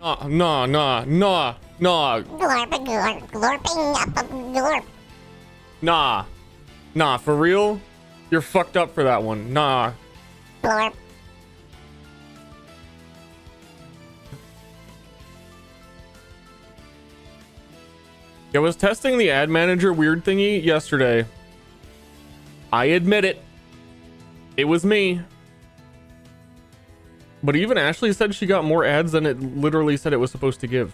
Nah, nah, nah, nah, Glorp, glorp, glorping up a glorp. nah, nah, for real? You're fucked up for that one. Nah. Glorp. I was testing the ad manager weird thingy yesterday. I admit it. It was me. But even Ashley said she got more ads than it literally said it was supposed to give.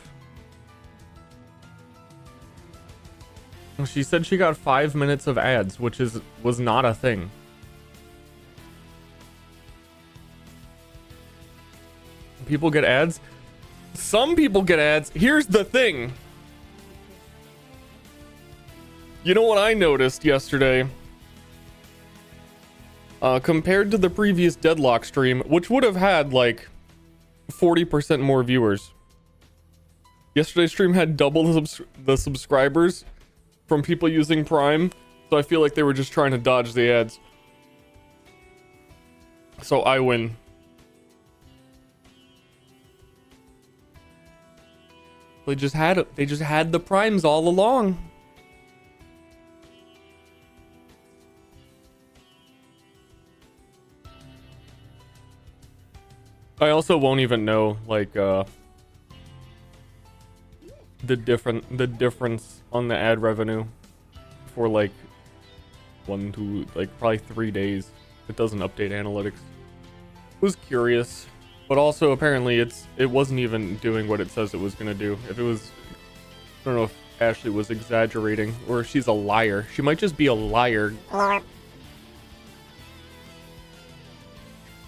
She said she got 5 minutes of ads, which was not a thing. People get ads. Some people get ads. Here's the thing. You know what I noticed yesterday? Compared to the previous Deadlock stream, which would have had like 40% more viewers. Yesterday's stream had double the subscribers from people using Prime, so I feel like they were just trying to dodge the ads. So I win. They just had the Primes all along. I also won't even know like the difference on the ad revenue for like probably 3 days. It doesn't update analytics. Was curious, but also apparently it wasn't even doing what it says it was gonna do. If it was, I don't know if Ashley was exaggerating or if she's a liar. She might just be a liar. Glorp.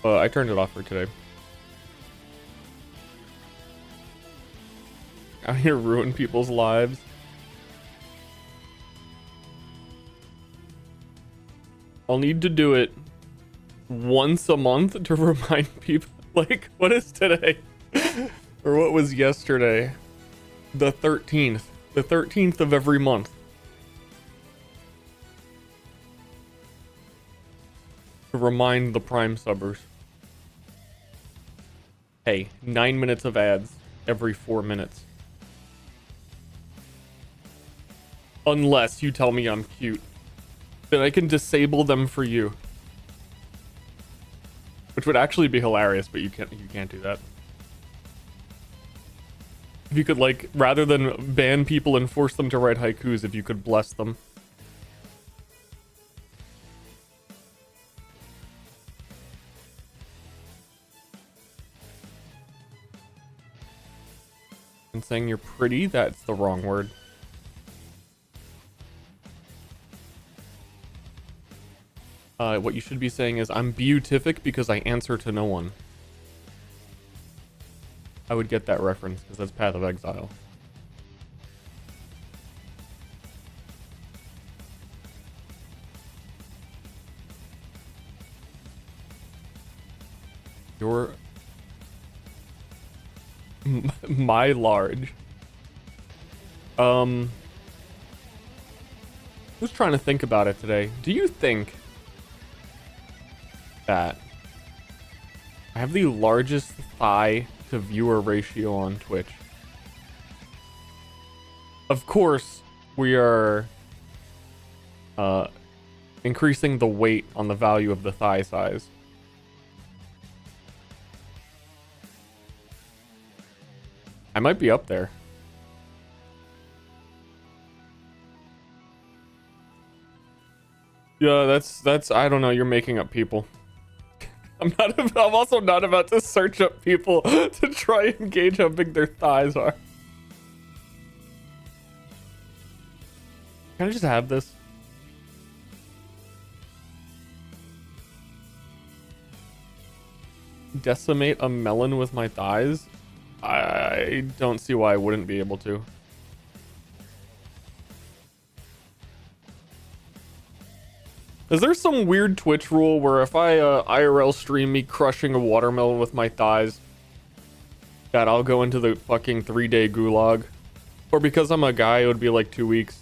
I turned it off for today. Out here ruin people's lives. I'll need to do it once a month to remind people. Like, what is today? Or what was yesterday? The 13th. The 13th of every month. To remind the Prime subbers. Hey, 9 minutes of ads every 4 minutes. Unless you tell me I'm cute. Then I can disable them for you. Which would actually be hilarious, but you can't do that. If you could, like, rather than ban people and force them to write haikus, if you could bless them. And saying you're pretty, that's the wrong word. What you should be saying is, I'm beatific because I answer to no one. I would get that reference, because that's Path of Exile. You're... my large. I was trying to think about it today. Do you think that I have the largest thigh to viewer ratio on Twitch? Of course, we are increasing the weight on the value of the thigh size. I might be up there. Yeah, that's I don't know, you're making up people. I'm also not about to search up people to try and gauge how big their thighs are. Can I just have this? Decimate a melon with my thighs? I don't see why I wouldn't be able to. Is there some weird Twitch rule where if I IRL stream me crushing a watermelon with my thighs, that I'll go into the fucking 3-day gulag? Or because I'm a guy, it would be like 2 weeks?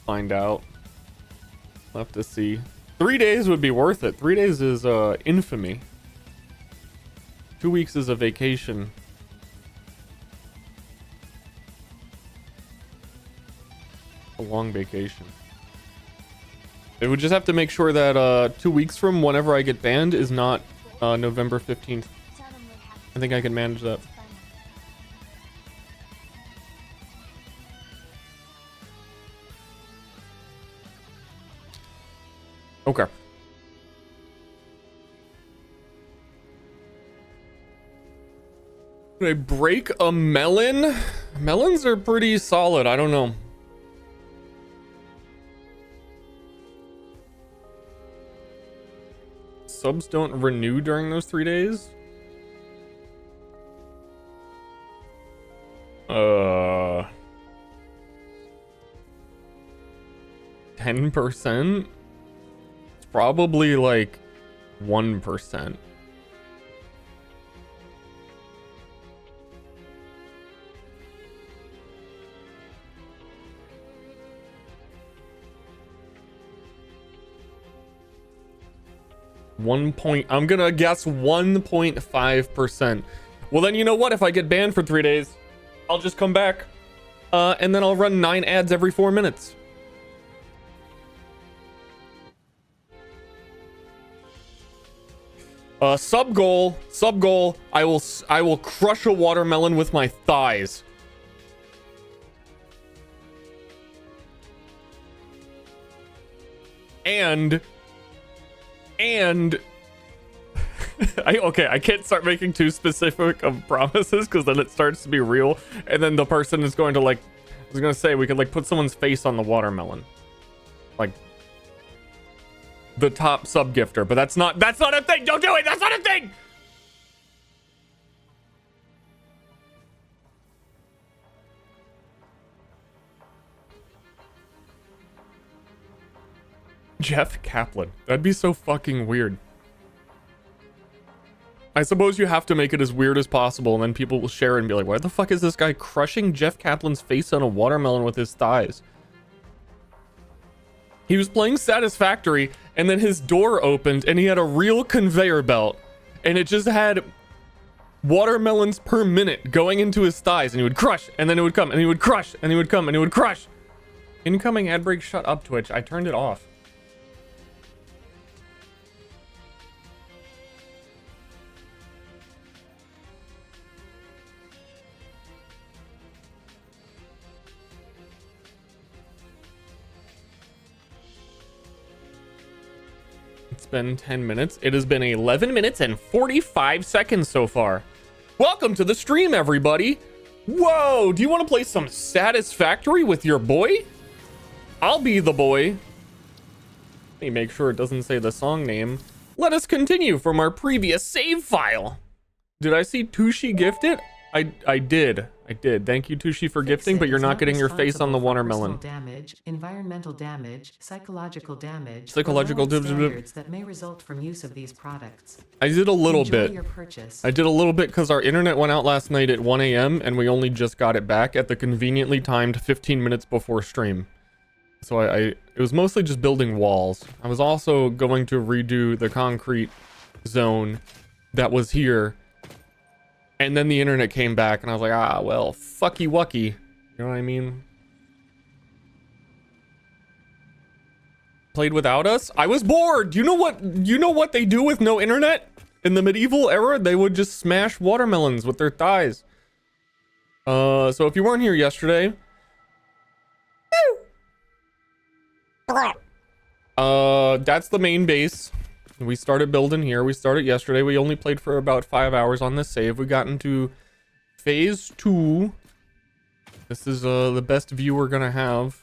find out. We'll have to see. 3 days would be worth it. 3 days is infamy. 2 weeks is a vacation. A long vacation. It would just have to make sure that 2 weeks from whenever I get banned is not November 15th. I think I can manage that. Okay. Did I break a melon? Melons are pretty solid. I don't know. Subs don't renew during those 3 days? 10%? It's probably like 1%. I'm gonna guess 1.5%. Well, then you know what? If I get banned for 3 days, I'll just come back. And then I'll run 9 ads every 4 minutes. Sub goal. I will crush a watermelon with my thighs. And I can't start making too specific of promises because then it starts to be real, and then the person is going to like, I was gonna say we could like put someone's face on the watermelon, like the top sub gifter, but that's not a thing. Don't do it. That's not a thing. Jeff Kaplan. That'd be so fucking weird. I suppose you have to make it as weird as possible, and then people will share and be like, why the fuck is this guy crushing Jeff Kaplan's face on a watermelon with his thighs? He was playing Satisfactory, and then his door opened, and he had a real conveyor belt, and it just had watermelons per minute going into his thighs, and he would crush, and then it would come, and he would crush, and he would come, and he would crush. Incoming ad break, shut up, Twitch. I turned it off. It's been 10 minutes. It has been 11 minutes and 45 seconds so far. Welcome to the stream, everybody. Whoa, do you want to play some Satisfactory with your boy? I'll be the boy. Let me make sure it doesn't say the song name. Let us continue from our previous save file. Did I see Tushi gift it? I did. Thank you, Tushi, for gifting, but you're not getting your face on the watermelon. Damage, environmental damage, psychological damage, damage that may result from use of these products. I did a little Enjoy bit. your purchase. I did a little bit because our internet went out last night at 1 a.m. and we only just got it back at the conveniently timed 15 minutes before stream. So it was mostly just building walls. I was also going to redo the concrete zone that was here. And then the internet came back and I was like, ah, well, fucky wucky. You know what I mean? Played without us? I was bored. You know what they do with no internet? In the medieval era, they would just smash watermelons with their thighs. So if you weren't here yesterday, that's the main base. We started building here. We started yesterday. We only played for about 5 hours on this save. We got into phase 2. This is the best view we're gonna have.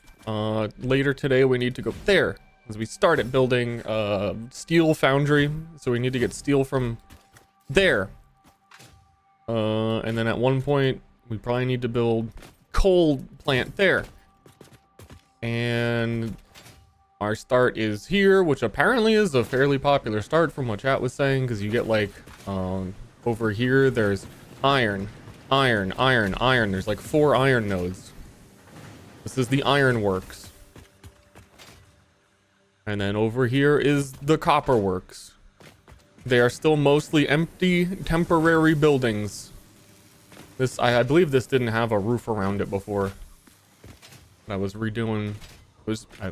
Later today we need to go there as we started building steel foundry. So we need to get steel from there. And then at one point we probably need to build coal plant there. And our start is here, which apparently is a fairly popular start from what chat was saying, because you get like over here there's iron. There's like 4 iron nodes. This is the iron works. And then over here is the copper works. They are still mostly empty, temporary buildings. This, I believe this didn't have a roof around it before. I was redoing,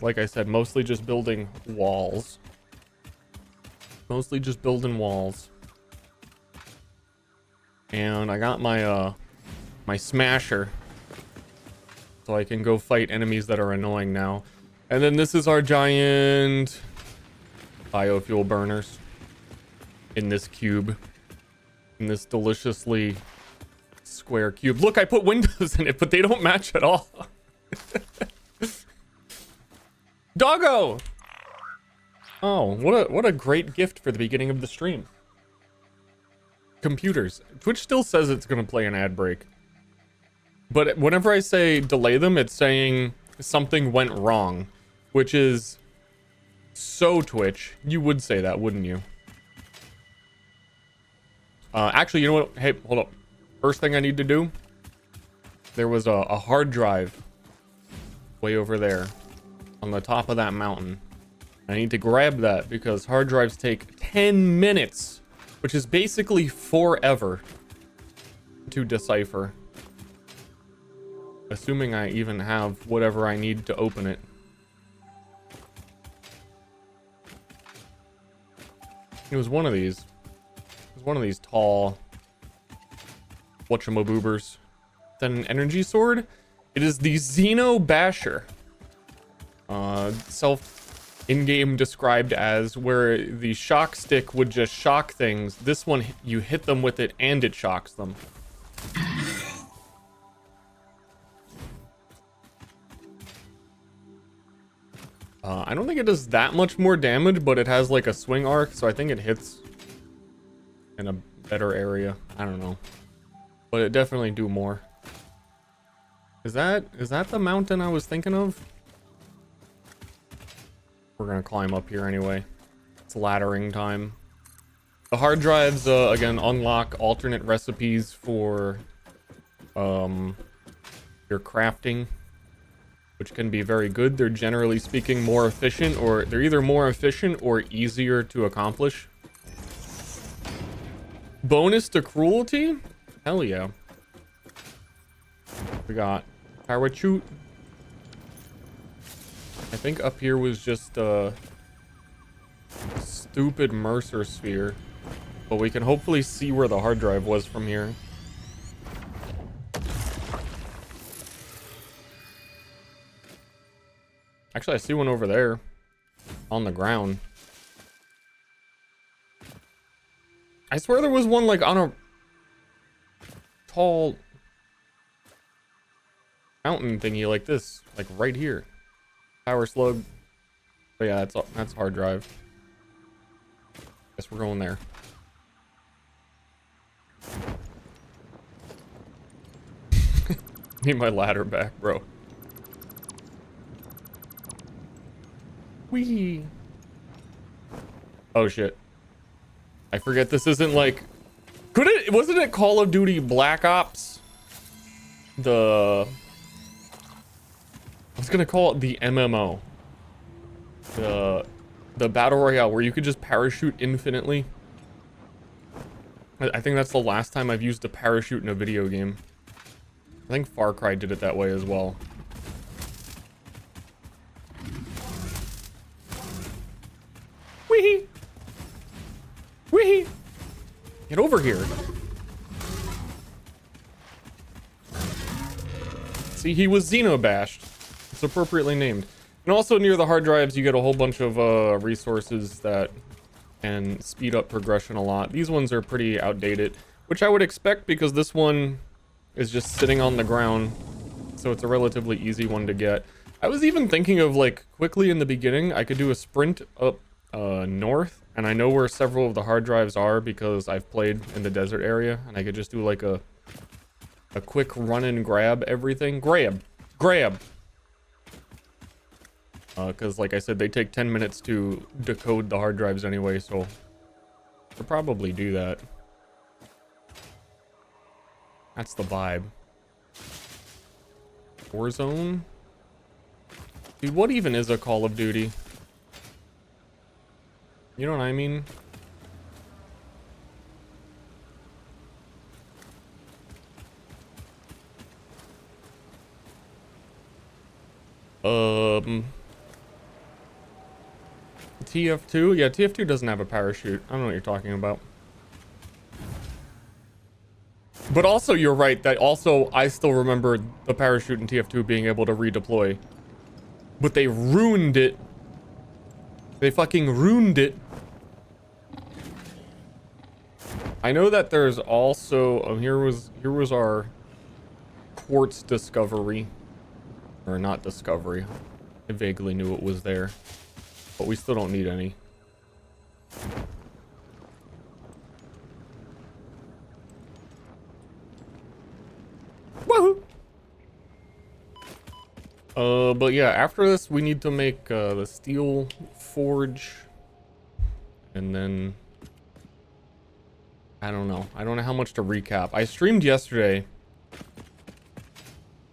like I said, mostly just building walls. Mostly just building walls. And I got my, my smasher. So I can go fight enemies that are annoying now. And then this is our giant biofuel burners. In this cube. In this deliciously square cube. Look, I put windows in it, but they don't match at all. Doggo! Oh, what a great gift for the beginning of the stream. Computers. Twitch still says it's gonna play an ad break. But whenever I say delay them, it's saying something went wrong. Which is so Twitch. You would say that, wouldn't you? Actually, you know what? Hey, hold up. First thing I need to do. There was a hard drive way over there on the top of that mountain. I need to grab that because hard drives take 10 minutes, which is basically forever to decipher. Assuming I even have whatever I need to open it. It was one of these. It was one of these tall whatchamaboobers. Then an energy sword. It is the Xeno Basher. Self in-game described as where the shock stick would just shock things. This one, you hit them with it and it shocks them. I don't think it does that much more damage, but it has like a swing arc, so I think it hits in a better area. I don't know. But it definitely do more. Is that the mountain I was thinking of? We're gonna climb up here anyway. It's laddering time. The hard drives, again, unlock alternate recipes for your crafting, which can be very good. They're generally speaking more efficient, or they're either more efficient or easier to accomplish. Bonus to cruelty? Hell yeah. We got parachute. I think up here was just a stupid Mercer sphere, but we can hopefully see where the hard drive was from here. Actually, I see one over there on the ground. I swear there was one like on a tall mountain thingy like this, like right here. Power slug. But yeah, that's hard drive. Guess we're going there. Need my ladder back, bro. Whee! Oh shit. I forget this isn't like... Wasn't it Call of Duty Black Ops? I was gonna call it the MMO. The Battle Royale where you could just parachute infinitely. I think that's the last time I've used a parachute in a video game. I think Far Cry did it that way as well. Wee! Wee! Get over here. See, he was Xenobashed. It's appropriately named. And also near the hard drives, you get a whole bunch of resources that can speed up progression a lot. These ones are pretty outdated, which I would expect because this one is just sitting on the ground. So it's a relatively easy one to get. I was even thinking of like quickly in the beginning, I could do a sprint up north, and I know where several of the hard drives are because I've played in the desert area, and I could just do like a quick run and grab everything. Grab! Because like I said, they take 10 minutes to decode the hard drives anyway, so I'll probably do that. That's the vibe. Warzone? Dude, what even is a Call of Duty? You know what I mean? TF2? Yeah, TF2 doesn't have a parachute. I don't know what you're talking about. But also, you're right, that also, I still remember the parachute in TF2 being able to redeploy. But they ruined it. They fucking ruined it. I know that there's also, here was our quartz discovery. Or not discovery. I vaguely knew it was there. But we still don't need any. Woohoo! But yeah, after this, we need to make the steel forge. And then... I don't know. I don't know how much to recap. I streamed yesterday.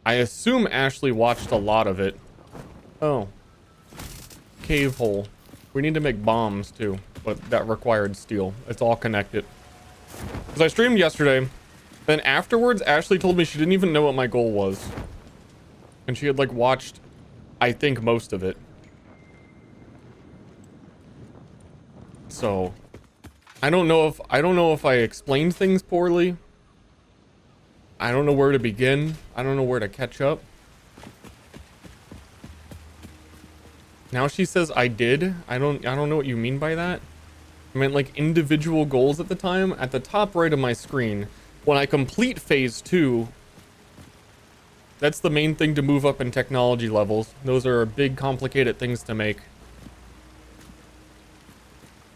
I assume Ashley watched a lot of it. Oh. Cave hole. We need to make bombs too, but that required steel. It's all connected. Because I streamed yesterday, then afterwards, Ashley told me she didn't even know what my goal was. And she had like watched, I think, most of it. So, I don't know if I explained things poorly. I don't know where to begin. I don't know where to catch up. Now she says I did. I don't know what you mean by that. I meant like individual goals at the time. At the top right of my screen, when I complete phase 2, that's the main thing to move up in technology levels. Those are big, complicated things to make.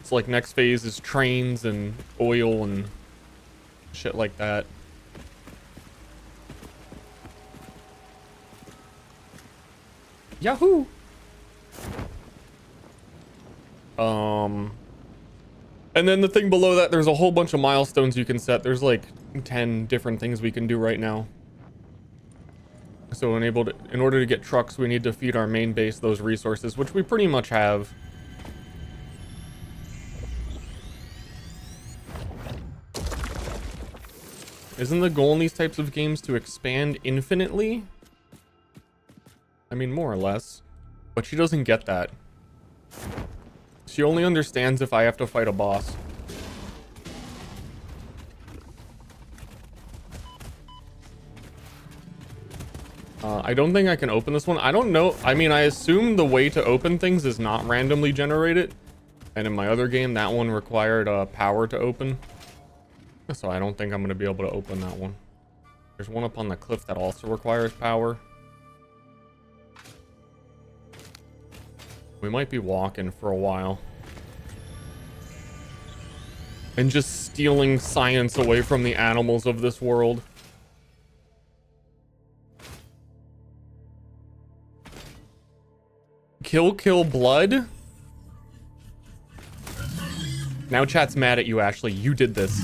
It's like next phase is trains and oil and shit like that. Yahoo! And then the thing below that, there's a whole bunch of milestones you can set. There's like 10 different things we can do right now. So in order to get trucks, we need to feed our main base those resources, which we pretty much have. Isn't the goal in these types of games to expand infinitely? I mean, more or less. But she doesn't get that. She only understands if I have to fight a boss. I don't think I can open this one. I don't know. I mean, I assume the way to open things is not randomly generated. And in my other game, that one required power to open. So I don't think I'm going to be able to open that one. There's one up on the cliff that also requires power. We might be walking for a while. And just stealing science away from the animals of this world. Kill blood? Now chat's mad at you, Ashley. You did this.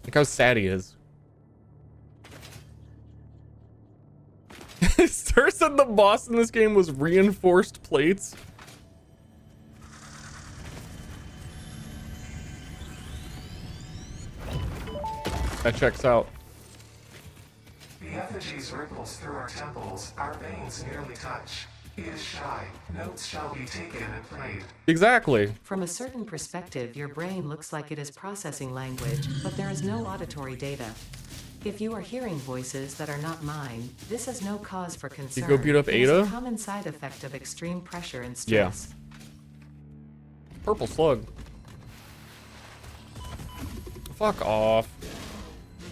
Look how sad he is. Ster said the boss in this game was reinforced plates. That checks out. The effigies ripples through our temples, our veins nearly touch. He is shy. Notes shall be taken and played. Exactly. From a certain perspective, your brain looks like it is processing language, but there is no auditory data. If you are hearing voices that are not mine, this is no cause for concern. You go beat up It is Ada? a common side effect of extreme pressure and stress. Yeah. Purple slug. Fuck off.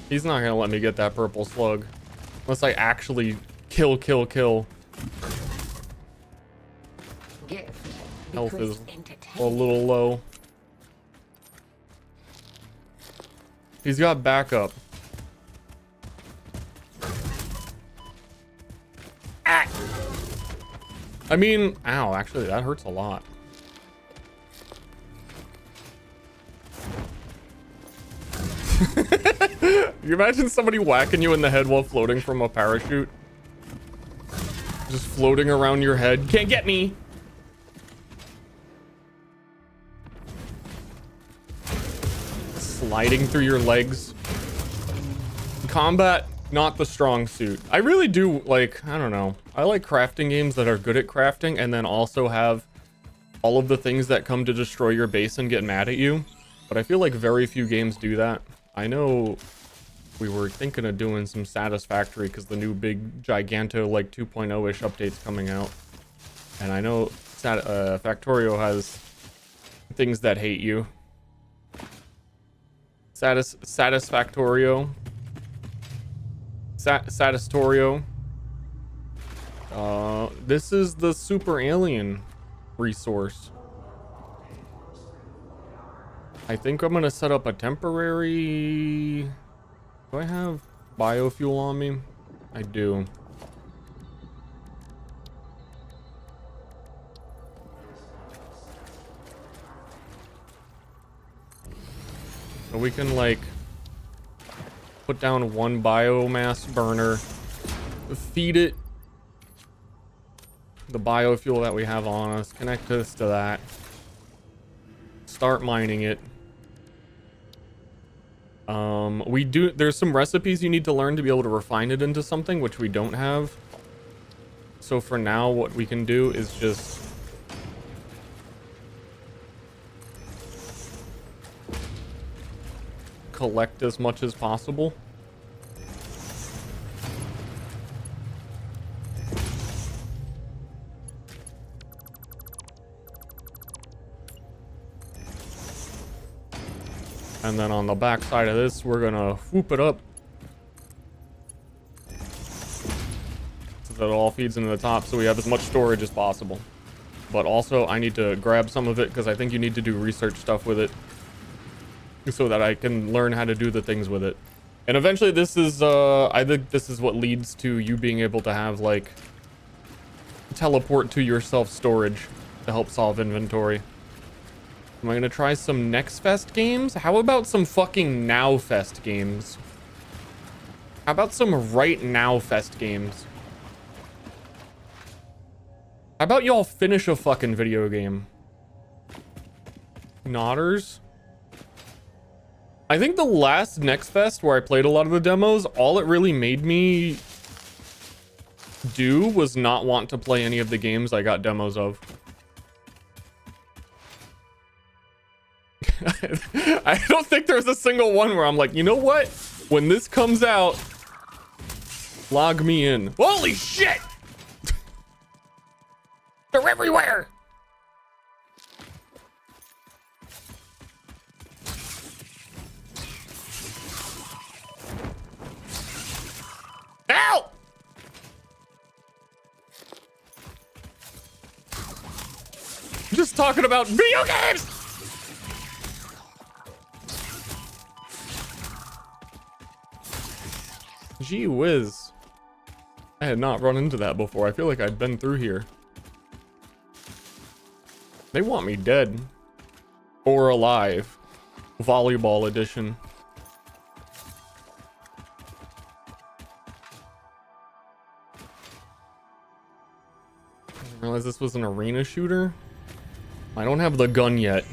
He's not gonna let me get that purple slug. Unless I actually kill. Health is a little low. He's got backup. Ah! I mean, ow, actually that hurts a lot. You imagine somebody whacking you in the head while floating from a parachute? Just floating around your head. Can't get me! sliding through your legs. Combat, not the strong suit. I really do like, I don't know. I like crafting games that are good at crafting and then also have all of the things that come to destroy your base and get mad at you. But I feel like very few games do that. I know we were thinking of doing some Satisfactory because the new big Giganto like 2.0-ish update's coming out. And I know Factorio has things that hate you. Satisfactorio. Satistorio. This is the super alien resource. I think I'm gonna set up a temporary... Do I have biofuel on me? I do. So we can like put down one biomass burner, feed it the biofuel that we have on us, connect this to that, start mining it. There's some recipes you need to learn to be able to refine it into something, which we don't have. So for now, what we can do is just collect as much as possible. And then on the back side of this, we're gonna whoop it up so that it all feeds into the top so we have as much storage as possible. But also, I need to grab some of it because I think you need to do research stuff with it so that I can learn how to do the things with it. And eventually this is, I think this is what leads to you being able to have, like, teleport to your self-storage to help solve inventory. Am I gonna try some Next Fest games? How about some fucking Now Fest games? How about some Right Now Fest games? How about y'all finish a fucking video game? Nodders? I think the last Next Fest where I played a lot of the demos, all it really made me do was not want to play any of the games I got demos of. I don't think there's a single one where I'm like, you know what? When this comes out, log me in. Holy shit! They're everywhere! Ow! I'm just talking about video games! Gee whiz. I had not run into that before. I feel like I'd been through here. They want me dead. Or alive. Volleyball edition. I didn't realize this was an arena shooter. I don't have the gun yet.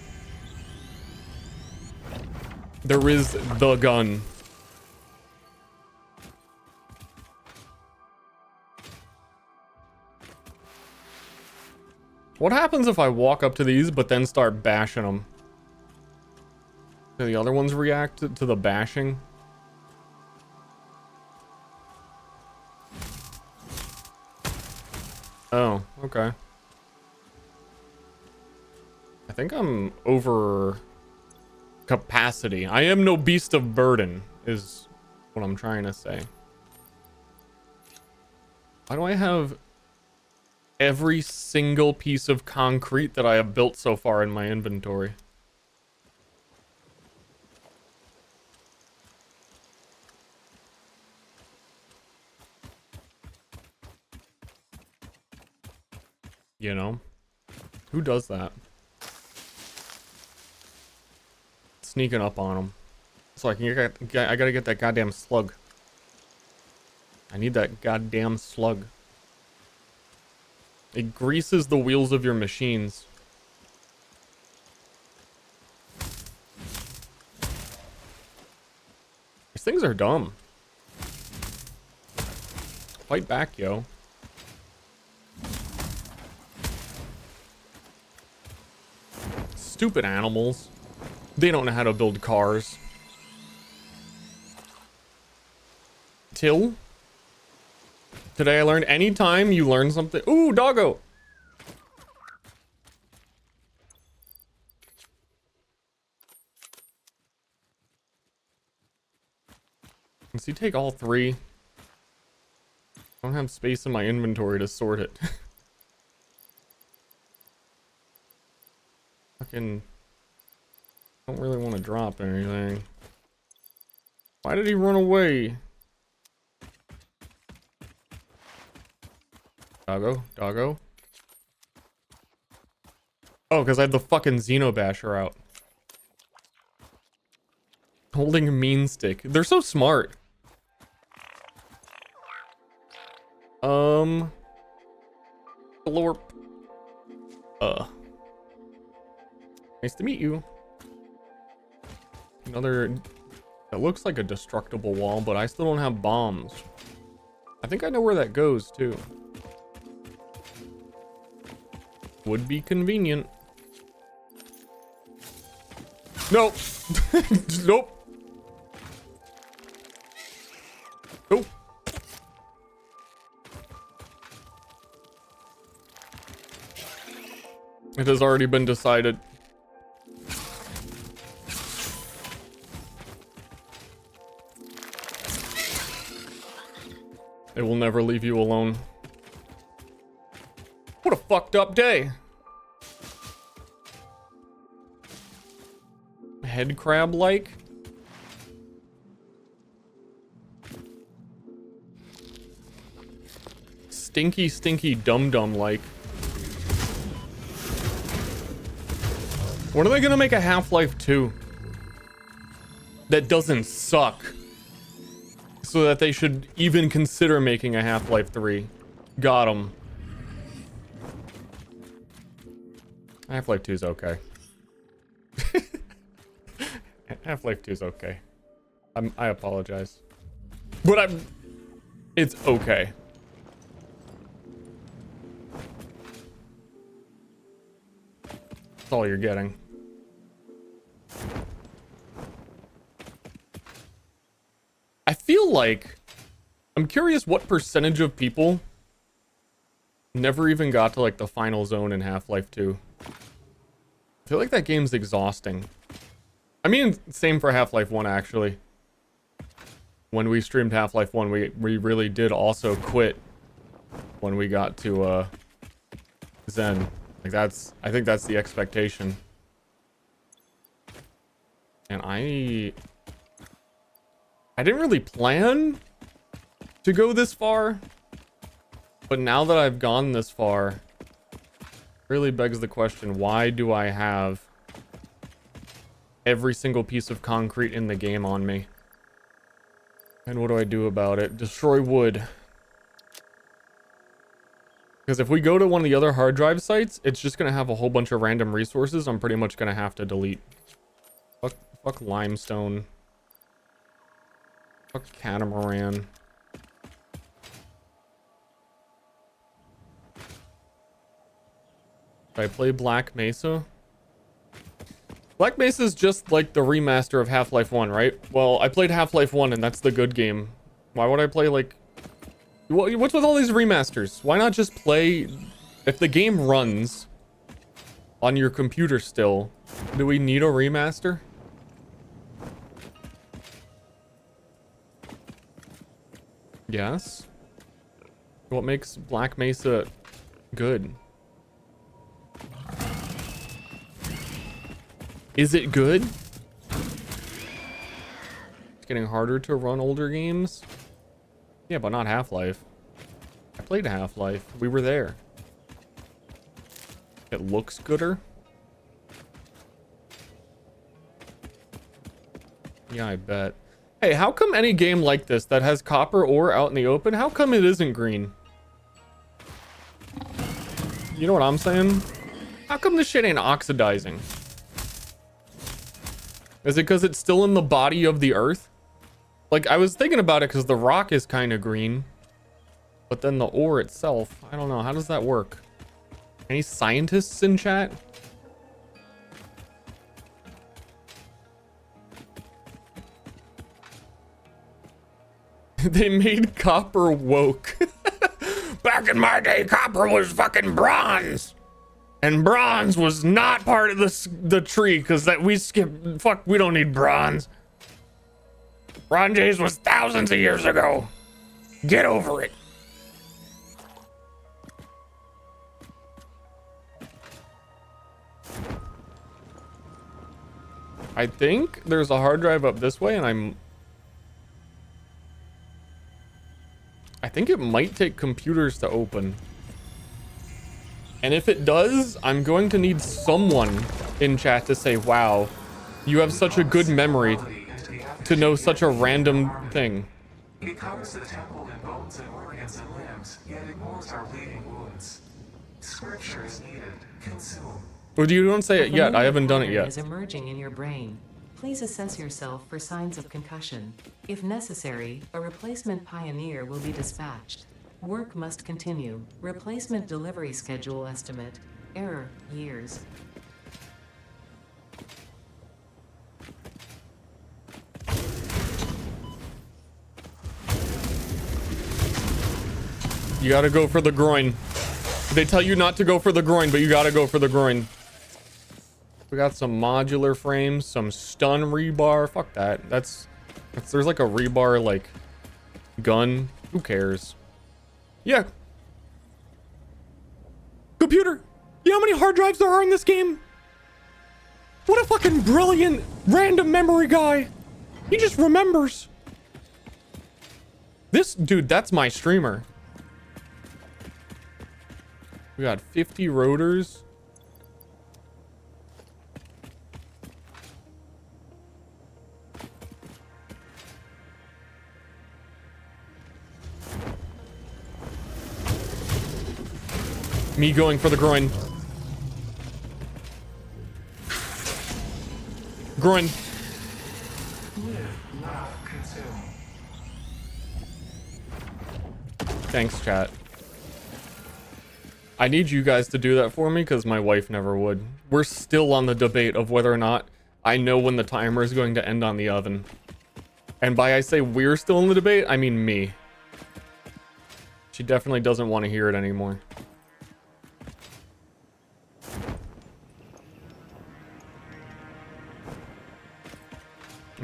There is the gun. What happens if I walk up to these but then start bashing them? Do the other ones react to the bashing? Oh, okay. I think I'm over capacity. I am no beast of burden, is what I'm trying to say. Why do I have every single piece of concrete that I have built so far in my inventory? You know? Who does that? Sneaking up on them. So I gotta get that goddamn slug. I need that goddamn slug. It greases the wheels of your machines. These things are dumb. Fight back, yo. Stupid animals. They don't know how to build cars. Till? Today I learned anytime you learn something. Ooh, doggo! Does he take all three? I don't have space in my inventory to sort it. Fucking don't really want to drop anything. Why did he run away? Doggo, doggo. Oh, because I had the fucking Xenobasher out. Holding a mean stick. They're so smart. Glorp. Nice to meet you. Another... That looks like a destructible wall, but I still don't have bombs. I think I know where that goes, too. Would be convenient. Nope. Nope. Nope. It has already been decided. It will never leave you alone. What a fucked up day. Head crab like? Stinky, stinky dum-dum like. When are they gonna make a Half-Life 2 that doesn't suck? So that they should even consider making a Half-Life 3. Got 'em. Half-Life 2 is okay. Half-Life 2 is okay. I apologize. But it's okay. That's all you're getting. I feel like... I'm curious what percentage of people never even got to like the final zone in Half-Life 2. I feel like that game's exhausting. I mean, same for Half-Life 1 actually. When we streamed Half-Life 1, we really did also quit when we got to Zen. Like I think that's the expectation. And I didn't really plan to go this far, but now that I've gone this far, really begs the question, why do I have every single piece of concrete in the game on me? And what do I do about it? Destroy wood. Because if we go to one of the other hard drive sites, it's just going to have a whole bunch of random resources I'm pretty much going to have to delete. Fuck limestone. Fuck catamaran. Should I play Black Mesa? Black Mesa is just like the remaster of Half-Life 1, right? Well, I played Half-Life 1 and that's the good game. Why would I play like... What's with all these remasters? Why not just play... If the game runs on your computer still, do we need a remaster? Yes. What makes Black Mesa good? Is it good? It's getting harder to run older games. Yeah, but not Half-Life. I played Half-Life. We were there. It looks gooder. Yeah, I bet. Hey, how come any game like this that has copper ore out in the open, how come it isn't green? You know what I'm saying? How come this shit ain't oxidizing? Is it because it's still in the body of the earth? Like, I was thinking about it because the rock is kind of green. But then the ore itself, I don't know. How does that work? Any scientists in chat? They made copper woke. Back in my day, copper was fucking bronze. And bronze was not part of the tree because that we skipped. Fuck, we don't need bronze. Bronze was thousands of years ago. Get over it. I think there's a hard drive up this way, and I think it might take computers to open. And if it does, I'm going to need someone in chat to say, wow, you have such a good memory to know such a random thing. It covers the temple in bones and organs and limbs, yet ignores our bleeding wounds. Scripture is needed. Consume. Or do you don't say A it yet? I haven't done it familiar yet. Is emerging in your brain. Please assess yourself for signs of concussion. If necessary, a replacement pioneer will be dispatched. Work must continue. Replacement delivery schedule estimate. Error, years. You gotta go for the groin. They tell you not to go for the groin, but you gotta go for the groin. We got some modular frames, some stun rebar. Fuck that. That's there's like a rebar like gun. Who cares? Yeah. Computer. You know how many hard drives there are in this game? What a fucking brilliant random memory guy. He just remembers. This dude, that's my streamer. We got 50 rotors. Me going for the groin. Groin. Thanks, chat. I need you guys to do that for me because my wife never would. We're still on the debate of whether or not I know when the timer is going to end on the oven. And by I say we're still in the debate, I mean me. She definitely doesn't want to hear it anymore.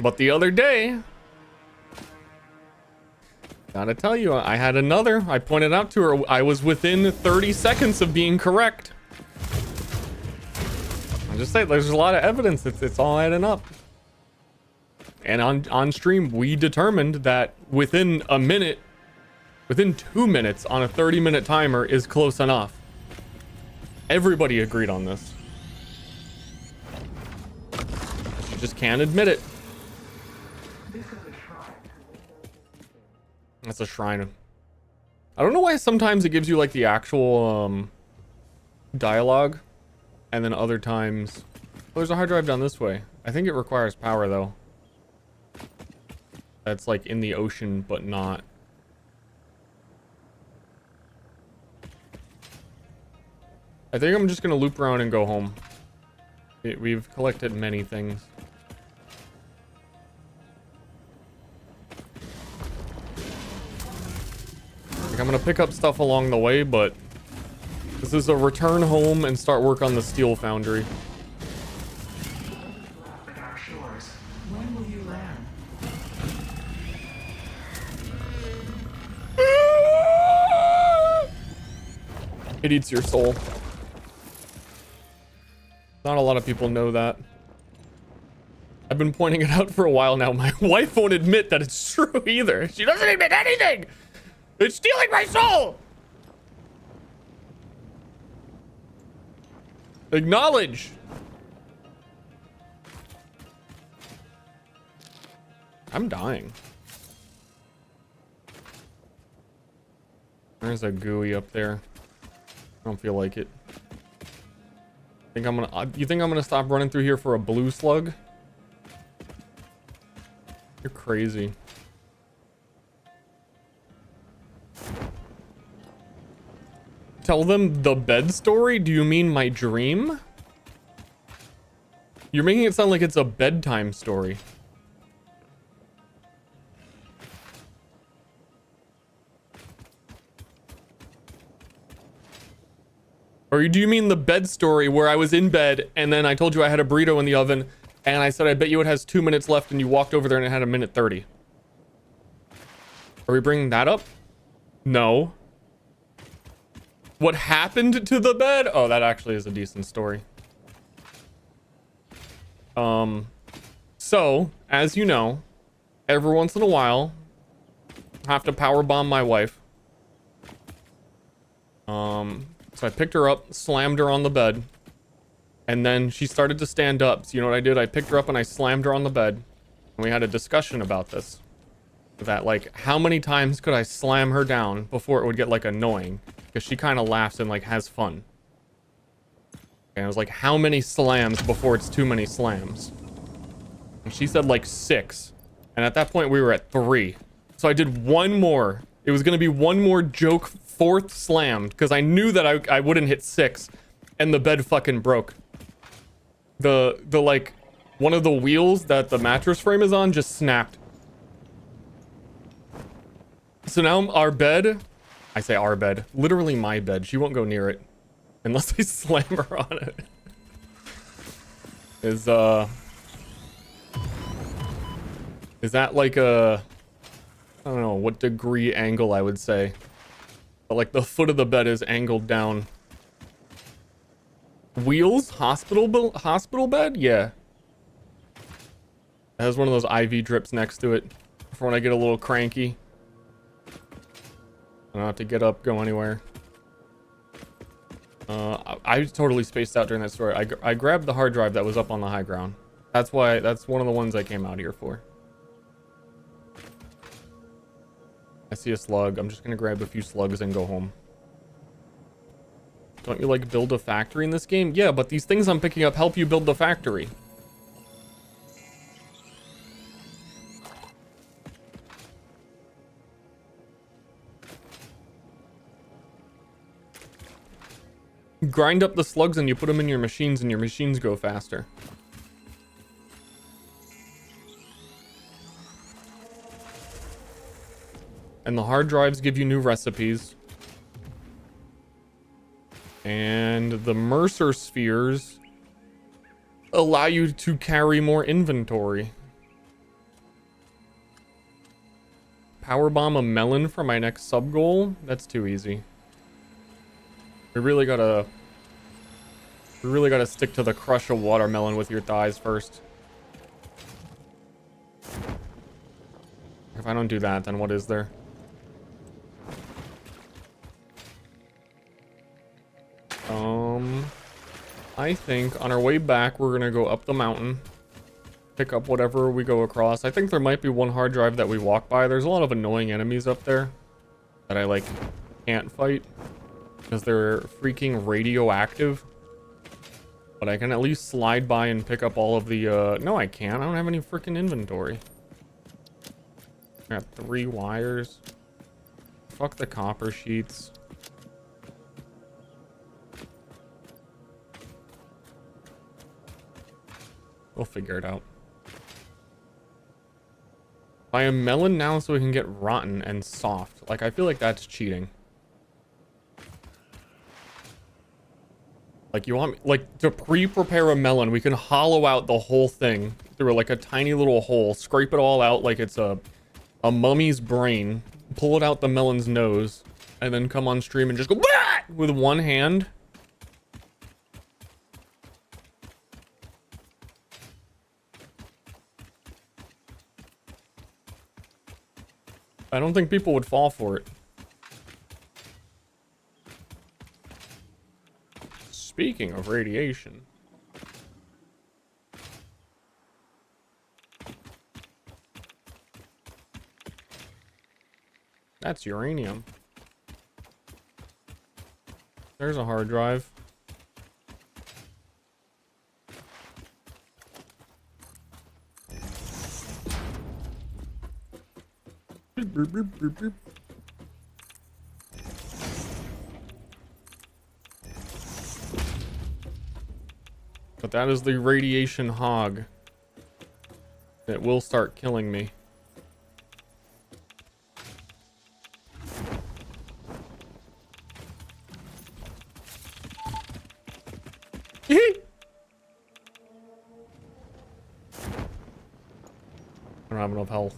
But the other day, gotta tell you, I had another. I pointed out to her, I was within 30 seconds of being correct. I just say there's a lot of evidence. It's all adding up. And on stream, we determined that within a minute, within 2 minutes on a 30-minute timer is close enough. Everybody agreed on this. You just can't admit it. That's a shrine. I don't know why sometimes it gives you like the actual dialogue, and then other times... Oh, there's a hard drive down this way. I think it requires power though. That's like in the ocean, but not. I think I'm just gonna loop around and go home. We've collected many things. I'm gonna pick up stuff along the way, but this is a return home and start work on the steel foundry. When will you land? It eats your soul. Not a lot of people know that. I've been pointing it out for a while now. My wife won't admit that it's true either. She doesn't admit anything. It's stealing my soul! Acknowledge! I'm dying. There's a GUI up there. I don't feel like it. You think I'm gonna stop running through here for a blue slug? You're crazy. Tell them the bed story? Do you mean my dream? You're making it sound like it's a bedtime story. Or do you mean the bed story where I was in bed and then I told you I had a burrito in the oven and I said, I bet you it has 2 minutes left, and you walked over there and it had 1:30? Are we bringing that up? No. What happened to the bed? Oh, that actually is a decent story. So, as you know, every once in a while, I have to power bomb my wife. So I picked her up, slammed her on the bed, and then she started to stand up. So you know what I did? I picked her up and I slammed her on the bed, and we had a discussion about this. That, like, how many times could I slam her down before it would get, like, annoying? Because she kind of laughs and, like, has fun. And I was like, how many slams before it's too many slams? And she said, like, 6. And at that point, we were at 3. So I did one more. It was going to be one more joke 4th slammed, because I knew that I wouldn't hit 6. And the bed fucking broke. The like, one of the wheels that the mattress frame is on just snapped. So now our bed, I say our bed, literally my bed. She won't go near it unless I slam her on it. Is that like a, I don't know what degree angle I would say, but like the foot of the bed is angled down. Wheels, hospital bed, yeah. It has one of those IV drips next to it for when I get a little cranky. I don't have to get up, go anywhere. I totally spaced out during that story. I grabbed the hard drive that was up on the high ground. That's why, that's one of the ones I came out here for. I see a slug. I'm just gonna grab a few slugs and go home. Don't you like build a factory in this game? Yeah, but these things I'm picking up help you build the factory. Grind up the slugs and you put them in your machines and your machines go faster. And the hard drives give you new recipes. And the Mercer spheres allow you to carry more inventory. Powerbomb a melon for my next sub goal? That's too easy. We really gotta stick to the crush a watermelon with your thighs first. If I don't do that, then what is there? I think on our way back, we're gonna go up the mountain, pick up whatever we go across. I think there might be one hard drive that we walk by. There's a lot of annoying enemies up there that I, like, can't fight because they're freaking radioactive. But I can at least slide by and pick up all of the, no, I can't. I don't have any freaking inventory. I got 3 wires. Fuck the copper sheets. We'll figure it out. Buy a melon now so we can get rotten and soft. Like, I feel like that's cheating. Like, you want me, like, to pre-prepare a melon, we can hollow out the whole thing through like a tiny little hole, scrape it all out like it's a mummy's brain, pull it out the melon's nose, and then come on stream and just go "Bah!" with one hand. I don't think people would fall for it. Speaking of radiation. That's uranium. There's a hard drive. But that is the radiation hog. It will start killing me. I don't have enough health.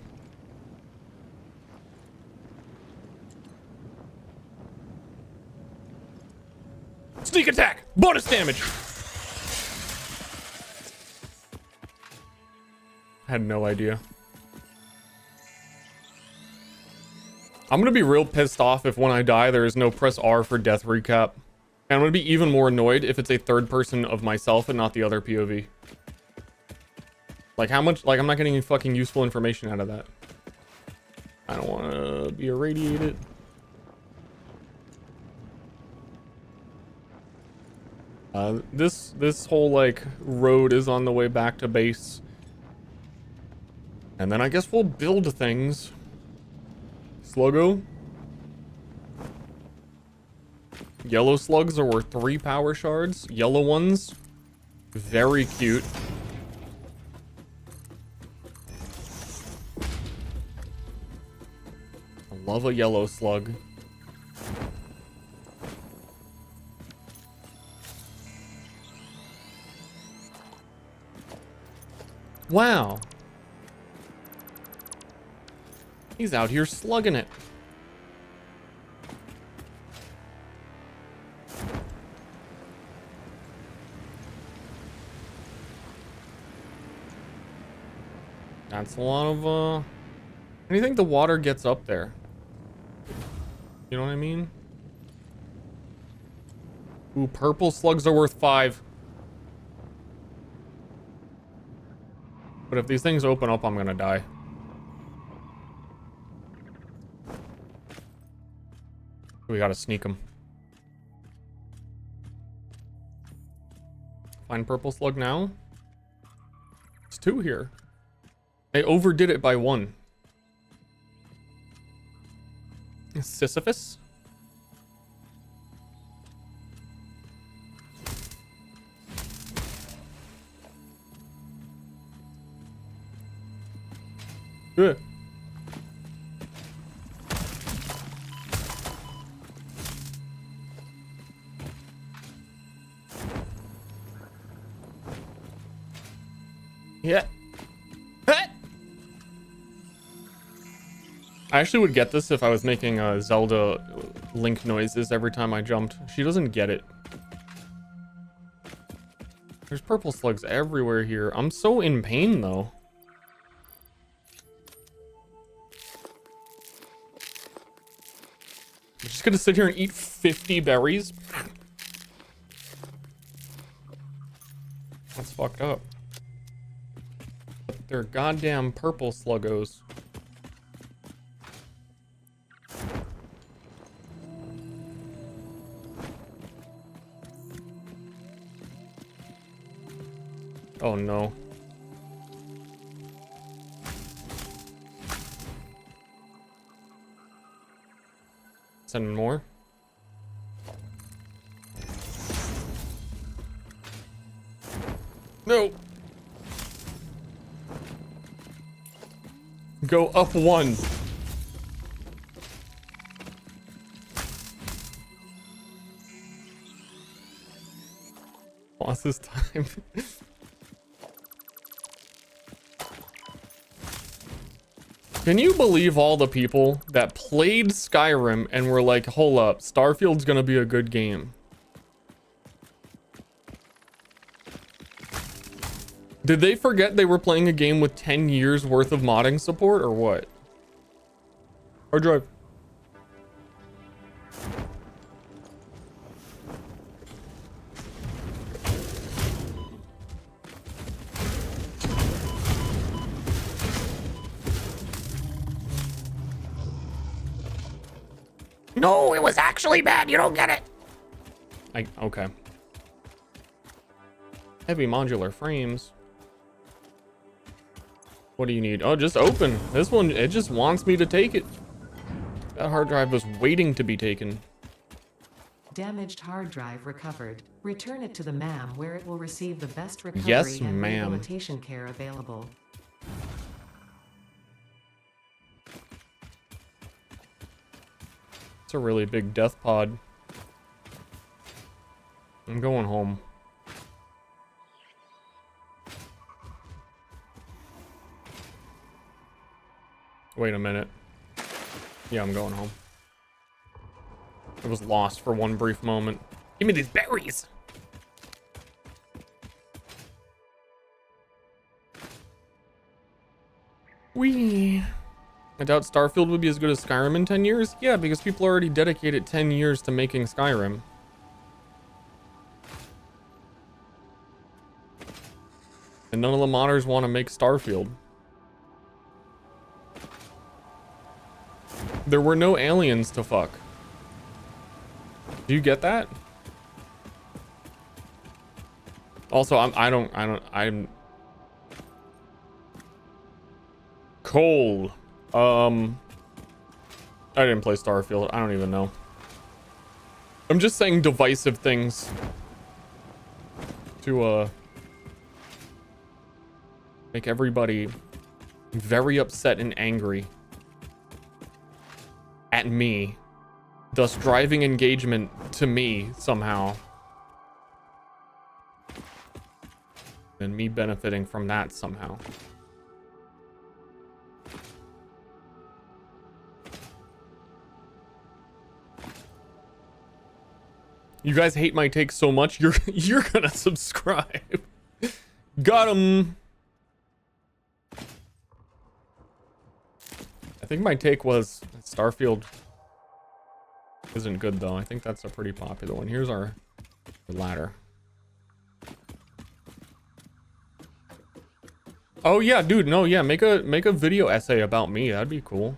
Sneak attack! Bonus damage! I had no idea. I'm gonna be real pissed off if when I die there is no press R for death recap. And I'm gonna be even more annoyed if it's a third person of myself and not the other POV. Like how much, like I'm not getting any fucking useful information out of that. I don't wanna be irradiated. This whole like road is on the way back to base. And then I guess we'll build things. Sluggo. Yellow slugs are worth 3 power shards. Yellow ones, very cute. I love a yellow slug. Wow. He's out here slugging it. That's a lot of, how do you think the water gets up there? You know what I mean? Ooh, purple slugs are worth 5. But if these things open up, I'm gonna die. We gotta sneak them. Find purple slug now. It's 2 here. I overdid it by 1. Sisyphus? Ugh. Yeah. I actually would get this if I was making Zelda Link noises every time I jumped. She doesn't get it. There's purple slugs everywhere here. I'm so in pain though. I'm just gonna sit here and eat 50 berries. That's fucked up. They're goddamn purple sluggos. Oh no. Send more. No. Go up 1. Lost this time. Can you believe all the people that played Skyrim and were like, hold up, Starfield's gonna be a good game? Did they forget they were playing a game with 10 years worth of modding support or what? Hard drive. No, it was actually bad. You don't get it. Okay. Heavy modular frames. What do you need? Oh, just open. This one, it just wants me to take it. That hard drive was waiting to be taken. Damaged hard drive recovered. Return it to the MAM where it will receive the best recovery Yes, and ma'am. rehabilitation care available. It's a really big death pod. I'm going home. Wait a minute. Yeah, I'm going home. It was lost for one brief moment. Give me these berries! Whee! I doubt Starfield would be as good as Skyrim in 10 years. Yeah, because people already dedicated 10 years to making Skyrim. And none of the modders want to make Starfield. There were no aliens to fuck. Do you get that? Also, I'm cold. I didn't play Starfield. I don't even know. I'm just saying divisive things to make everybody very upset and angry at me, thus driving engagement to me somehow, and me benefiting from that somehow. You guys hate my take so much, you're gonna subscribe. Got him. I think my take was Starfield isn't good though. I think that's a pretty popular one. Here's our ladder. Oh yeah, dude, no, yeah, make a video essay about me. That'd be cool.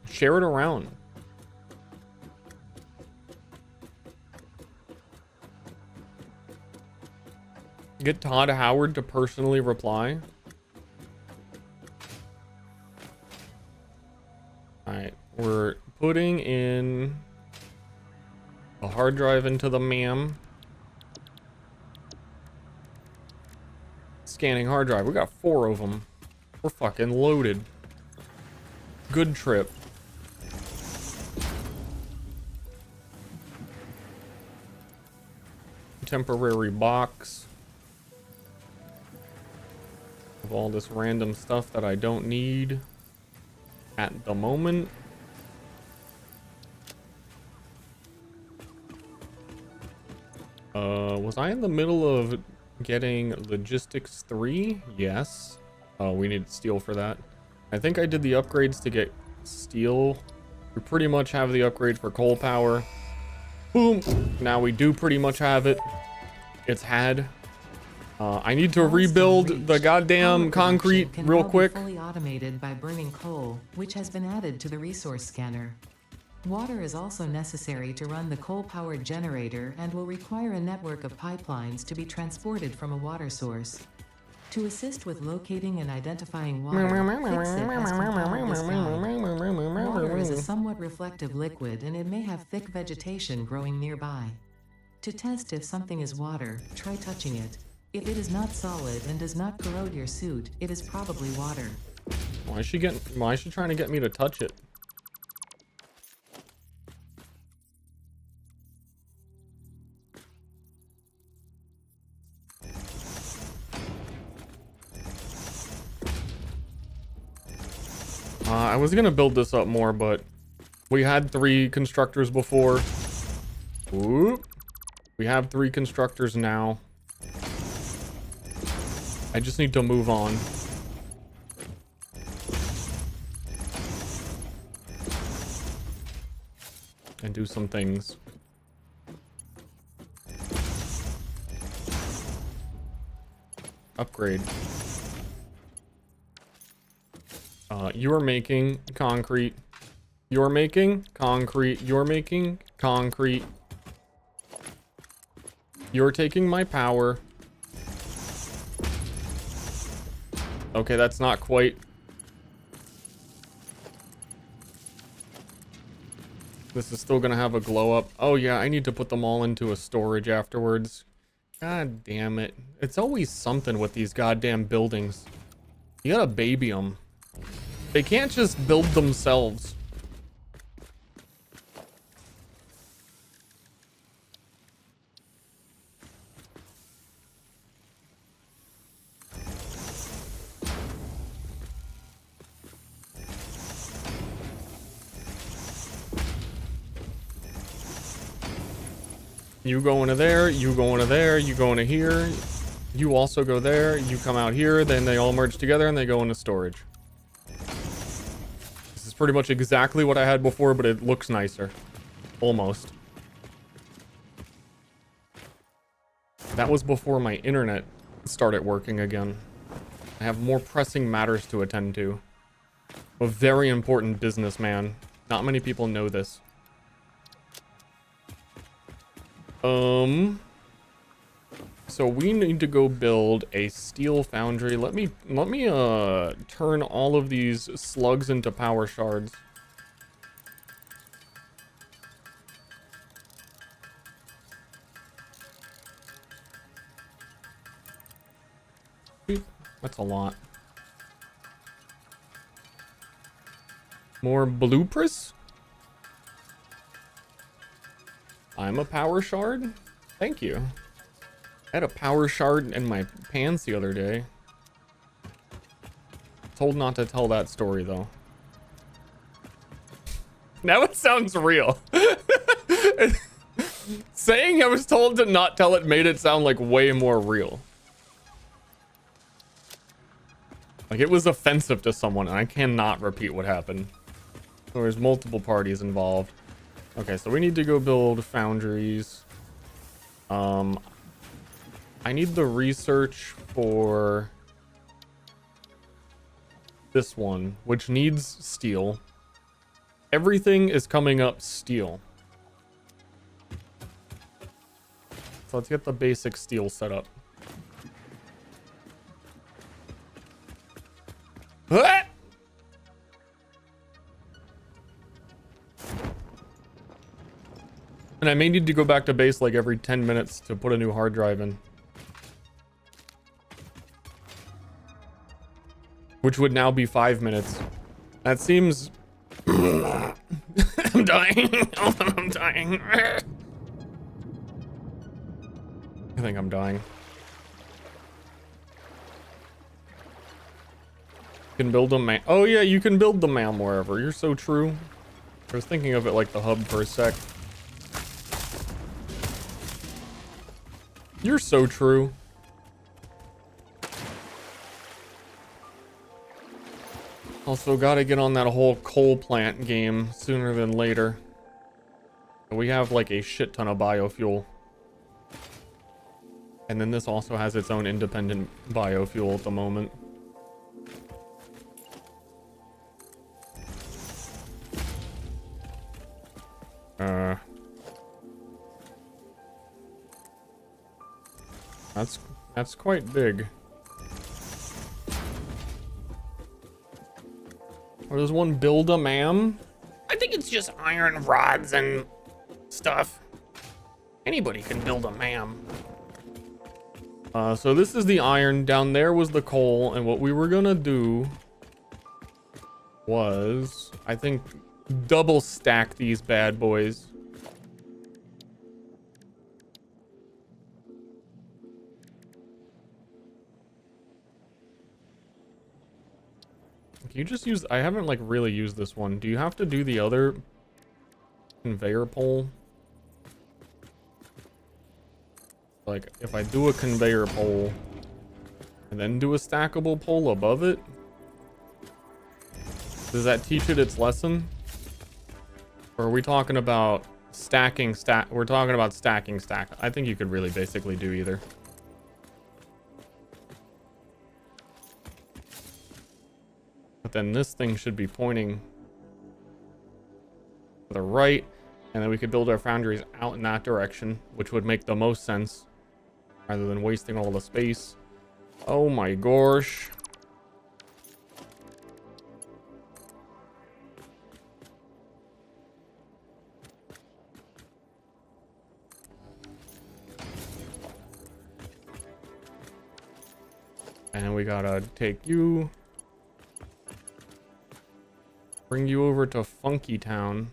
Share it around. Get Todd Howard to personally reply. Alright, we're putting in a hard drive into the MAM. Scanning hard drive. We got 4 of them. We're fucking loaded. Good trip. Temporary box of all this random stuff that I don't need at the moment. Was I in the middle of getting logistics 3? Yes. Oh, we need steel for that. I think I did the upgrades to get steel. We pretty much have the upgrade for coal power. Boom. Now we do pretty much have it. It's had. I need to rebuild the goddamn concrete real quick. Fully automated by burning coal, which has been added to the resource scanner. Water is also necessary to run the coal-powered generator and will require a network of pipelines to be transported from a water source. To assist with locating and identifying water, Fixit has compiled this guide. Water is a somewhat reflective liquid and it may have thick vegetation growing nearby. To test if something is water, try touching it. If it is not solid and does not corrode your suit, it is probably water. Why is she trying to get me to touch it? I was gonna build this up more, but we had 3 constructors before. Whoop. We have 3 constructors now. I just need to move on. And do some things. Upgrade. You're making concrete. You're making concrete. You're making concrete. You're taking my power. Okay, that's not quite. This is still gonna have a glow up. Oh yeah, I need to put them all into a storage afterwards. God damn it. It's always something with these goddamn buildings. You gotta baby them. They can't just build themselves. You go into there, you go into there, you go into here. You also go there, you come out here, then they all merge together and they go into storage. This is pretty much exactly what I had before, but it looks nicer. Almost. That was before my internet started working again. I have more pressing matters to attend to. A very important businessman. Not many people know this. So we need to go build a steel foundry. Let me turn all of these slugs into power shards. That's a lot. More blueprints? I'm a power shard? Thank you. I had a power shard in my pants the other day. Told not to tell that story though. Now it sounds real. Saying I was told to not tell it made it sound like way more real. Like it was offensive to someone and I cannot repeat what happened. So there's multiple parties involved. Okay, so we need to go build foundries. I need the research for this one, which needs steel. Everything is coming up steel. So let's get the basic steel set up. Ah! And I may need to go back to base like every 10 minutes to put a new hard drive in. Which would now be 5 minutes. That seems... I'm dying. I'm dying. I think I'm dying. You can build a man. Oh yeah, you can build the man wherever. You're so true. I was thinking of it like the hub for a sec. You're so true. Also, gotta get on that whole coal plant game sooner than later. We have like a shit ton of biofuel. And then this also has its own independent biofuel at the moment. That's quite big. Or does one build a ma'am? I think it's just iron rods and stuff. Anybody can build a ma'am. So this is the iron. Down there was the coal, and what we were gonna do was, I think, double stack these bad boys. Can you just use... I haven't, like, really used this one. Do you have to do the other conveyor pole? Like, if I do a conveyor pole and then do a stackable pole above it, does that teach it its lesson? Or are we talking about stacking stack? We're talking about stacking stack. I think you could really basically do either. But then this thing should be pointing to the right, and then we could build our foundries out in that direction, which would make the most sense rather than wasting all the space. Oh my gosh. And we gotta take you, bring you over to Funky Town.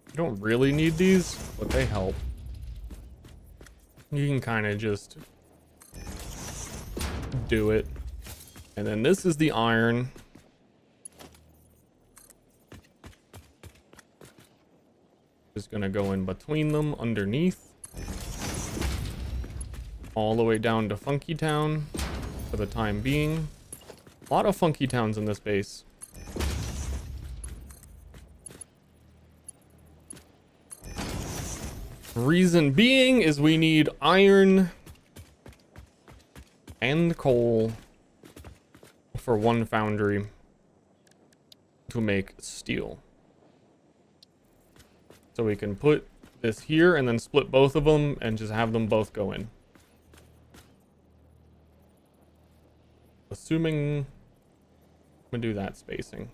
You don't really need these, but they help. You can kind of just do it. And then this is the iron. Just gonna go in between them underneath. All the way down to Funky Town for the time being. A lot of Funky Towns in this base. Reason being is we need iron and coal for one foundry to make steel. So we can put this here and then split both of them and just have them both go in. Assuming I'm gonna do that spacing.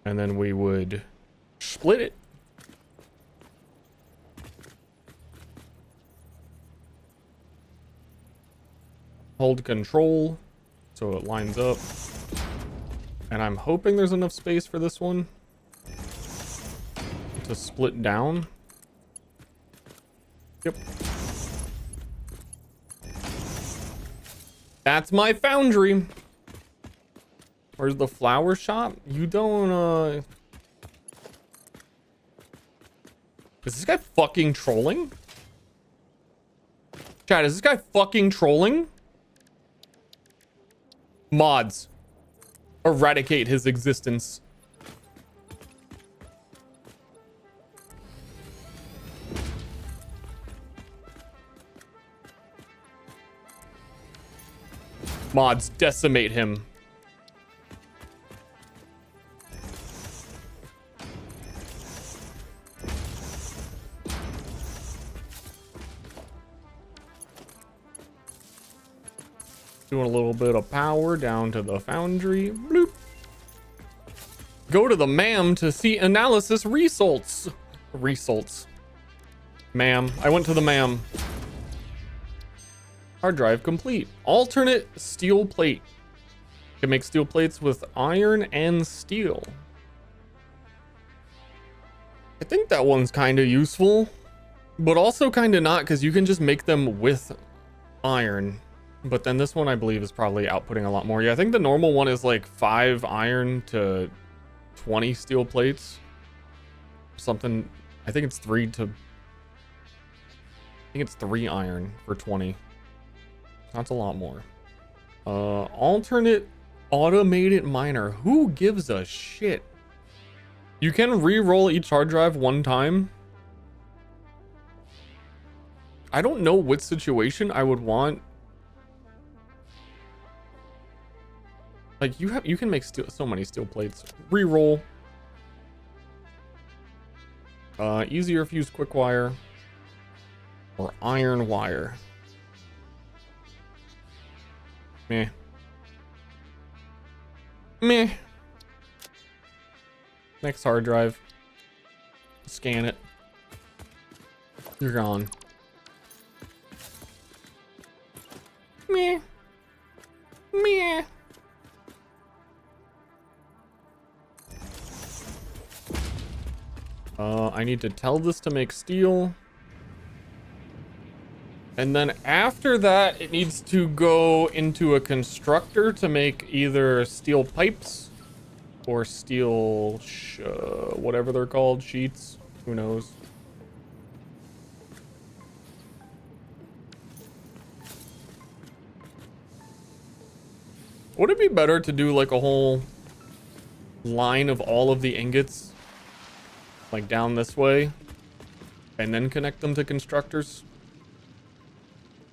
And then we would split it. Hold control so it lines up. And I'm hoping there's enough space for this one to split down. Yep. That's my foundry. Where's the flower shop? You don't, Is this guy fucking trolling? Chat, is this guy fucking trolling? Mods. Eradicate his existence. Mods, decimate him. Doing a little bit of power down to the foundry. Bloop. Go to the MAM to see analysis results. MAM. I went to the MAM. Hard drive complete. Alternate steel plate. Can make steel plates with iron and steel. I think that one's kind of useful, but also kind of not, because you can just make them with iron. But then this one, I believe, is probably outputting a lot more. Yeah, I think the normal one is like 5 iron to 20 steel plates. Something. I think it's 3 iron for 20. That's a lot more. Alternate automated miner. Who gives a shit? You can re-roll each hard drive one time. I don't know what situation I would want. Like you can make so many steel plates. Re-roll. Easier fuse quick wire or iron wire. Meh. Meh. Next hard drive. Scan it. You're gone. Meh. Meh. I need to tell this to make steel. And then after that, it needs to go into a constructor to make either steel pipes or steel, whatever they're called, sheets. Who knows? Would it be better to do like a whole line of all of the ingots? Like down this way, and then connect them to constructors.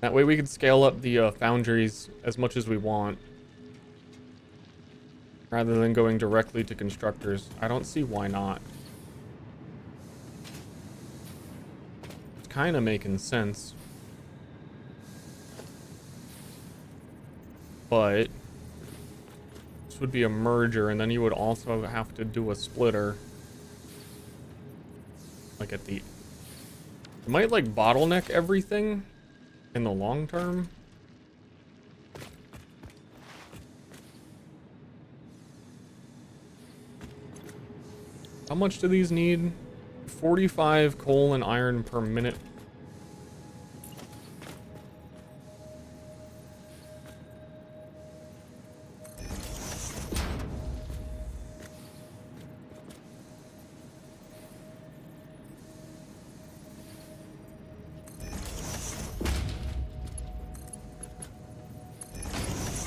That way we can scale up the foundries as much as we want, rather than going directly to constructors. I don't see why not. It's kind of making sense. But as This would be a merger, and then you would also have to do a splitter. Like at the... It might like bottleneck everything in the long term. How much do these need? 45 coal and iron per minute.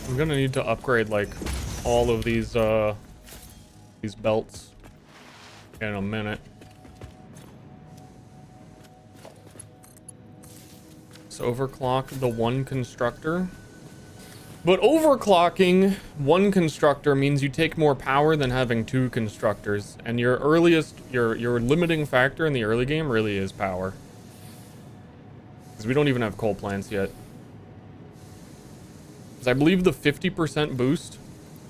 I'm gonna need to upgrade like all of these belts in a minute. So overclock the one constructor. But overclocking one constructor means you take more power than having two constructors. And your limiting factor in the early game really is power. Because we don't even have coal plants yet. Because I believe the 50% boost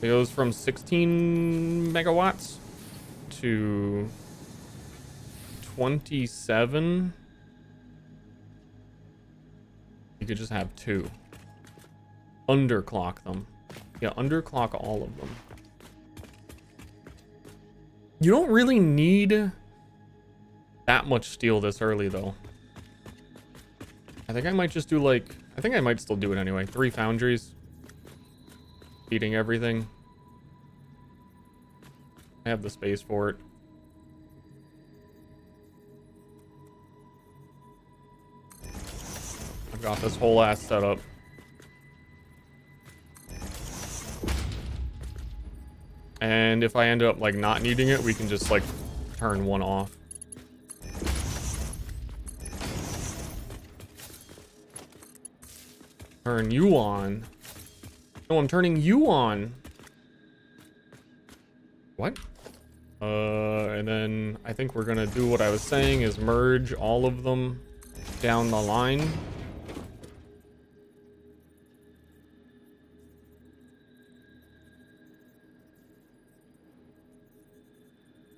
goes from 16 megawatts to 27. You could just have two. Underclock them. Yeah, underclock all of them. You don't really need that much steel this early, though. I think I might just do like... I think I might still do it anyway. 3 foundries. Feeding everything. I have the space for it. I've got this whole ass setup. And if I end up like not needing it, we can just like turn one off. Turn you on. No, I'm turning you on. What? And then I think we're gonna do what I was saying is merge all of them down the line.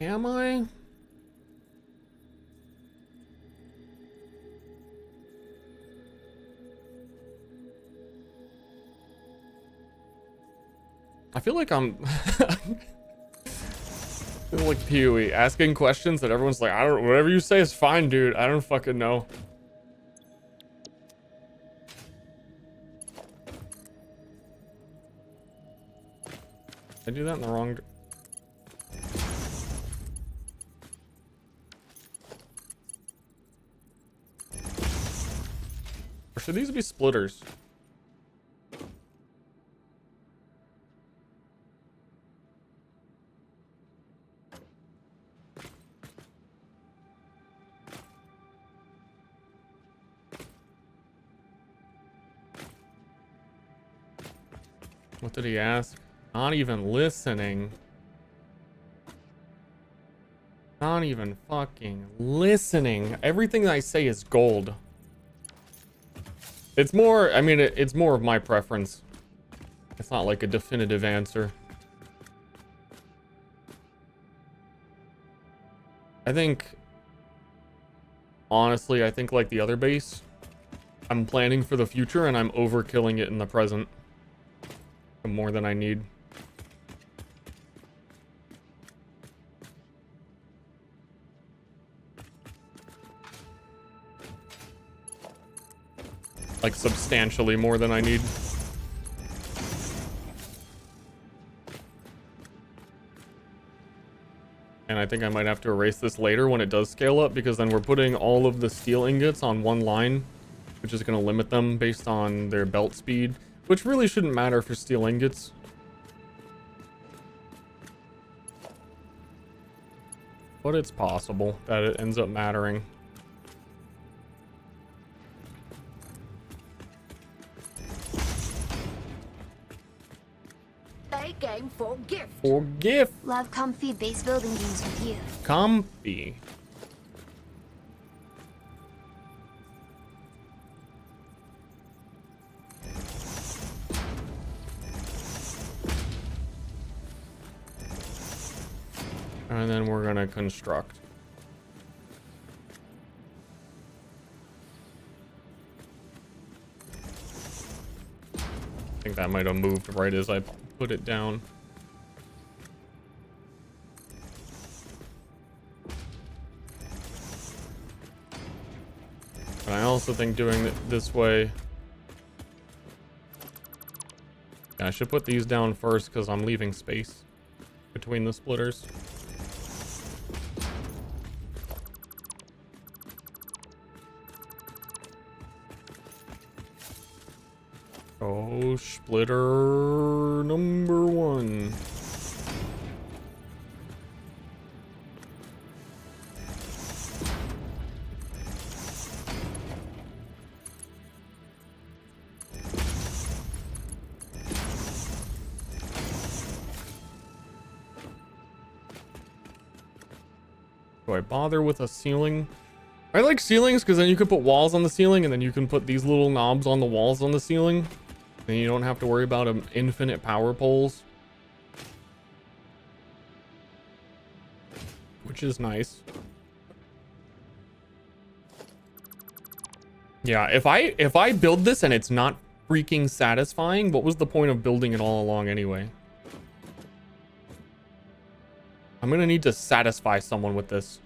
Am I? I feel like I'm I feel like PoE asking questions that everyone's like, I don't, whatever you say is fine, dude. I don't fucking know. Did I do that in the wrong... Or should these be splitters? What did he ask? Not even listening. Not even fucking listening. Everything I say is gold. It's more, I mean, it's more of my preference. It's not like a definitive answer. I think, honestly, I think like the other base, I'm planning for the future and I'm overkilling it in the present. More than I need. Like substantially more than I need. And I think I might have to erase this later when it does scale up, because then we're putting all of the steel ingots on one line, which is going to limit them based on their belt speed. Which really shouldn't matter for steel ingots. But it's possible that it ends up mattering. A game for gift. For gift. Love comfy base building games with you. Comfy. we're gonna construct. I think that might have moved right as I put it down. But I also think doing it this way. Yeah, I should put these down first because I'm leaving space between the splitters. Oh, splitter number 1. Do I bother with a ceiling? I like ceilings because then you can put walls on the ceiling and then you can put these little knobs on the walls on the ceiling. Then you don't have to worry about infinite power poles. Which is nice. Yeah, if I build this and it's not freaking satisfying, what was the point of building it all along anyway? I'm gonna need to satisfy someone with this.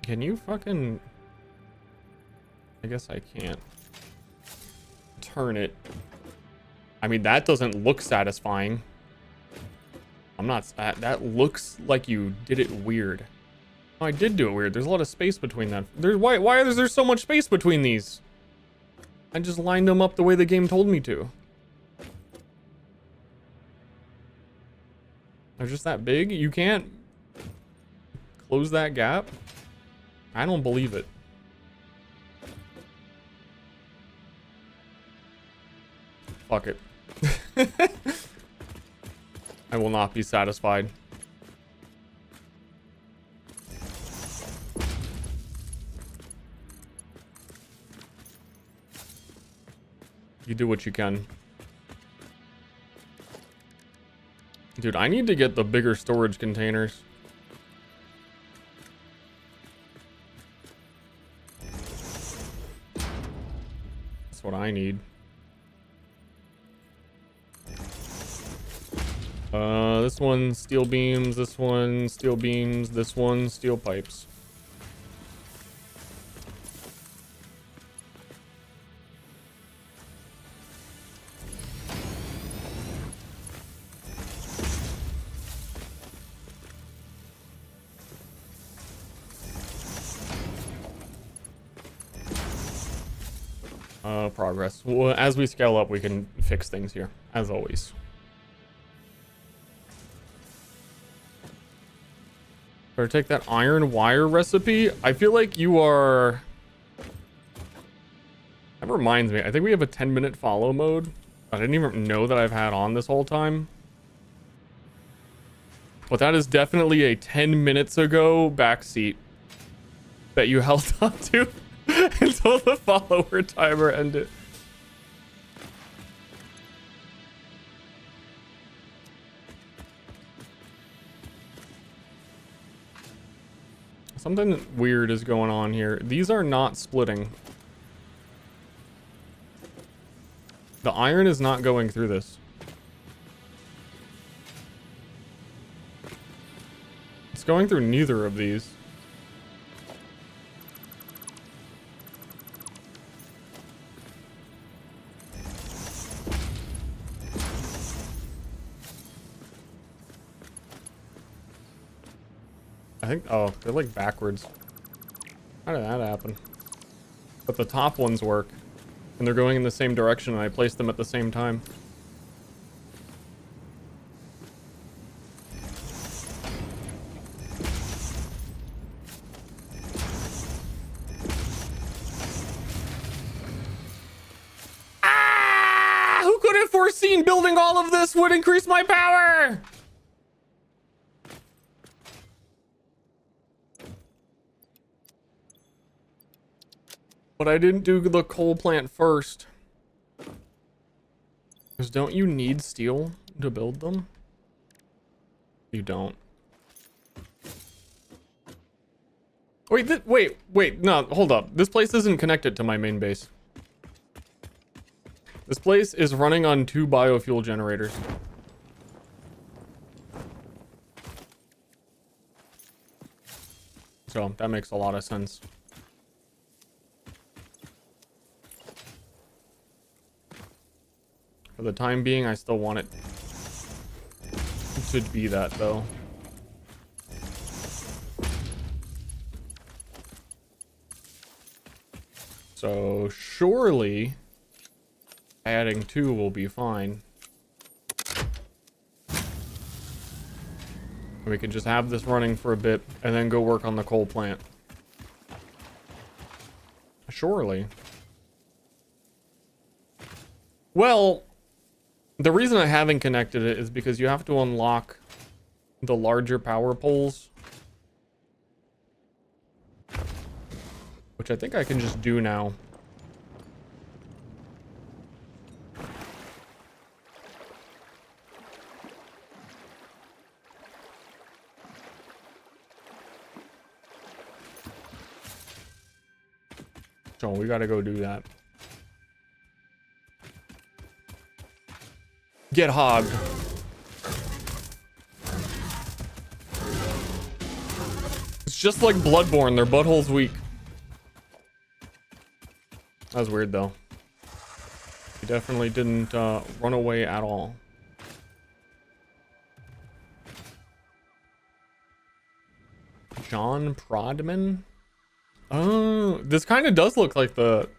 Can you fucking... I guess I can't. Turn it. I mean, that doesn't look satisfying. I'm not... That looks like you did it weird. Oh, I did do it weird. There's a lot of space between that. Why is there so much space between these? I just lined them up the way the game told me to. They're just that big? You can't close that gap? I don't believe it. Fuck it. I will not be satisfied. You do what you can. Dude, I need to get the bigger storage containers. That's what I need. This one steel beams, this one steel beams, this one steel pipes. Progress. Well, as we scale up, we can fix things here, as always. Better take that iron wire recipe. I feel like you are... That reminds me, I think we have a 10-minute follow mode. I didn't even know that I've had on this whole time. But that is definitely a 10 minutes ago backseat that you held on to until the follower timer ended. Something weird is going on here. These are not splitting. The iron is not going through this. It's going through neither of these. I think, oh, they're like backwards. How did that happen? But the top ones work. And they're going in the same direction and I placed them at the same time. Ah! Who could have foreseen building all of this would increase my power? But I didn't do the coal plant first. Because don't you need steel to build them? You don't. Wait, wait, no, hold up. This place isn't connected to my main base. This place is running on 2 biofuel generators. So that makes a lot of sense. For the time being, I still want it to be that though. So surely adding 2 will be fine. We can just have this running for a bit and then go work on the coal plant. Surely. Well, the reason I haven't connected it is because you have to unlock the larger power poles. Which I think I can just do now. So we gotta go do that. Get hogged. It's just like Bloodborne, their butthole's weak. That was weird though. He definitely didn't run away at all. John Prodman? Oh, this kind of does look like the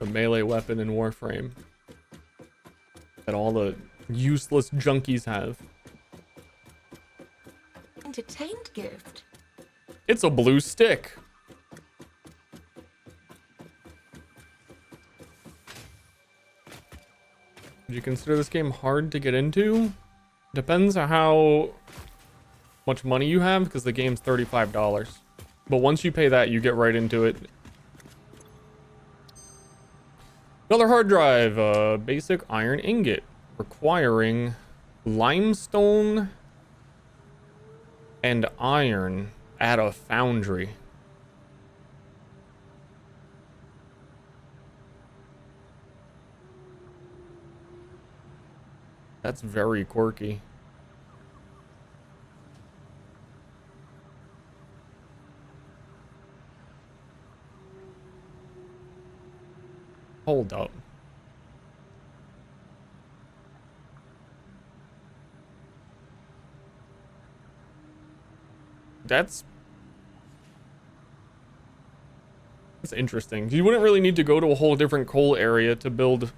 melee weapon in Warframe that all the useless junkies have. Entertained gift. It's a blue stick. Would you consider this game hard to get into? Depends on how much money you have, because the game's $35. But once you pay that, you get right into it. Another hard drive, basic iron ingot, requiring limestone and iron at a foundry. That's very quirky. Hold up. That's interesting. You wouldn't really need to go to a whole different coal area to build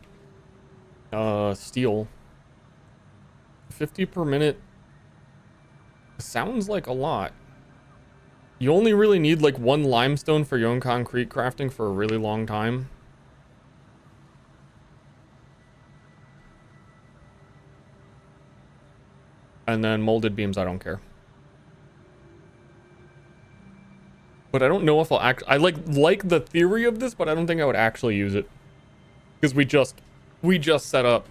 steel. 50 per minute sounds like a lot. You only really need like 1 limestone for your own concrete crafting for a really long time. And then molded beams, I don't care. But I don't know if I'll I like the theory of this, but I don't think I would actually use it. Because we just set up.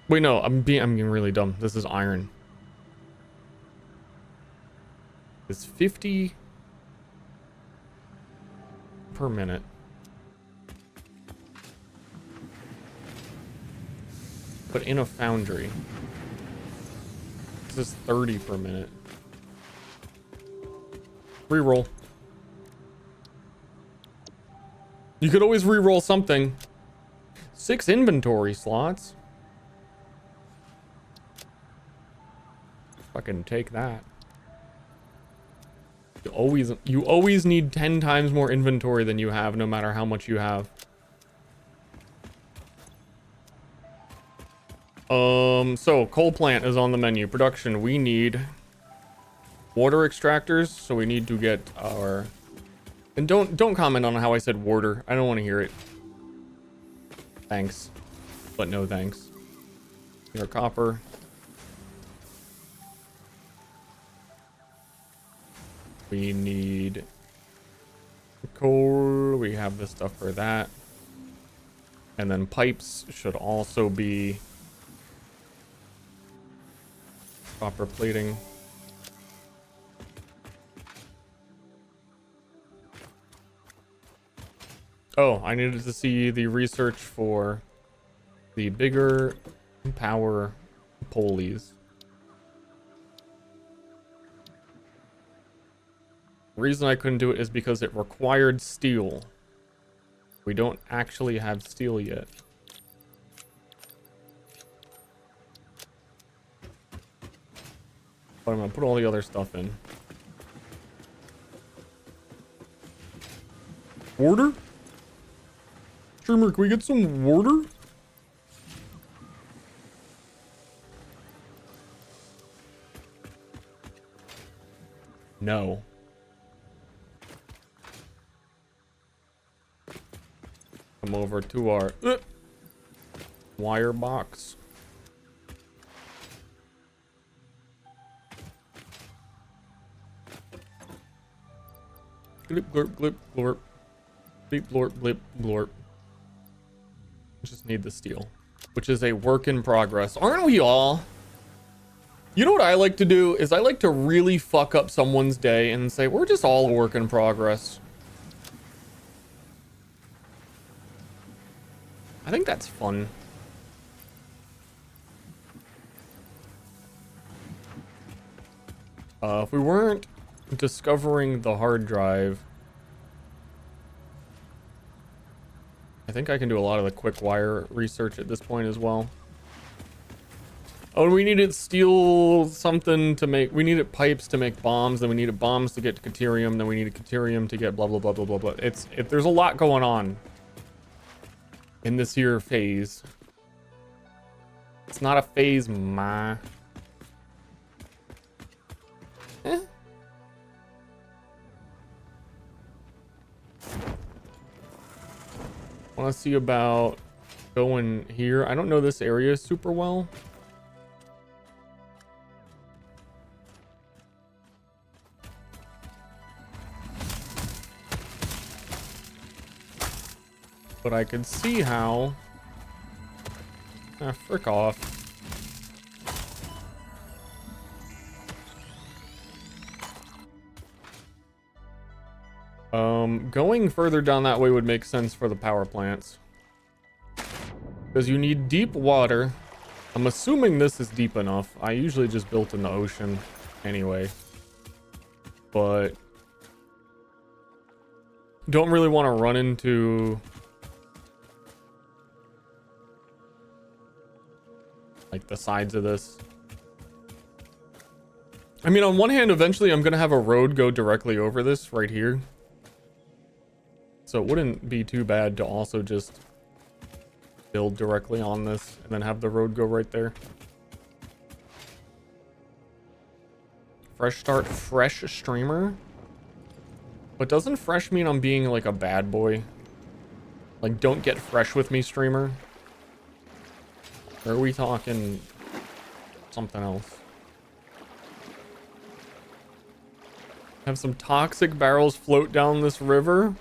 Wait, no, I'm being really dumb. This is iron. It's 50 per minute. But in a foundry. This is 30 per minute. Reroll. You could always reroll something. 6 inventory slots. Fucking take that. You always need 10 times more inventory than you have, no matter how much you have. So coal plant is on the menu. Production, we need water extractors, so we need to get our... And don't comment on how I said water. I don't want to hear it. Thanks, but no thanks. Our copper. We need coal. We have the stuff for that. And then pipes should also be copper plating. Oh, I needed to see the research for the bigger power pulleys. The reason I couldn't do it is because it required steel. We don't actually have steel yet. But I'm gonna put all the other stuff in. Water? Streamer, can we get some water? No. Come over to our wire box. Glip, glorp, glip, glorp. Bleep, blorp, blip, blorp. Just need the steel, which is a work in progress. Aren't we all? You know what I like to do is I like to really fuck up someone's day and say, we're just all a work in progress. I think that's fun. If we weren't discovering the hard drive, I think I can do a lot of the quick wire research at this point as well. Oh, we needed steel something to make, we needed pipes to make bombs, then we needed bombs to get Caterium, then we needed Caterium to get blah, blah, blah, blah, blah, blah. There's a lot going on in this here phase. It's not a phase, ma. Eh. Want to see about going here. I don't know this area super well. But I could see how. Ah, frick off. Going further down that way would make sense for the power plants. Because you need deep water. I'm assuming this is deep enough. I usually just built in the ocean anyway. But don't really want to run into like the sides of this. I mean, on one hand, eventually I'm going to have a road go directly over this right here. So it wouldn't be too bad to also just build directly on this and then have the road go right there. Fresh start, fresh streamer. But doesn't fresh mean I'm being like a bad boy? Like, don't get fresh with me, streamer. Or are we talking something else? Have some toxic barrels float down this river?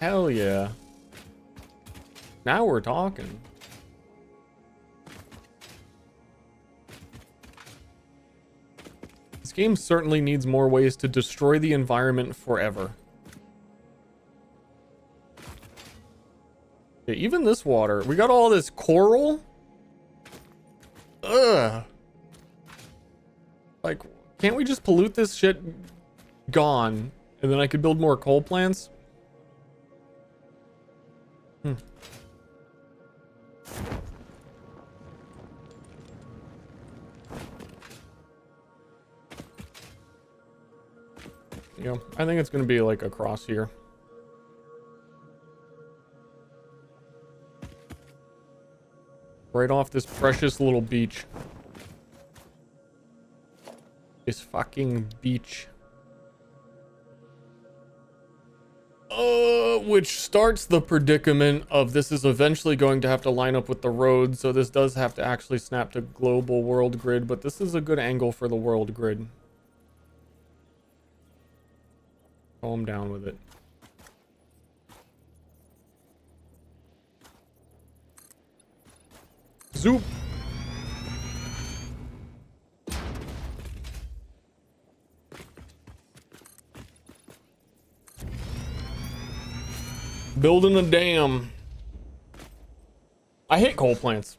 Hell yeah. Now we're talking. This game certainly needs more ways to destroy the environment forever. Yeah, even this water. We got all this coral. Ugh. Like, can't we just pollute this shit? Gone. And then I could build more coal plants? Yeah, I think it's gonna be like across here. Right off this precious little beach. This fucking beach. Which starts the predicament of this is eventually going to have to line up with the road, so this does have to actually snap to global world grid, but this is a good angle for the world grid. Calm down with it. Zoop. Building a dam. I hate coal plants.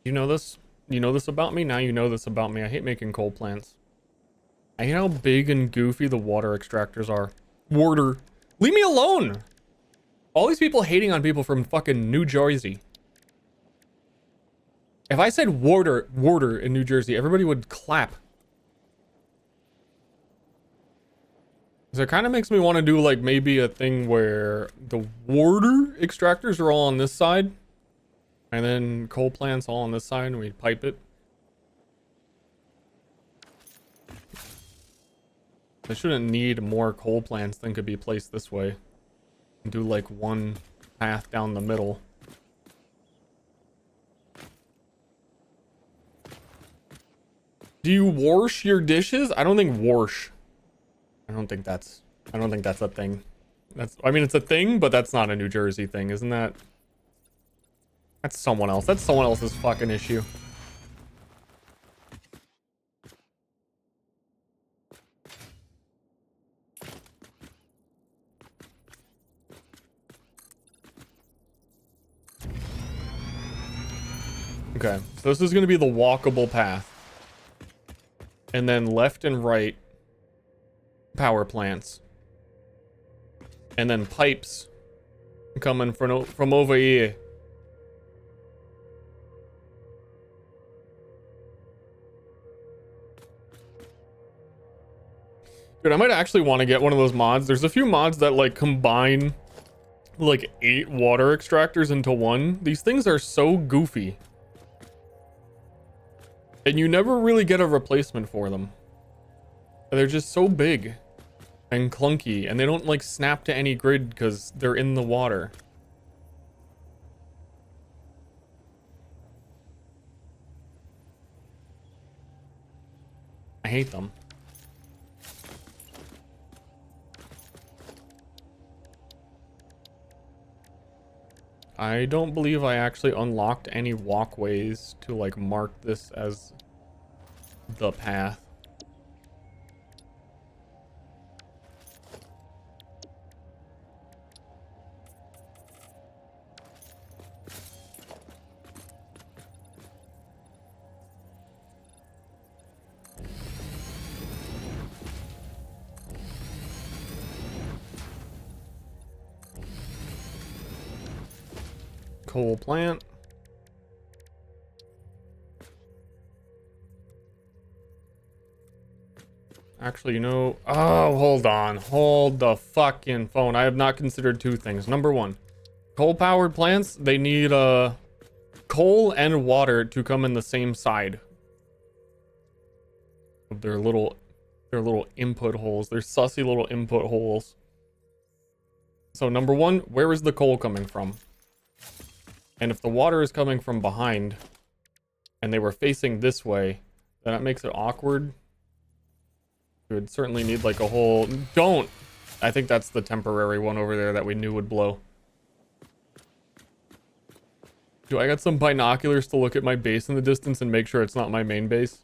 You know this? You know this about me? Now you know this about me. I hate making coal plants. I hate how big and goofy the water extractors are. Water. Leave me alone! All these people hating on people from fucking New Jersey. If I said water in New Jersey, everybody would clap. So it kind of makes me want to do like maybe a thing where the water extractors are all on this side. And then coal plants all on this side and we pipe it. I shouldn't need more coal plants than could be placed this way. And do like one path down the middle. Do you wash your dishes? I don't think wash. I don't think that's a thing. I mean, it's a thing, but that's not a New Jersey thing, isn't that? That's someone else. That's someone else's fucking issue. Okay, so this is going to be the walkable path. And then left and right, power plants. And then pipes coming from over here. Dude, I might actually want to get one of those mods. There's a few mods that like combine like 8 water extractors into one. These things are so goofy. And you never really get a replacement for them. They're just so big and clunky, and they don't like snap to any grid because they're in the water. I hate them. I don't believe I actually unlocked any walkways to like mark this as the path. Coal plant. Actually, you know, oh, hold on. Hold the fucking phone. I have not considered 2 things. Number 1, coal-powered plants, they need coal and water to come in the same side of their little input holes. Their sussy little input holes. So number 1, where is the coal coming from? And if the water is coming from behind and they were facing this way, then that makes it awkward. We would certainly need like a whole... Don't! I think that's the temporary one over there that we knew would blow. Do I got some binoculars to look at my base in the distance and make sure it's not my main base?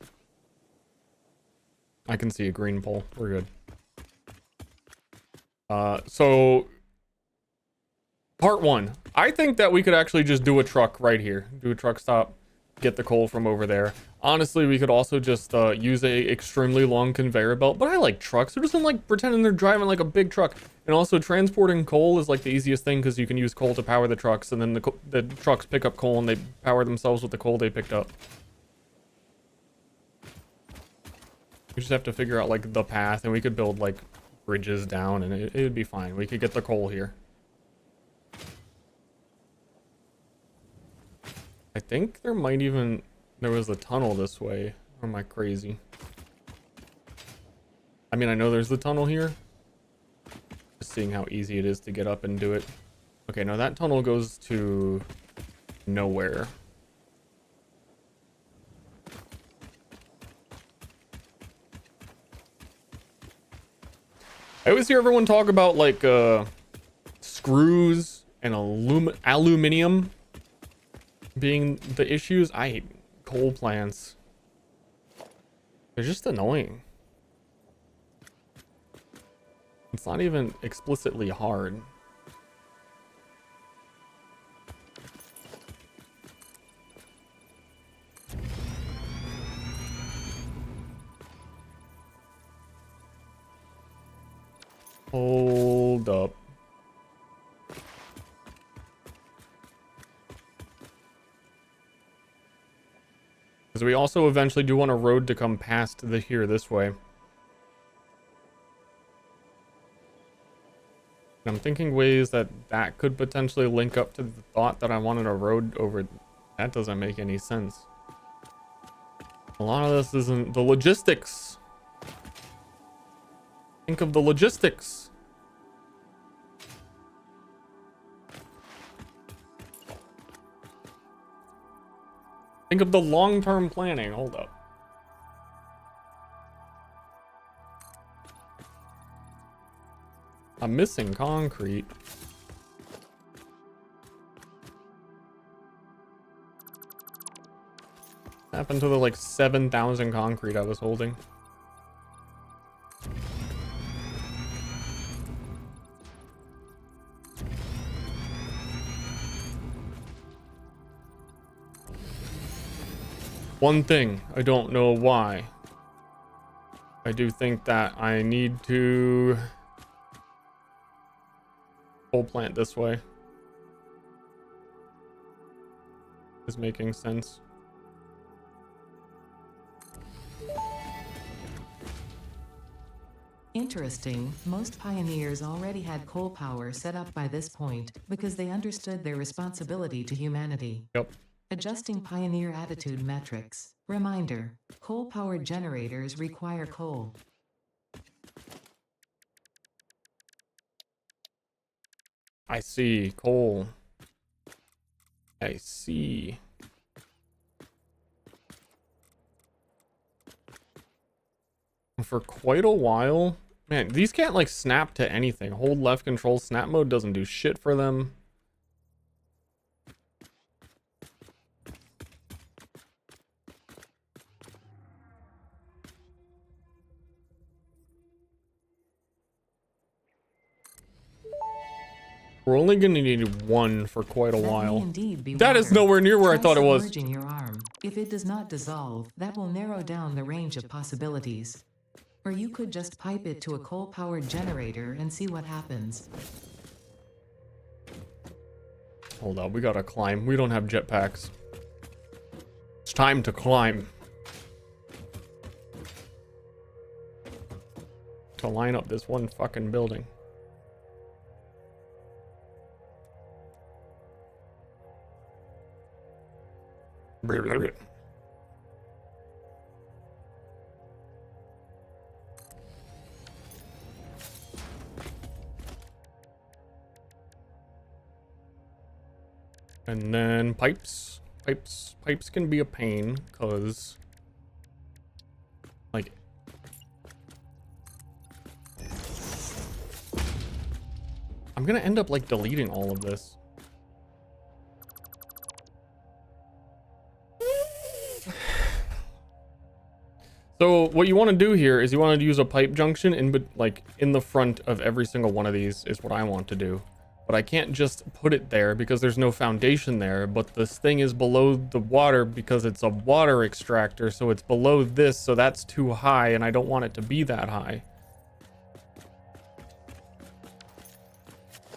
I can see a green pole. We're good. So... Part 1. I think that we could actually just do a truck right here. Do a truck stop. Get the coal from over there. Honestly, we could also just use a extremely long conveyor belt. But I like trucks. Who doesn't like pretending they're driving like a big truck? And also transporting coal is like the easiest thing because you can use coal to power the trucks. And then the trucks pick up coal and they power themselves with the coal they picked up. We just have to figure out like the path. And we could build like bridges down and it would be fine. We could get the coal here. I think there might even... There was a tunnel this way. Or am I crazy? I mean, I know there's the tunnel here. Just seeing how easy it is to get up and do it. Okay, no, that tunnel goes to... nowhere. I always hear everyone talk about like screws and aluminium being the issues. I hate coal plants. They're just annoying. It's not even explicitly hard. Hold up. Because we also eventually do want a road to come past the here this way. I'm thinking ways that that could potentially link up to the thought that I wanted a road over. That doesn't make any sense. A lot of this isn't the logistics. Think of the logistics. Think of the long-term planning. Hold up. I'm missing concrete. What happened to the like 7,000 concrete I was holding? One thing, I don't know why. I do think that I need to coal plant this way. Is making sense. Interesting, most pioneers already had coal power set up by this point because they understood their responsibility to humanity. Yep. Adjusting pioneer attitude metrics. Reminder, coal-powered generators require coal. I see. Coal. I see. For quite a while. Man, these can't like snap to anything. Hold left control. Snap mode doesn't do shit for them. We're only going to need one for quite a while. That is nowhere near where I thought it was. Submerging your arm. If it does not dissolve, that will narrow down the range of possibilities. Or you could just pipe it to a coal-powered generator and see what happens. Hold on, we gotta climb. We don't have jetpacks. It's time to climb. To line up this one fucking building. And then pipes. Pipes can be a pain, cause like I'm gonna end up like deleting all of this. So what you want to do here is you want to use a pipe junction in the front of every single one of these is what I want to do. But I can't just put it there because there's no foundation there. But this thing is below the water because it's a water extractor. So it's below this. So that's too high and I don't want it to be that high.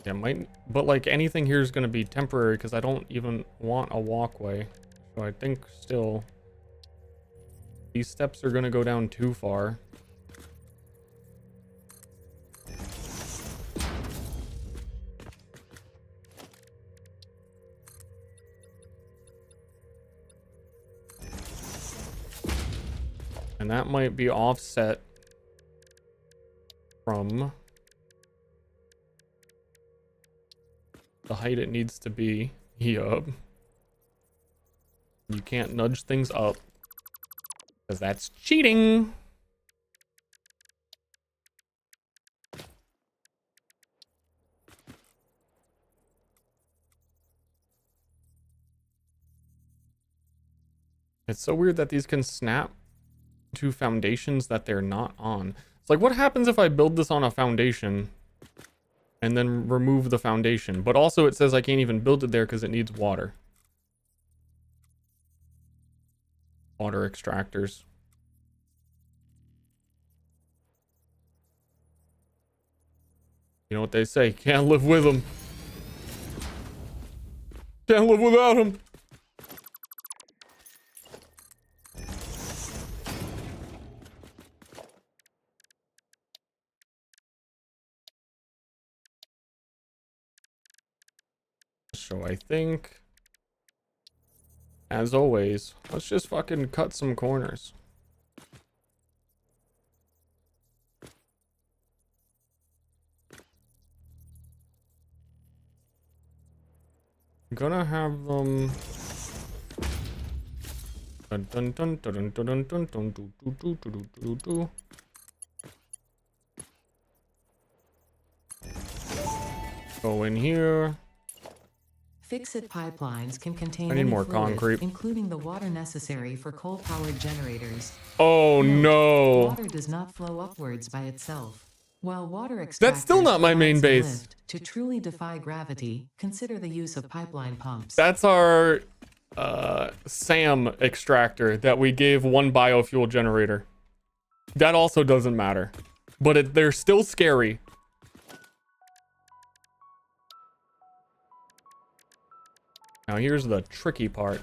Yeah, but like anything here is going to be temporary because I don't even want a walkway. So I think still these steps are going to go down too far. And that might be offset from the height it needs to be. Yup. You can't nudge things up because that's cheating. It's so weird that these can snap to foundations that they're not on. It's like, what happens if I build this on a foundation and then remove the foundation? But also it says I can't even build it there because it needs water. Water extractors. You know what they say, can't live with them. Can't live without them. So I think, as always, let's just fucking cut some corners. I'm gonna have them. Dun, dun, dun, dun, dun, dun, dun, dun, dun, dun, dun, dun, dun, dun. Go in here. Fix-it pipelines can contain I need any more fluid, concrete. including the water necessary for coal-powered generators. Oh no. Water does not flow upwards by itself. While water extractors That's still not my main provide some base. lift, to truly defy gravity, consider the use of pipeline pumps. That's our SAM extractor that we gave one biofuel generator. That also doesn't matter. But they're still scary. Now here's the tricky part.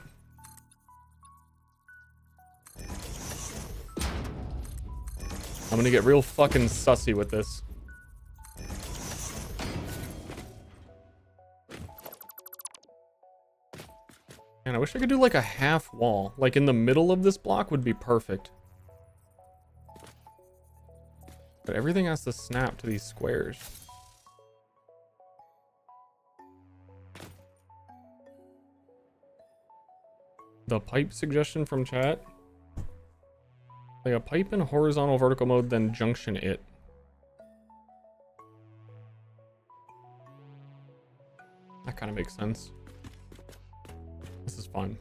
I'm gonna get real fucking sussy with this. Man, I wish I could do like a half wall. Like in the middle of this block would be perfect. But everything has to snap to these squares. The pipe suggestion from chat. Lay a pipe in horizontal vertical mode, then junction it. That kind of makes sense. This is fun.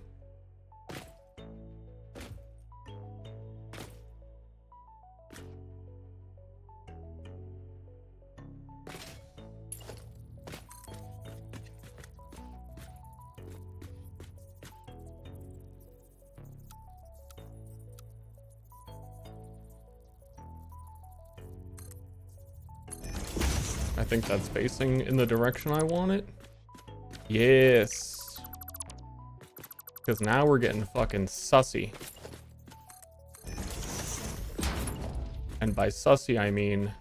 I think that's facing in the direction I want it. Yes. Because now we're getting fucking sussy. And by sussy, I mean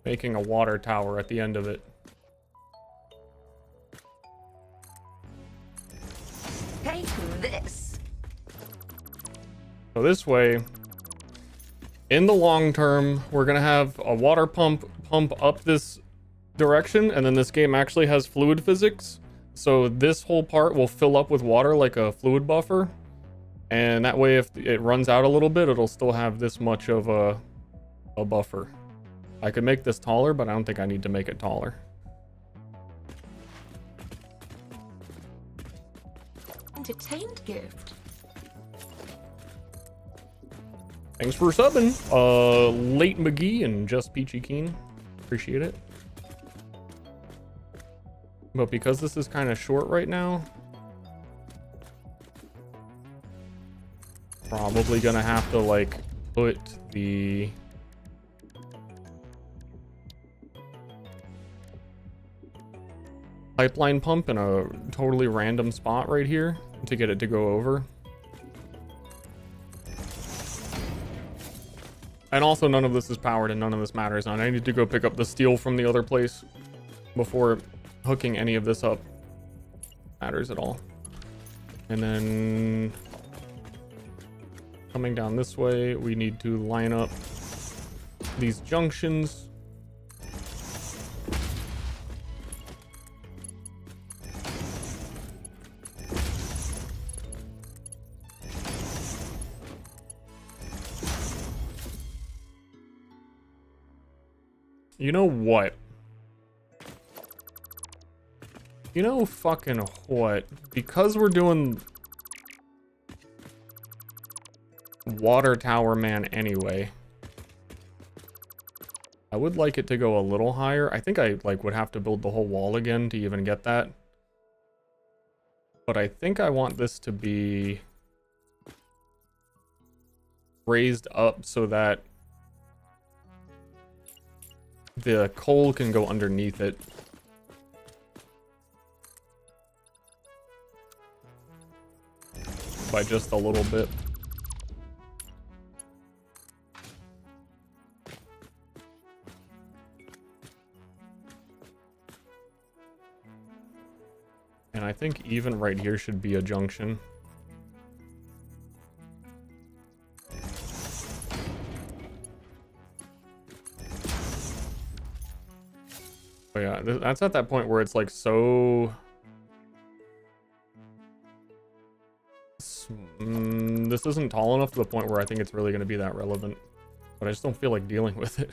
making a water tower at the end of it. Take this. So this way, in the long term, we're gonna have a water pump up this direction, and then this game actually has fluid physics. So this whole part will fill up with water like a fluid buffer. And that way, if it runs out a little bit, it'll still have this much of a buffer. I could make this taller, but I don't think I need to make it taller. Entertained gift. Thanks for subbing, Late McGee and Just Peachy Keen. Appreciate it. But because this is kind of short right now, probably gonna have to like put the pipeline pump in a totally random spot right here to get it to go over. And also none of this is powered and none of this matters. And I need to go pick up the steel from the other place before hooking any of this up matters at all. And then coming down this way, we need to line up these junctions. You know what? You know fucking what? Because we're doing water tower man anyway, I would like it to go a little higher. I think I like would have to build the whole wall again to even get that. But I think I want this to be raised up so that the coal can go underneath it. By just a little bit. And I think even right here should be a junction. Oh yeah, that's at that point where it's like so... this isn't tall enough to the point where I think it's really going to be that relevant. But I just don't feel like dealing with it.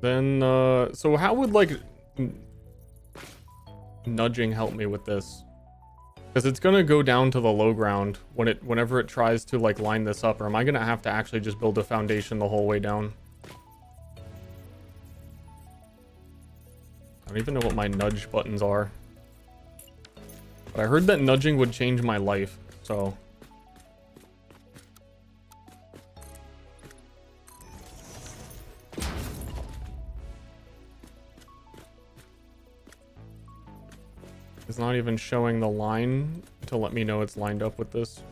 Then, so how would, like, nudging help me with this? Because it's gonna go down to the low ground whenever it tries to, like, line this up, or am I gonna have to actually just build a foundation the whole way down? I don't even know what my nudge buttons are. But I heard that nudging would change my life, so... It's not even showing the line to let me know it's lined up with this.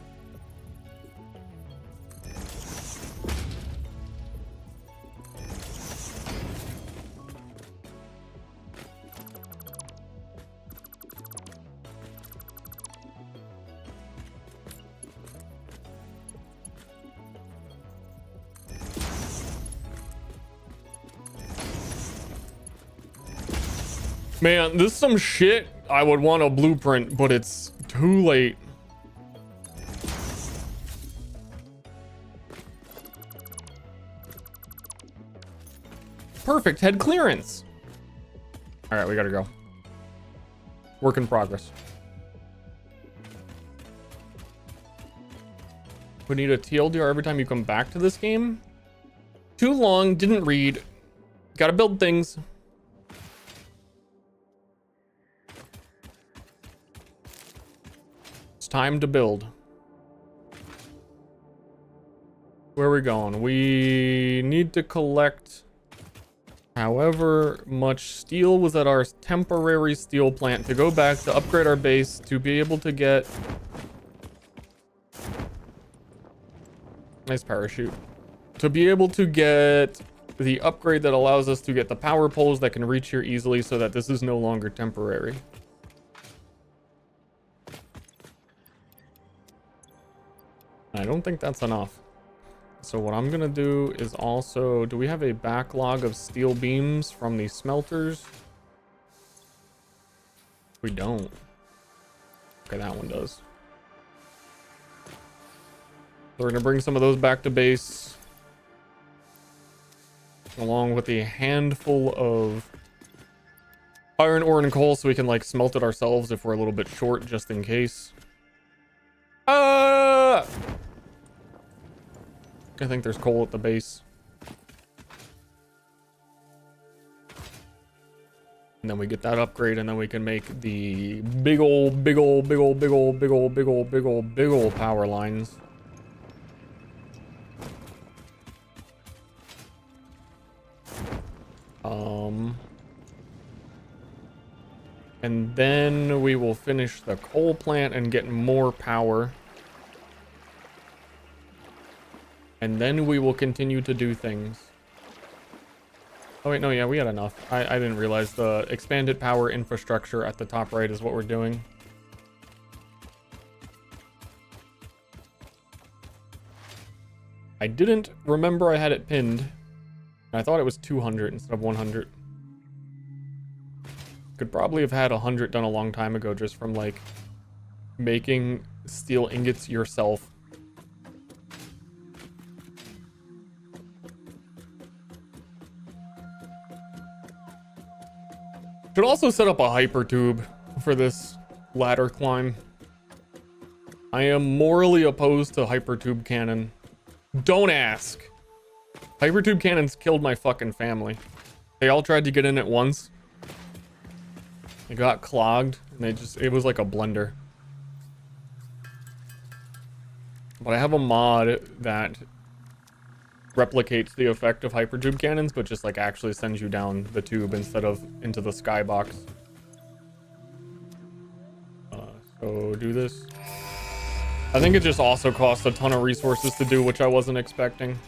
Man, this is some shit I would want a blueprint, but it's too late. Perfect head clearance. All right, we gotta go. Work in progress. We need a TLDR every time you come back to this game. Too long, didn't read. Gotta build things. It's time to build. Where are we going? We need to collect however much steel was at our temporary steel plant to go back to upgrade our base to be able to get... Nice parachute. To be able to get the upgrade that allows us to get the power poles that can reach here easily so that this is no longer temporary. I don't think that's enough. So what I'm gonna do is also, do we have a backlog of steel beams from the smelters? We don't. Okay, that one does. So we're gonna bring some of those back to base, along with a handful of iron ore and coal so we can like smelt it ourselves if we're a little bit short, just in case. I think there's coal at the base. And then we get that upgrade, and then we can make the big ol' power lines. And then we will finish the coal plant and get more power. And then we will continue to do things. Oh wait, no, yeah, we had enough. I didn't realize the expanded power infrastructure at the top right is what we're doing. I didn't remember I had it pinned. I thought it was 200 instead of 100. Could probably have had 100 done a long time ago just from like making steel ingots yourself. Should also set up a hyper tube for this ladder climb. I am morally opposed to hypertube cannon. Don't ask. Hypertube cannons killed my fucking family. They all tried to get in at once. They got clogged, and it was like a blender. But I have a mod that replicates the effect of hypertube cannons, but just like actually sends you down the tube instead of into the skybox. So do this. I think it just also costs a ton of resources to do, which I wasn't expecting.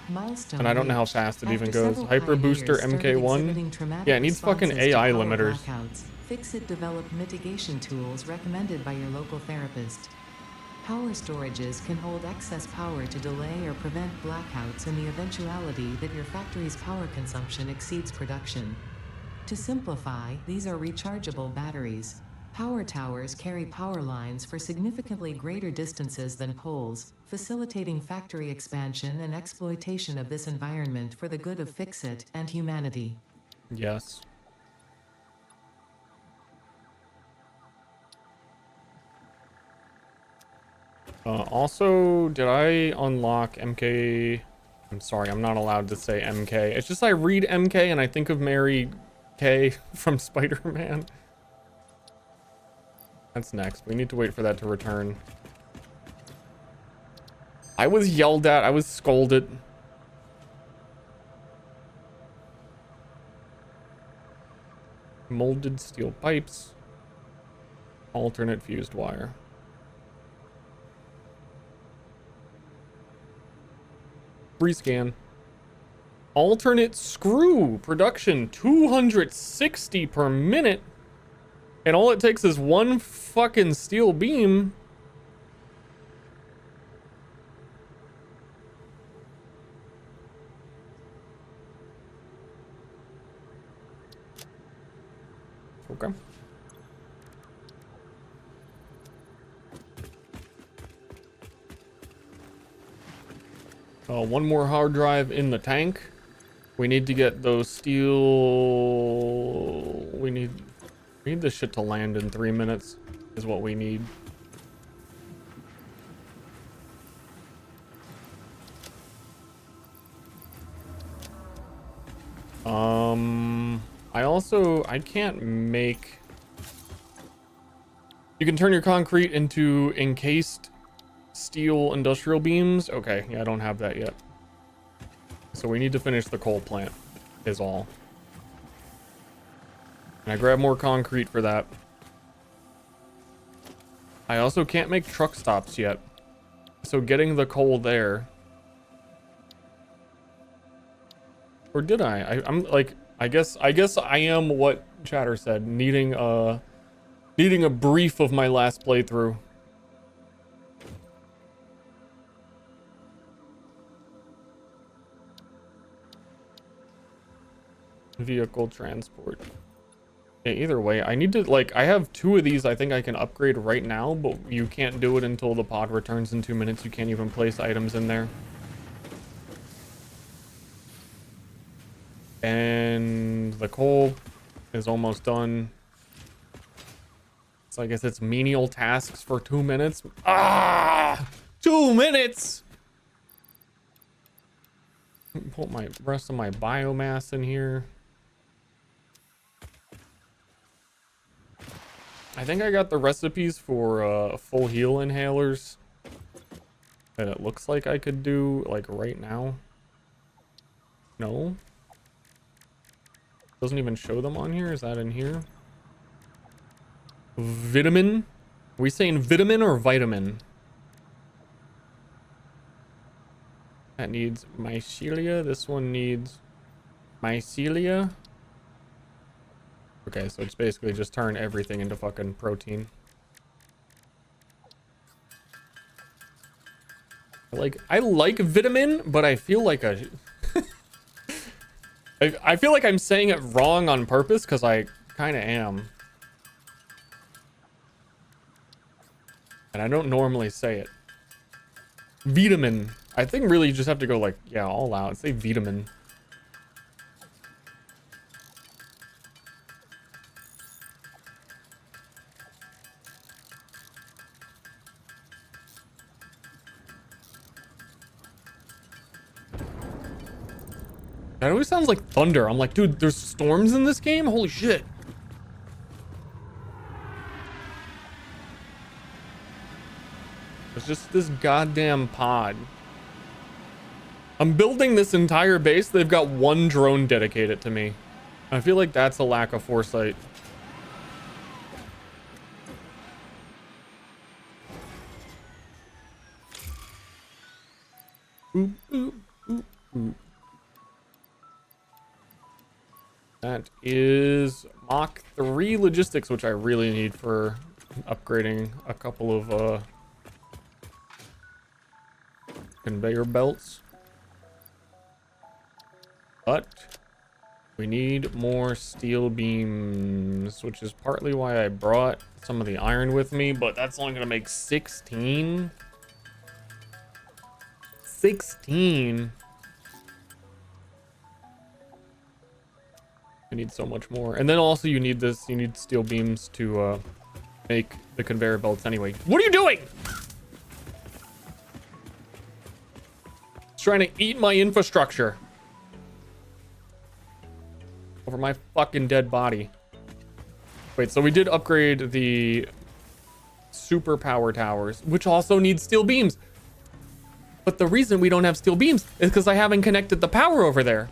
Milestone And I don't know how reached. fast it even After goes. several Hyper pioneers Booster started MK1. exhibiting traumatic Yeah, it needs fucking responses to AI power limiters. blackouts, Fixit developed mitigation tools recommended by your local therapist. Power storages can hold excess power to delay or prevent blackouts in the eventuality that your factory's power consumption exceeds production. To simplify, these are rechargeable batteries. Power towers carry power lines for significantly greater distances than poles, facilitating factory expansion and exploitation of this environment for the good of Fixit and humanity. Yes. Also, did I unlock MK? I'm sorry, I'm not allowed to say MK. It's just I read MK and I think of Mary K from Spider-Man. That's next. We need to wait for that to return. I was yelled at. I was scolded. Molded steel pipes. Alternate fused wire. Rescan. Alternate screw. Production 260 per minute. And all it takes is one fucking steel beam. Okay. One more hard drive in the tank. We need to get those steel... We need this shit to land in 3 minutes is what we need. I can't make... You can turn your concrete into encased steel industrial beams. Okay, yeah, I don't have that yet. So we need to finish the coal plant is all. And I grab more concrete for that. I also can't make truck stops yet. So getting the coal there. Or did I? I'm like, I guess I am what Chatter said, needing a brief of my last playthrough. Vehicle transport. Yeah, either way, I need to, like, I have 2 of these I think I can upgrade right now, but you can't do it until the pod returns in 2 minutes. You can't even place items in there. And the coal is almost done. So I guess it's menial tasks for 2 minutes. Ah! 2 minutes! Put my rest of my biomass in here. I think I got the recipes for full heal inhalers that it looks like I could do like right now. No? Doesn't even show them on here. Is that in here? Vitamin? Are we saying vitamin or vitamin? That needs mycelia. This one needs mycelia. Okay, so it's basically just turn everything into fucking protein. I like vitamin, but I feel like a... I feel like I'm saying it wrong on purpose, because I kind of am. And I don't normally say it. Vitamin. I think really you just have to go like, yeah, all out. Say vitamin. That always sounds like thunder. I'm like, dude, there's storms in this game? Holy shit. It's just this goddamn pod. I'm building this entire base. They've got one drone dedicated to me. I feel like that's a lack of foresight. Oop, oop, oop, oop. That is Mach 3 logistics, which I really need for upgrading a couple of conveyor belts. But we need more steel beams, which is partly why I brought some of the iron with me, but that's only going to make 16. 16. I need so much more. And then also you need this, you need steel beams to make the conveyor belts anyway. What are you doing? It's trying to eat my infrastructure. Over my fucking dead body. Wait, so we did upgrade the super power towers, which also need steel beams. But the reason we don't have steel beams is because I haven't connected the power over there.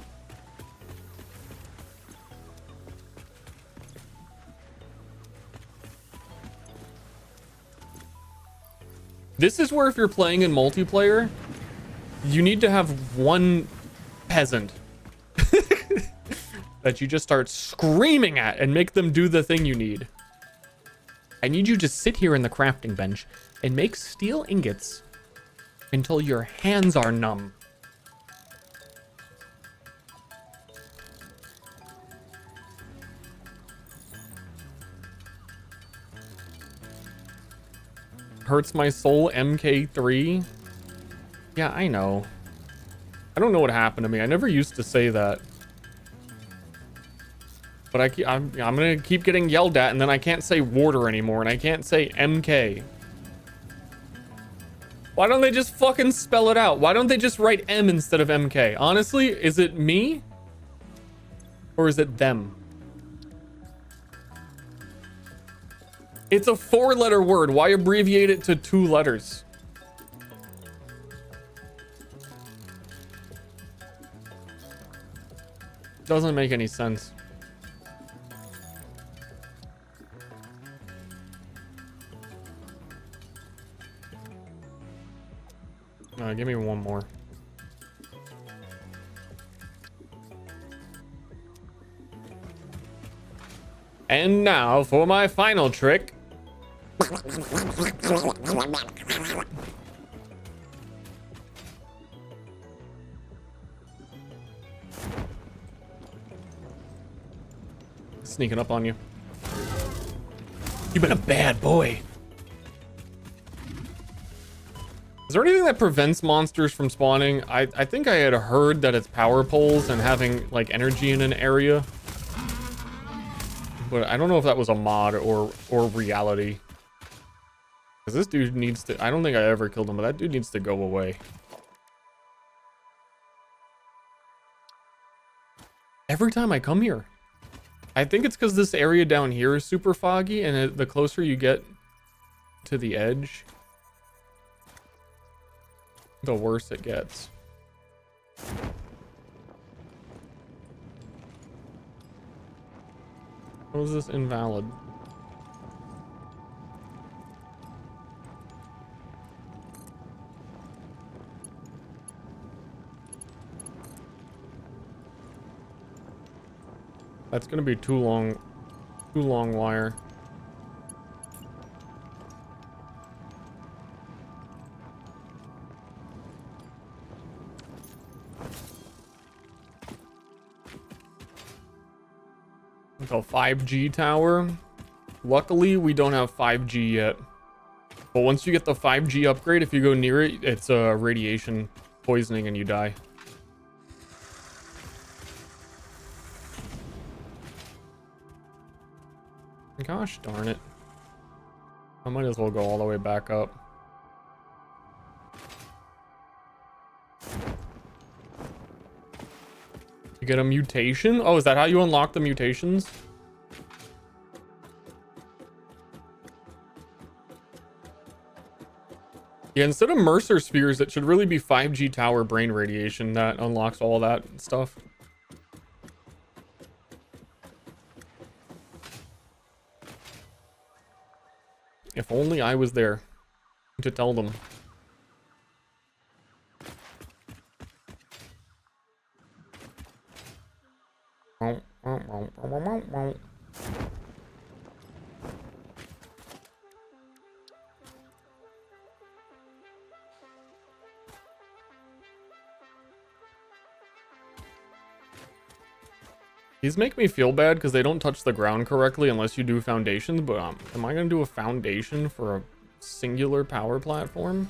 This is where if you're playing in multiplayer, you need to have one peasant that you just start screaming at and make them do the thing you need. I need you to sit here in the crafting bench and make steel ingots until your hands are numb. Hurts my soul, MK3. Yeah, I know. I don't know what happened to me. I never used to say that. But I'm gonna keep getting yelled at, and then I can't say water anymore, and I can't say MK. Why don't they just fucking spell it out? Why don't they just write M instead of MK? Honestly, is it me? Or is it them? It's a 4-letter word. Why abbreviate it to 2 letters? Doesn't make any sense. Give me one more. And now for my final trick. Sneaking up on you. You've been a bad boy. Is there anything that prevents monsters from spawning? I think I had heard that it's power poles and having like energy in an area. But I don't know if that was a mod or reality. Because this dude needs to... I don't think I ever killed him, but that dude needs to go away. Every time I come here. I think it's because this area down here is super foggy, and the closer you get to the edge, the worse it gets. How is this invalid? That's gonna be too long wire. A 5G tower. Luckily, we don't have 5G yet. But once you get the 5G upgrade, if you go near it, it's radiation poisoning and you die. Gosh darn it. I might as well go all the way back up. You get a mutation? Oh, is that how you unlock the mutations? Yeah, instead of Mercer spheres, it should really be 5G tower brain radiation that unlocks all that stuff. If only I was there to tell them. These make me feel bad because they don't touch the ground correctly unless you do foundations, but am I gonna do a foundation for a singular power platform?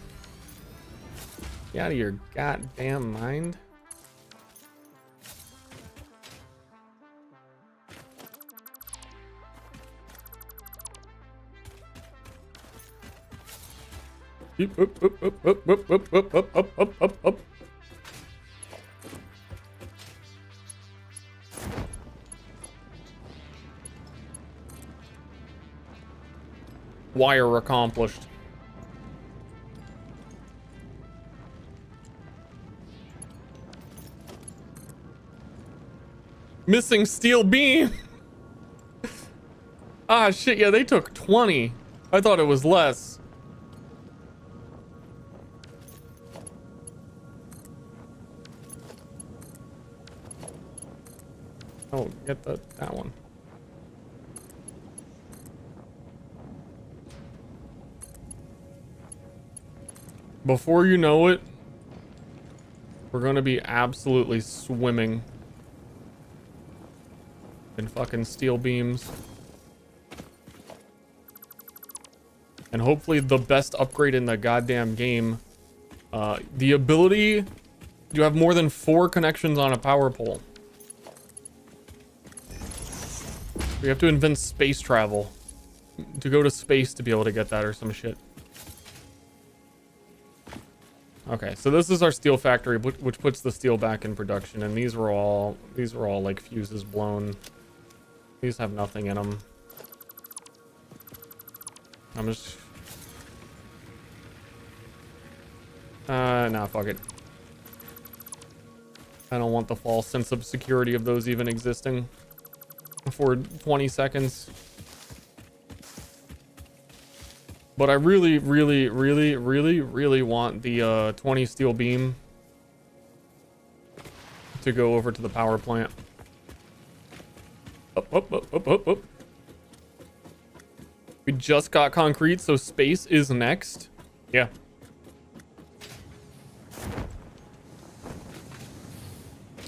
Get out of your goddamn mind. Up. Wire accomplished. Missing steel beam. Ah, shit. Yeah, they took 20. I thought it was less. Oh, get that one. Before you know it, we're gonna be absolutely swimming in fucking steel beams. And hopefully the best upgrade in the goddamn game. The ability to have more than 4 connections on a power pole. We have to invent space travel. To go to space to be able to get that or some shit. Okay, so this is our steel factory, which puts the steel back in production, and these were all like fuses blown. These have nothing in them. I'm just nah, fuck it. I don't want the false sense of security of those even existing for 20 seconds. But I really want the 20 steel beam to go over to the power plant. Up. We just got concrete, so space is next. Yeah.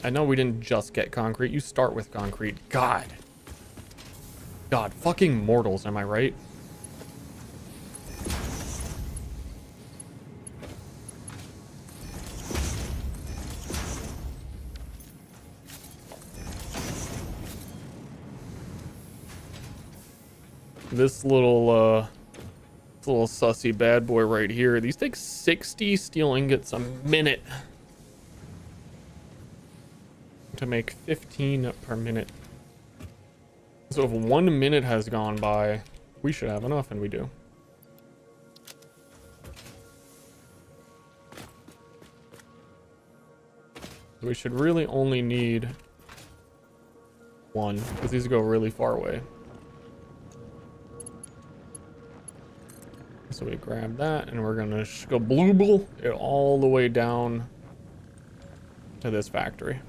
I know we didn't just get concrete. You start with concrete. God, fucking mortals, am I right? This little sussy bad boy right here. These take 60 steel ingots a minute to make 15 per minute. So if 1 minute has gone by, we should have enough, and we do. We should really only need 1, because these go really far away. So we grab that, and we're gonna skablooble it all the way down to this factory.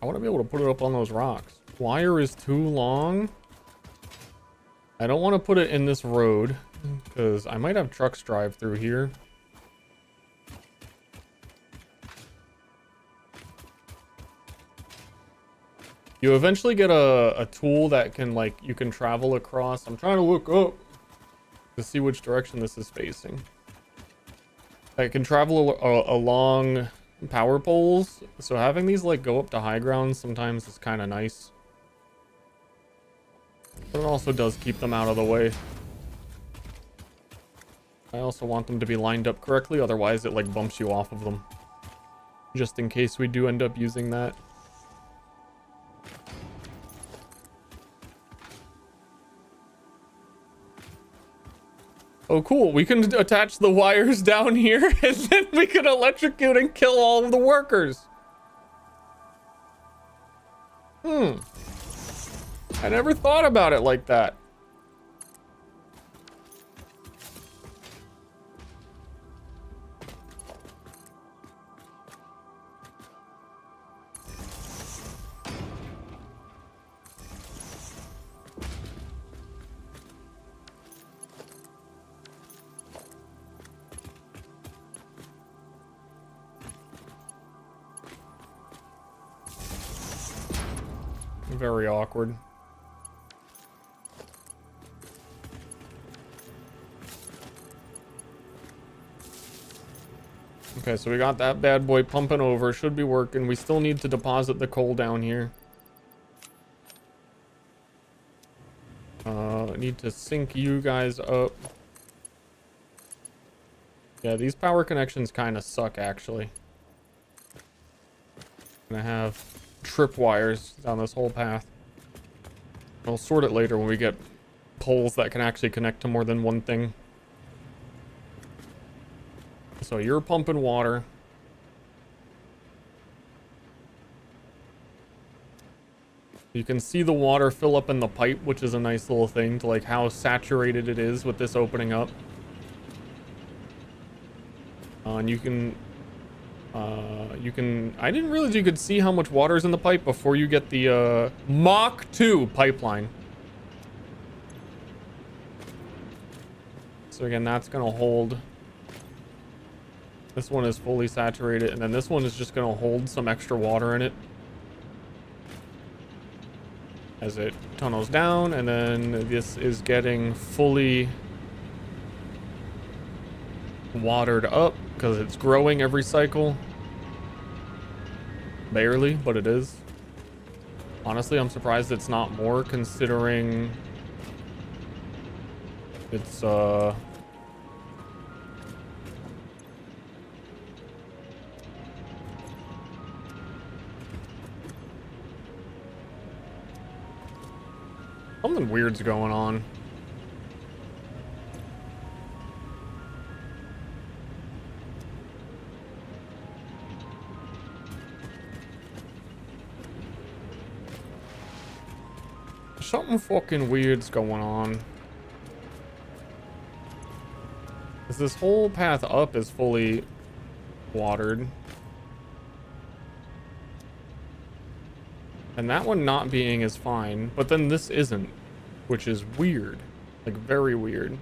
I want to be able to put it up on those rocks. Wire is too long. I don't want to put it in this road because I might have trucks drive through here. You eventually get a tool that can, like, you can travel across. I'm trying to look up to see which direction this is facing. I can travel along power poles, so having these, like, go up to high ground sometimes is kind of nice. But it also does keep them out of the way. I also want them to be lined up correctly, otherwise it, like, bumps you off of them. Just in case we do end up using that. Oh, cool. We can attach the wires down here, and then we can electrocute and kill all of the workers. I never thought about it like that. Very awkward. Okay, so we got that bad boy pumping over. Should be working. We still need to deposit the coal down here. I need to sync you guys up. Yeah, these power connections kind of suck, actually. Gonna have trip wires down this whole path. I'll sort it later when we get poles that can actually connect to more than one thing. So you're pumping water. You can see the water fill up in the pipe, which is a nice little thing to, like, how saturated it is with this opening up. And you can I didn't realize you could see how much water is in the pipe before you get the Mach 2 pipeline. So again, that's gonna hold. This one is fully saturated, and then this one is just gonna hold some extra water in it as it tunnels down, and then this is getting fully watered up because it's growing every cycle. Barely, but it is. Honestly, I'm surprised it's not more, considering it's something weird's going on. Something fucking weird's going on. 'Cause this whole path up is fully watered. And that one not being is fine, but then this isn't, which is weird. Like, very weird.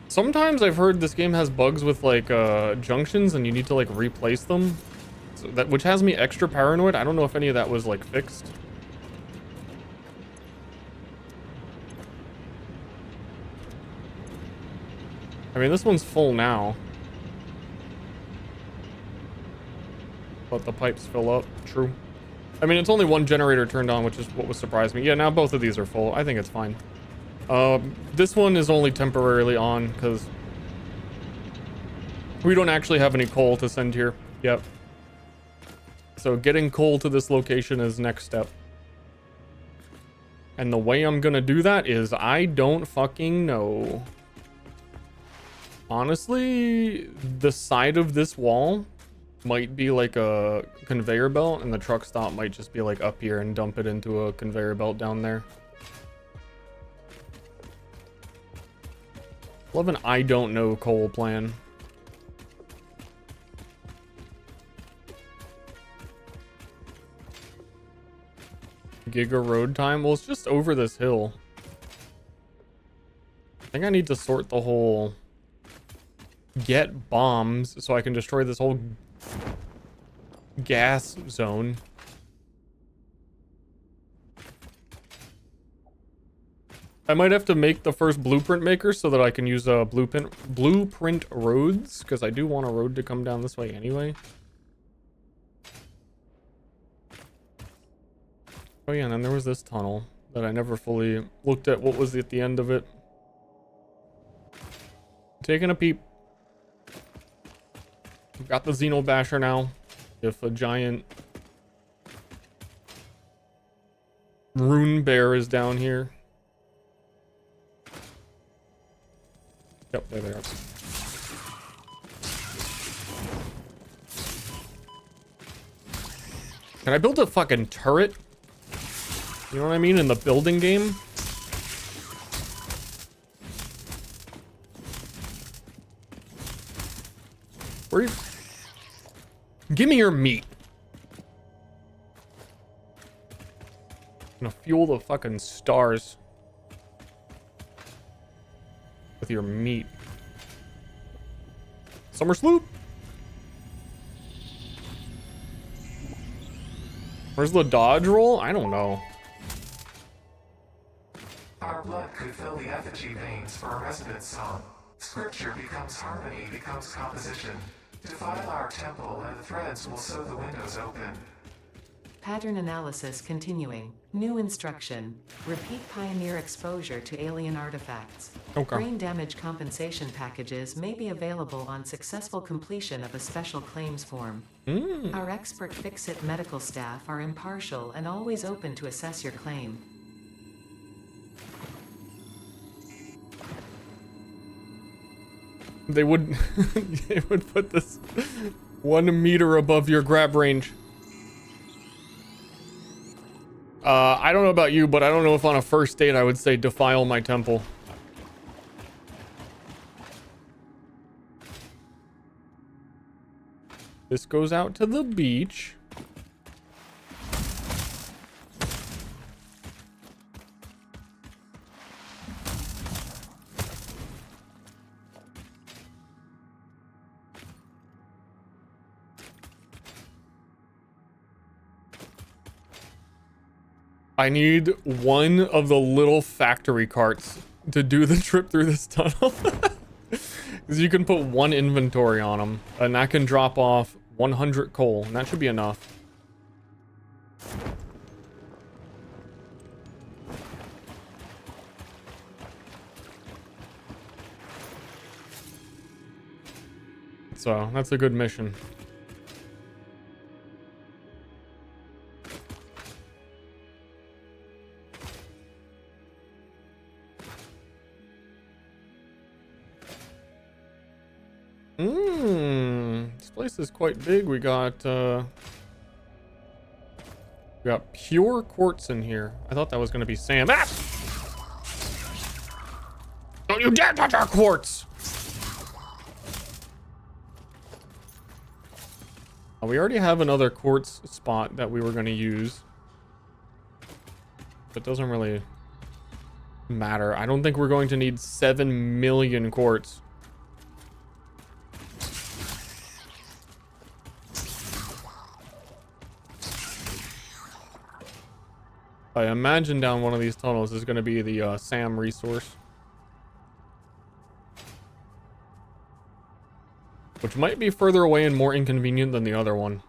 Sometimes I've heard this game has bugs with, like, junctions and you need to, like, replace them. So that, which has me extra paranoid. I don't know if any of that was, like, fixed. I mean, this one's full now. But the pipes fill up. True. I mean, it's only one generator turned on, which is what was surprised me. Yeah, now both of these are full. I think it's fine. This one is only temporarily on because we don't actually have any coal to send here. Yep. So getting coal to this location is next step. And the way I'm gonna do that is I don't fucking know. Honestly, the side of this wall might be like a conveyor belt, and the truck stop might just be like up here and dump it into a conveyor belt down there. Love an I don't know coal plan. Giga road time? Well, it's just over this hill. I think I need to sort the whole... get bombs so I can destroy this whole gas zone. I might have to make the first blueprint maker so that I can use blueprint roads, because I do want a road to come down this way anyway. Oh yeah, and then there was this tunnel that I never fully looked at what was at the end of it. Taking a peep. We've got the Xeno Basher now. If a giant rune bear is down here. Yep, there they are. Can I build a fucking turret? You know what I mean? In the building game? Where you... Give me your meat. I'm gonna fuel the fucking stars with your meat. Summer Sloop. Where's the dodge roll? I don't know. Our blood could fill the effigy veins for a resonance song. Scripture becomes harmony, becomes composition. Defile our temple and the threads will sew the windows open. Pattern analysis continuing. New instruction. Repeat Pioneer exposure to alien artifacts. Okay. Brain damage compensation packages may be available on successful completion of a special claims form. Our expert Fix-It medical staff are impartial and always open to assess your claim. They would they would put this 1 meter above your grab range. I don't know about you, but I don't know if on a first date I would say defile my temple. This goes out to the beach. I need one of the little factory carts to do the trip through this tunnel. Because you can put 1 inventory on them, and that can drop off 100 coal, and that should be enough. So, that's a good mission. This place is quite big. We got pure quartz in here. I thought that was gonna be sand. Ah! Don't you dare touch our quartz! Oh, we already have another quartz spot that we were gonna use. But it doesn't really matter. I don't think we're going to need 7 million quartz. I imagine down one of these tunnels is going to be the SAM resource. Which might be further away and more inconvenient than the other one.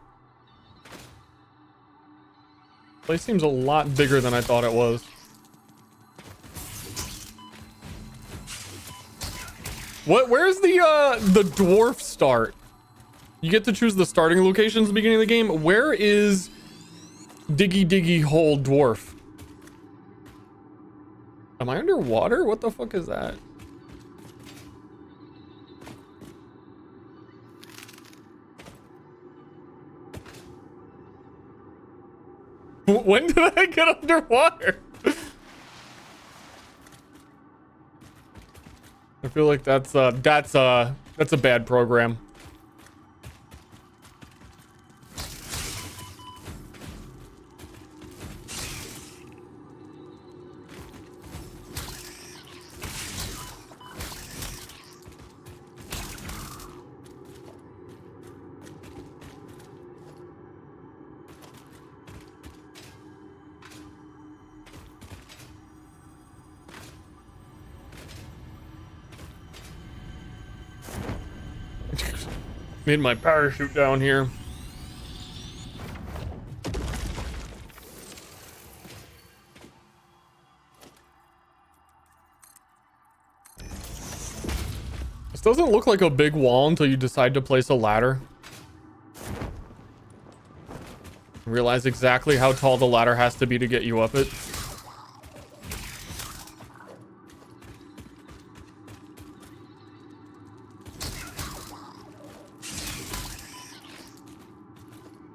Place seems a lot bigger than I thought it was. Where's the dwarf start? You get to choose the starting locations at the beginning of the game. Where is Diggy Diggy Hole Dwarf? Am I underwater? What the fuck is that? When did I get underwater? I feel like that's a bad program. Made my parachute down here. This doesn't look like a big wall until you decide to place a ladder. Realize exactly how tall the ladder has to be to get you up it.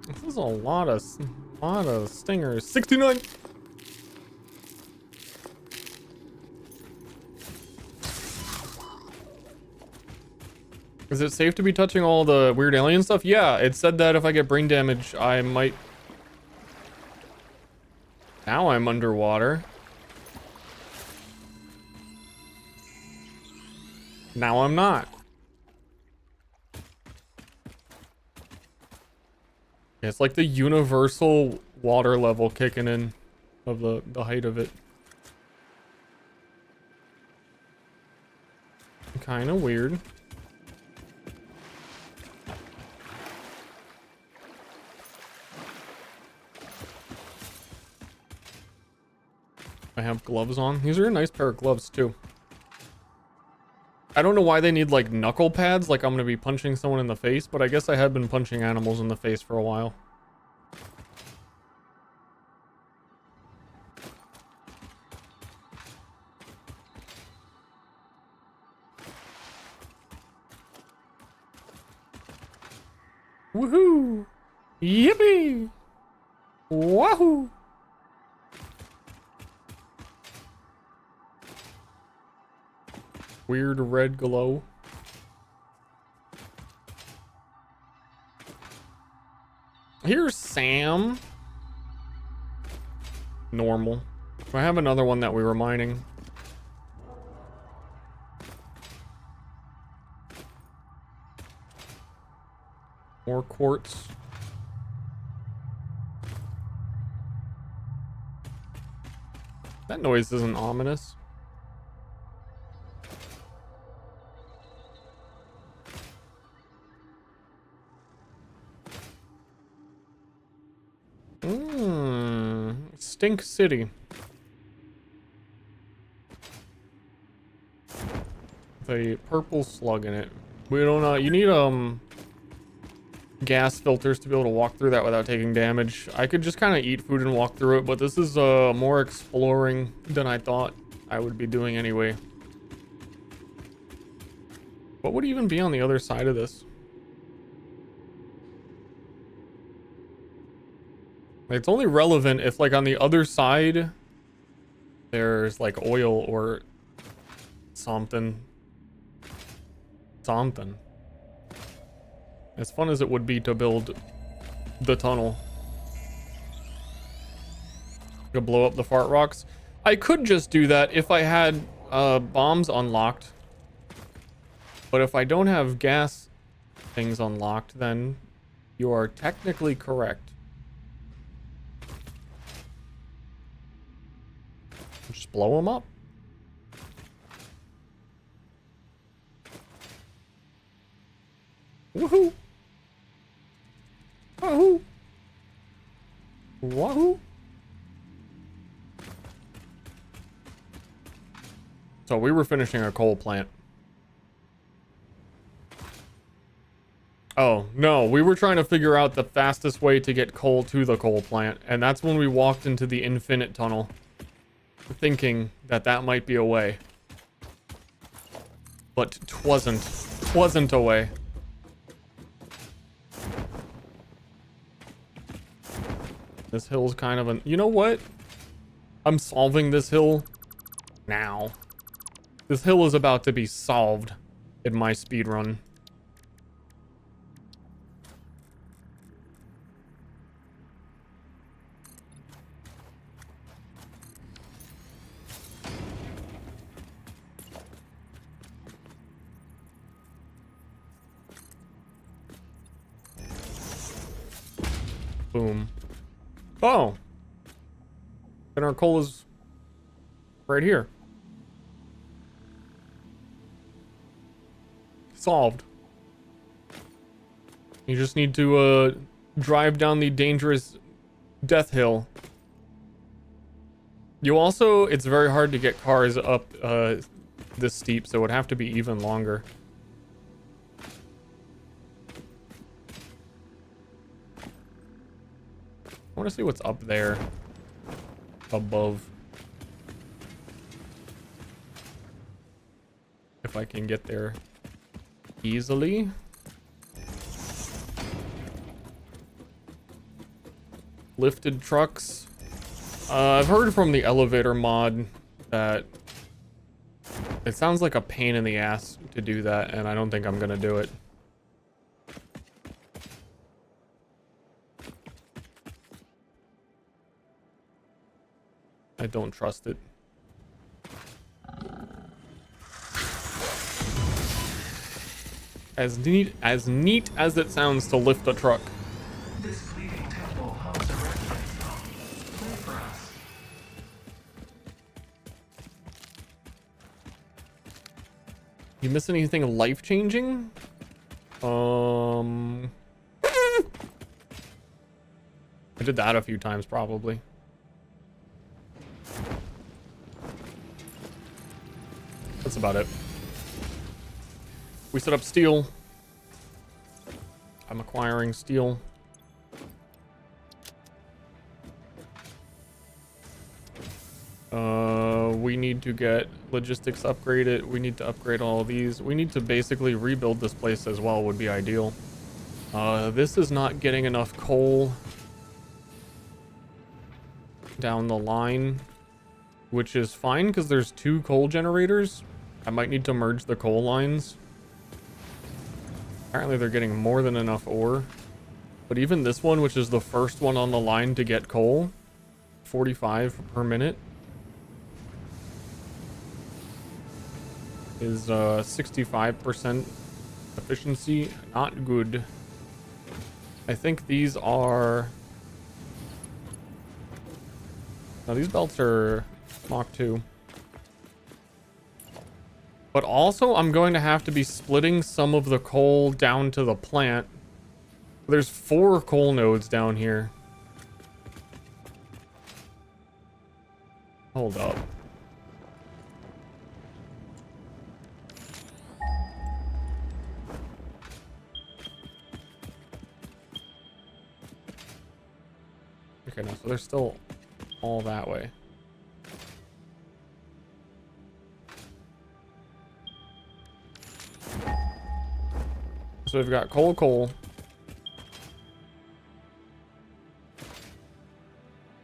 This is a lot of stingers. 69. Is it safe to be touching all the weird alien stuff? Yeah, it said that if I get brain damage, I might. Now I'm underwater. Now I'm not. Yeah, it's like the universal water level kicking in of the height of it. Kind of weird. I have gloves on. These are a nice pair of gloves too. I don't know why they need like knuckle pads, like I'm gonna be punching someone in the face, but I guess I have been punching animals in the face for a while. Woohoo! Yippee! Wahoo! Weird red glow. Here's Sam. Normal. I have another one that we were mining. More quartz. That noise isn't ominous. Stink City. The purple slug in it. We don't know. You need gas filters to be able to walk through that without taking damage. I could just kind of eat food and walk through it, but this is more exploring than I thought I would be doing anyway. What would even be on the other side of this? It's only relevant if, like, on the other side, there's, like, oil or something. Something. As fun as it would be to build the tunnel. To blow up the fart rocks. I could just do that if I had bombs unlocked. But if I don't have gas things unlocked, then you are technically correct. Just blow them up. Woohoo! Wahoo! Wahoo! So we were finishing a coal plant. Oh, no, we were trying to figure out the fastest way to get coal to the coal plant, and that's when we walked into the infinite tunnel, thinking that that might be a way. But 'twasn't a way. This hill's kind of an... You know what? I'm solving this hill now. This hill is about to be solved in my speedrun. Boom. Oh. And our coal is right here. Solved. You just need to drive down the dangerous death hill. You also, it's very hard to get cars up this steep, so it would have to be even longer. I want to see what's up there above. If I can get there easily. Lifted trucks. I've heard from the elevator mod that it sounds like a pain in the ass to do that, and I don't think I'm gonna do it. I don't trust it. As neat as it sounds to lift a truck. This fleeting temple holds a resident zone. Play for us. You miss anything life-changing? I did that a few times, probably. That's about it. We set up steel. I'm acquiring steel. We need to get logistics upgraded. We need to upgrade all of these. We need to basically rebuild this place as well, would be ideal. This is not getting enough coal down the line, which is fine because there's 2 coal generators. I might need to merge the coal lines. Apparently they're getting more than enough ore. But even this one, which is the first one on the line to get coal, 45 per minute, is 65% efficiency. Not good. I think these are... Now these belts are Mach 2. But also, I'm going to have to be splitting some of the coal down to the plant. There's 4 coal nodes down here. Hold up. Okay, no, so they're still all that way. So we've got coal.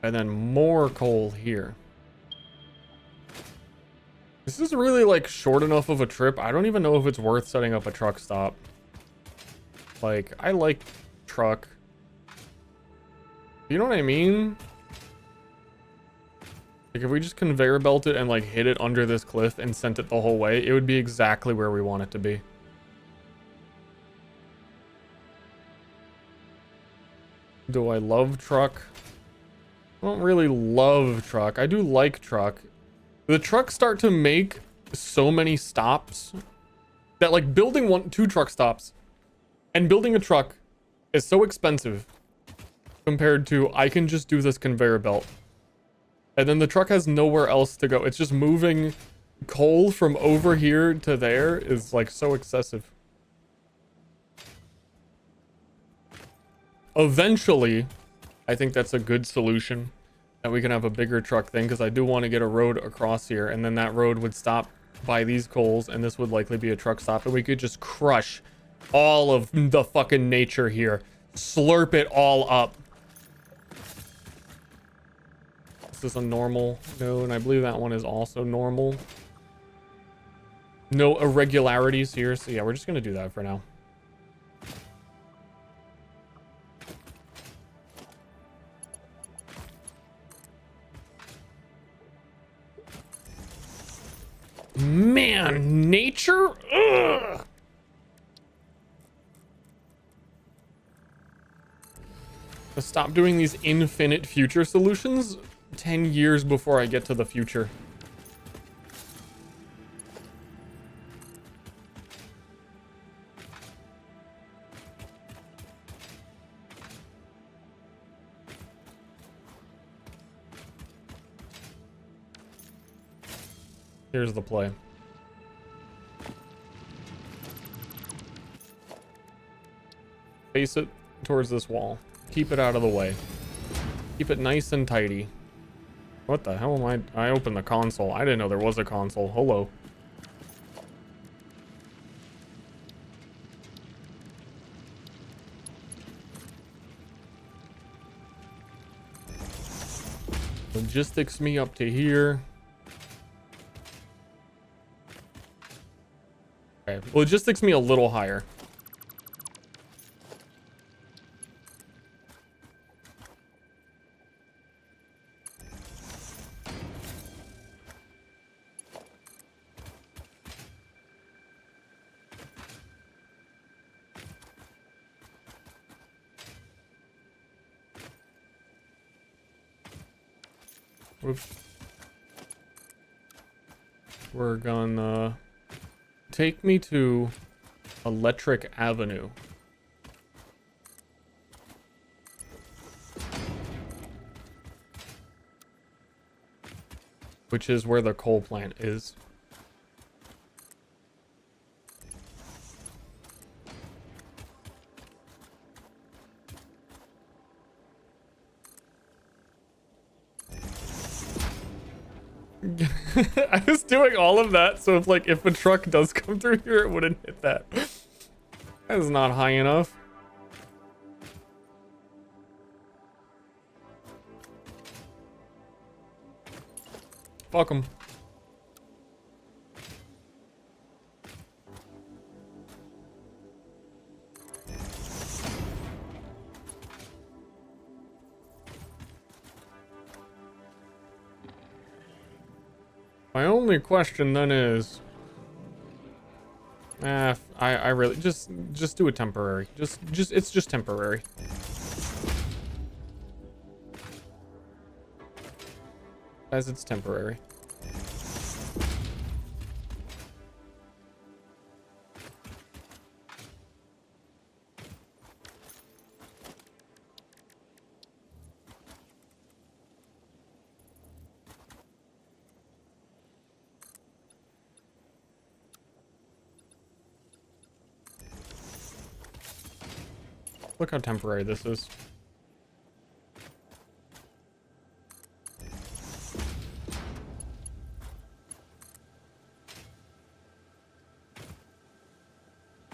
And then more coal here. This is really like short enough of a trip. I don't even know if it's worth setting up a truck stop. Like, I like truck. You know what I mean? Like, if we just conveyor belt it and like hit it under this cliff and sent it the whole way, it would be exactly where we want it to be. Do I love truck? I don't really love truck. I do like truck. The trucks start to make so many stops that like building 2 truck stops and building a truck is so expensive compared to I can just do this conveyor belt. And then the truck has nowhere else to go. It's just moving coal from over here to there is like so excessive. Eventually, I think that's a good solution, that we can have a bigger truck thing, because I do want to get a road across here, and then that road would stop by these coals, and this would likely be a truck stop, and we could just crush all of the fucking nature here. Slurp it all up. This is a normal node, and I believe that one is also normal. No irregularities here, so yeah, we're just gonna do that for now. Man, nature? Ugh. Stop doing these infinite future solutions 10 years before I get to the future. Here's the play. Face it towards this wall. Keep it out of the way. Keep it nice and tidy. What the hell am I opened the console. I didn't know there was a console. Hello. Logistics me up to here. Okay, logistics me a little higher. Oops. We're gonna take me to Electric Avenue. Which is where the coal plant is. I was doing all of that, so if a truck does come through here, it wouldn't hit that. That is not high enough. Fuck 'em. My only question then is, I really just do a temporary. It's just temporary. As it's temporary. Look how temporary this is.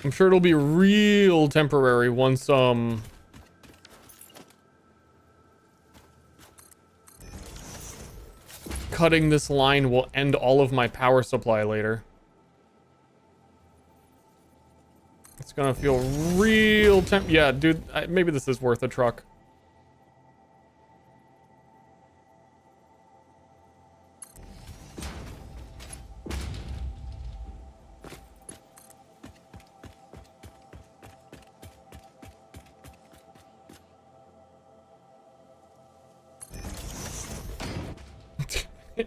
I'm sure it'll be real temporary once cutting this line will end all of my power supply later. It's gonna feel real yeah, dude, maybe this is worth a truck.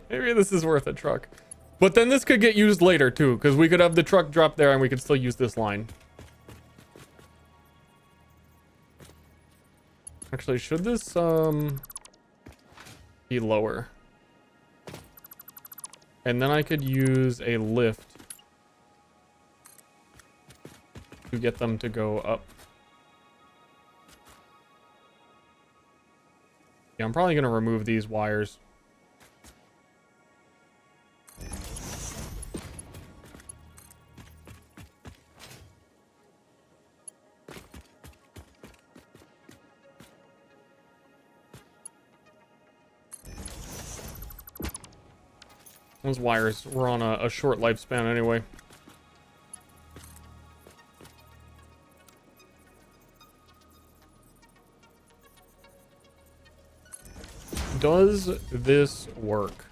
Maybe this is worth a truck. But then this could get used later too, because we could have the truck drop there and we could still use this line. Actually, should this be lower? And then I could use a lift to get them to go up. Yeah, I'm probably gonna remove these wires. Those wires were on a short lifespan anyway. Does this work?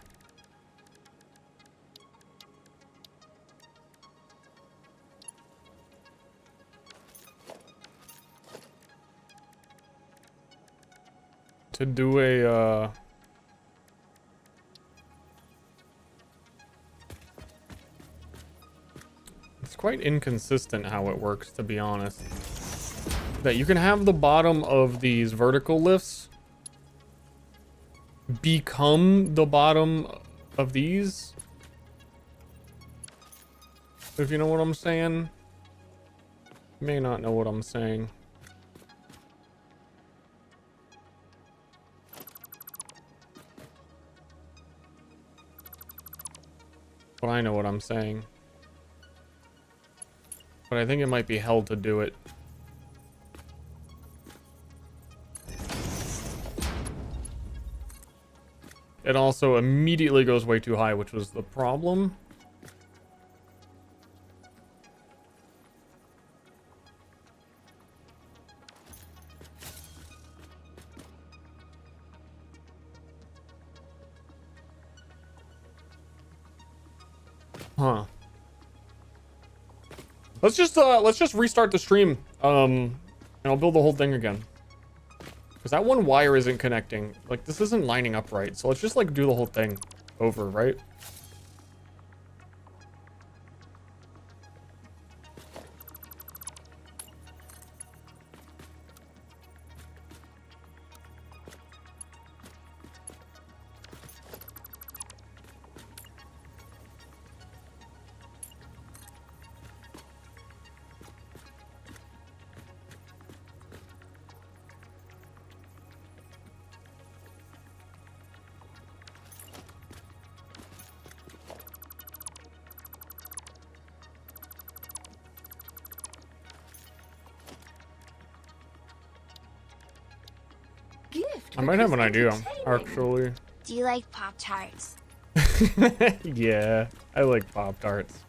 To do a it's quite inconsistent how it works, to be honest. That you can have the bottom of these vertical lifts become the bottom of these, If you know what I'm saying. You may not know what I'm saying. But I know what I'm saying. But I think it might be hell to do it. It also immediately goes way too high, which was the problem. Huh. Let's just restart the stream. And I'll build the whole thing again. Because that one wire isn't connecting. Like, this isn't lining up right. So let's just, like, do the whole thing over, right? Gift. I might have an idea, entertaining. actually. Do you like Pop Tarts? Yeah, I like Pop-Tarts.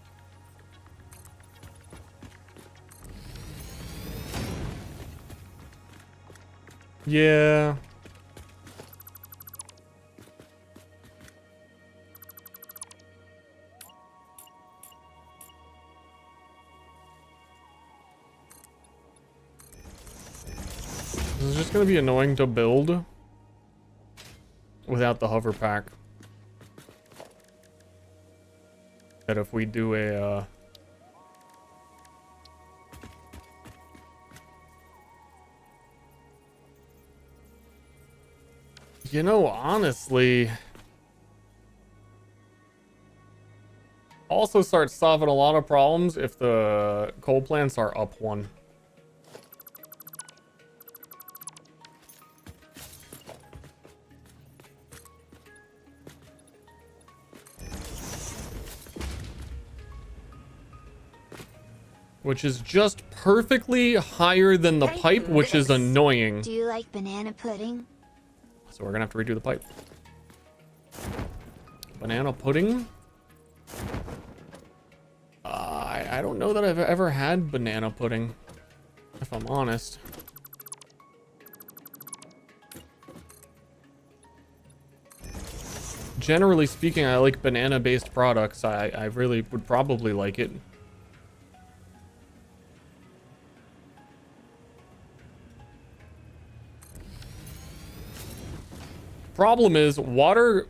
Yeah. This is just gonna be annoying to build without the hover pack. That if we do a you know, honestly, also starts solving a lot of problems if the coal plants are up one. Which is just perfectly higher than the pipe, which is annoying. Do you like banana pudding? So we're gonna have to redo the pipe. Banana pudding? I don't know that I've ever had banana pudding, if I'm honest. Generally speaking, I like banana-based products. I really would probably like it. Problem is, water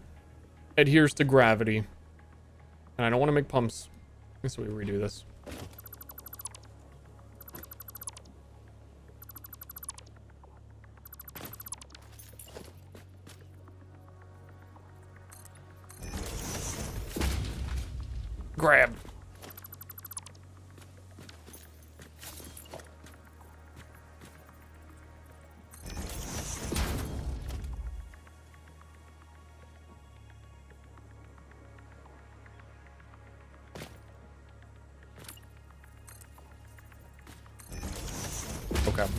adheres to gravity. And I don't want to make pumps. So we redo this. Grab.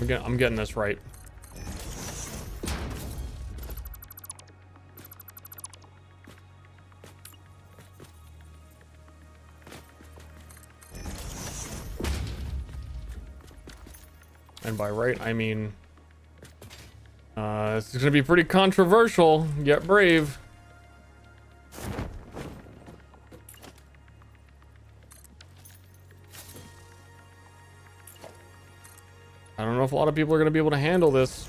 Okay, I'm getting this right. And by right, I mean... this is gonna be pretty controversial. Get brave. I don't know if a lot of people are gonna be able to handle this.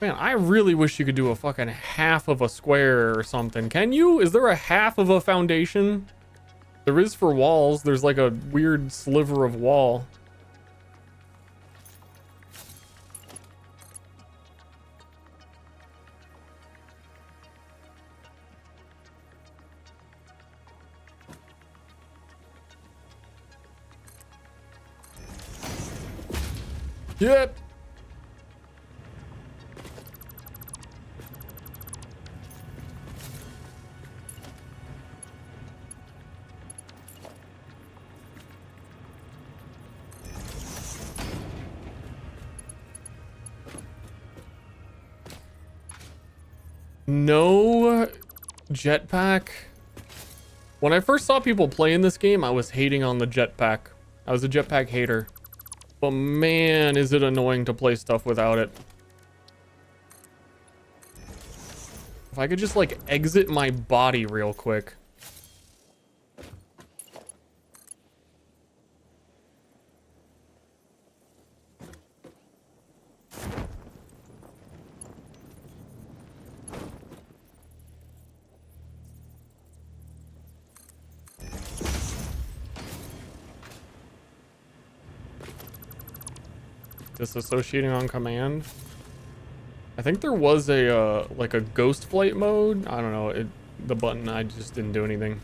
Man, I really wish you could do a fucking half of a square or something. Can you? Is there a half of a foundation? There is for walls. There's like a weird sliver of wall. Yep. No jetpack. When I first saw people playing this game, I was hating on the jetpack. I was a jetpack hater. But man, is it annoying to play stuff without it. If I could just like exit my body real quick. Disassociating on command. I think there was a like a ghost flight mode. I don't know. The button, I just didn't do anything.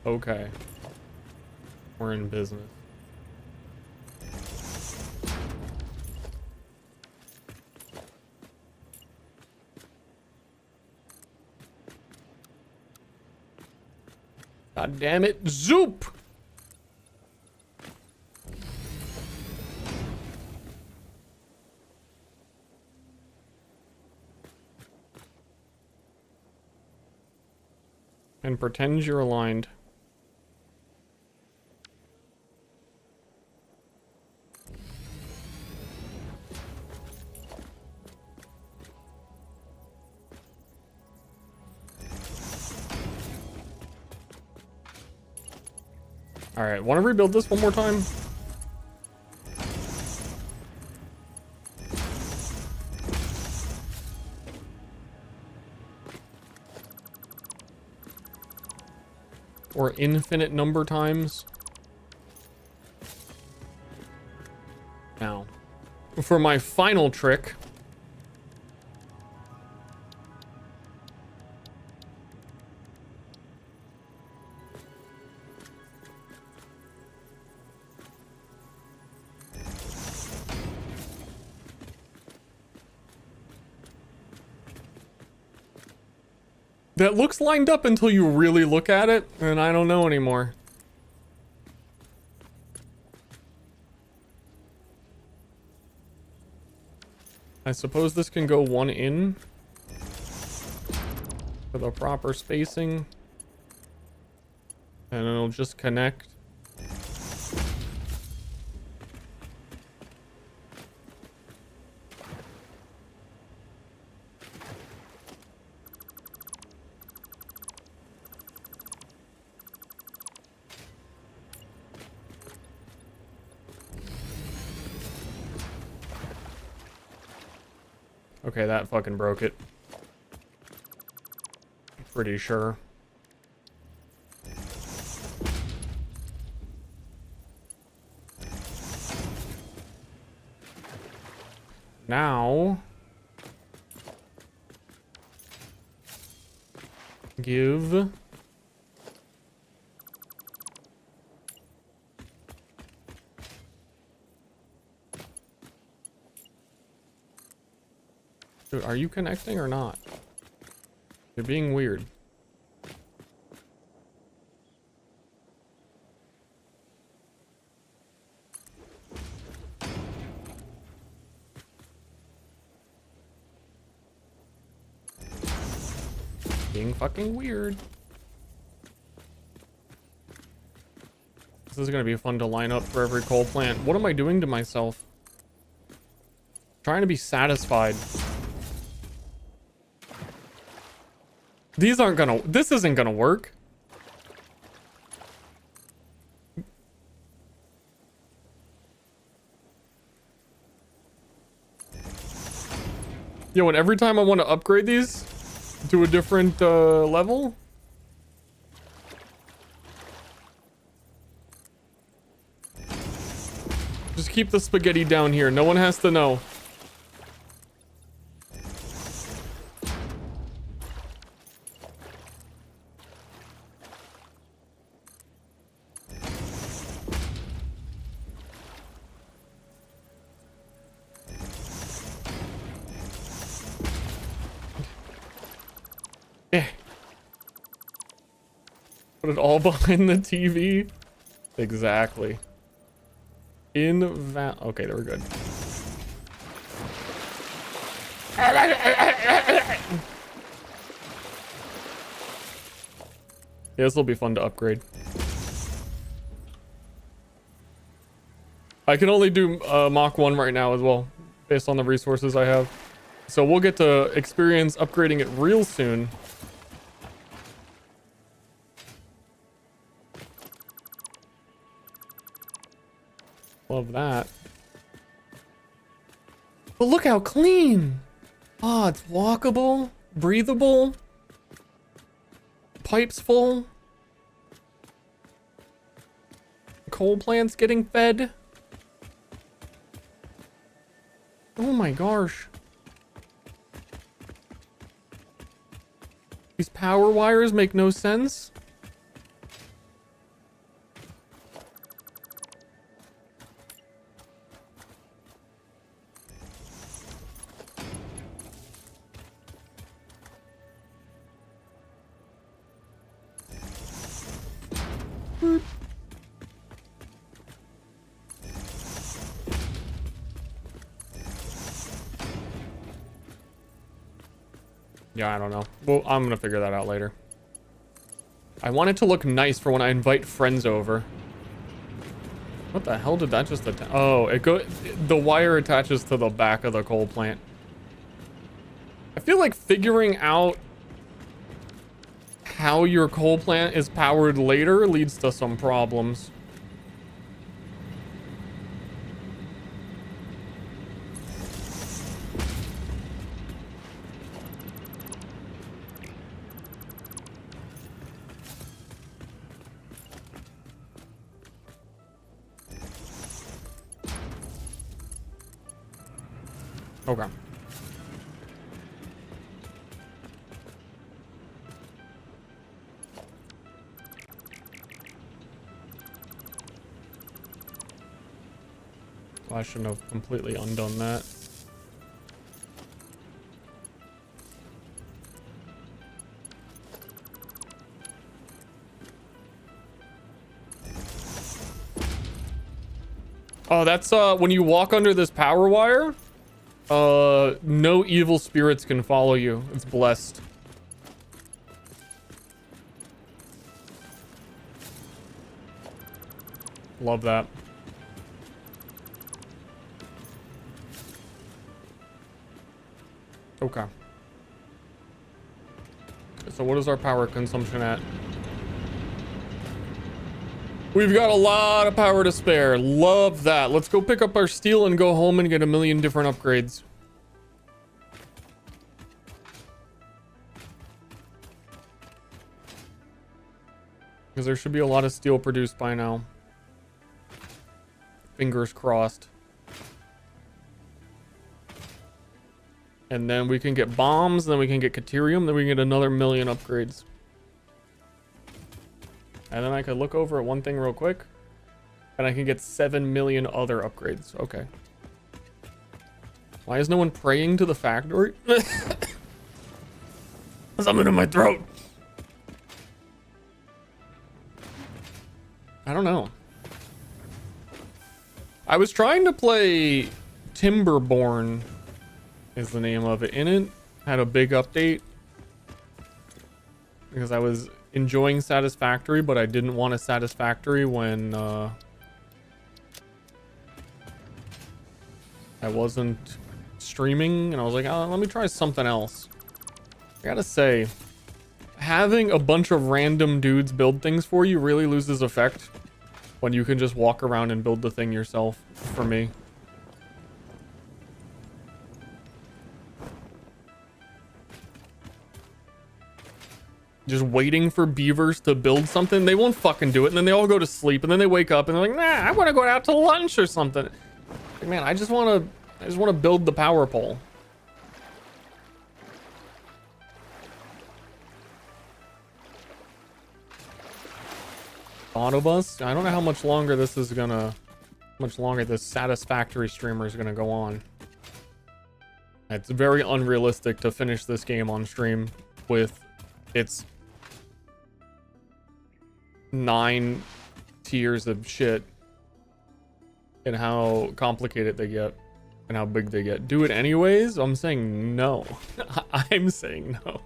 Okay. We're in business. God damn it. Zoop! And pretend you're aligned. All right, want to rebuild this one more time? Or infinite number times? Now, for my final trick. That looks lined up until you really look at it, and I don't know anymore. I suppose this can go one in for the proper spacing, and it'll just connect. Okay, that fucking broke it. Pretty sure. Now, give Dude, are you connecting or not? You're being weird. Being fucking weird. This is gonna be fun to line up for every coal plant. What am I doing to myself? Trying to be satisfied. These aren't gonna, this isn't gonna work. Yo, and every time I want to upgrade these to a different level, just keep the spaghetti down here. No one has to know. Put it all behind the TV. Exactly. Okay, there we're good. Yeah, this will be fun to upgrade. I can only do Mach 1 right now as well, based on the resources I have. So we'll get to experience upgrading it real soon. Love that. But look how clean. Oh, it's walkable, breathable. Pipes full. Coal plants getting fed. Oh my gosh. These power wires make no sense. Yeah, I don't know. Well, I'm gonna figure that out later. I want it to look nice for when I invite friends over. What the hell did that just attach? Oh, the wire attaches to the back of the coal plant. I feel like figuring out how your coal plant is powered later leads to some problems. Okay. Well, I shouldn't have completely undone that. Oh, that's when you walk under this power wire, no evil spirits can follow you. It's blessed. Love that. Okay. So what is our power consumption at? We've got a lot of power to spare. Love that. Let's go pick up our steel and go home and get a million different upgrades. Because there should be a lot of steel produced by now. Fingers crossed. And then we can get bombs, then we can get Caterium, then we can get another million upgrades. And then I could look over at one thing real quick. And I can get 7 million other upgrades. Okay. Why is no one praying to the factory? Something in my throat. I don't know. I was trying to play Timberborn is the name of it. And it had a big update. Because I was enjoying Satisfactory, but I didn't want a Satisfactory when I wasn't streaming, and I was like, oh, let me try something else. I gotta say, having a bunch of random dudes build things for you really loses effect when you can just walk around and build the thing yourself, for me. Just waiting for beavers to build something, they won't fucking do it, and then they all go to sleep, and then they wake up and they're like, nah, I want to go out to lunch or something. Like, man, I just want to build the power pole. Autobus? I don't know how much longer this is gonna, this Satisfactory streamer is gonna go on. It's very unrealistic to finish this game on stream with its 9 tiers of shit and how complicated they get and how big they get. Do it anyways? I'm saying no. I'm saying no.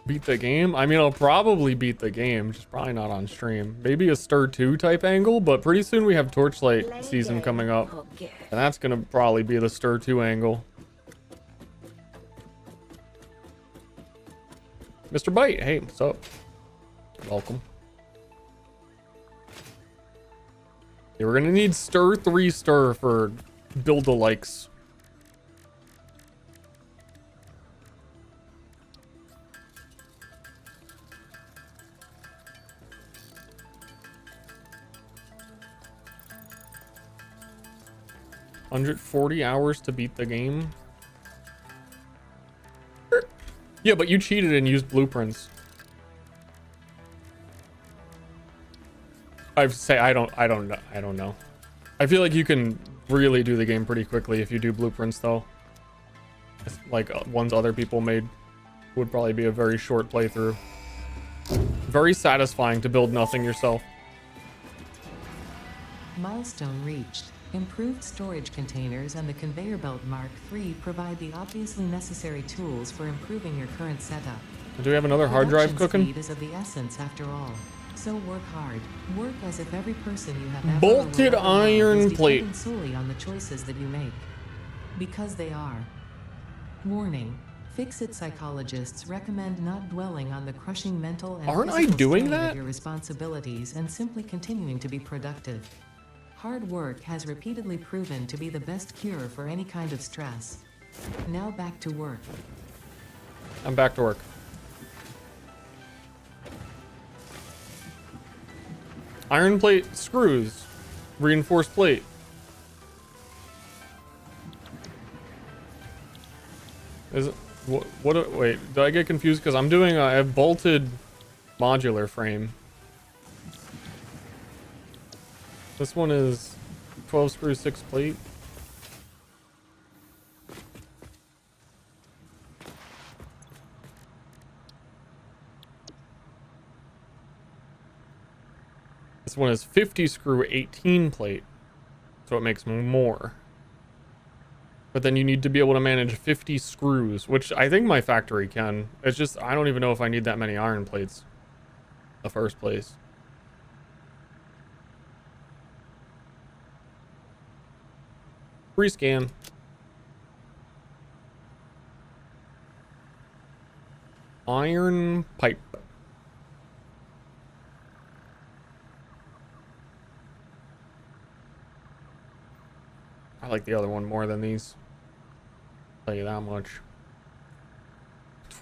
Beat the game? I mean, I'll probably beat the game, just probably not on stream. Maybe a Ster 2 type angle, but pretty soon we have Torchlight season coming up. And that's gonna probably be the Ster 2 angle. Mr. Bite, hey, what's up? Welcome. Yeah, we're gonna need Ster 3 Ster for build-a-likes. $140 to beat the game. Yeah, but you cheated and used blueprints. I don't know. I feel like you can really do the game pretty quickly if you do blueprints, though. It's like ones other people made would probably be a very short playthrough. Very satisfying to build nothing yourself. Milestone reached. Improved storage containers and the conveyor belt Mark III provide the obviously necessary tools for improving your current setup. Do we have another hard drive Production cooking? speed is of the essence after all. So work hard. Work as if every person you have ever Bolted or will ever love iron is plate. dependent solely on the choices that you make. Because they are. Warning. Fix-it psychologists recommend not dwelling on the crushing mental and Aren't I physical doing strain that? of your responsibilities and simply continuing to be productive. Hard work has repeatedly proven to be the best cure for any kind of stress. Now back to work. I'm back to work. Iron plate screws. Reinforced plate. Is it what wait, did I get confused? Because I'm doing I have bolted modular frame. This one is 12 screw 6 plate. This one is 50 screw 18 plate. So it makes more. But then you need to be able to manage 50 screws, which I think my factory can. It's just, I don't even know if I need that many iron plates in the first place. Rescan. Iron pipe. I like the other one more than these. I'll tell you that much.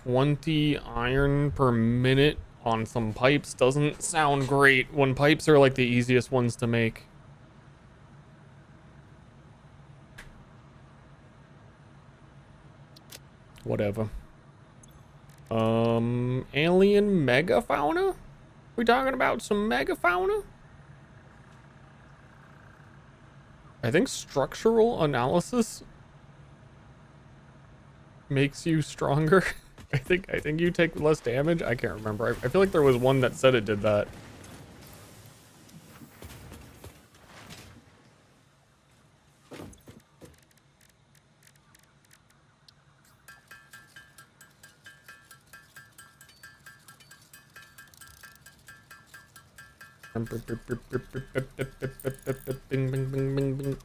20 iron per minute on some pipes doesn't sound great when pipes are like the easiest ones to make. Whatever. Alien megafauna? We talking about some megafauna? I think structural analysis makes you stronger. I think you take less damage. I can't remember. I feel like there was one that said it did that. Bing, bing, bing, bing, bing.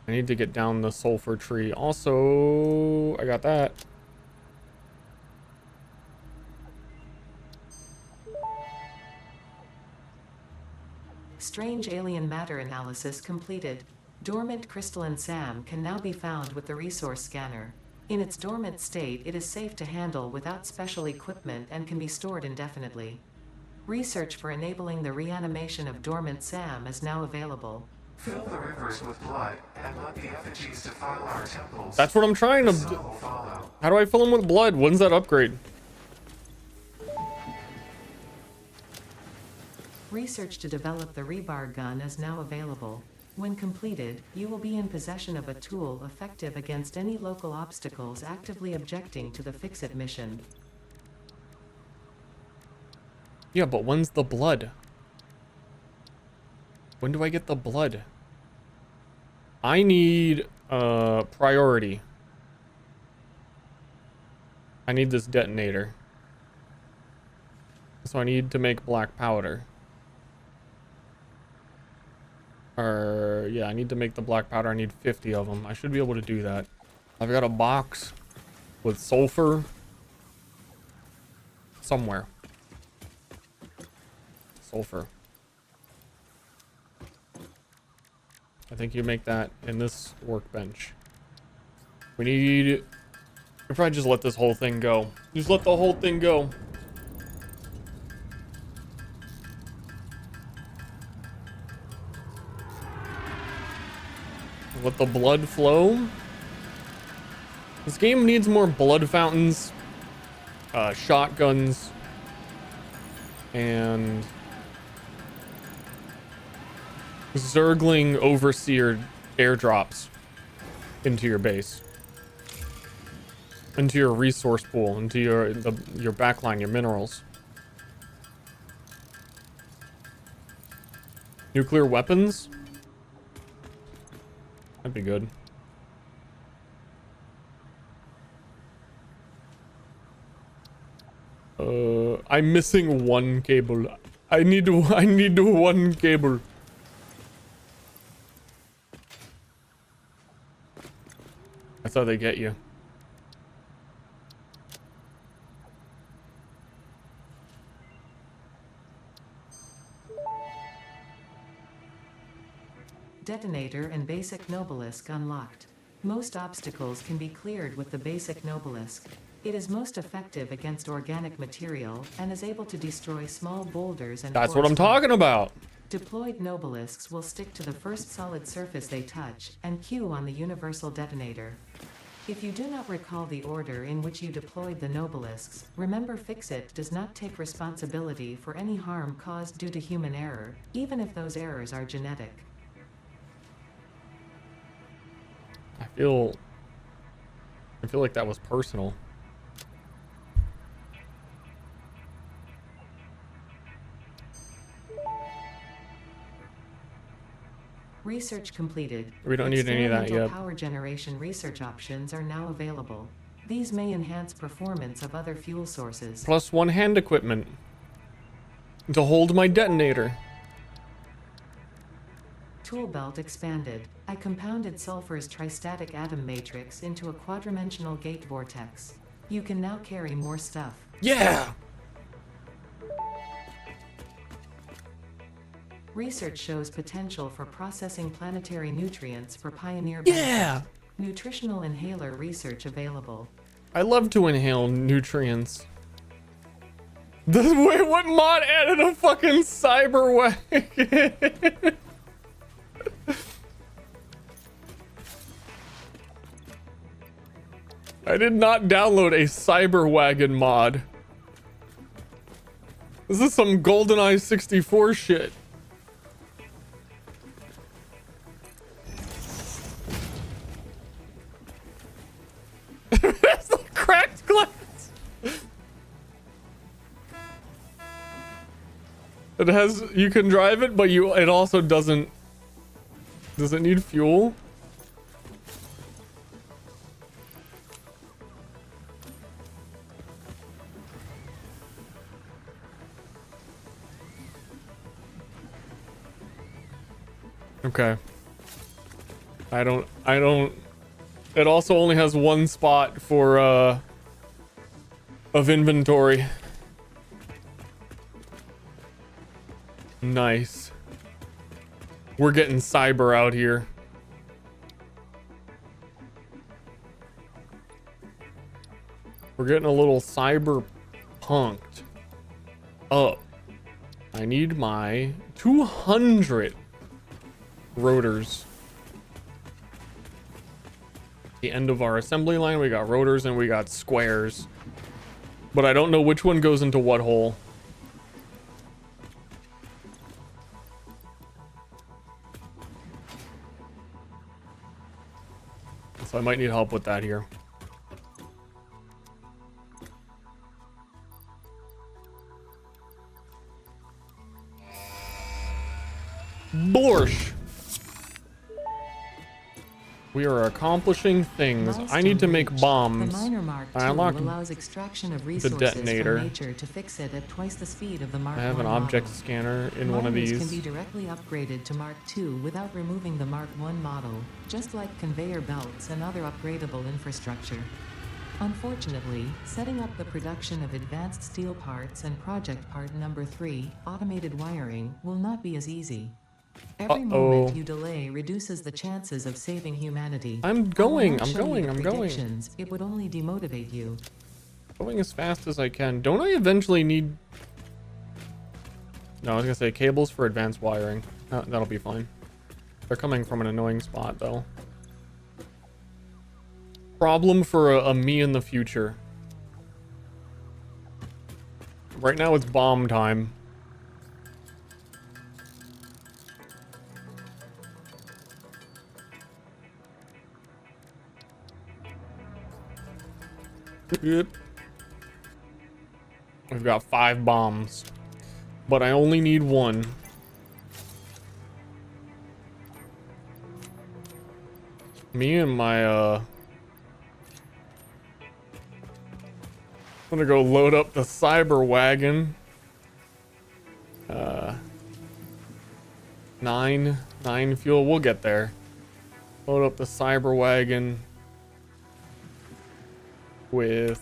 I need to get down the sulfur tree. Also, I got that. Strange alien matter analysis completed. Dormant crystalline SAM can now be found with the resource scanner. In its dormant state, it is safe to handle without special equipment and can be stored indefinitely. Research for enabling the reanimation of dormant SAM is now available. Fill the rivers with blood and let the effigies defile our temples. That's what I'm trying to. Some will follow. How do I fill them with blood? When's that upgrade? Research to develop the rebar gun is now available. When completed, you will be in possession of a tool effective against any local obstacles actively objecting to the Fix-It mission. Yeah, but when's the blood? When do I get the blood? I need priority. I need this detonator. So I need to make black powder. Or yeah, I need to make the black powder. I need 50 of them. I should be able to do that. I've got a box with sulfur somewhere. Sulfur. I think you make that in this workbench. We need... If I just let this whole thing go. Just let the whole thing go. Let the blood flow. This game needs more blood fountains, shotguns, and Zergling Overseer airdrops into your base, into your resource pool, into your backline, your minerals. Nuclear weapons? That'd be good. I'm missing one cable. I need one cable. That's how they get you. Detonator and Basic Nobelisk unlocked. Most obstacles can be cleared with the Basic Nobelisk. It is most effective against organic material and is able to destroy small boulders and That's what I'm coarse rock. talking about. Deployed Nobelisks will stick to the first solid surface they touch and queue on the universal detonator. If you do not recall the order in which you deployed the Nobelisks, remember Fix-It does not take responsibility for any harm caused due to human error, even if those errors are genetic. I feel like that was personal. Research completed. We don't need any of that Experimental yet. Power generation research options are now available. These may enhance performance of other fuel sources. Plus one hand equipment to hold my detonator. Tool belt expanded. I compounded sulfur's tristatic atom matrix into a quadrimensional gate vortex. You can now carry more stuff. Yeah. Research shows potential for processing planetary nutrients for pioneer Yeah. benefit. Nutritional inhaler research available. I love to inhale nutrients. Wait, what mod added a fucking cyber wagon? I did not download a cyber wagon mod. This is some GoldenEye 64 shit. That's the cracked glass. It has, you can drive it, but it also doesn't. Does it need fuel? Okay. I don't, it also only has one spot for, of inventory. Nice. We're getting cyber out here. We're getting a little cyber punked up. I need my 200 rotors. The end of our assembly line, we got rotors and we got squares. But I don't know which one goes into what hole. So I might need help with that here. Borscht. We are accomplishing things. I need to make bombs. The Miner Mark I II unlocked allows extraction of resources detonator. from nature to fix it at twice the speed of the Mark I have an I object model. scanner in one of Miners these. can be directly upgraded to Mark II without removing the Mark I model, just like conveyor belts and other upgradable infrastructure. Unfortunately, setting up the production of advanced steel parts and project part number 3, automated wiring, will not be as easy. Every moment you delay reduces the chances of saving humanity. I'm going, I'm going. Predictions. It would only demotivate you. Going as fast as I can. Don't I eventually need... No, I was gonna say cables for advanced wiring. That'll be fine. They're coming from an annoying spot, though. Problem for a me in the future. Right now it's bomb time. Yep. We've got 5 bombs, but I only need 1. Me and my, I'm gonna go load up the cyber wagon. 9 fuel, we'll get there. Load up the cyber wagon.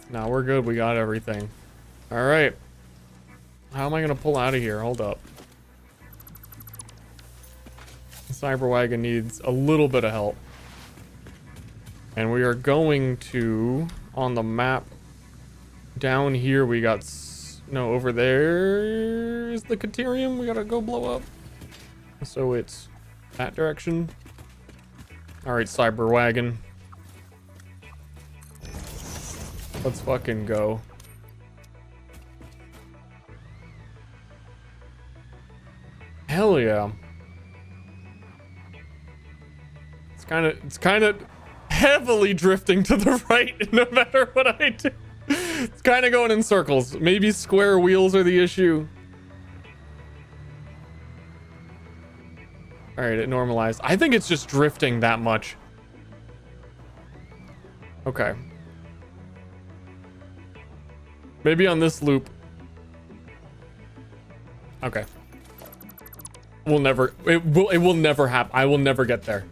Now we're good, we got everything. All right. How am I gonna pull out of here? Hold up. The cyber wagon needs a little bit of help. And we are going to, on the map, down here we got, no, over there is the Caterium we gotta go blow up. So it's that direction. All right, cyber wagon. Let's fucking go. Hell yeah. It's kind of heavily drifting to the right no matter what I do. It's kind of going in circles. Maybe square wheels are the issue. All right, it normalized. I think it's just drifting that much. Okay. Maybe on this loop. Okay. It will never happen. I will never get there.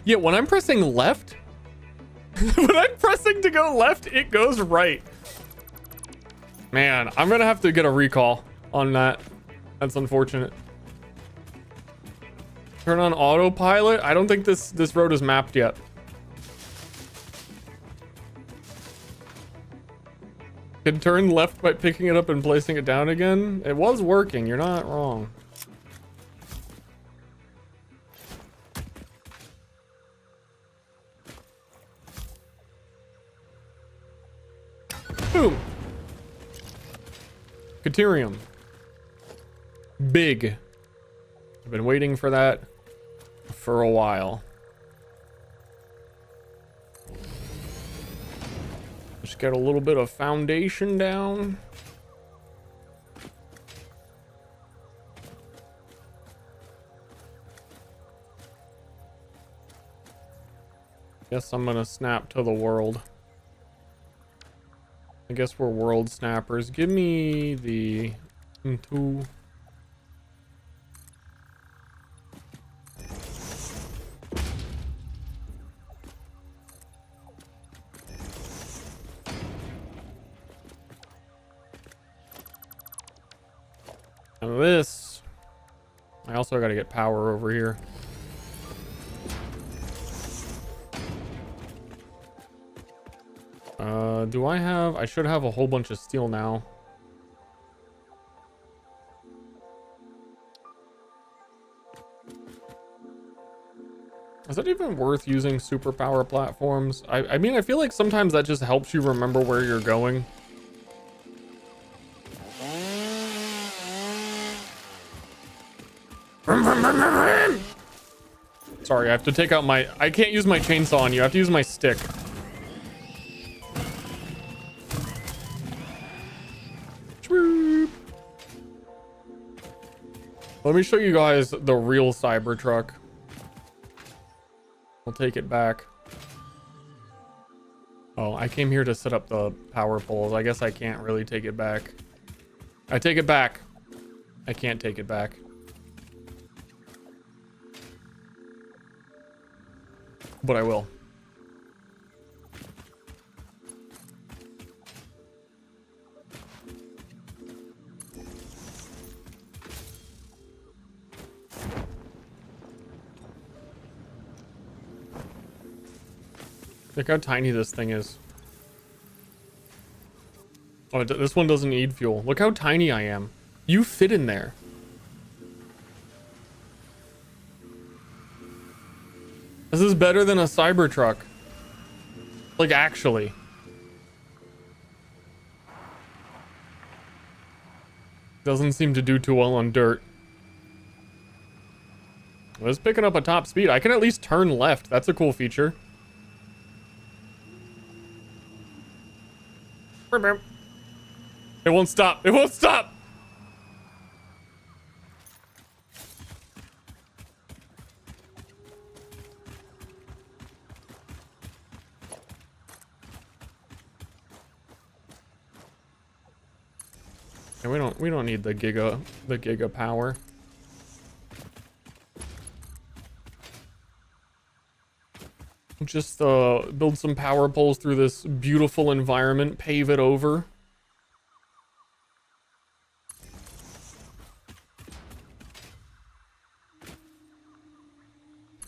Yeah, when I'm pressing left, when I'm pressing to go left, it goes right. Man, I'm gonna have to get a recall on that. That's unfortunate. Turn on autopilot. I don't think this road is mapped yet. Can turn left by picking it up and placing it down again. It was working. You're not wrong. Boom. Caterium. Big. I've been waiting for that for a while. Just get a little bit of foundation down. Guess I'm gonna snap to the world. I guess we're world snappers. Give me the two. And this. I also gotta get power over here. Do I have... I should have a whole bunch of steel now. Is it even worth using superpower platforms? I mean, I feel like sometimes that just helps you remember where you're going. Sorry, I have to take out my... I can't use my chainsaw on you. I have to use my stick. Let me show you guys the real Cybertruck. We'll take it back. Oh, I came here to set up the power poles. I guess I can't really take it back. I take it back. I can't take it back. But I will. Look how tiny this thing is. Oh, this one doesn't need fuel. Look how tiny I am. You fit in there. This is better than a Cybertruck. Like, actually. Doesn't seem to do too well on dirt. Well, it's picking up a top speed. I can at least turn left. That's a cool feature. It won't stop. It won't stop. And we don't need the giga power. Just build some power poles through this beautiful environment, pave it over.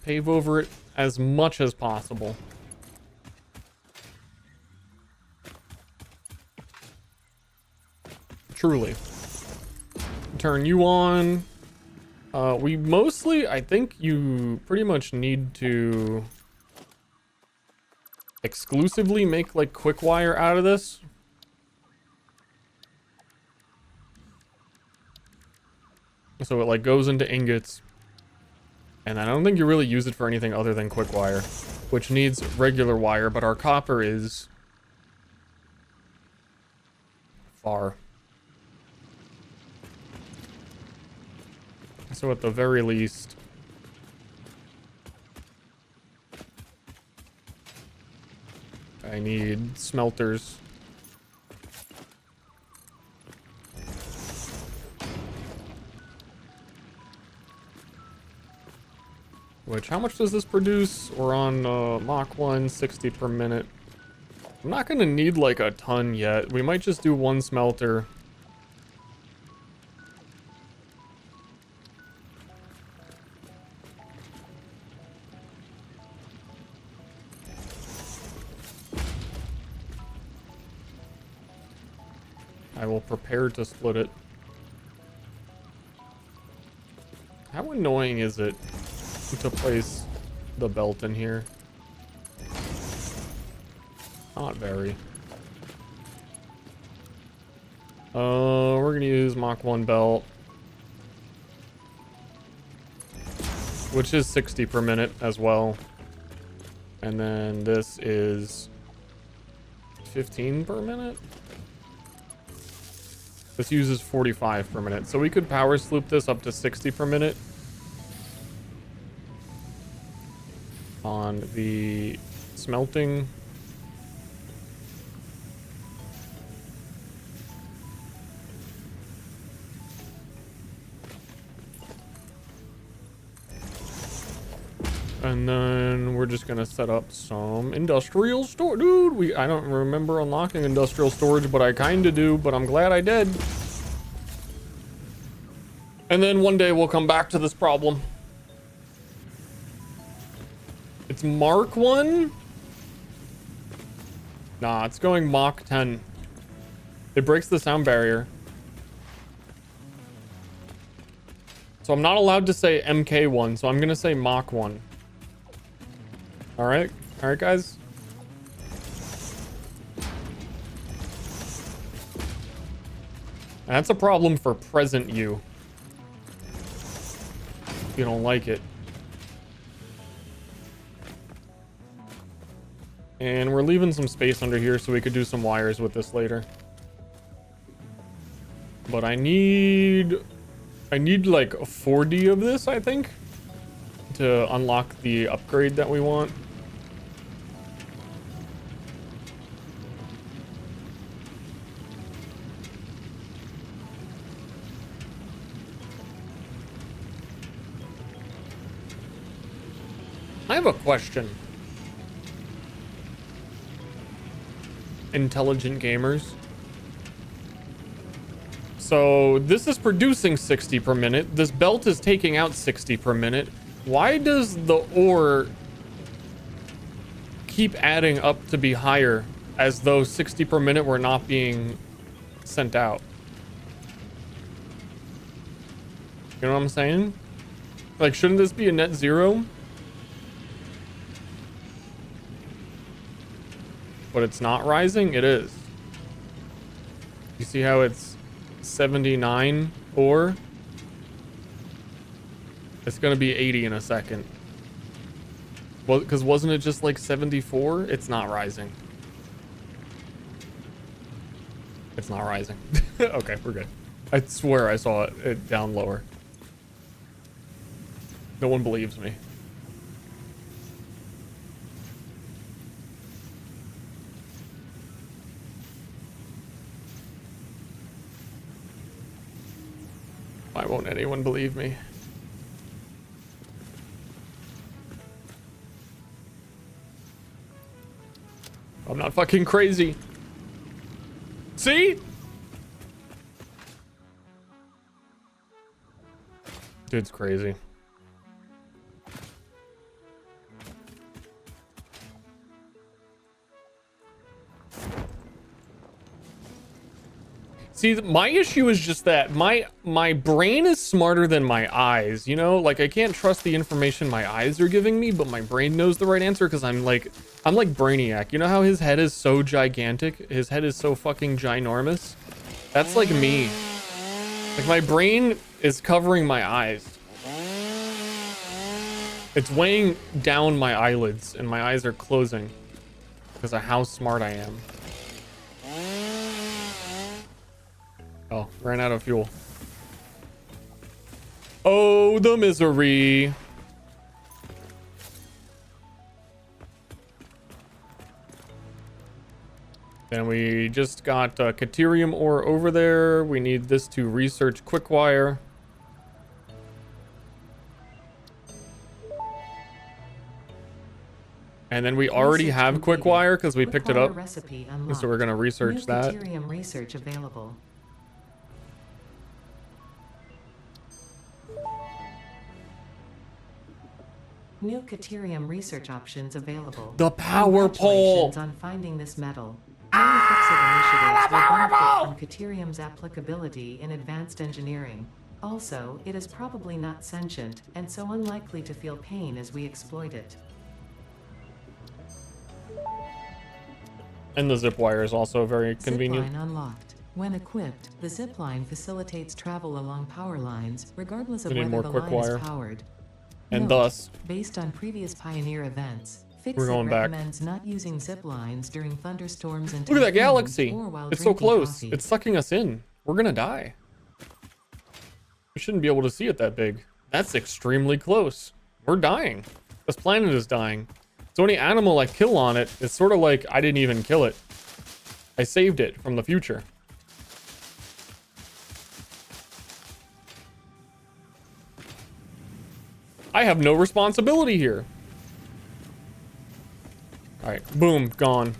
Pave over it as much as possible. Truly. Turn you on. We mostly, I think you pretty much need to exclusively make like quick wire out of this. So it like goes into ingots. And I don't think you really use it for anything other than quick wire, which needs regular wire, but our copper is far. So at the very least, I need smelters. Which, how much does this produce? We're on Mach 1, 60 per minute. I'm not gonna need like a ton yet. We might just do one smelter. I will prepare to split it. How annoying is it to place the belt in here? Not very. We're gonna use Mach 1 belt, which is 60 per minute as well. And then this is 15 per minute. This uses 45 per minute. So we could power sloop this up to 60 per minute on the smelting. And then we're just gonna set up some industrial store. Dude, I don't remember unlocking industrial storage, but I kinda do, but I'm glad I did. And then one day we'll come back to this problem. It's Mark 1? Nah, it's going Mach 10. It breaks the sound barrier. So I'm not allowed to say MK1, so I'm gonna say Mach 1. Alright, guys. That's a problem for present you. If you don't like it. And we're leaving some space under here so we could do some wires with this later. But I need like 40 of this, I think, to unlock the upgrade that we want. I have a question. Intelligent gamers. So this is producing 60 per minute. This belt is taking out 60 per minute. Why does the ore keep adding up to be higher as though 60 per minute were not being sent out? You know what I'm saying? Like, shouldn't this be a net zero? But it's not rising? It is. You see how it's 79 ore? It's gonna be 80 in a second. Well, because wasn't it just like 74? It's not rising. It's not rising. Okay, we're good. I swear I saw it down lower. No one believes me. Why won't anyone believe me? I'm not fucking crazy. See? Dude's crazy. See, my issue is just that my brain is smarter than my eyes, you know? Like, I can't trust the information my eyes are giving me, but my brain knows the right answer because I'm like Brainiac. You know how his head is so gigantic? His head is so fucking ginormous? That's like me. Like, my brain is covering my eyes. It's weighing down my eyelids, and my eyes are closing because of how smart I am. Oh, ran out of fuel. Oh, the misery. Then we just got Caterium ore over there. We need this to research Quickwire. And then we already have Quickwire because we picked it up. Recipe So we're going to research that. Caterium research available. New Caterium research options available. The power pole. Congratulations on finding this metal. Many Fix-It initiatives will benefit from Caterium's applicability in advanced engineering. Also, it is probably not sentient, and so unlikely to feel pain as we exploit it. And the zip wire is also very convenient. Zipline unlocked. When equipped, the zipline facilitates travel along power lines, regardless of We need whether more the quick line wire. is powered. And Note, thus, based on previous Pioneer events, We're Fix-It going back. recommends not using zip lines during thunderstorms and look at that typhoons galaxy. or while It's so drinking close. coffee. It's sucking us in. We're going to die. We shouldn't be able to see it that big. That's extremely close. We're dying. This planet is dying. So any animal I kill on it, it's sort of like I didn't even kill it. I saved it from the future. I have no responsibility here. All right, boom, gone.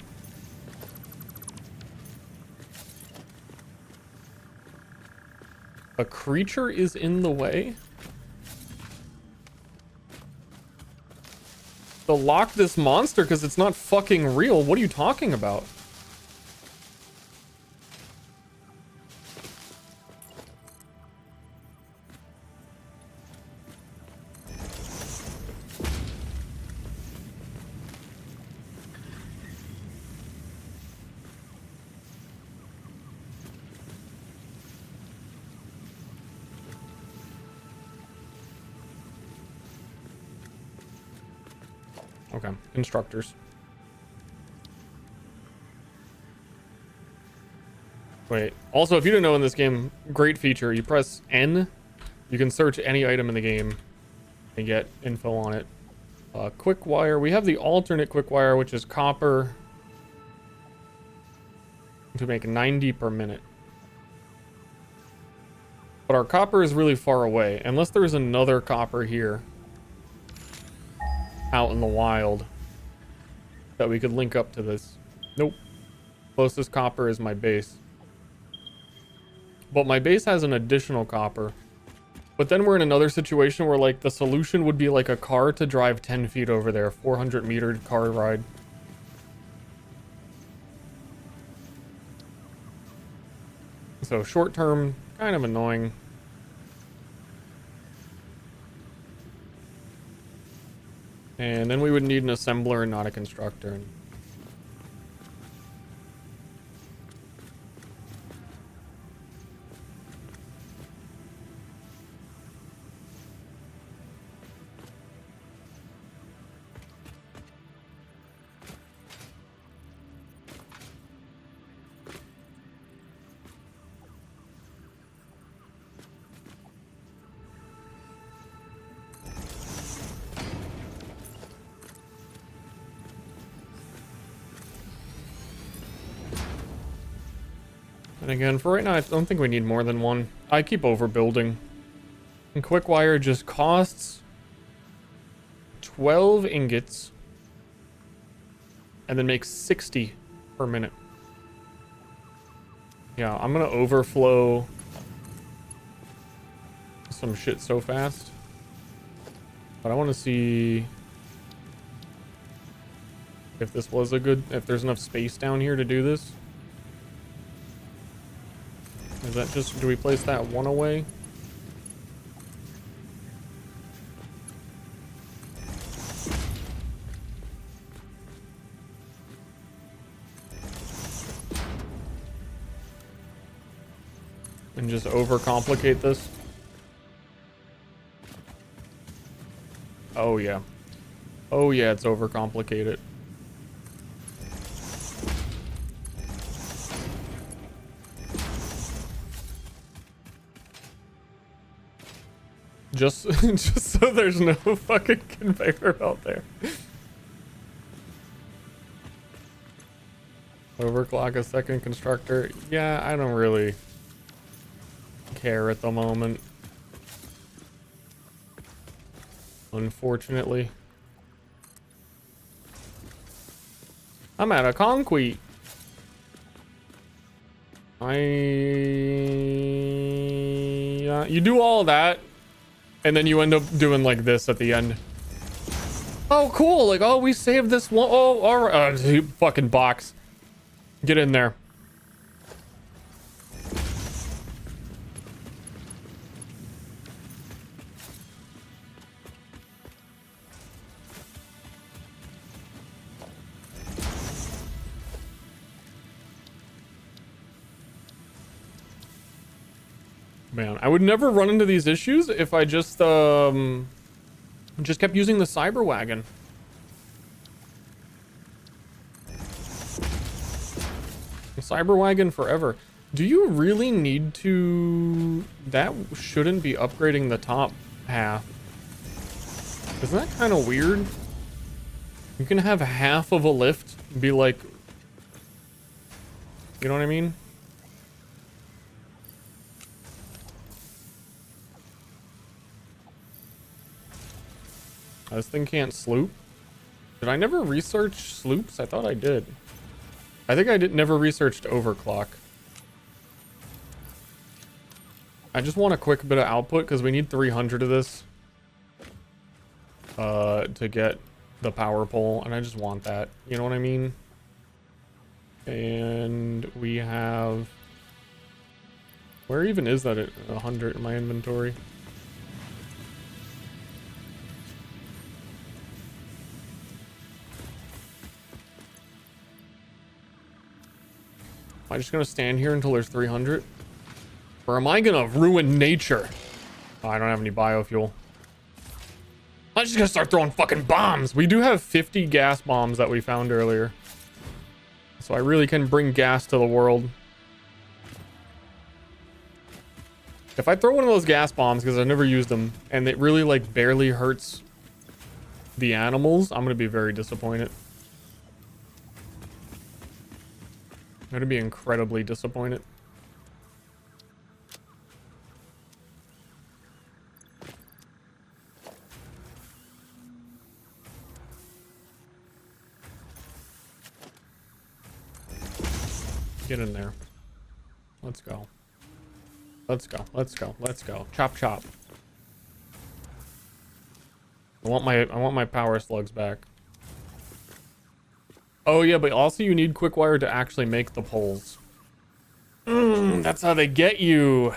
A creature is in the way? So lock this monster because it's not fucking real. What are you talking about? Okay, instructors. Wait, also, if you didn't know in this game, great feature, you press N, you can search any item in the game and get info on it. Quick wire, we have the alternate quick wire, which is copper to make 90 per minute. But our copper is really far away, unless there's another copper here out in the wild that we could link up to this. Nope. Closest copper is my base. But my base has an additional copper. But then we're in another situation where like the solution would be like a car to drive 10 feet over there, 400-meter car ride. So short term, kind of annoying. And then we would need an assembler and not a constructor. And again, for right now, I don't think we need more than one. I keep overbuilding. And quick wire just costs 12 ingots and then makes 60 per minute. Yeah, I'm gonna overflow some shit so fast. But I want to see if this was a good, if there's enough space down here to do this. Is that just, do we place that one away? And just overcomplicate this? Oh yeah. Oh yeah, it's overcomplicated. Just so there's no fucking conveyor belt there. Overclock a second constructor. Yeah, I don't really care at the moment. Unfortunately. I'm out of concrete. You do all that. And then you end up doing like this at the end. Oh, cool. Like, oh, we saved this one. Oh, all right. Fucking box. Get in there. Man, I would never run into these issues if I just kept using the cyber wagon. The cyber wagon forever. Do you really need to? That shouldn't be upgrading the top half. Isn't that kind of weird? You can have half of a lift be like, you know what I mean? This thing can't sloop. Did I never research sloops? I thought I did. I think I never researched overclock. I just want a quick bit of output because we need 300 of this to get the power pole, and I just want that. You know what I mean? And we have... Where even is that at 100 in my inventory? Am I just gonna stand here until there's 300? Or am I gonna ruin nature? Oh, I don't have any biofuel. I'm just gonna start throwing fucking bombs. We do have 50 gas bombs that we found earlier. So I really can bring gas to the world. If I throw one of those gas bombs, because I've never used them, and it really like barely hurts the animals, I'm gonna be very disappointed. I'm gonna be incredibly disappointed. Get in there. Let's go. Let's go. Let's go. Let's go. Chop chop. I want my power slugs back. Oh yeah, but also you need quick wire to actually make the poles. That's how they get you.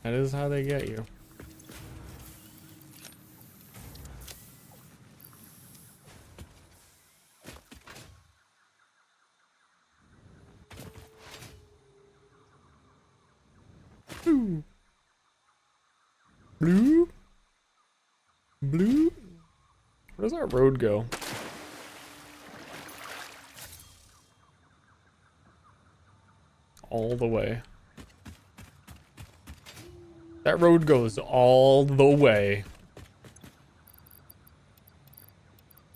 That is how they get you. Blue. Blue. Blue. Where does our road go? All the way. That road goes all the way.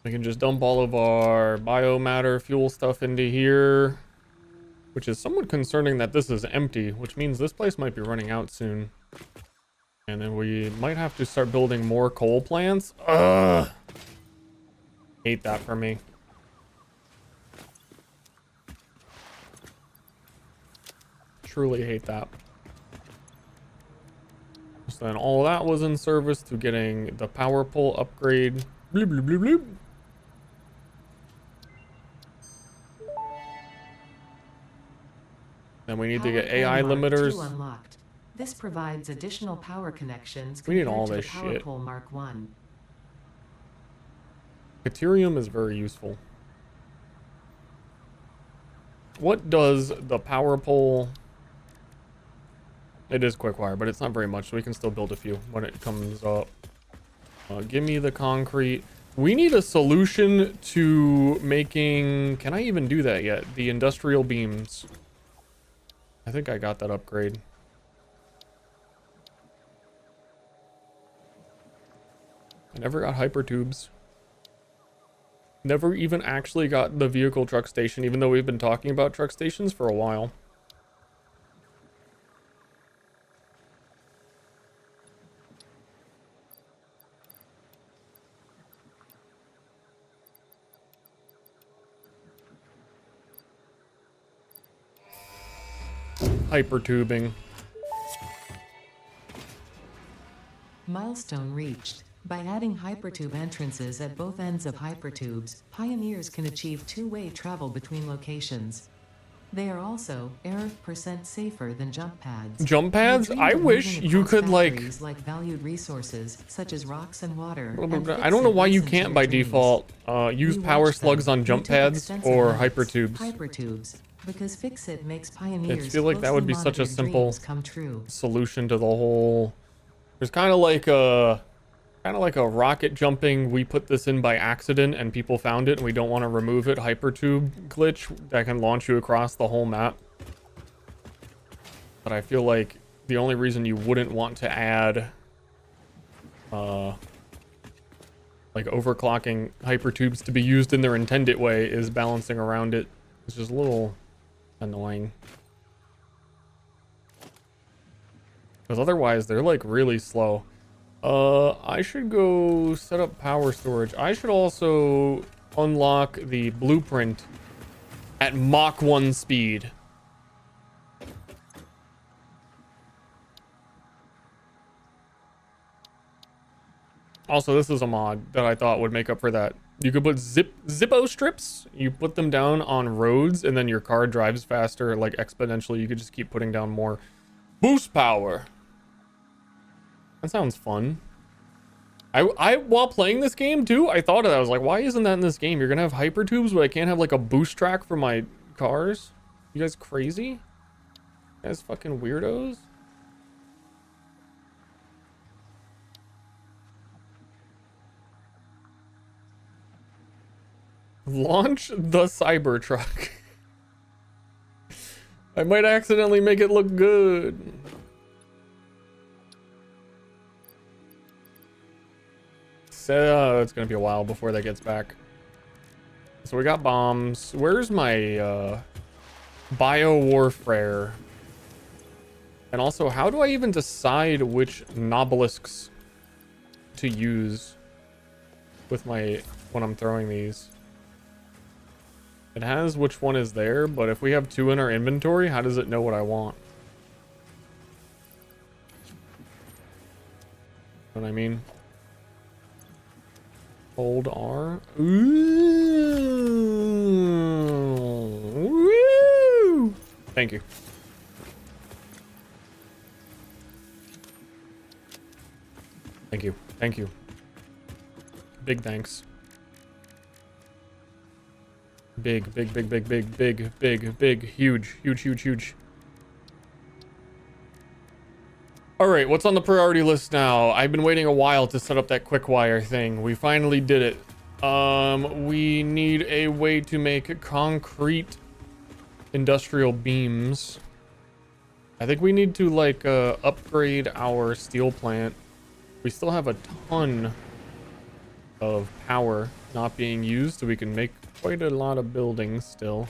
We can just dump all of our biomatter fuel stuff into here. Which is somewhat concerning that this is empty, which means this place might be running out soon. And then we might have to start building more coal plants. Ugh. Hate that for me. Truly hate that. So then all that was in service to getting the power pole upgrade. Bloop, bloop, bloop, bloop. Then we need to get AI limiters. Unlocked. This provides additional power connections. We need all compared this to the power shit. pole Mark I. Deuterium is very useful. What does the power pole... It is quick wire, but it's not very much, so we can still build a few when it comes up. Give me the concrete. We need a solution to making... Can I even do that yet? The industrial beams. I think I got that upgrade. I never got hyper tubes. Never even actually got the vehicle truck station, even though we've been talking about truck stations for a while. Hyper tubing. Milestone reached. By adding hypertube entrances at both ends of hypertubes, pioneers can achieve two-way travel between locations. They are also % safer than jump pads. Jump pads? The dream I of wish moving you across could factories like valued resources such as rocks and water. I don't know why you can't by default use power slugs on jump pads or hypertubes. Hypertubes, because Fixit makes pioneers. I feel like that would be such a simple come true. solution to the whole. There's kind of like a rocket jumping. We put this in by accident and people found it and we don't want to remove it. Hypertube glitch that can launch you across the whole map. But I feel like the only reason you wouldn't want to add like overclocking hypertubes to be used in their intended way is balancing around it. It's just a little annoying. Because otherwise they're like really slow. I should go set up power storage. I should also unlock the blueprint at Mach 1 speed. Also, this is a mod that I thought would make up for that. You could put Zippo strips. You put them down on roads, and then your car drives faster, like exponentially. You could just keep putting down more boost power. That sounds fun. I while playing this game too, I thought of that. I was like, why isn't that in this game? You're gonna have hypertubes, but I can't have like a boost track for my cars? You guys crazy? You guys fucking weirdos? Launch the Cybertruck. I might accidentally make it look good. So it's gonna be a while before that gets back. So we got bombs. Where's my bio warfare? And also, how do I even decide which nobelisks to use with my when I'm throwing these? It has which one is there, but if we have 2 in our inventory, how does it know what I want? Know what I mean? Hold R. Ooh. Woo. Thank you. Thank you. Thank you. Big thanks. Big, huge. All right, what's on the priority list now? I've been waiting a while to set up that quick wire thing. We finally did it. We need a way to make concrete industrial beams. I think we need to like upgrade our steel plant. We still have a ton of power not being used, so we can make quite a lot of buildings still.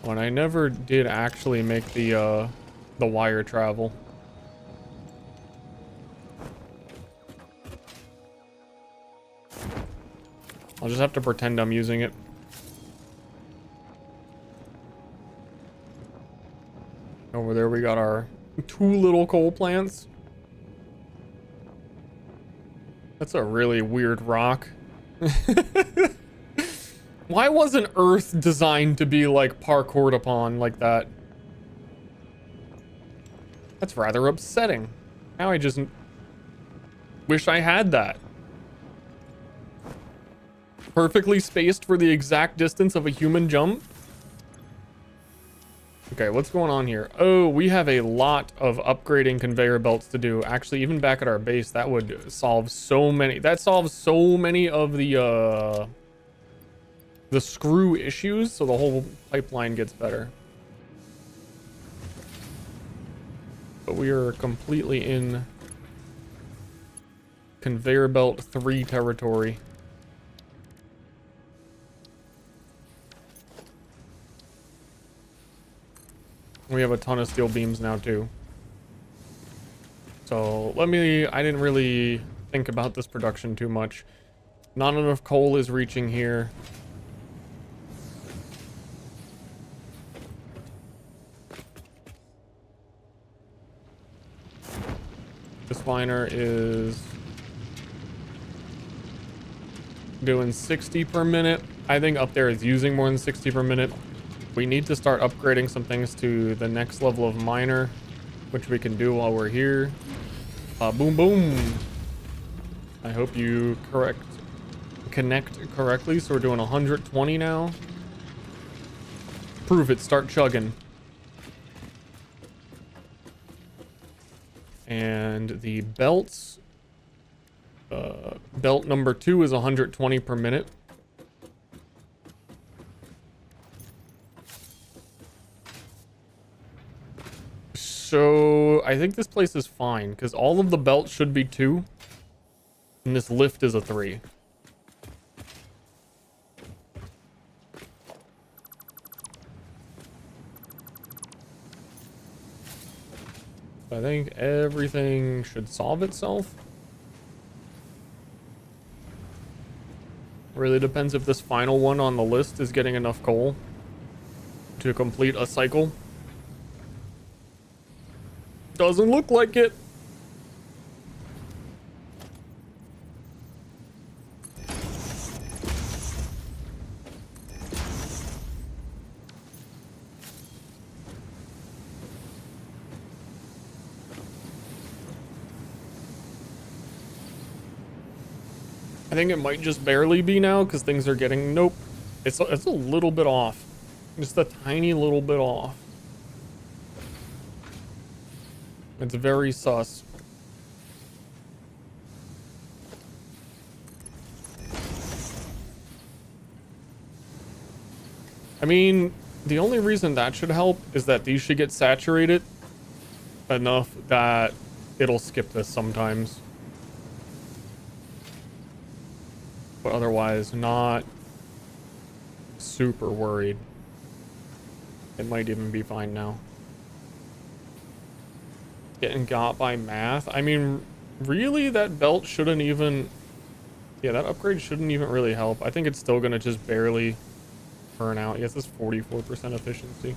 When I never did actually make the wire travel. I'll just have to pretend I'm using it. Over there we got our 2 little coal plants. That's a really weird rock. Why wasn't Earth designed to be like parkoured upon like that? That's rather upsetting. Now I just wish I had that. Perfectly spaced for the exact distance of a human jump. Okay, what's going on here? Oh, we have a lot of upgrading conveyor belts to do. Actually, even back at our base, that would solve so many. That solves so many of the screw issues, so the whole pipeline gets better. But we are completely in conveyor belt 3 territory. We have a ton of steel beams now too. So I didn't really think about this production too much. Not enough coal is reaching here. This liner is doing 60 per minute. I think up there is using more than 60 per minute. We need to start upgrading some things to the next level of miner, which we can do while we're here. Boom, boom. I hope you connect correctly. So we're doing 120 now. Prove it, start chugging. And the belts, belt number 2 is 120 per minute. So I think this place is fine because all of the belts should be 2 and this lift is a 3. I think everything should solve itself. Really depends if this final one on the list is getting enough coal to complete a cycle. Doesn't look like it. I think it might just barely be now because things are getting, nope. It's a little bit off. Just a tiny little bit off. It's very sus. I mean, the only reason that should help is that these should get saturated enough that it'll skip this sometimes. But otherwise, not super worried. It might even be fine now. Getting got by math. I mean, really, that belt shouldn't even... Yeah, that upgrade shouldn't even really help. I think it's still going to just barely burn out. Yes, it's 44% efficiency.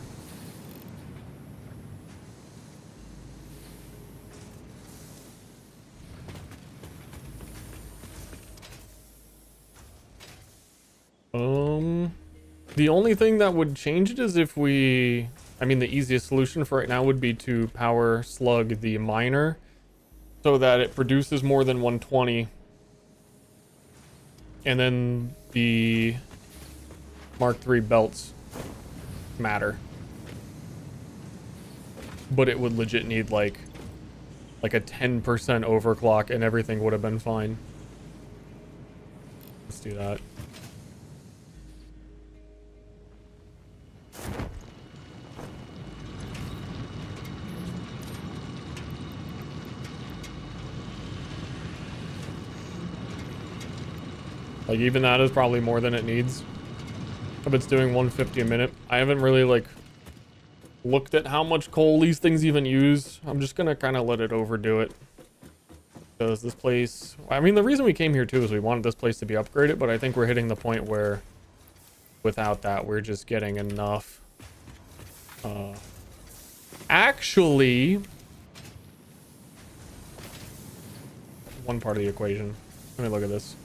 The only thing that would change it is if we... I mean, the easiest solution for right now would be to power slug the miner so that it produces more than 120. And then the Mark III belts matter. But it would legit need like a 10% overclock and everything would have been fine. Let's do that. Like, even that is probably more than it needs. If it's doing 150 a minute. I haven't really, like, looked at how much coal these things even use. I'm just gonna kind of let it overdo it. Because this place... I mean, the reason we came here, too, is we wanted this place to be upgraded, but I think we're hitting the point where, without that, we're just getting enough. Actually... One part of the equation. Let me look at this.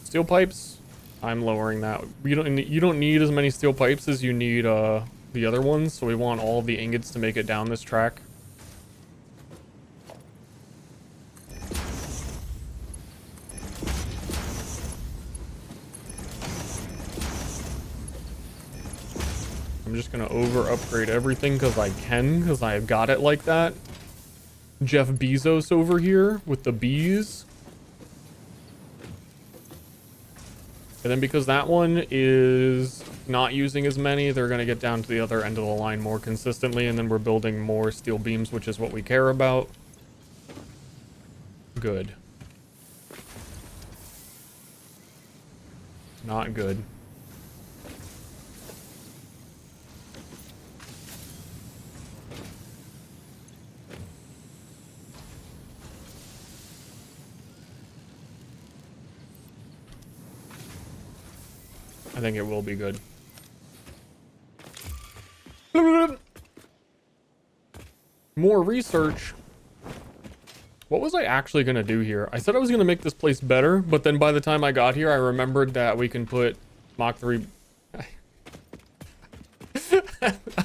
Steel pipes, I'm lowering that. You don't need as many steel pipes as you need the other ones, so we want all the ingots to make it down this track. I'm just gonna over upgrade everything because I can, because I've got it like that. Jeff Bezos over here with the bees. And then because that one is not using as many, they're going to get down to the other end of the line more consistently. And then we're building more steel beams, which is what we care about. Good. Not good. I think it will be good. More research. What was I actually going to do here? I said I was going to make this place better, but then by the time I got here, I remembered that we can put Mach 3...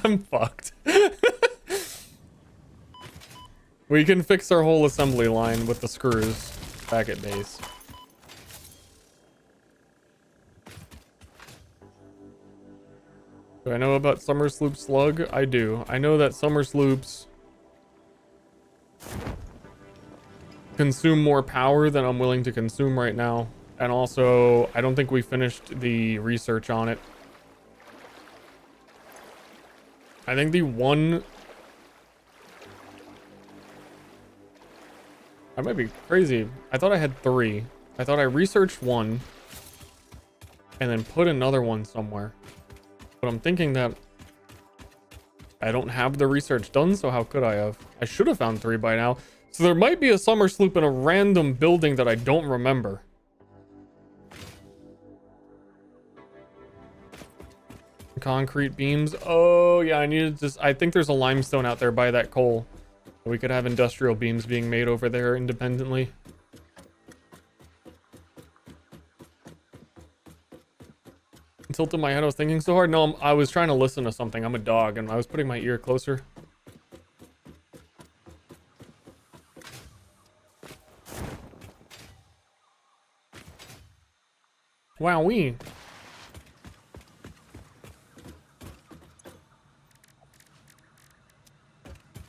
I'm fucked. We can fix our whole assembly line with the screws back at base. Do I know about Summer Sloop Slug? I do. I know that Summer Sloops consume more power than I'm willing to consume right now. And also, I don't think we finished the research on it. I think the one I might be crazy. I thought I had 3. I thought I researched one and then put another one somewhere. But I'm thinking that I don't have the research done, so how could I have? I should have found 3 by now. So there might be a summer sloop in a random building that I don't remember. Concrete beams. Oh yeah, I needed to. I think there's a limestone out there by that coal. We could have industrial beams being made over there independently. I tilted my head. I was thinking so hard. No, I was trying to listen to something. I'm a dog, and I was putting my ear closer. Wowee.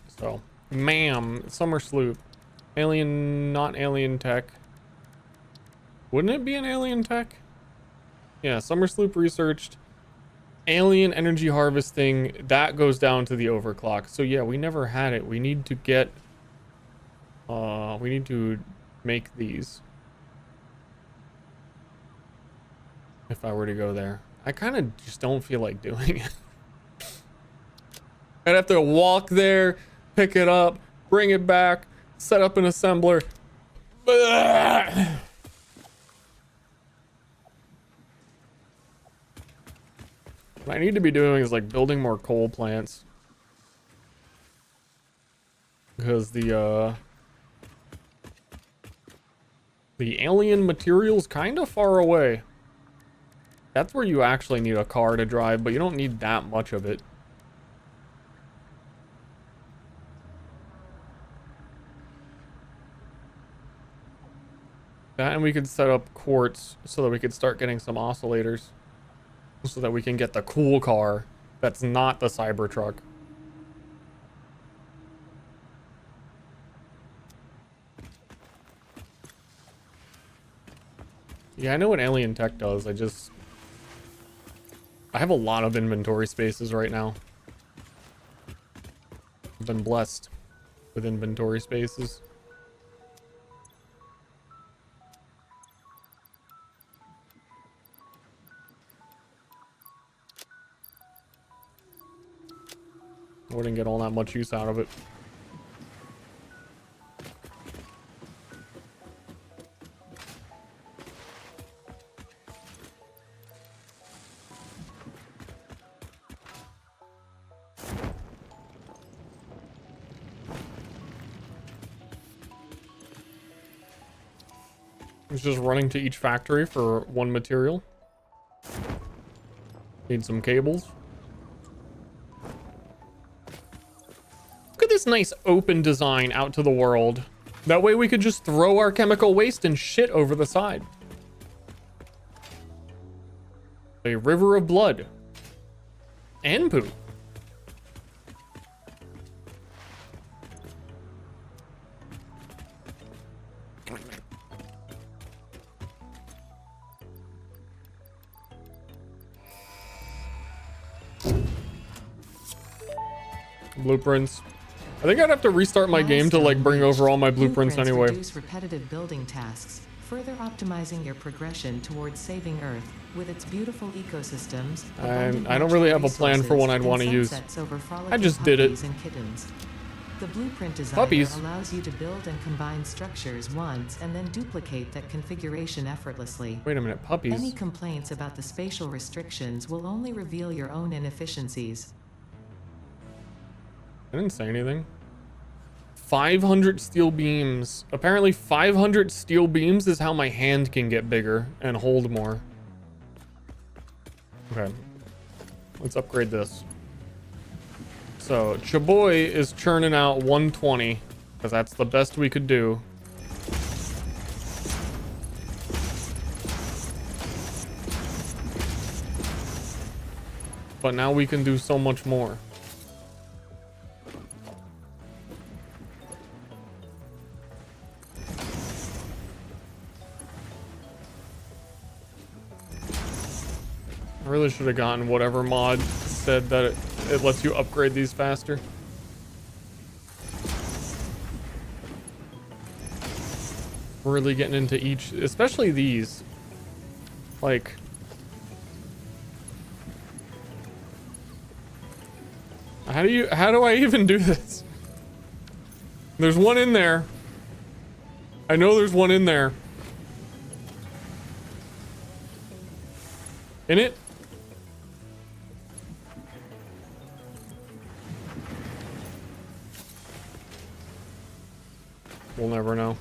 So, ma'am, summer sloop. Alien, not alien tech. Wouldn't it be an alien tech? Yeah, summer sloop researched. Alien energy harvesting, that goes down to the overclock. So yeah, we never had it. We need to get, we need to make these. If I were to go there. I kind of just don't feel like doing it. I'd have to walk there, pick it up, bring it back, set up an assembler. What I need to be doing is like building more coal plants. Because the alien material's kind of far away. That's where you actually need a car to drive, but you don't need that much of it. That, and we could set up quartz so that we could start getting some oscillators. So that we can get the cool car that's not the Cybertruck. Yeah, I know what alien tech does. I have a lot of inventory spaces right now. I've been blessed with inventory spaces. I wouldn't get all that much use out of it. It's just running to each factory for one material. Need some cables. Look at this nice open design out to the world. That way we could just throw our chemical waste and shit over the side. A river of blood. And poop. Blueprints. I think I'd have to restart my game to like bring over all my blueprints anyway. Reduce repetitive building tasks, further optimizing your progression towards saving Earth with its beautiful ecosystems. And I don't really have a plan for one I'd want to use. I just did it. The blueprint designer Puppies. allows you to build and combine structures once and then duplicate that configuration effortlessly. Wait a minute, puppies. Any complaints about the spatial restrictions will only reveal your own inefficiencies. I didn't say anything. 500 steel beams. Apparently 500 steel beams is how my hand can get bigger and hold more. Okay. Let's upgrade this. So, Chaboy is churning out 120, because that's the best we could do. But now we can do so much more. I really should have gotten whatever mod said that it lets you upgrade these faster. really getting into each, especially these. Like, how do I even do this? There's one in there. I know there's one in there. In it? We'll never know.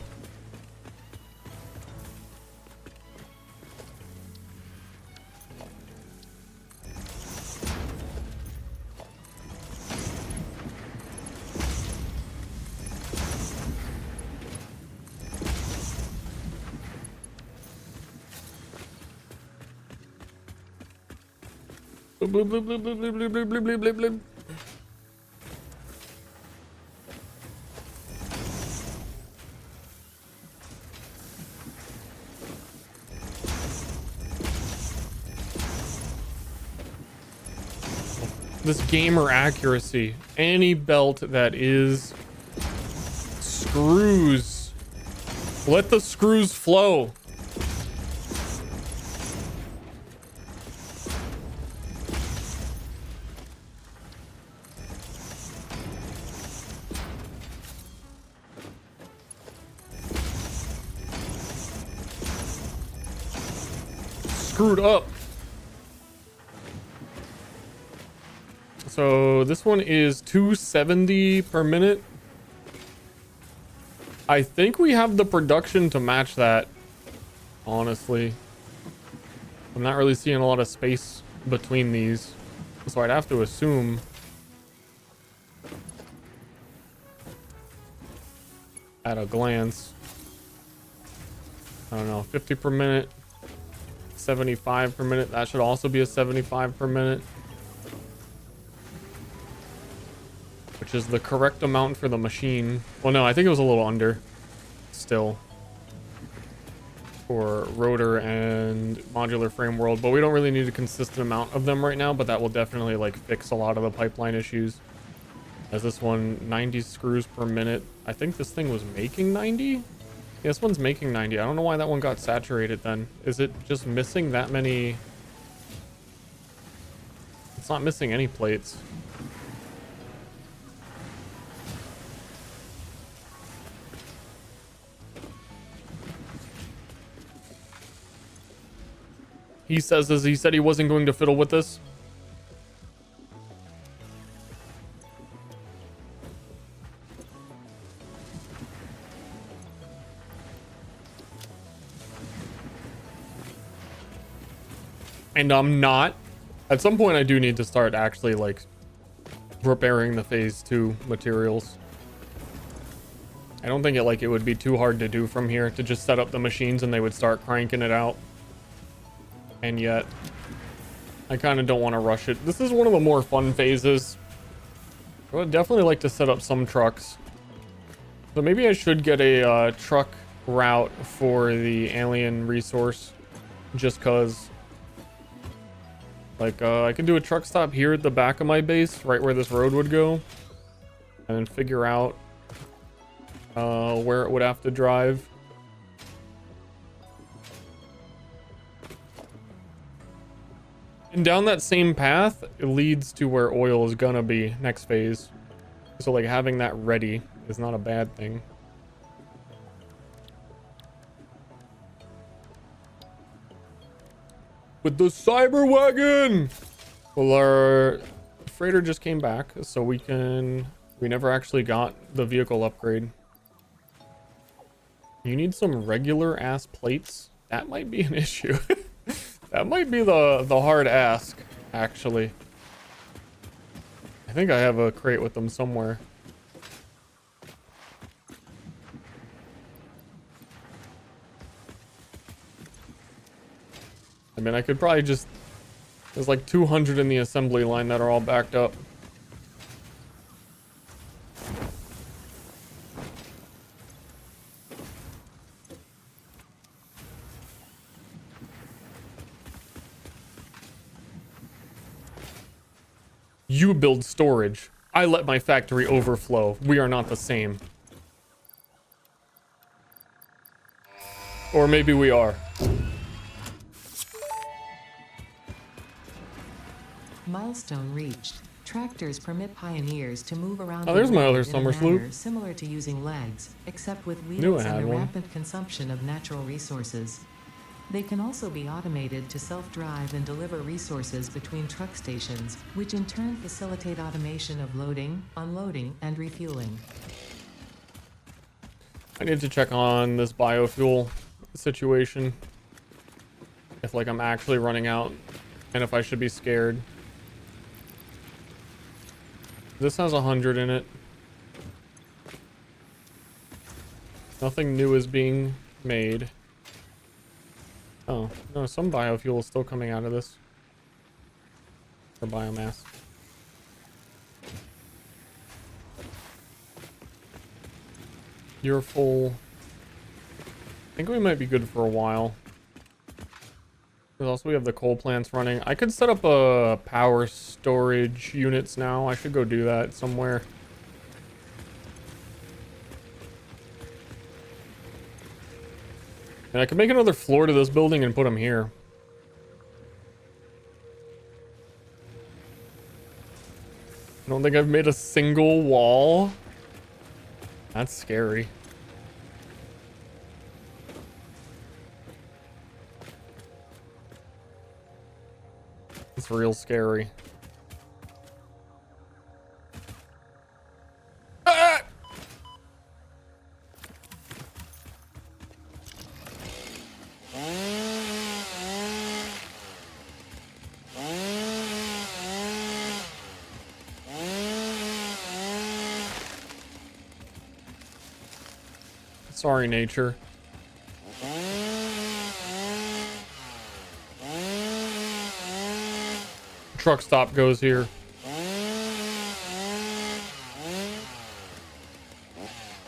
Bloop, bloop, bloop, bloop, bloop, bloop, bloop, bloop, bloop, bloop. This gamer accuracy. Any belt that is screws. Let the screws flow. Screwed up. So this one is 270 per minute. I think we have the production to match that, honestly. I'm not really seeing a lot of space between these, so I'd have to assume at a glance. I don't know, 50 per minute, 75 per minute. That should also be a 75 per minute, which is the correct amount for the machine. Well, no, I think it was a little under still for rotor and modular frame world, but we don't really need a consistent amount of them right now, but that will definitely like fix a lot of the pipeline issues. As this one, 90 screws per minute. I think this thing was making 90. Yeah, this one's making 90. I don't know why that one got saturated then. Is it just missing that many? It's not missing any plates. He says as he said he wasn't going to fiddle with this. And I'm not. At some point I do need to start actually like preparing the phase 2 materials. I don't think it would be too hard to do from here to just set up the machines and they would start cranking it out. And yet, I kind of don't want to rush it. This is one of the more fun phases. I would definitely like to set up some trucks. So maybe I should get a truck route for the alien resource. Just because, like, I can do a truck stop here at the back of my base, right where this road would go. And then figure out where it would have to drive. And down that same path, it leads to where oil is gonna be next phase. So like having that ready is not a bad thing. With the cyber wagon! Well, our freighter just came back, so we never actually got the vehicle upgrade. You need some regular ass plates. That might be an issue. That might be the hard ask, actually. I think I have a crate with them somewhere. I mean, I could probably just... There's like 200 in the assembly line that are all backed up. You build storage. I let my factory overflow. We are not the same. Or maybe we are. Milestone reached. Tractors permit pioneers to move around Oh, the there's my world other in summer a sloop. manner similar to using legs, except with Knew I wheels and had the one. rampant consumption of natural resources. They can also be automated to self-drive and deliver resources between truck stations, which in turn facilitate automation of loading, unloading, and refueling. I need to check on this biofuel situation. If like I'm actually running out and if I should be scared. This has 100 in it. Nothing new is being made. Oh, no, some biofuel is still coming out of this. Or biomass. You're full. I think we might be good for a while. Because also we have the coal plants running. I could set up a power storage units now. I should go do that somewhere. And I could make another floor to this building and put them here. I don't think I've made a single wall. That's scary. It's real scary. Ah! Sorry, nature. Truck stop goes here.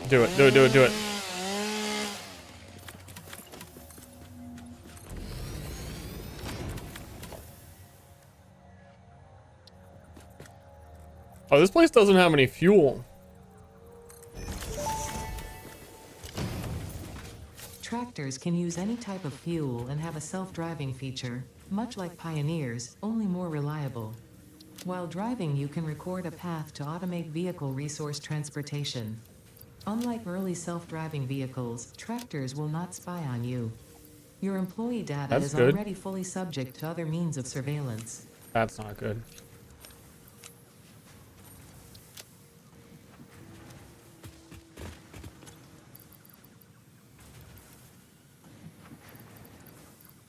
Do it, do it, do it, do it. Oh, this place doesn't have any fuel. Tractors can use any type of fuel and have a self-driving feature, much like Pioneers, only more reliable. While driving, you can record a path to automate vehicle resource transportation. Unlike early self-driving vehicles, tractors will not spy on you. Your employee data That's is good. already fully subject to other means of surveillance. That's not good.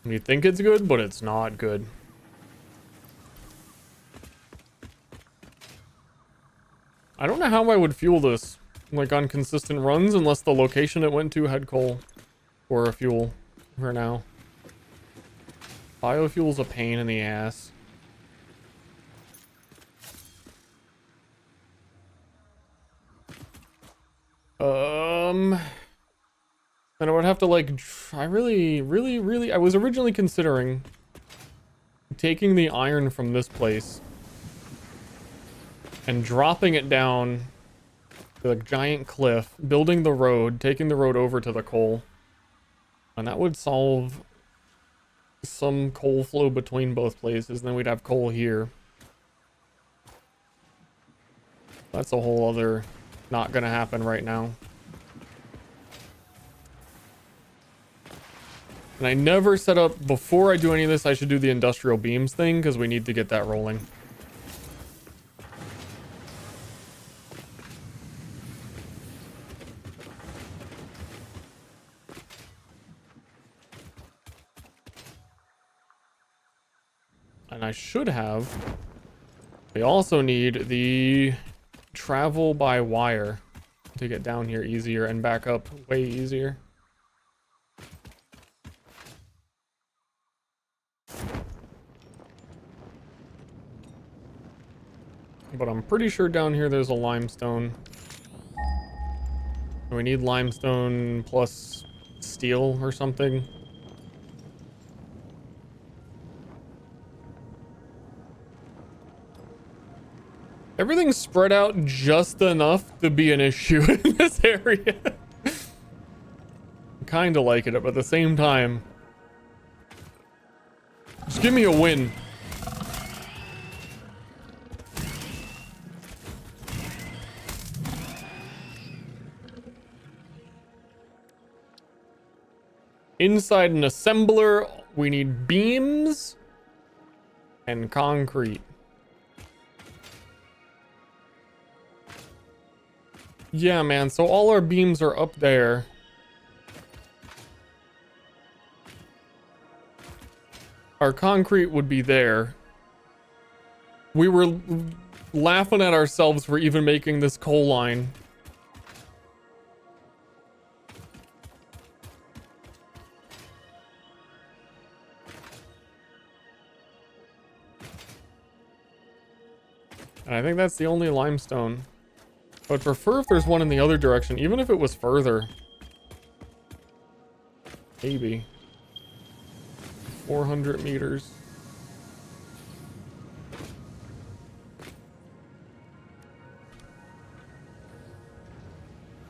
You think it's good, but it's not good. I don't know how I would fuel this, like on consistent runs, unless the location it went to had coal or a fuel for now. Biofuel's a pain in the ass. And I would have to like, I was originally considering taking the iron from this place and dropping it down to a giant cliff, building the road, taking the road over to the coal. And that would solve some coal flow between both places. Then we'd have coal here. That's a whole other, not gonna happen right now. And I never set up, before I do any of this, I should do the industrial beams thing, because we need to get that rolling. And I should have, we also need the travel by wire to get down here easier and back up way easier. But I'm pretty sure down here there's a limestone. We need limestone plus steel or something. Everything's spread out just enough to be an issue in this area. kind of like it, but at the same time, just give me a win. Inside an assembler, we need beams and concrete. Yeah, man, so all our beams are up there. Our concrete would be there. We were laughing at ourselves for even making this coal line. And I think that's the only limestone. I would prefer if there's one in the other direction, even if it was further. Maybe. 400 meters.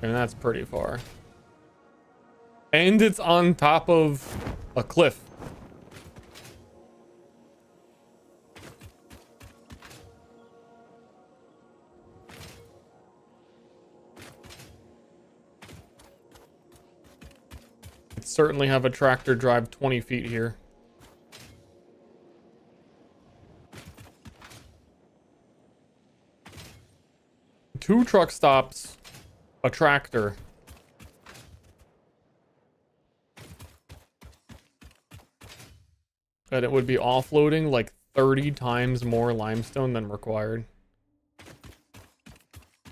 And that's pretty far. And it's on top of a cliff. Certainly have a tractor drive 20 feet here. Two truck stops, a tractor. And it would be offloading like 30 times more limestone than required.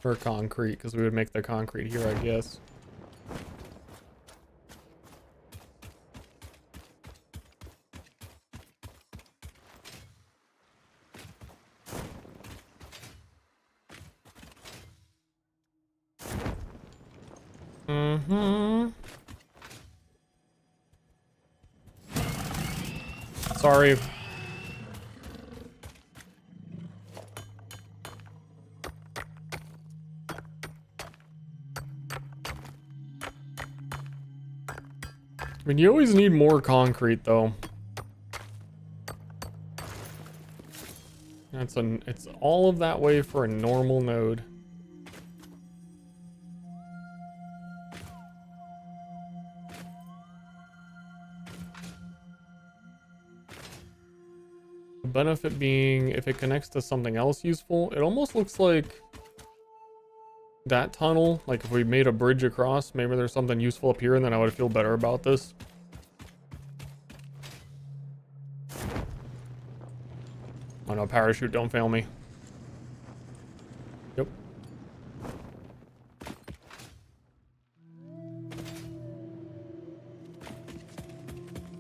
For concrete, because we would make the concrete here, I guess. Sorry. I mean, you always need more concrete, though. It's all of that way for a normal node. The benefit being, if it connects to something else useful, it almost looks like that tunnel. Like if we made a bridge across, maybe there's something useful up here, and then I would feel better about this. Oh no, parachute, don't fail me. Yep.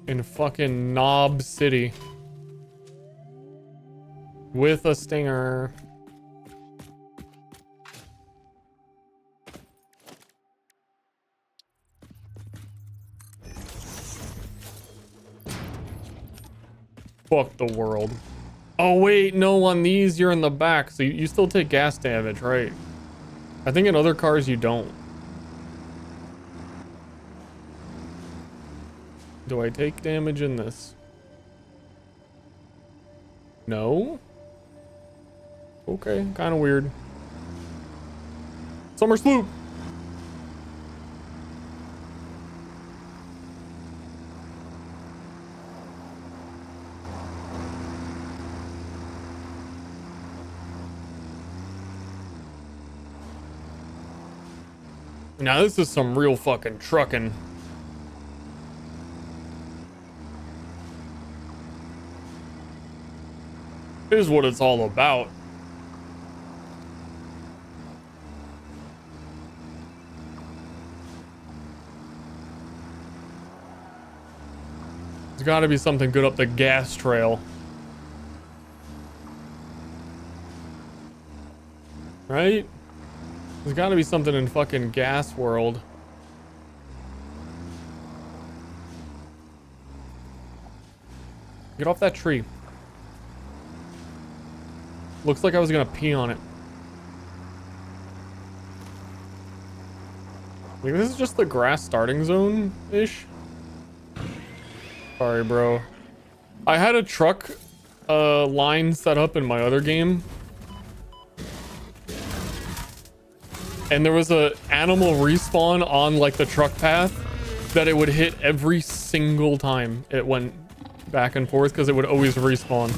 In fucking Knob City. With a stinger. Fuck the world. Oh wait, no, on these you're in the back, so you still take gas damage, right? I think in other cars you don't. Do I take damage in this? No? Okay, kind of weird. Summer sloop! Now this is some real fucking trucking. Is what it's all about. There's got to be something good up the gas trail. Right? There's got to be something in fucking Gas World. Get off that tree. Looks like I was gonna pee on it. Like, this is just the grass starting zone-ish. Sorry, bro. I had a truck line set up in my other game. And there was a animal respawn on like the truck path that it would hit every single time it went back and forth because it would always respawn.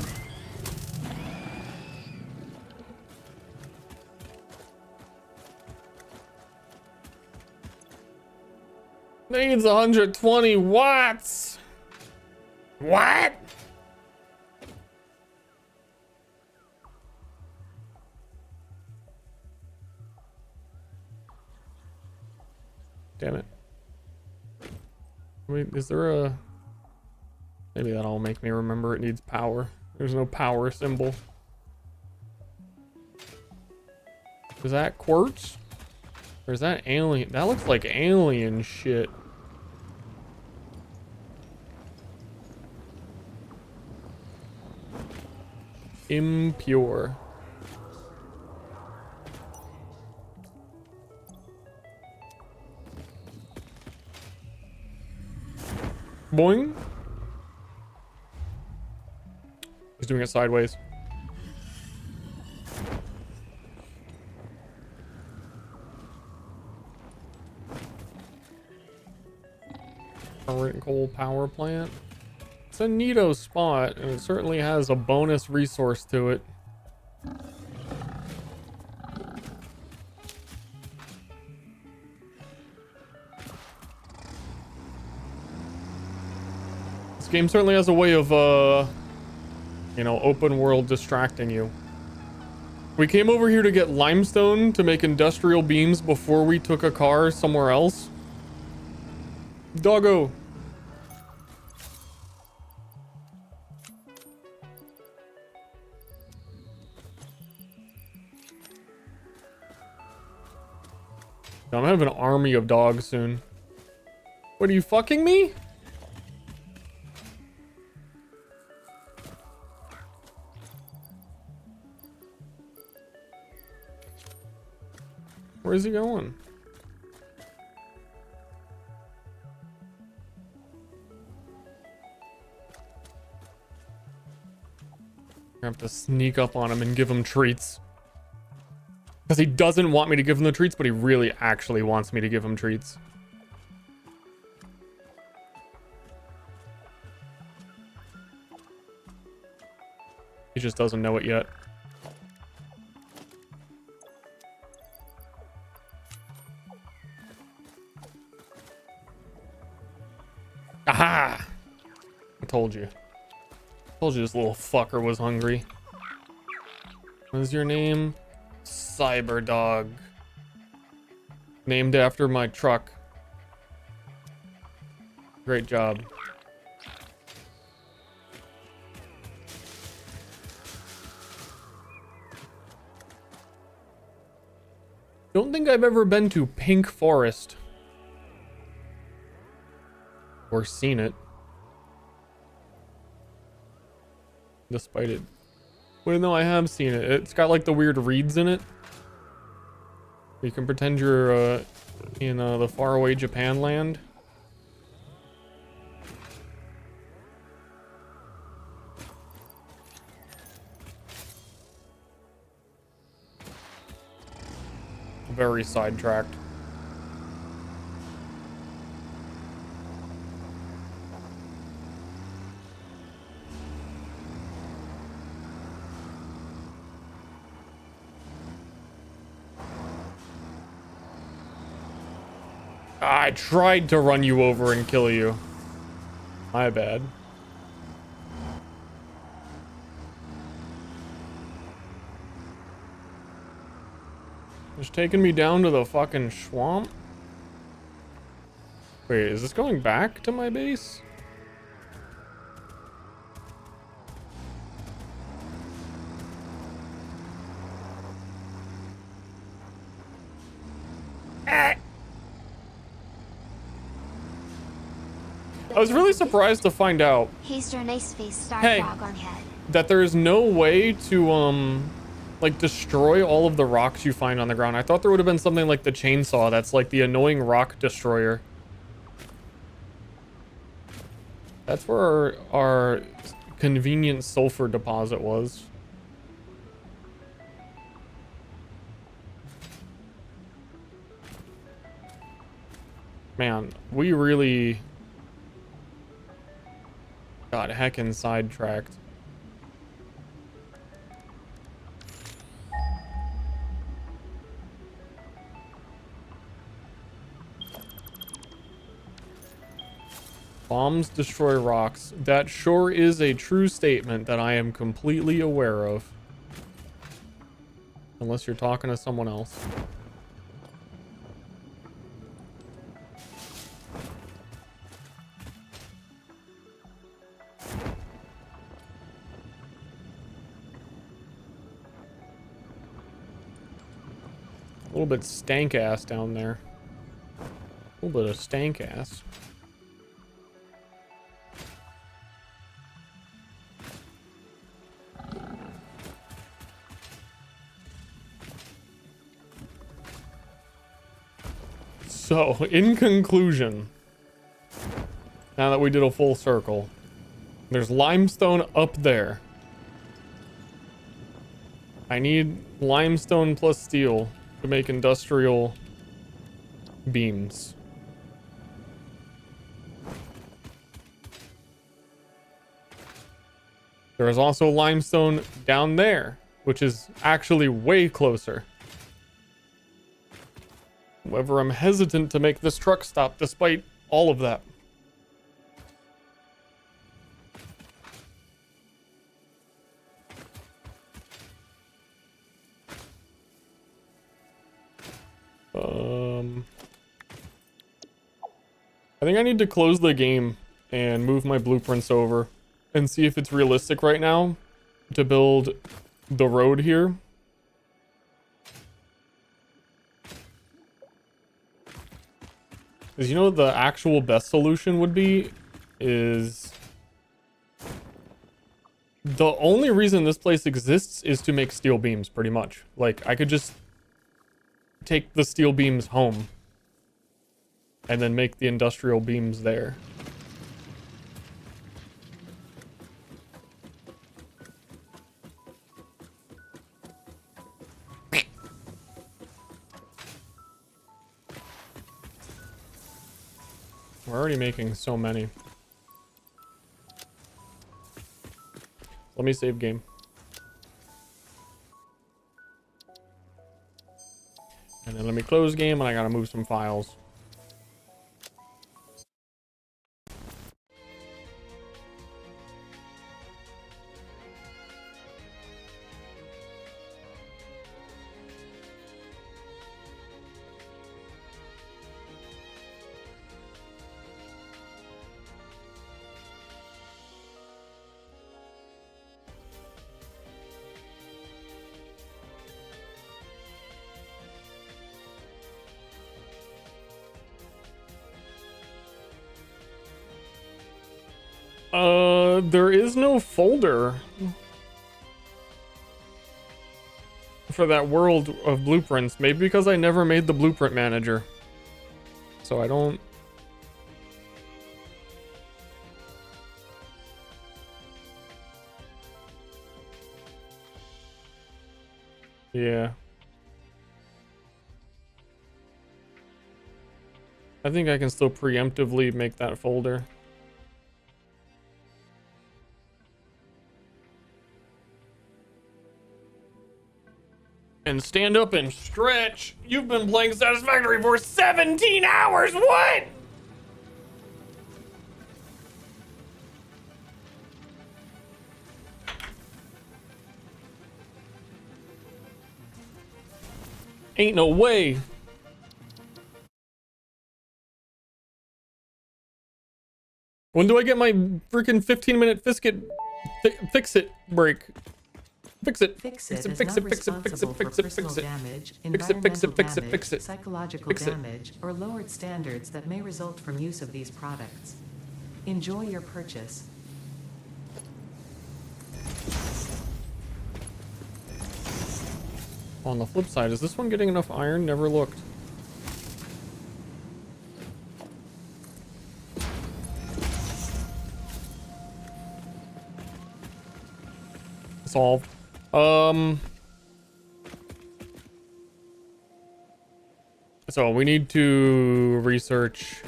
Needs 120 watts. What? Damn it. Wait, is there a... Maybe that'll make me remember it needs power. There's no power symbol. Is that quartz? Or is that alien? That looks like alien shit. Impure. Boing. He's doing it sideways. Current coal power plant. It's a neato spot, and it certainly has a bonus resource to it. This game certainly has a way of, you know, open world distracting you. We came over here to get limestone to make industrial beams before we took a car somewhere else. Doggo. I'm gonna have an army of dogs soon. What, are you fucking me? Where is he going? I have to sneak up on him and give him treats. Because he doesn't want me to give him the treats, but he really actually wants me to give him treats. He just doesn't know it yet. Aha! I told you. Told you this little fucker was hungry. What is your name? Cyber Dog. Named after my truck. Great job. Don't think I've ever been to Pink Forest. Or seen it. Despite it. Wait, no, I have seen it. It's got like the weird reeds in it. You can pretend you're in the faraway Japan land. Very sidetracked. I tried to run you over and kill you. My bad. It's taking me down to the fucking swamp. Wait, is this going back to my base? I was really surprised to find out Hey, Ster, nice face, star Hey. frog on head. that there is no way to like destroy all of the rocks you find on the ground. I thought there would have been something like the chainsaw that's like the annoying rock destroyer. That's where our convenient sulfur deposit was. Man, we really got heckin' sidetracked. Bombs destroy rocks. That sure is a true statement that I am completely aware of. Unless you're talking to someone else. A little bit stank ass down there. A little bit of stank ass. So, in conclusion, now that we did a full circle, there's limestone up there. I need limestone plus steel to make industrial beams. There is also limestone down there, which is actually way closer. However, I'm hesitant to make this truck stop despite all of that. I think I need to close the game and move my blueprints over and see if it's realistic right now to build the road here. Because you know what the actual best solution would be is the only reason this place exists is to make steel beams, pretty much. Like, I could just take the steel beams home and then make the industrial beams there. We're already making so many. Let me save game. And then let me close game, and I gotta move some files. There is no folder for that world of blueprints. Maybe because I never made the blueprint manager. So I don't... Yeah. I think I can still preemptively make that folder. And stand up and stretch. You've been playing Satisfactory for 17 hours. What? Ain't no way. When do I get my freaking 15-minute fix it break? Fix it. Fix it Fix it. is Fix not it. Fix it. Fix it. responsible Fix for it. Fix personal it. damage, Fix it. Fix it. environmental Fix it. damage, Fix it. psychological Fix it. damage, or lowered standards that may result from use of these products. Enjoy your purchase. On the flip side, is this one getting enough iron? Never looked. Solved. So we need to research.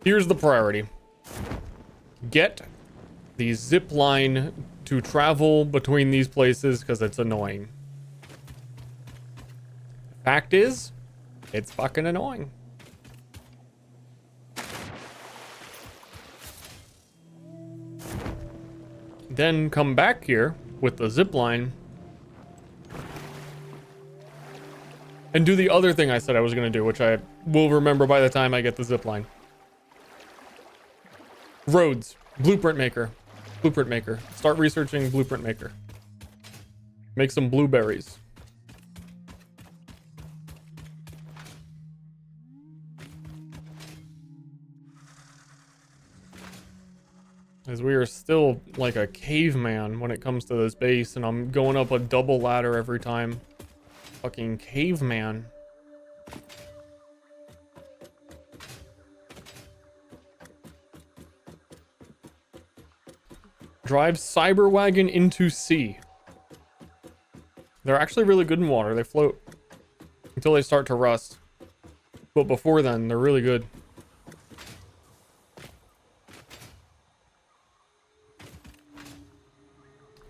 Here's the priority. Get the zip line to travel between these places because it's annoying. Fact is, it's fucking annoying. Then come back here with the zip line and do the other thing I said I was going to do, which I will remember by the time I get the zip line. Roads. Blueprint maker. Blueprint maker. Start researching blueprint maker. Make some blueberries. As we are still like a caveman when it comes to this base, and I'm going up a double ladder every time. Fucking caveman. Drive cyber wagon into sea. They're actually really good in water. They float until they start to rust. But before then, they're really good.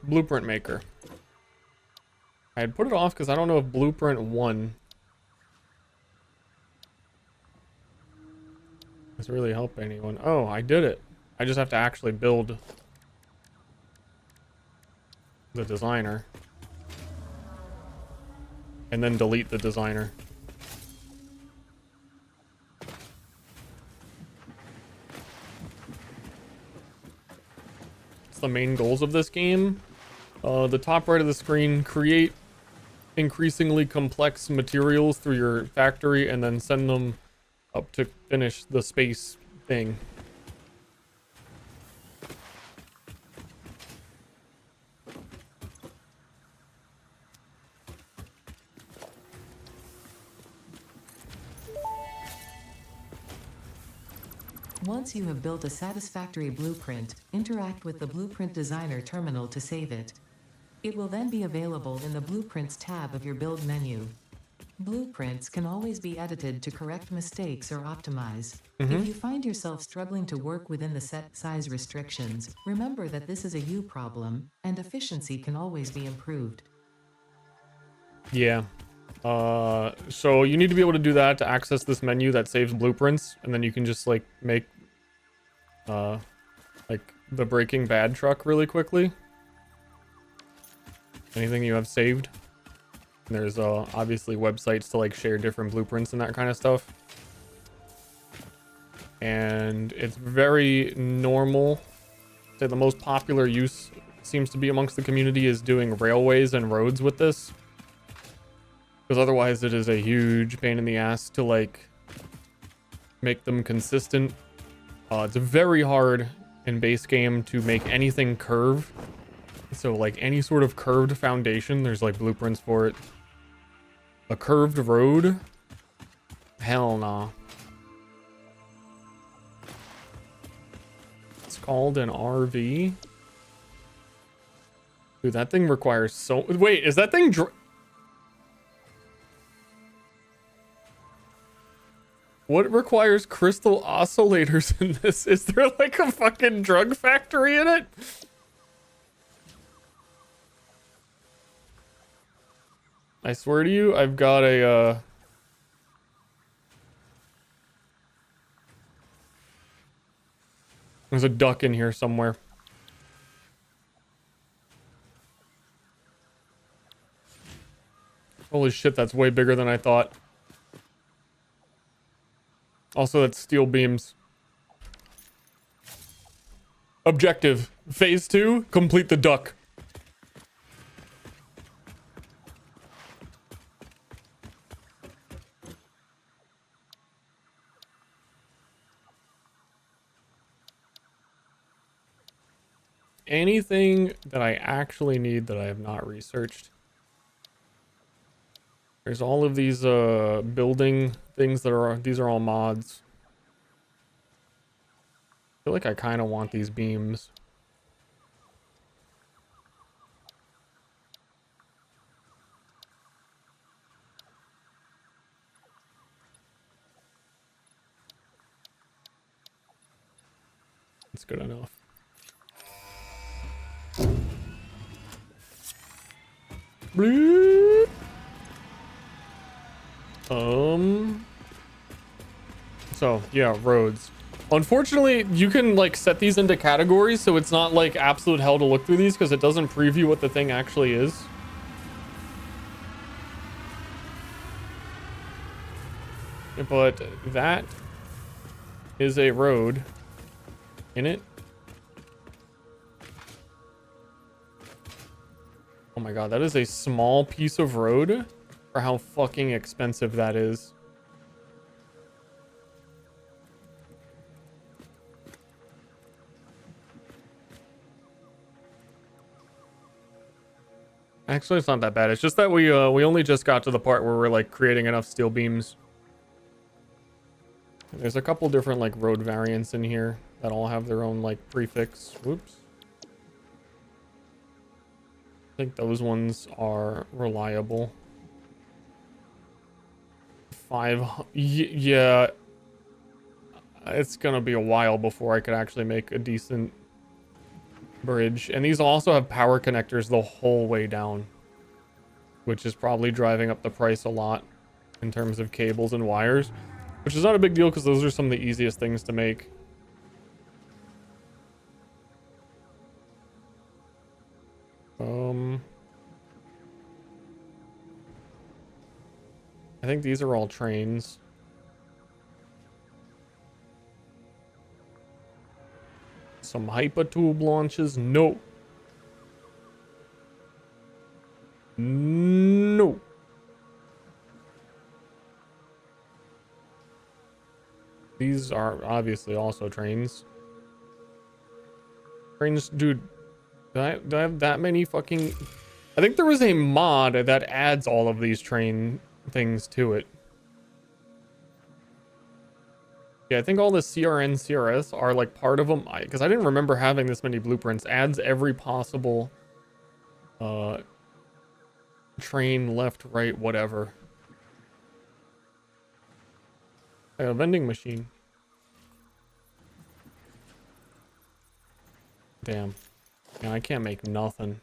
Blueprint maker. I had put it off because I don't know if blueprint 1 has really helped anyone. Oh, I did it. I just have to actually build the designer and then delete the designer. It's the main goals of this game. The top right of the screen, create increasingly complex materials through your factory and then send them up to finish the space thing. Once you have built a satisfactory blueprint, interact with the Blueprint Designer terminal to save it. It will then be available in the Blueprints tab of your build menu. Blueprints can always be edited to correct mistakes or optimize. If you find yourself struggling to work within the set size restrictions, remember that this is a you problem, and efficiency can always be improved. Yeah. So you need to be able to do that to access this menu that saves blueprints, and then you can just like make like the Breaking Bad truck really quickly. Anything you have saved. And there's obviously websites to like share different blueprints and that kind of stuff. And it's very normal. Say the most popular use seems to be amongst the community is doing railways and roads with this. Because otherwise it is a huge pain in the ass to like make them consistent. It's very hard in base game to make anything curve. So like any sort of curved foundation, there's like blueprints for it. A curved road? Hell nah. It's called an RV. Dude, that thing requires so... Wait, is that thing... What requires crystal oscillators in this? Is there like a fucking drug factory in it? I swear to you, I've got a, there's a duck in here somewhere. Holy shit, that's way bigger than I thought. Also, that's steel beams. Objective. Phase 2, complete the duck. Anything that I actually need that I have not researched. There's all of these building things that are, these are all mods. I feel like I kind of want these beams. It's good enough. Bloop. So yeah, roads. Unfortunately, you can like set these into categories, so it's not like absolute hell to look through these because it doesn't preview what the thing actually is. But that is a road in it. Oh my god, that is a small piece of road for how fucking expensive that is. Actually, it's not that bad. It's just that we only just got to the part where we're like creating enough steel beams. There's a couple different like road variants in here that all have their own like prefix. Whoops. I think those ones are reliable. Yeah. It's gonna be a while before I could actually make a decent bridge. And these also have power connectors the whole way down, which is probably driving up the price a lot in terms of cables and wires, which is not a big deal because those are some of the easiest things to make. I think these are all trains. Some hypertube launches. No. No. These are obviously also trains. Trains, dude. Do I have that many fucking... I think there was a mod that adds all of these train things to it. Yeah, I think all the CRN, CRS are like part of them. Because I didn't remember having this many blueprints. Adds every possible train, left, right, whatever. A vending machine. Damn. Yeah, I can't make nothing.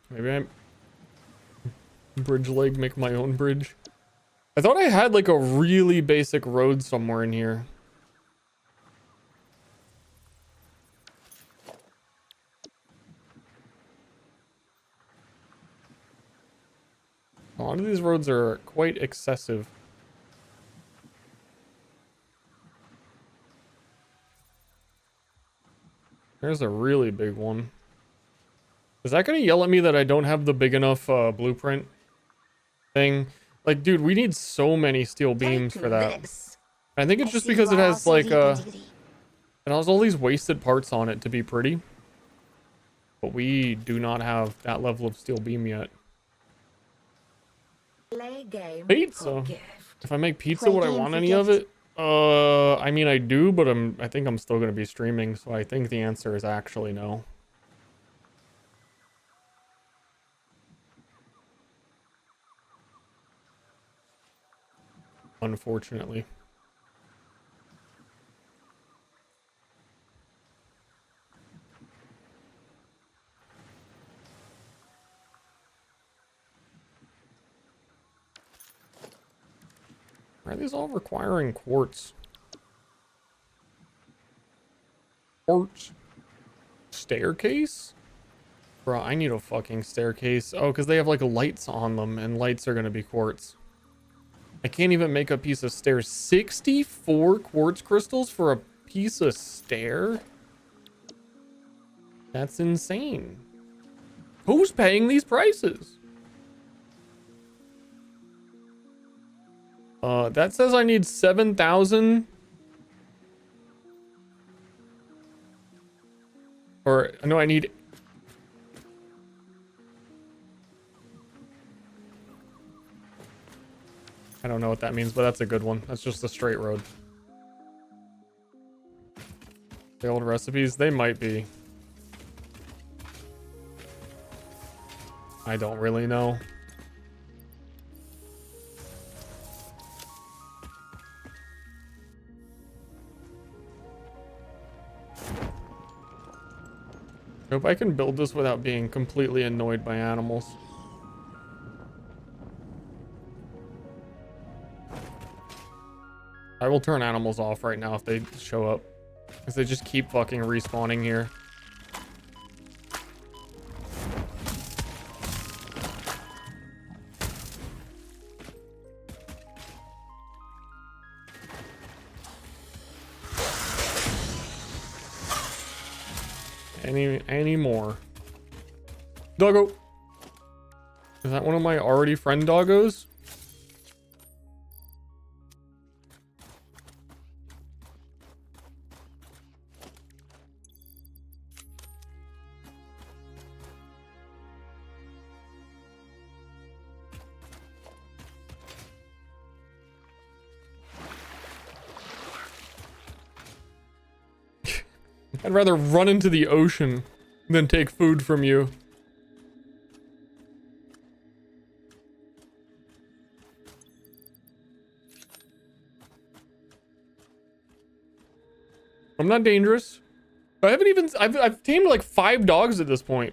Maybe I'm bridge leg, make my own bridge. I thought I had like a really basic road somewhere in here. A lot of these roads are quite excessive. There's a really big one. Is that gonna yell at me that I don't have the big enough blueprint thing? Like, dude, we need so many steel beams for that. I think it's just because it has like it has all these wasted parts on it to be pretty. But we do not have that level of steel beam yet. Pizza. If I make pizza, would I want any of it? I mean, I do, but I think I'm still gonna be streaming, so I think the answer is actually no. Unfortunately. Are these all requiring quartz? Quartz? Staircase? Bro, I need a fucking staircase. Oh, because they have like lights on them, and lights are gonna be quartz. I can't even make a piece of stairs. 64 quartz crystals for a piece of stair? That's insane. Who's paying these prices? That says I need 7,000 Or, no, I need... I don't know what that means, but that's a good one. That's just a straight road. The old recipes, they might be. I don't really know. I hope I can build this without being completely annoyed by animals. I will turn animals off right now if they show up. Because they just keep fucking respawning here. Any more? Doggo! Is that one of my already friend doggos? I'd rather run into the ocean than take food from you. I'm not dangerous. I haven't even... I've tamed like 5 dogs at this point.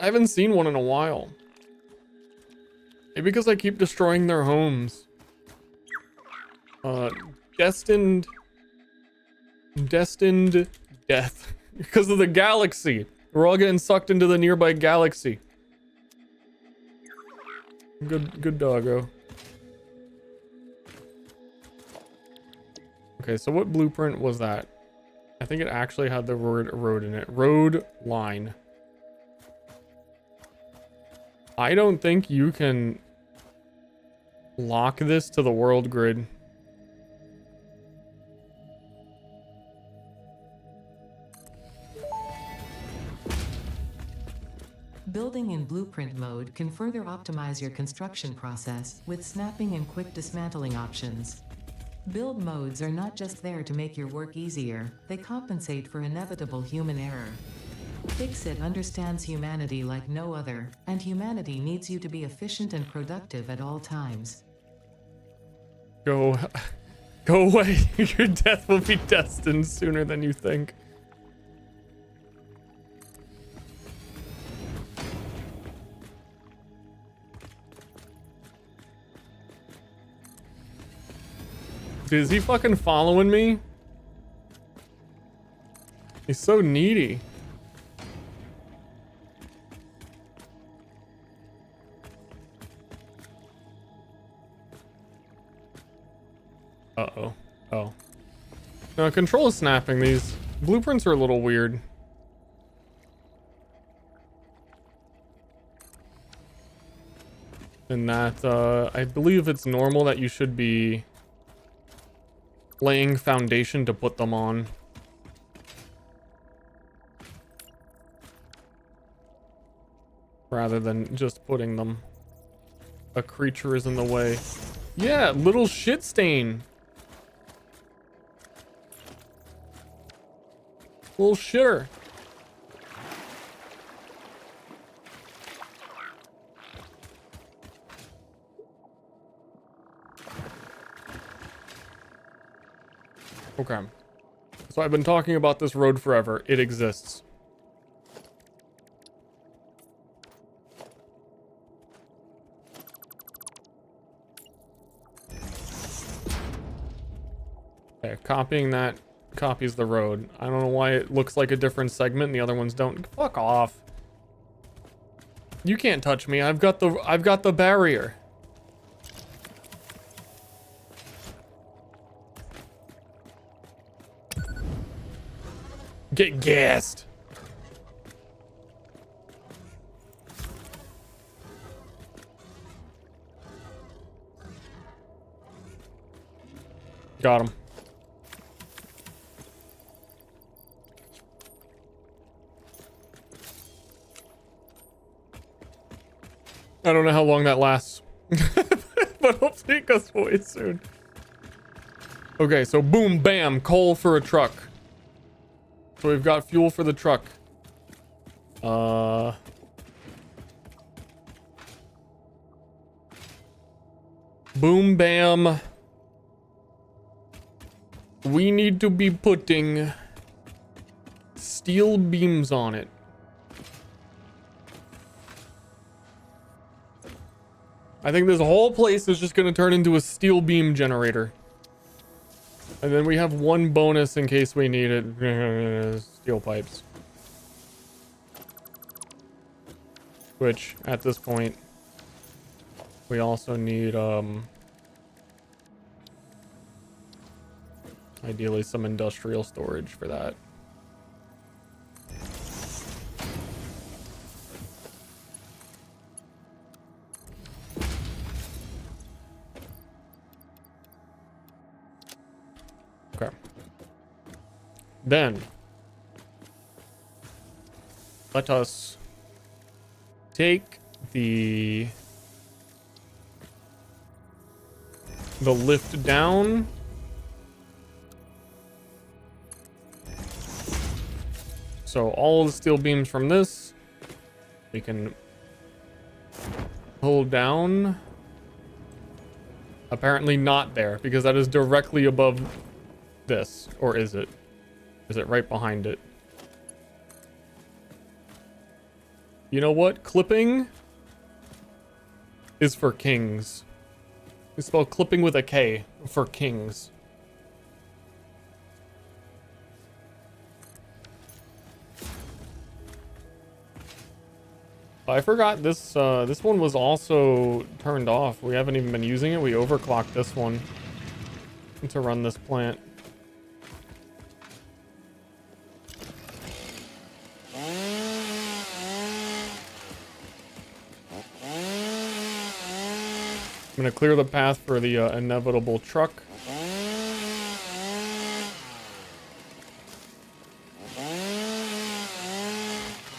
I haven't seen one in a while. Maybe because I keep destroying their homes. Destined death. Because of the galaxy. We're all getting sucked into the nearby galaxy. Good doggo. Okay, so what blueprint was that? I think it actually had the word road in it. Road line. I don't think you can lock this to the world grid. Building in blueprint mode can further optimize your construction process with snapping and quick dismantling options. Build modes are not just there to make your work easier, they compensate for inevitable human error. Fixit understands humanity like no other, and humanity needs you to be efficient and productive at all times. Go away. Your death will be destined sooner than you think. Dude, is he fucking following me? He's so needy. Uh-oh. Oh. No, control is snapping these. Blueprints are a little weird. In that, I believe it's normal that you should be laying foundation to put them on. Rather than just putting them. A creature is in the way. Yeah, little shit stain. Little shitter. Okay. So I've been talking about this road forever. It exists. Okay, copying that copies the road. I don't know why it looks like a different segment and the other ones don't. Fuck off. You can't touch me. I've got the barrier. Get gassed. Got him. I don't know how long that lasts. But hopefully it goes away soon. Okay, so boom, bam, coal for a truck. So we've got fuel for the truck. Boom, bam. We need to be putting steel beams on it. I think this whole place is just going to turn into a steel beam generator. And then we have one bonus in case we need it. Steel pipes. Which, at this point, we also need, ideally some industrial storage for that. Okay. Then, let us take the lift down. So all the steel beams from this, we can pull down. Apparently not there, because that is directly above this. Or is it? Is it right behind it? You know what? Clipping is for kings. We spell clipping with a K for kings. I forgot this this one was also turned off. We haven't even been using it. We overclocked this one to run this plant. I'm gonna clear the path for the inevitable truck.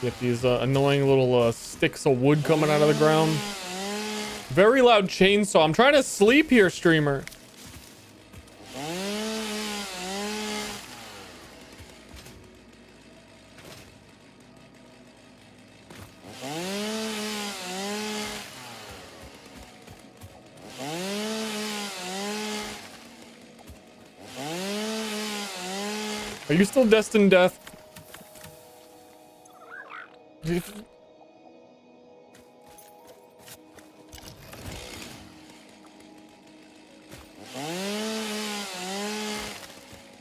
Get these annoying little sticks of wood coming out of the ground. Very loud chainsaw. I'm trying to sleep here, streamer. Are you still destined death? I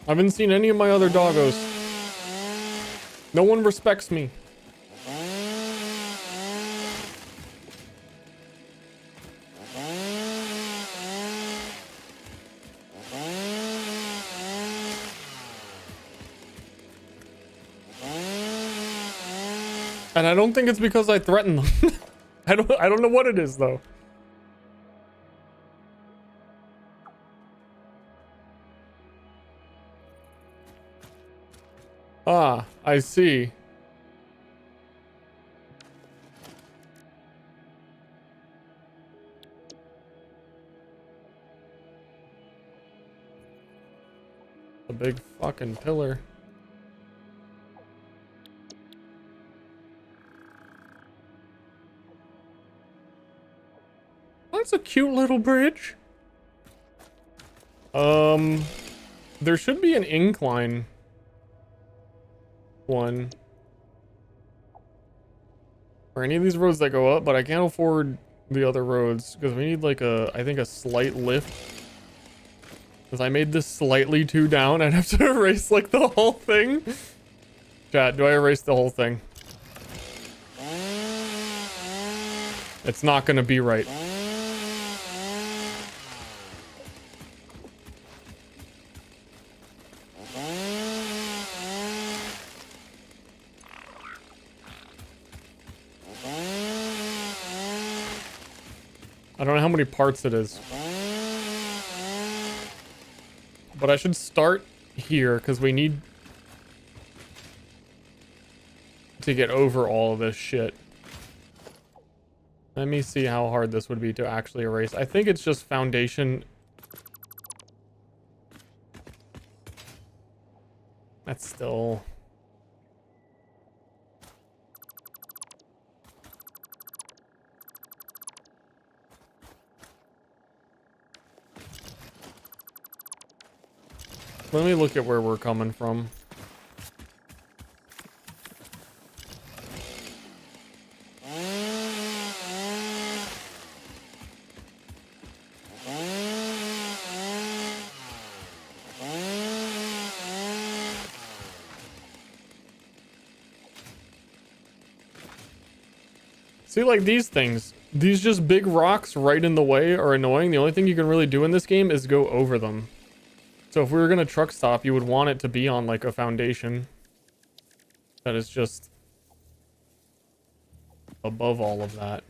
haven't seen any of my other doggos. No one respects me. And I don't think it's because I threaten them. I don't know what it is though. Ah, I see. A big fucking pillar. That's a cute little bridge. There should be an incline one for any of these roads that go up, but I can't afford the other roads because we need like I think a slight lift. Because I made this slightly too down, I'd have to erase like the whole thing. Chat, do I erase the whole thing? It's not gonna be right. I don't know how many parts it is. But I should start here because we need to get over all of this shit. Let me see how hard this would be to actually erase. I think it's just foundation. That's still... Let me look at where we're coming from. See, like these things, these just big rocks right in the way are annoying. The only thing you can really do in this game is go over them. So if we were gonna truck stop, you would want it to be on like a foundation that is just above all of that.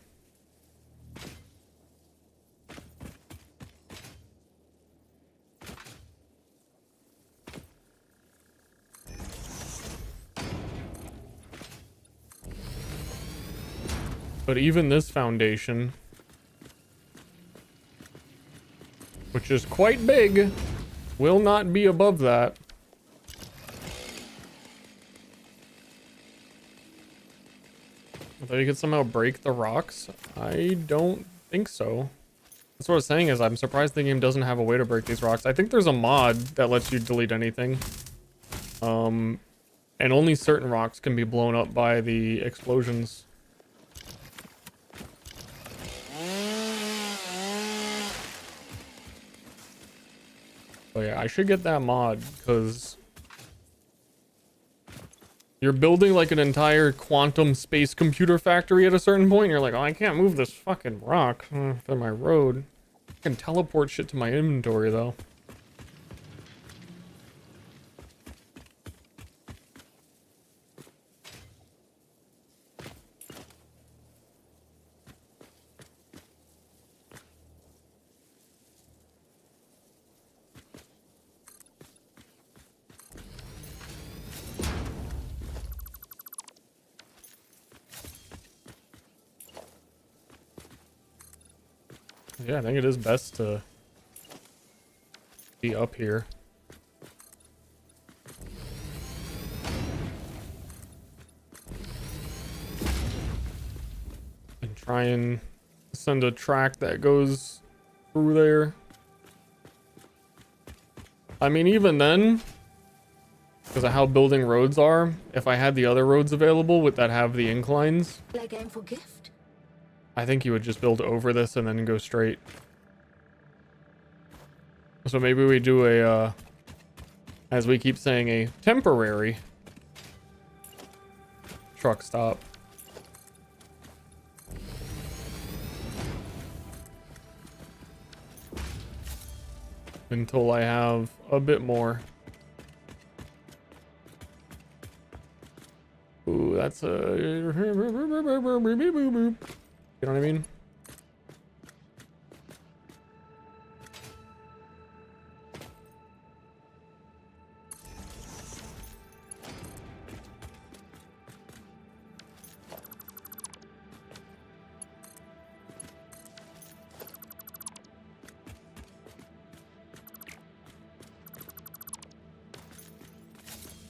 But even this foundation, which is quite big, will not be above that. Although you could somehow break the rocks, I don't think so. That's what I was saying, is I'm surprised the game doesn't have a way to break these rocks. I think there's a mod that lets you delete anything. And only certain rocks can be blown up by the explosions. So yeah, I should get that mod, because you're building like an entire quantum space computer factory at a certain point. And you're like, oh, I can't move this fucking rock for my road. I can teleport shit to my inventory though. Yeah, I think it is best to be up here. And try and send a track that goes through there. I mean, even then, because of how building roads are, if I had the other roads available that have the inclines, Like aim for gift. I think you would just build over this and then go straight. So maybe we do a, as we keep saying, a temporary truck stop. Until I have a bit more. Ooh, that's a... You know what I mean?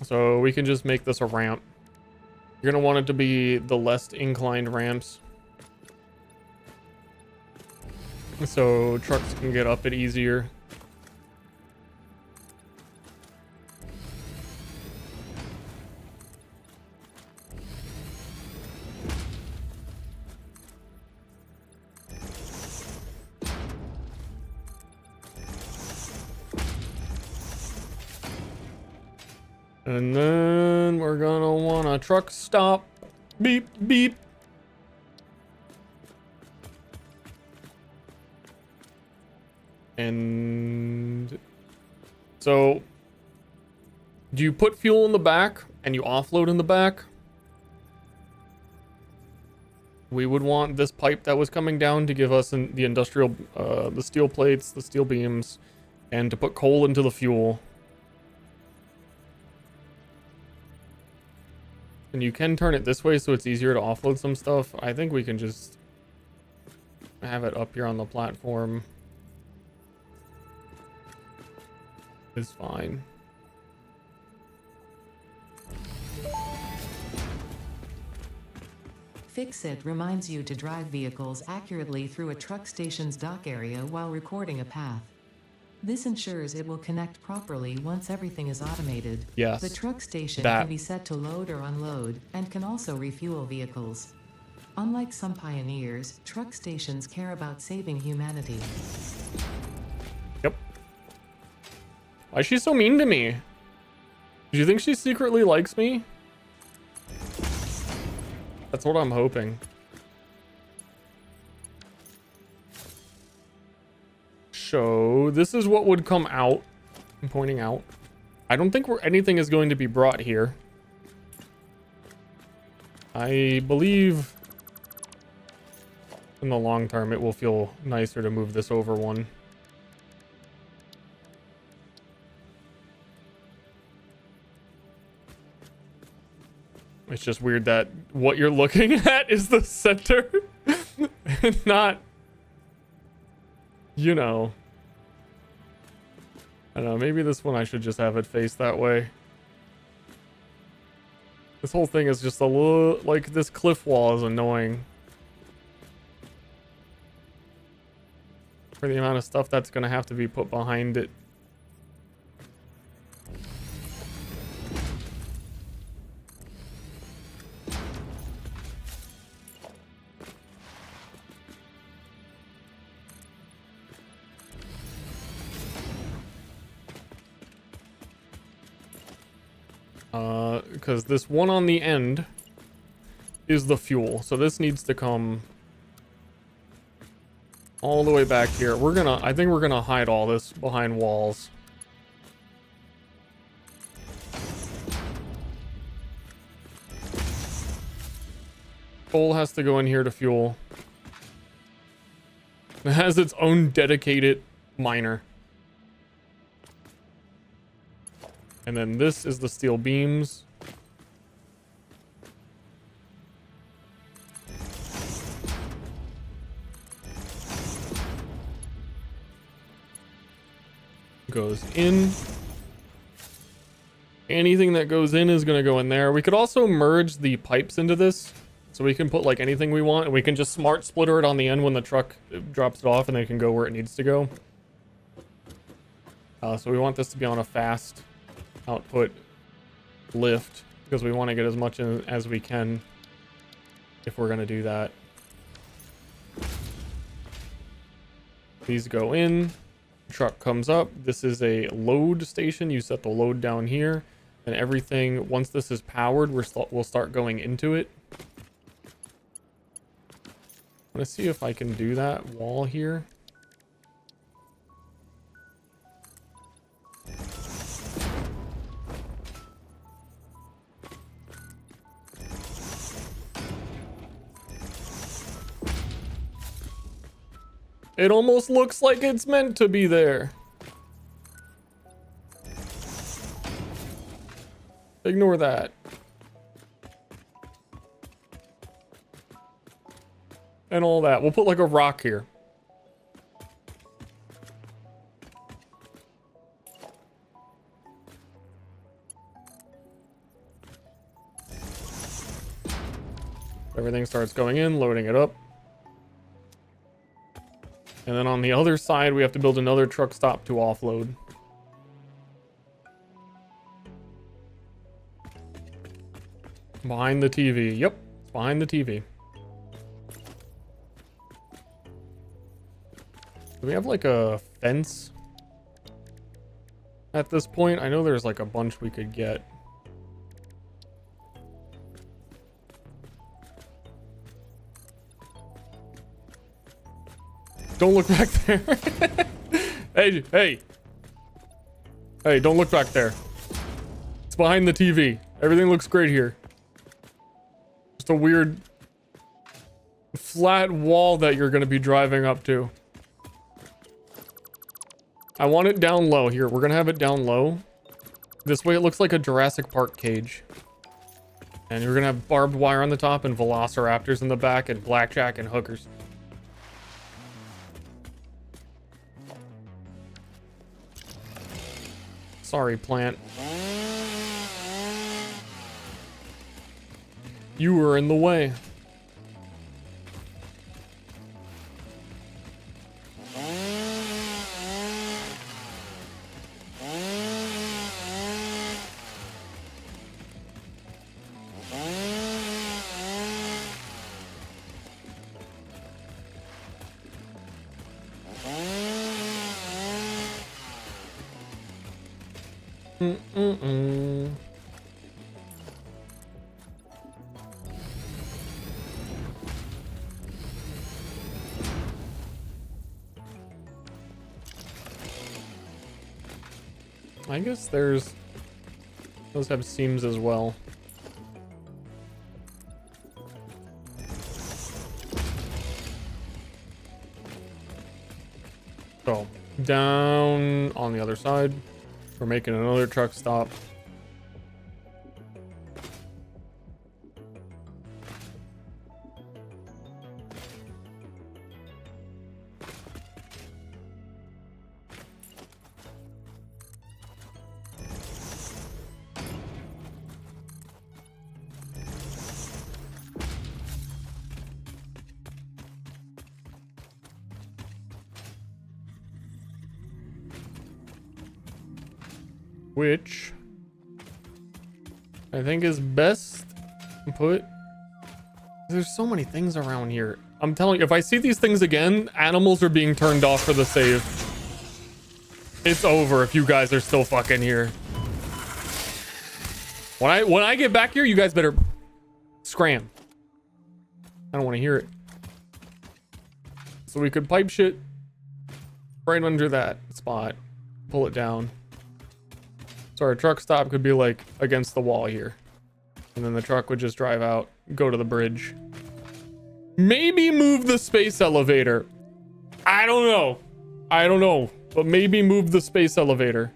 So we can just make this a ramp. You're gonna want it to be the less inclined ramps, so trucks can get up it easier. And then we're gonna want a truck stop. Beep, beep. And so, do you put fuel in the back and you offload in the back? We would want this pipe that was coming down to give us the industrial, the steel plates, the steel beams, and to put coal into the fuel. And you can turn it this way so it's easier to offload some stuff. I think we can just have it up here on the platform is fine. Fix-It reminds you to drive vehicles accurately through a truck station's dock area while recording a path. This ensures it will connect properly once everything is automated. Yes, The truck station that. can be set to load or unload, and can also refuel vehicles. Unlike some pioneers, truck stations care about saving humanity. Yep. Why is she so mean to me? Do you think she secretly likes me? That's what I'm hoping. So this is what would come out. I'm pointing out. I don't think anything is going to be brought here. I believe in the long term it will feel nicer to move this over one. It's just weird that what you're looking at is the center and not, you know. I don't know, maybe this one I should just have it face that way. This whole thing is just a little, like, this cliff wall is annoying. For the amount of stuff that's gonna have to be put behind it. Because this one on the end is the fuel. So this needs to come all the way back here. I think we're gonna hide all this behind walls. Coal has to go in here to fuel. It has its own dedicated miner. And then this is the steel beams. Goes in. Anything that goes in is going to go in there. We could also merge the pipes into this. So we can put like anything we want. And we can just smart splitter it on the end when the truck drops it off. And they can go where it needs to go. So we want this to be on a fast output lift. Because we want to get as much in as we can. If we're going to do that. These go in. Truck comes up. This is a load station. You set the load down here, and everything, once this is powered, we'll start going into it. I'm gonna see if I can do that wall here. It almost looks like it's meant to be there. Ignore that. And all that. We'll put like a rock here. Everything starts going in, loading it up. And then on the other side, we have to build another truck stop to offload. Behind the TV. Yep, it's behind the TV. Do we have like a fence at this point? I know there's like a bunch we could get. Don't look back there. Hey, don't look back there. It's behind the TV. Everything looks great here. Just a weird flat wall that you're going to be driving up to. I want it down low here. We're going to have it down low. This way it looks like a Jurassic Park cage. And you're going to have barbed wire on the top and velociraptors in the back and blackjack and hookers. Sorry, plant. You were in the way. Mm-mm-mm. I guess those have seams as well. So, down on the other side. We're making another truck stop. Which I think is best put. There's so many things around here. I'm telling you, if I see these things again, animals are being turned off for the save. It's over if you guys are still fucking here. When I get back here, you guys better scram. I don't want to hear it. So we could pipe shit right under that spot, pull it down. So our truck stop could be like against the wall here. And then the truck would just drive out, go to the bridge. Maybe move the space elevator. I don't know. I don't know. But maybe move the space elevator.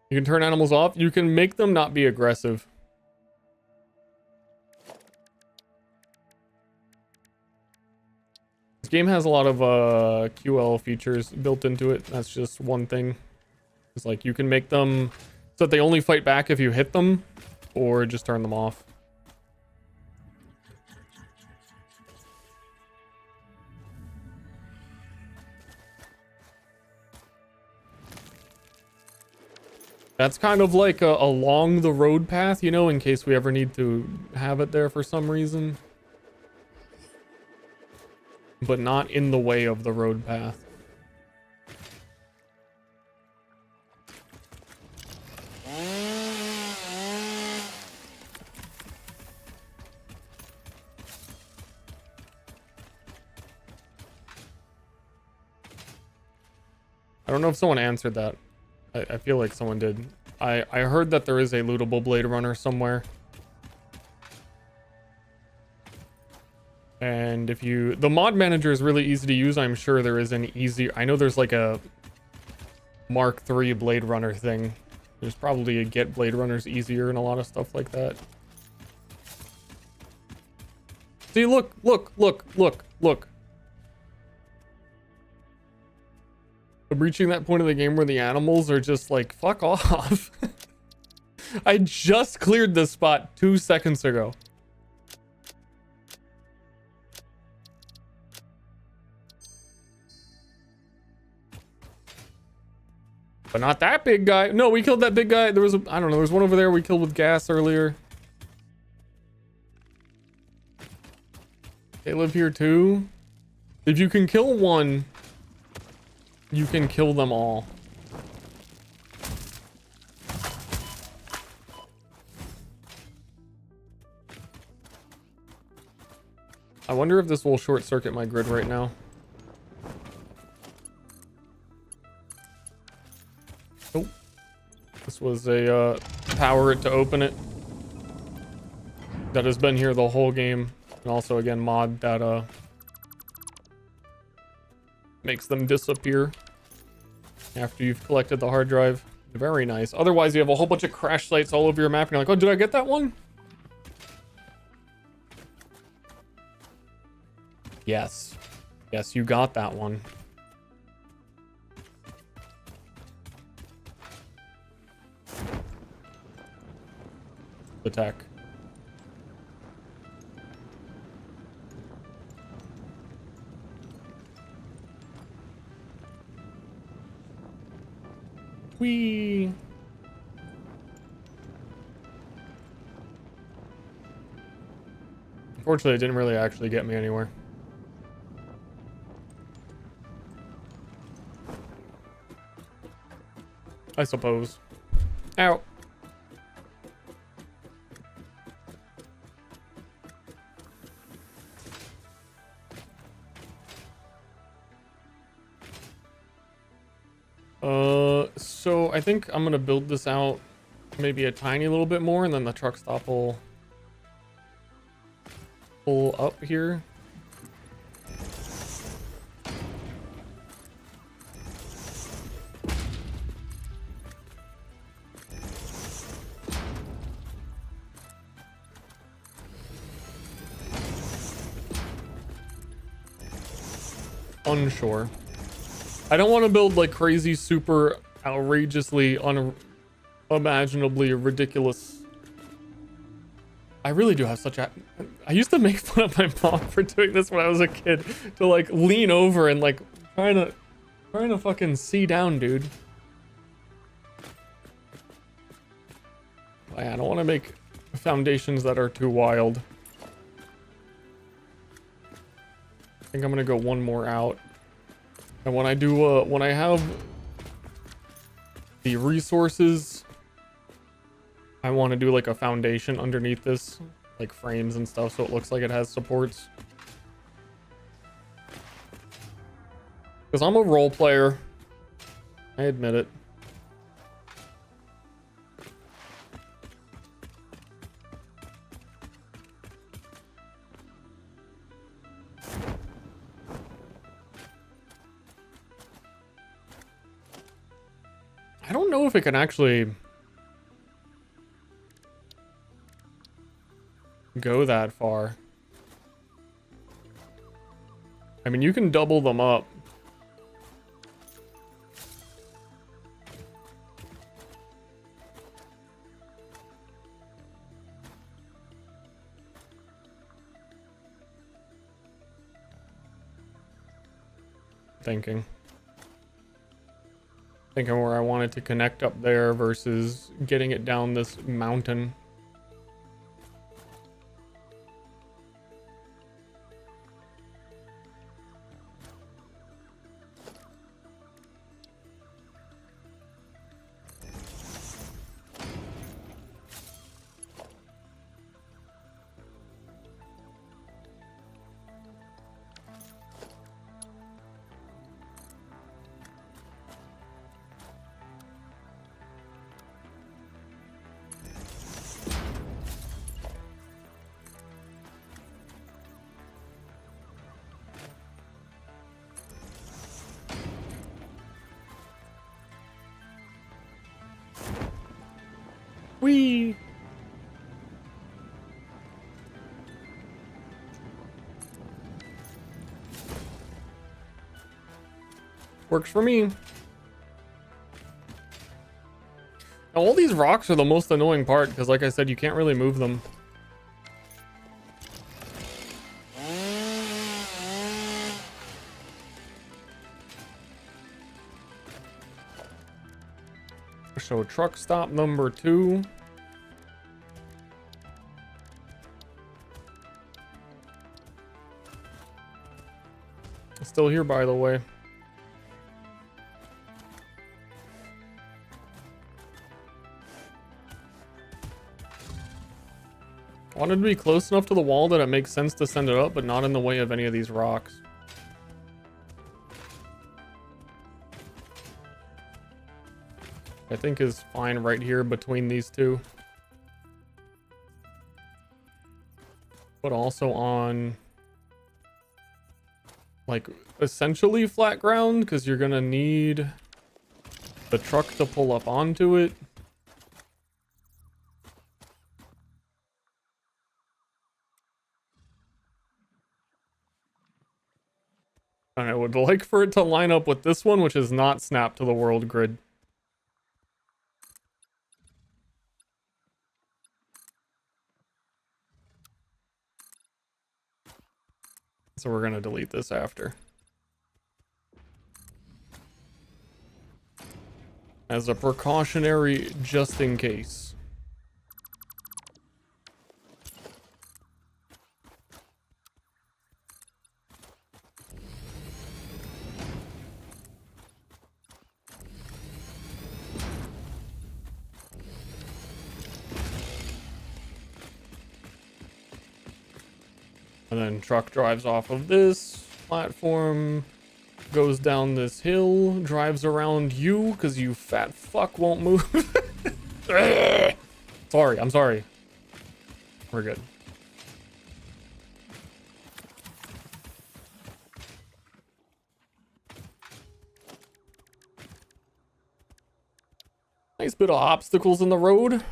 You can turn animals off. You can make them not be aggressive. This game has a lot of QL features built into it. That's just one thing. It's like you can make them so that they only fight back if you hit them, or just turn them off. That's kind of like along the road path, you know, in case we ever need to have it there for some reason. But not in the way of the road path. I don't know if someone answered that. I feel like someone did. I heard that there is a lootable Blade Runner somewhere. And if you... The mod manager is really easy to use. I'm sure there is an easy... I know there's like a Mark III Blade Runner thing. There's probably a get Blade Runners easier and a lot of stuff like that. See, look. But reaching that point of the game where the animals are just like, fuck off. I just cleared this spot 2 seconds ago. But not that big guy. No, we killed that big guy. There was I don't know, there was one over there we killed with gas earlier. They live here too. If you can kill one, you can kill them all. I wonder if this will short circuit my grid right now. Nope. This was a power it to open it. That has been here the whole game. And also again mod that makes them disappear after you've collected the hard drive. Very nice. Otherwise you have a whole bunch of crash sites all over your map and you're like, oh, did I get that one? Yes. Yes, you got that one. The tech. Whee! Unfortunately, it didn't really actually get me anywhere. I suppose. Ow. So I think I'm gonna build this out maybe a tiny little bit more, and then the truck stop will pull up here. Unsure. I don't want to build like crazy, super outrageously, unimaginably ridiculous. I really do have such a... I used to make fun of my mom for doing this when I was a kid. To like lean over and like trying to fucking see down, dude. I don't want to make foundations that are too wild. I think I'm gonna go one more out. And when I do, when I have the resources, I want to do like a foundation underneath this, like frames and stuff, so it looks like it has supports. Because I'm a role player. I admit it. I don't know if it can actually go that far. I mean, you can double them up. Thinking where I wanted to connect up there versus getting it down this mountain. Whee! Works for me. Now, all these rocks are the most annoying part because, like I said, you can't really move them. So truck stop number 2. Still here, by the way. I wanted to be close enough to the wall that it makes sense to send it up, but not in the way of any of these rocks. I think is fine right here between these two. But also on like essentially flat ground, because you're gonna need the truck to pull up onto it. would like for it to line up with this one, which is not snapped to the world grid. So we're going to delete this after. As a precautionary, just in case. And then truck drives off of this platform, goes down this hill, drives around you because you fat fuck won't move. Sorry, I'm sorry. We're good. Nice bit of obstacles in the road.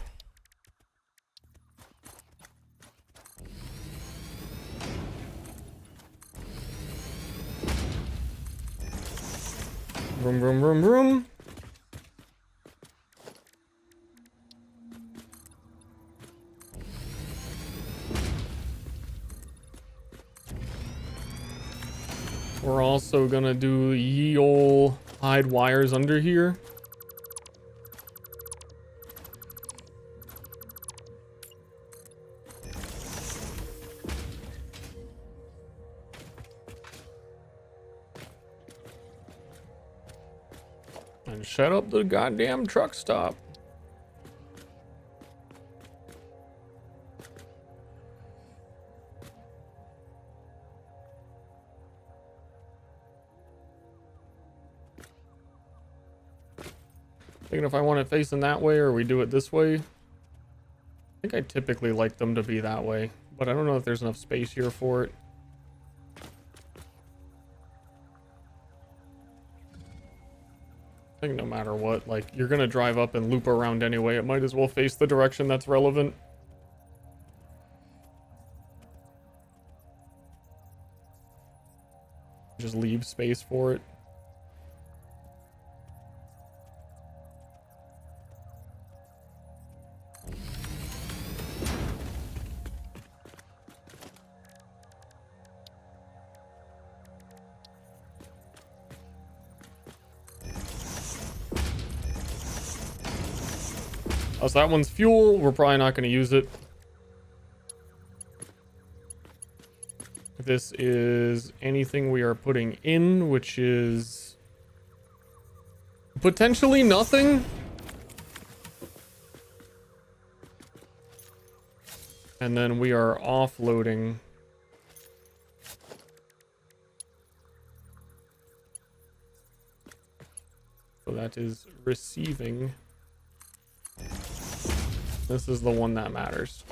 Vroom, vroom, vroom, vroom. We're also gonna do ye ol' hide wires under here. And shut up the goddamn truck stop. Thinking if I want it facing that way or we do it this way. I think I typically like them to be that way, but I don't know if there's enough space here for it. I think no matter what, like, you're gonna drive up and loop around anyway. It might as well face the direction that's relevant. Just leave space for it. Oh, so that one's fuel. We're probably not going to use it. This is anything we are putting in, which is potentially nothing. And then we are offloading. So that is receiving. This is the one that matters.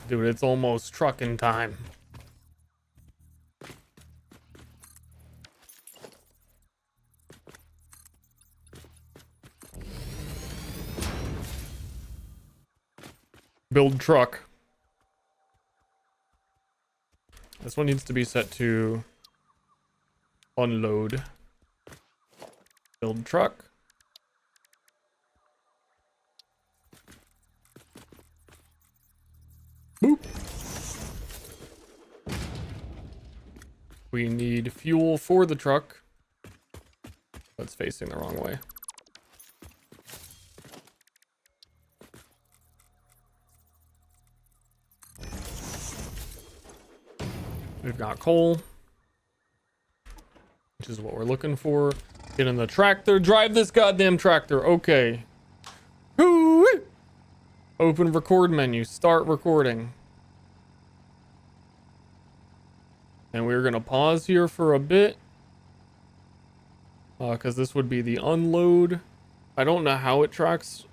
Dude, it's almost trucking time. Build truck. This one needs to be set to unload. Build truck. Boop. We need fuel for the truck. That's facing the wrong way. We've got coal, which is what we're looking for. Get in the tractor. Drive this goddamn tractor. Okay. Hoo-wee! Open record menu. Start recording. And we're going to pause here for a bit. Because this would be the unload. I don't know how it tracks.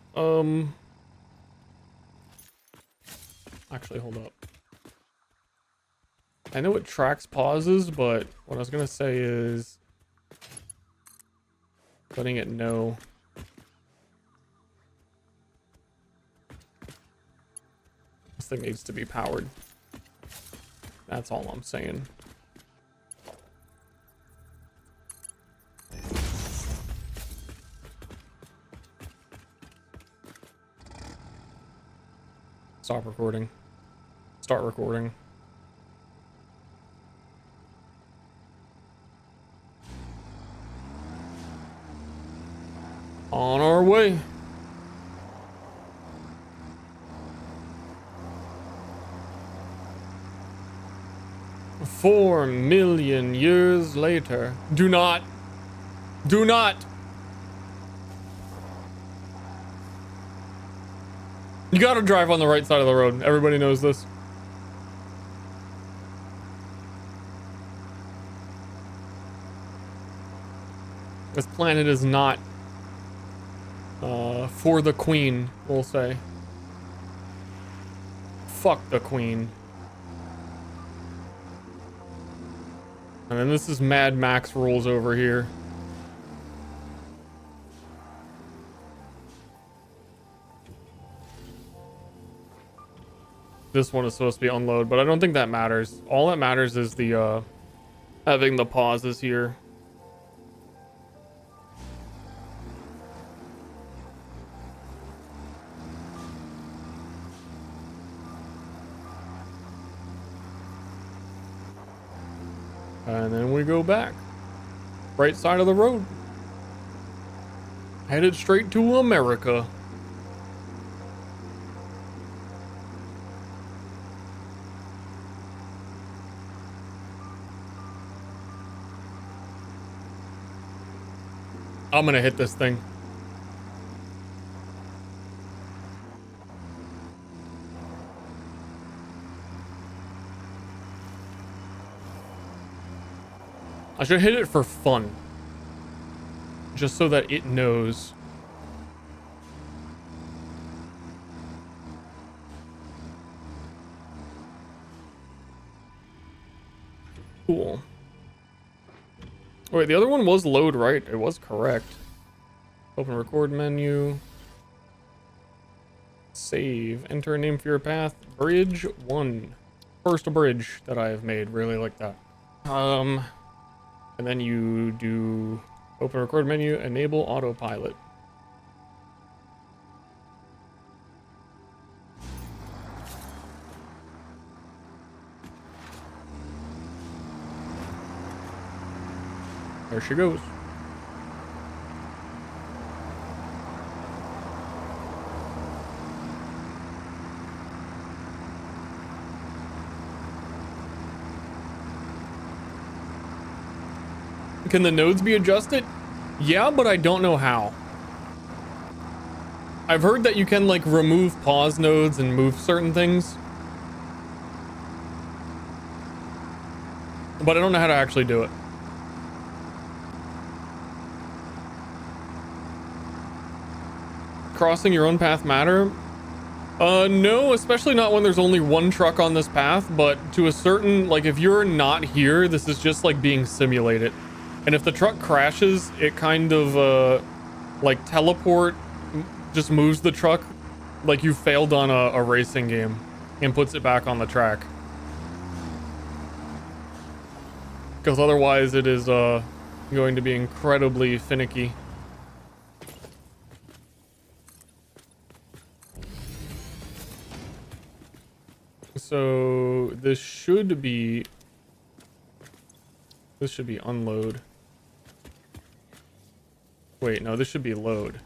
Actually, hold up. I know it tracks pauses, but what I was gonna say is letting it know. This thing needs to be powered. That's all I'm saying. Stop recording. Start recording. On our way. Four million years later. Do not. Do not. You gotta drive on the right side of the road. Everybody knows this. This planet is not for the queen, we'll say. Fuck the queen. And then this is Mad Max rules over here. This one is supposed to be unload, but I don't think that matters. All that matters is the having the pauses here. And then we go back. Right side of the road. Headed straight to America. I'm gonna hit this thing. I should hit it for fun. Just so that it knows. Cool. Wait, the other one was load, right? It was correct. Open record menu. Save. Enter a name for your path. Bridge 1. First bridge that I have made. Really like that. And then you do open record menu, enable autopilot. There she goes. Can the nodes be adjusted? Yeah, but I don't know how. I've heard that you can like remove pause nodes and move certain things. But I don't know how to actually do it. Crossing your own path matter? No, especially not when there's only one truck on this path, but to a certain, like if you're not here, this is just like being simulated. And if the truck crashes, it kind of, like teleport, just moves the truck like you failed on a racing game and puts it back on the track. Because otherwise it is, going to be incredibly finicky. So this should be unload. Wait, no, this should be load.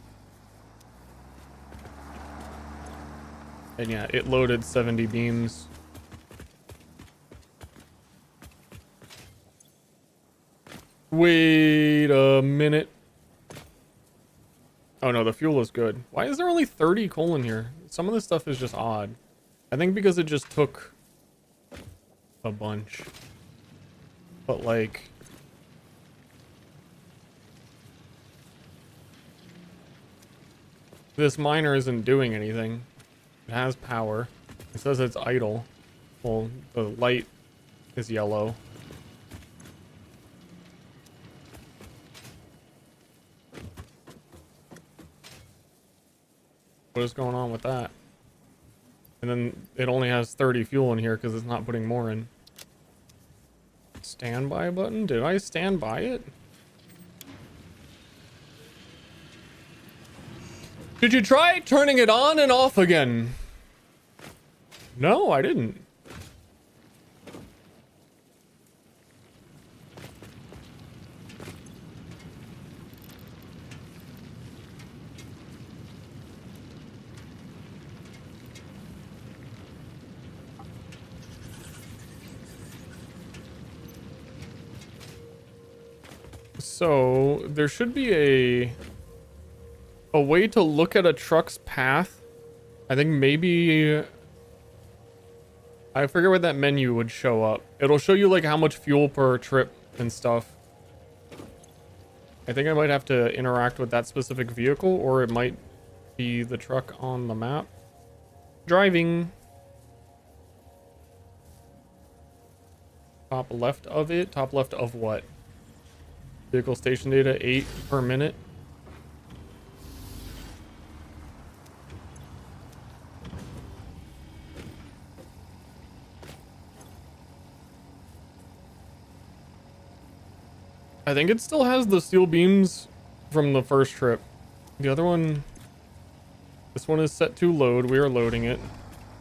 And yeah, it loaded 70 beams. Wait a minute. Oh no, the fuel is good. Why is there only 30 coal in here? Some of this stuff is just odd. I think because it just took a bunch. But like... this miner isn't doing anything. It has power. It says it's idle. Well, the light is yellow. What is going on with that? And then it only has 30 fuel in here because it's not putting more in. Standby button? Did I stand by it? Did you try turning it on and off again? No, I didn't. So there should be a way to look at a truck's path. I think maybe I forget where that menu would show up. It'll show you like how much fuel per trip and stuff. I think I might have to interact with that specific vehicle, or it might be the truck on the map. Driving. Top left of it. Top left of what? Vehicle station data 8 per minute. I think it still has the steel beams from the first trip. The other one, this one is set to load. We are loading it.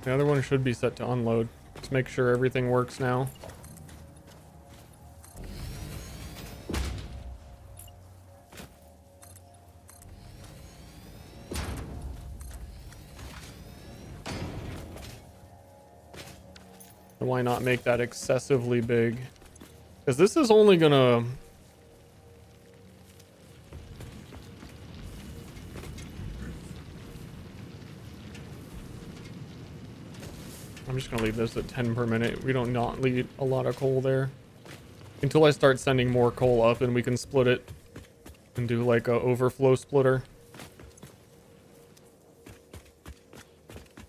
The other one should be set to unload. Let's make sure everything works now. Why not make that excessively big? Because this is only gonna... I'm just gonna leave this at 10 per minute. We don't not need a lot of coal there. Until I start sending more coal up and we can split it and do like a overflow splitter.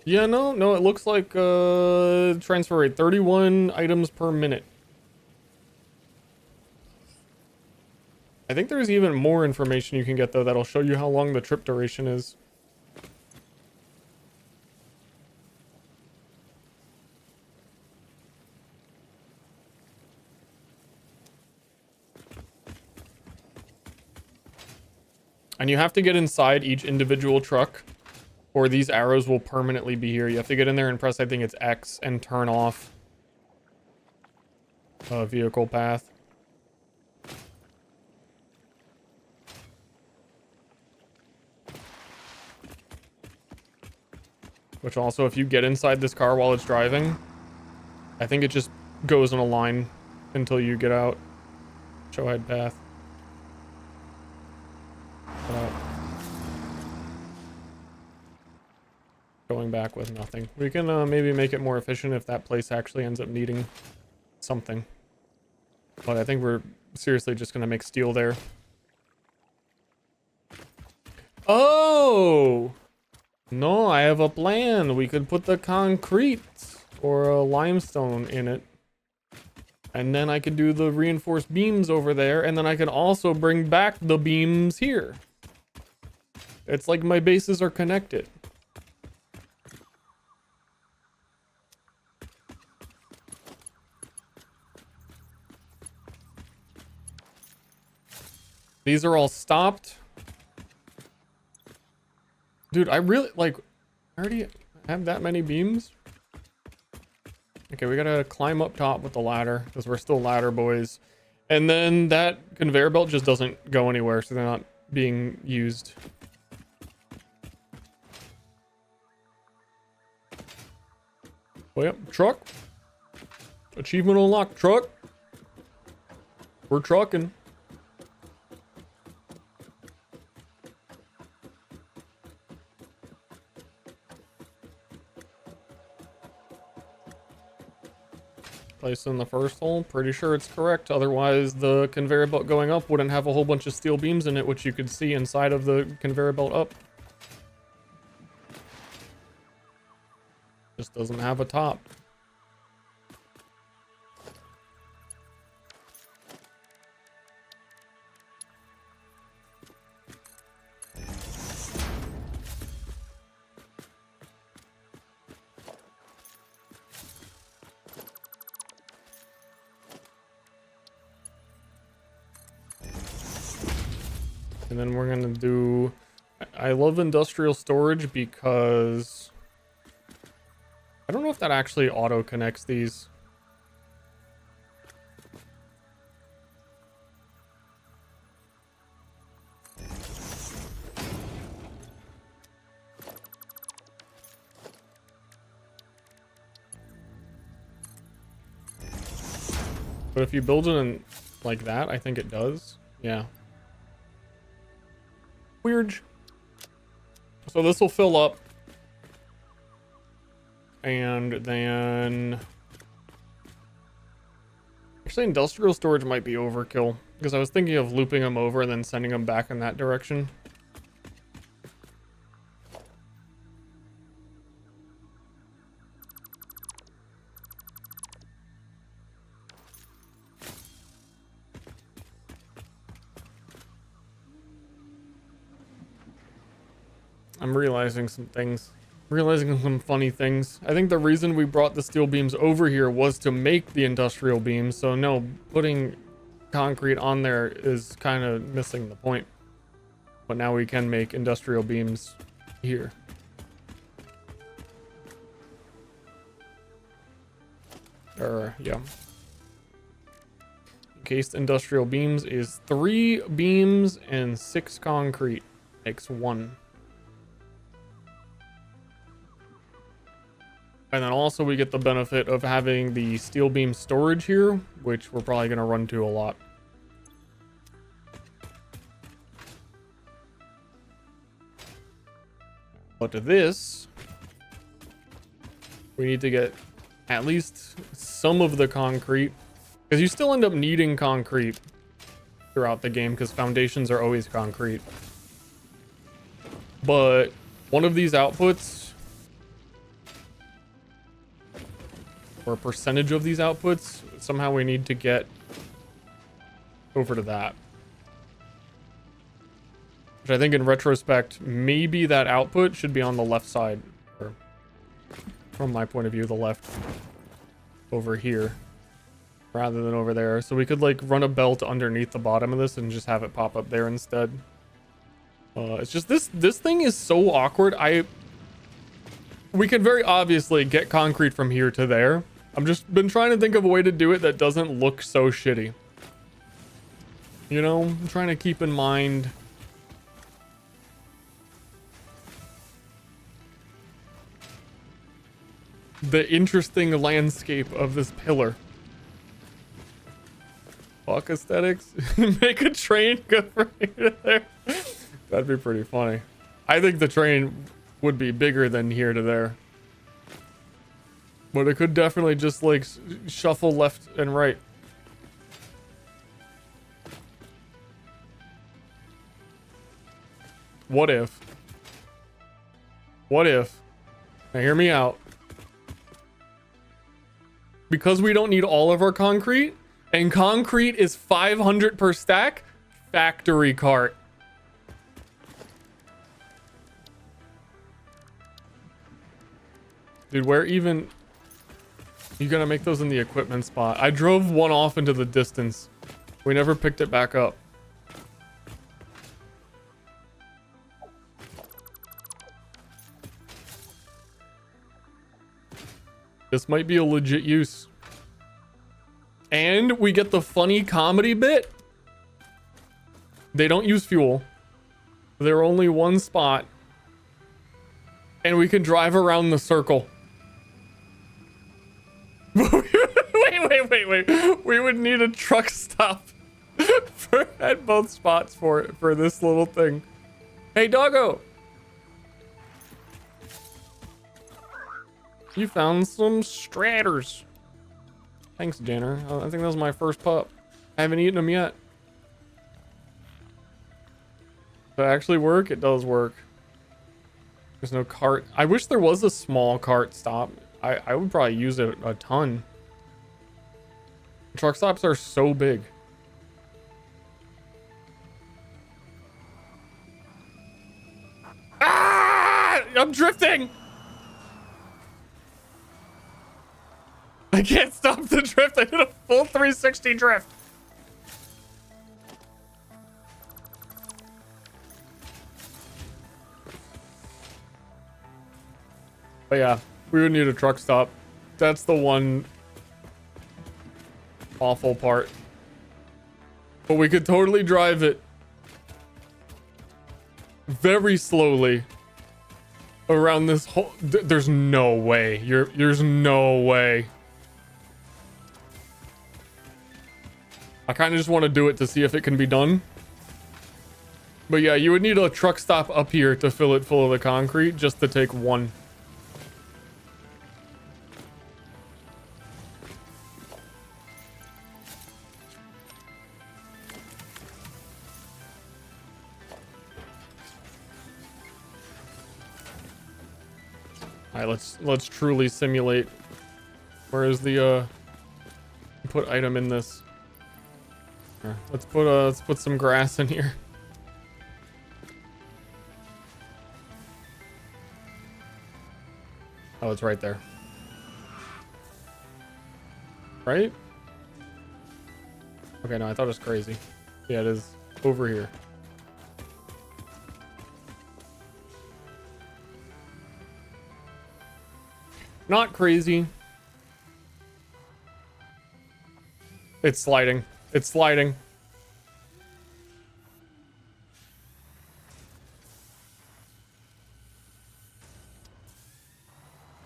Yeah, no, it looks like transfer rate 31 items per minute. I think there's even more information you can get though that'll show you how long the trip duration is. And you have to get inside each individual truck, or these arrows will permanently be here. You have to get in there and press, I think it's X, and turn off vehicle path. Which also, if you get inside this car while it's driving, I think it just goes in a line until you get out. Show head path. Going back with nothing. We can maybe make it more efficient if that place actually ends up needing something. But I think we're seriously just gonna make steel there. Oh! No, I have a plan. We could put the concrete or a limestone in it. And then I could do the reinforced beams over there, and then I can also bring back the beams here. It's like my bases are connected. These are all stopped. Dude, I really, like, I already have that many beams. Okay, we gotta climb up top with the ladder, because we're still ladder boys. And then that conveyor belt just doesn't go anywhere, so they're not being used. Oh, yep, truck. Achievement unlocked, truck. We're trucking. Place in the first hole. Pretty sure it's correct. Otherwise, the conveyor belt going up wouldn't have a whole bunch of steel beams in it, which you could see inside of the conveyor belt up. Just doesn't have a top. And then we're gonna do, I love industrial storage because I don't know if that actually auto connects these. But if you build it in like that, I think it does. Yeah. Weird. So this will fill up. And then... Actually, industrial storage might be overkill. Because I was thinking of looping them over and then sending them back in that direction. I'm realizing some things. Realizing some funny things. I think the reason we brought the steel beams over here was to make the industrial beams. So no, putting concrete on there is kind of missing the point. But now we can make industrial beams here. Yeah. Encased industrial beams is 3 beams and 6 concrete. Makes 1. And then also we get the benefit of having the steel beam storage here, which we're probably going to run to a lot. But to this, we need to get at least some of the concrete, because you still end up needing concrete throughout the game because foundations are always concrete. But one of these outputs, or a percentage of these outputs, somehow we need to get over to that. Which I think in retrospect, maybe that output should be on the left side, or from my point of view, the left over here rather than over there. So we could like run a belt underneath the bottom of this and just have it pop up there instead. It's just this thing is so awkward. We can very obviously get concrete from here to there. I've just been trying to think of a way to do it that doesn't look so shitty. You know, I'm trying to keep in mind the interesting landscape of this pillar. Fuck aesthetics. Make a train go from here to there. That'd be pretty funny. I think the train would be bigger than here to there. But it could definitely just like shuffle left and right. What if? What if? Now hear me out. Because we don't need all of our concrete, and concrete is 500 per stack, factory cart. Dude, where even... You gonna make those in the equipment spot? I drove one off into the distance. We never picked it back up. This might be a legit use. And we get the funny comedy bit. They don't use fuel. They're only one spot. And we can drive around the circle. wait. We would need a truck stop at both spots for this little thing. Hey, doggo. You found some stratters. Thanks, Jenner. I think that was my first pup. I haven't eaten them yet. Does it actually work? It does work. There's no cart. I wish there was a small cart stop. I would probably use it a ton. Truck stops are so big. Ah! I'm drifting! I can't stop the drift. I did a full 360 drift. But yeah, we would need a truck stop. That's the one awful part. But we could totally drive it very slowly around this whole... There's no way. There's no way. I kind of just want to do it to see if it can be done. But yeah, you would need a truck stop up here to fill it full of the concrete just to take one. All right, let's truly simulate. Where is the put item in this? Here, let's put some grass in here. Oh, it's right there. Right? Okay, no, I thought it was crazy. Yeah, it is over here. Not crazy. It's sliding. It's sliding.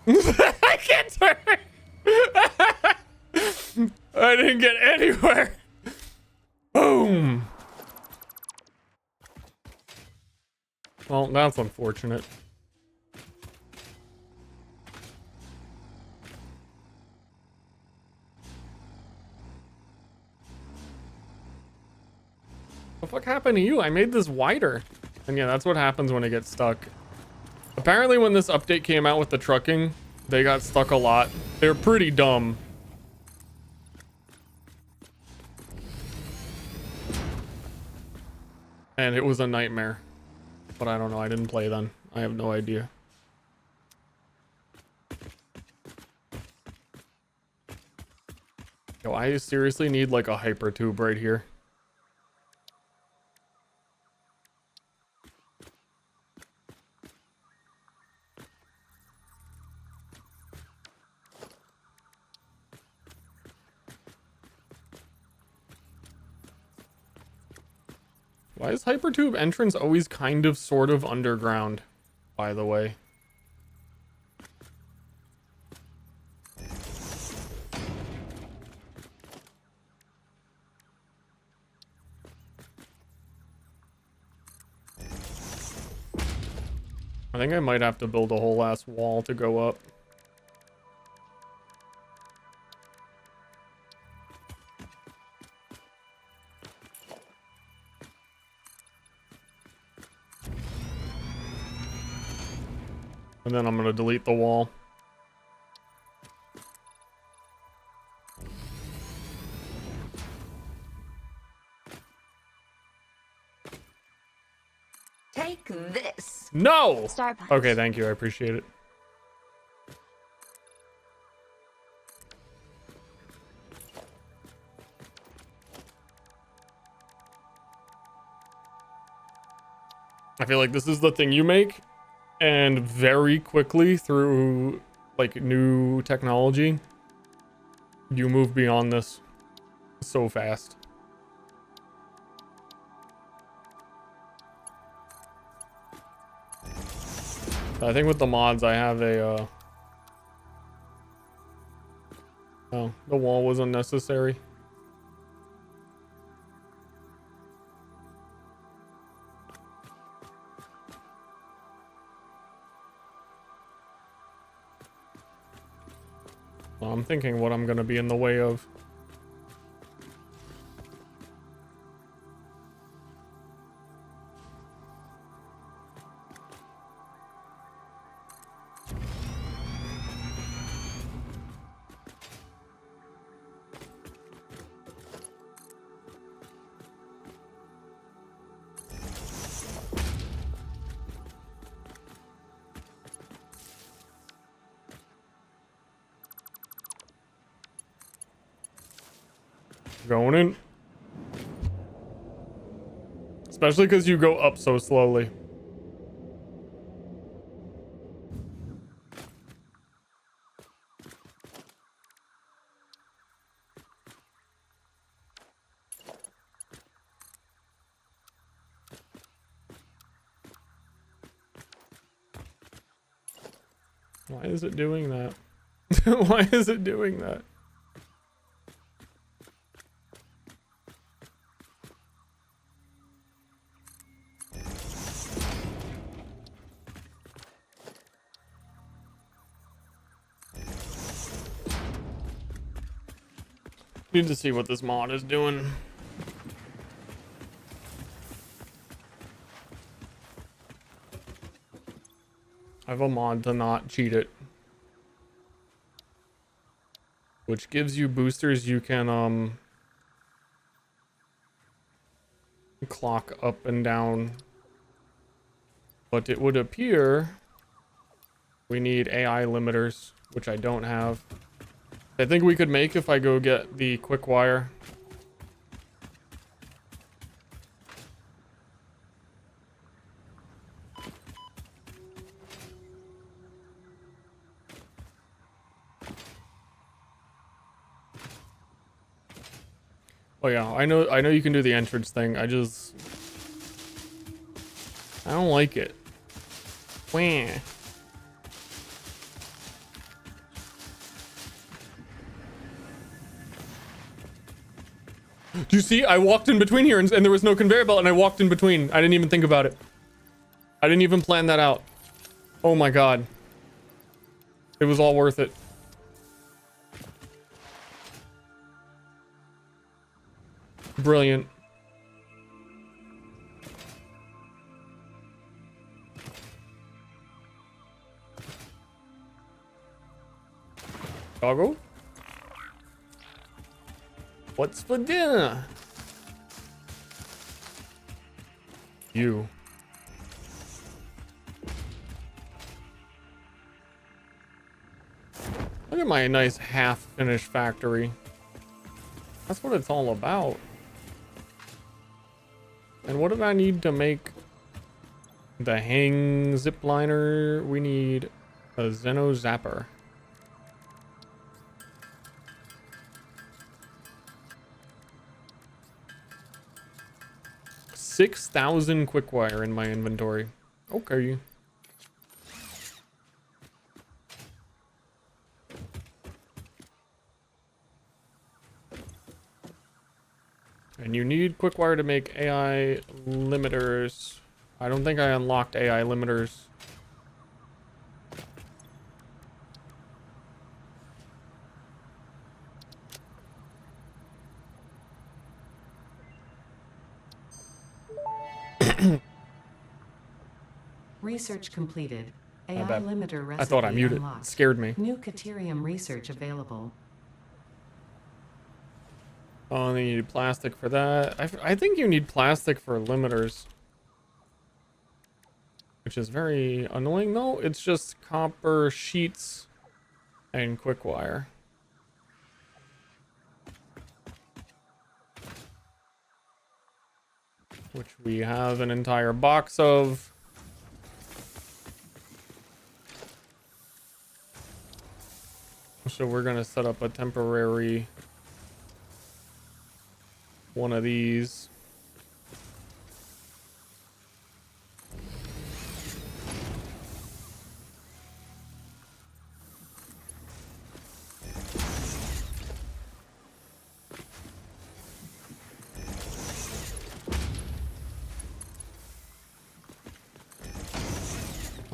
I can't turn. I didn't get anywhere. Boom. Well, that's unfortunate. What the fuck happened to you? I made this wider. And yeah, that's what happens when it gets stuck. Apparently when this update came out with the trucking, they got stuck a lot. They're pretty dumb. And it was a nightmare. But I don't know, I didn't play then. I have no idea. Yo, I seriously need like a hyper tube right here. Why is hypertube entrance always kind of sort of underground, by the way? I think I might have to build a whole ass wall to go up. And then I'm gonna delete the wall. Take this. No! Star punch. Okay, thank you. I appreciate it. I feel like this is the thing you make, and very quickly through like new technology, you move beyond this so fast. I think with the mods I have a oh, the wall was unnecessary. Well, I'm thinking what I'm gonna be in the way of. Going in. Especially because you go up so slowly. Why is it doing that? Why is it doing that? Need to see what this mod is doing. I have a mod to not cheat it, which gives you boosters you can clock up and down, but it would appear we need AI limiters, which I don't have. I think we could make if I go get the quick wire. Oh yeah, I know you can do the entrance thing. I don't like it. Wah. Do you see? I walked in between here and there was no conveyor belt and I walked in between. I didn't even think about it. I didn't even plan that out. Oh my god. It was all worth it. Brilliant. Doggo? What's for dinner? You. Look at my nice half-finished factory. That's what it's all about. And what did I need to make the hang zipliner? We need a Xeno Zapper. 6,000 quick wire in my inventory. Okay. And you need quick wire to make AI limiters. I don't think I unlocked AI limiters. Research completed. My AI bad. limiter recipe I thought I muted. unlocked. It scared me. New Caterium research available. Oh, they need plastic for that. I think you need plastic for limiters. Which is very annoying. No, it's just copper sheets and quick wire. Which we have an entire box of. So we're gonna set up a temporary one of these.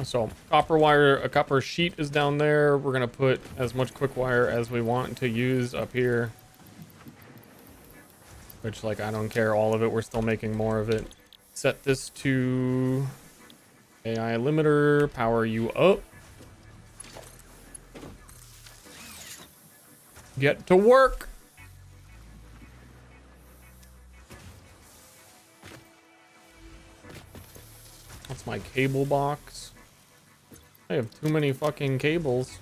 So copper wire, a copper sheet is down there. We're gonna put as much quick wire as we want to use up here. Which, like, I don't care, all of it, we're still making more of it. Set this to AI limiter, power you up. Get to work. That's my cable box. I have too many fucking cables.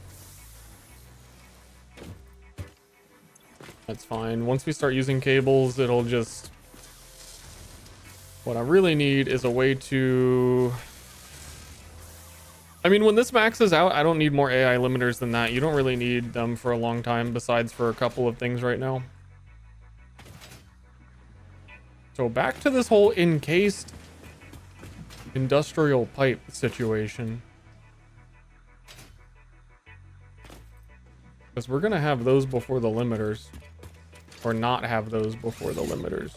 That's fine. Once we start using cables, it'll just... What I really need is a way to... I mean, when this maxes out, I don't need more AI limiters than that. You don't really need them for a long time, besides for a couple of things right now. So back to this whole encased industrial pipe situation. Because we're gonna have those before the limiters. Or not have those before the limiters.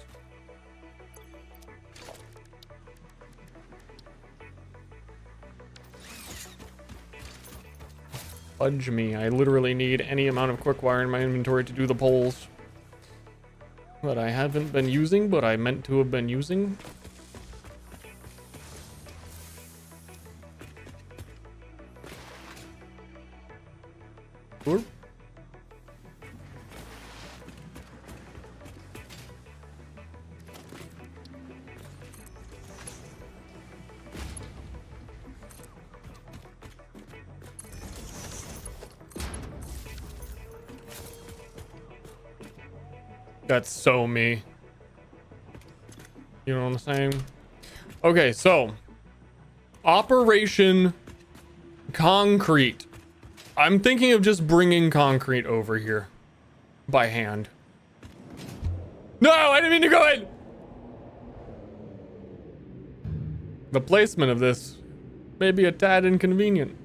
Fudge me. I literally need any amount of quick wire in my inventory to do the poles. That I haven't been using, but I meant to have been using. Sure. That's so me. You know what I'm saying? Okay, so Operation Concrete. I'm thinking of just bringing concrete over here by hand. No, I didn't mean to go in. The placement of this may be a tad inconvenient.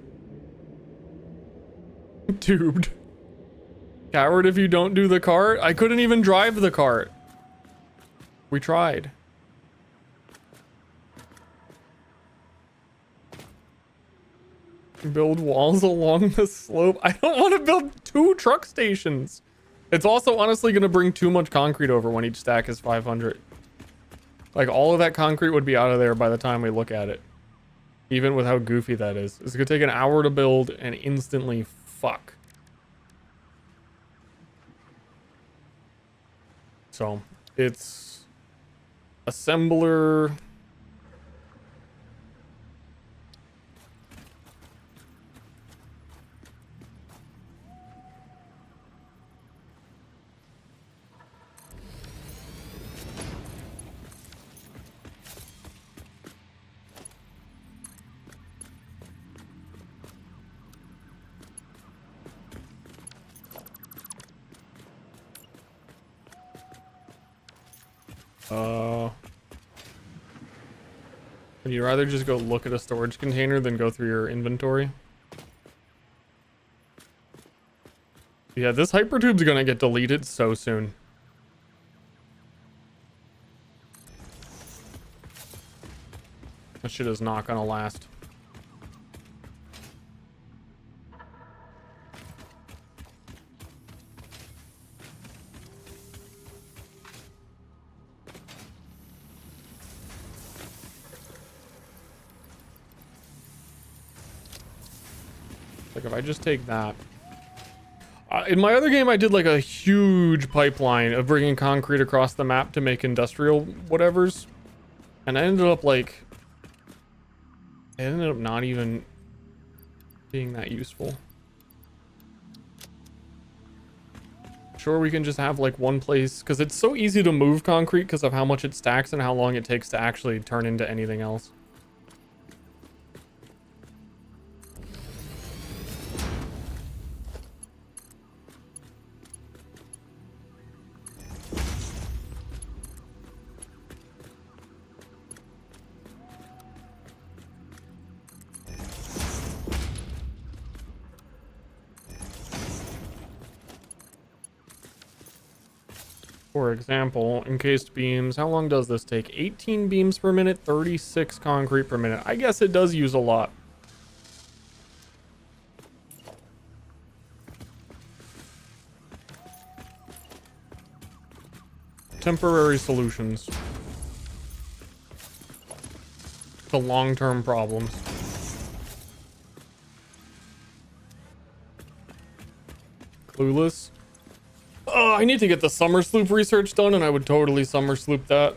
Tubed. Coward if you don't do the cart. I couldn't even drive the cart. We tried. Build walls along the slope. I don't want to build 2 truck stations. It's also honestly going to bring too much concrete over when each stack is 500. Like all of that concrete would be out of there by the time we look at it. Even with how goofy that is. It's going to take an hour to build and instantly fuck. So it's assembler. Would you rather just go look at a storage container than go through your inventory? Yeah, this hypertube's gonna get deleted so soon. That shit is not gonna last. Like if I just take that. In my other game, I did like a huge pipeline of bringing concrete across the map to make industrial whatevers. And I ended up like, it ended up not even being that useful. Sure, we can just have like one place, because it's so easy to move concrete because of how much it stacks and how long it takes to actually turn into anything else. For example, encased beams, how long does this take? 18 beams per minute, 36 concrete per minute. I guess it does use a lot. Temporary solutions to long-term problems. Clueless. Oh, I need to get the summer sloop research done, and I would totally summer sloop that.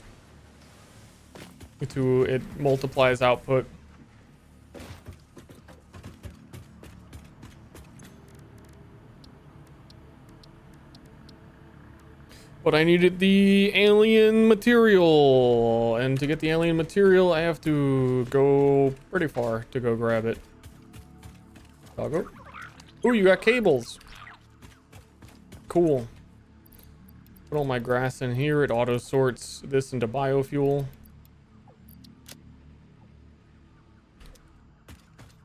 It multiplies output. But I needed the alien material, and to get the alien material, I have to go pretty far to go grab it. Doggo. Ooh, you got cables. Cool. Put all my grass in here. It auto sorts this into biofuel.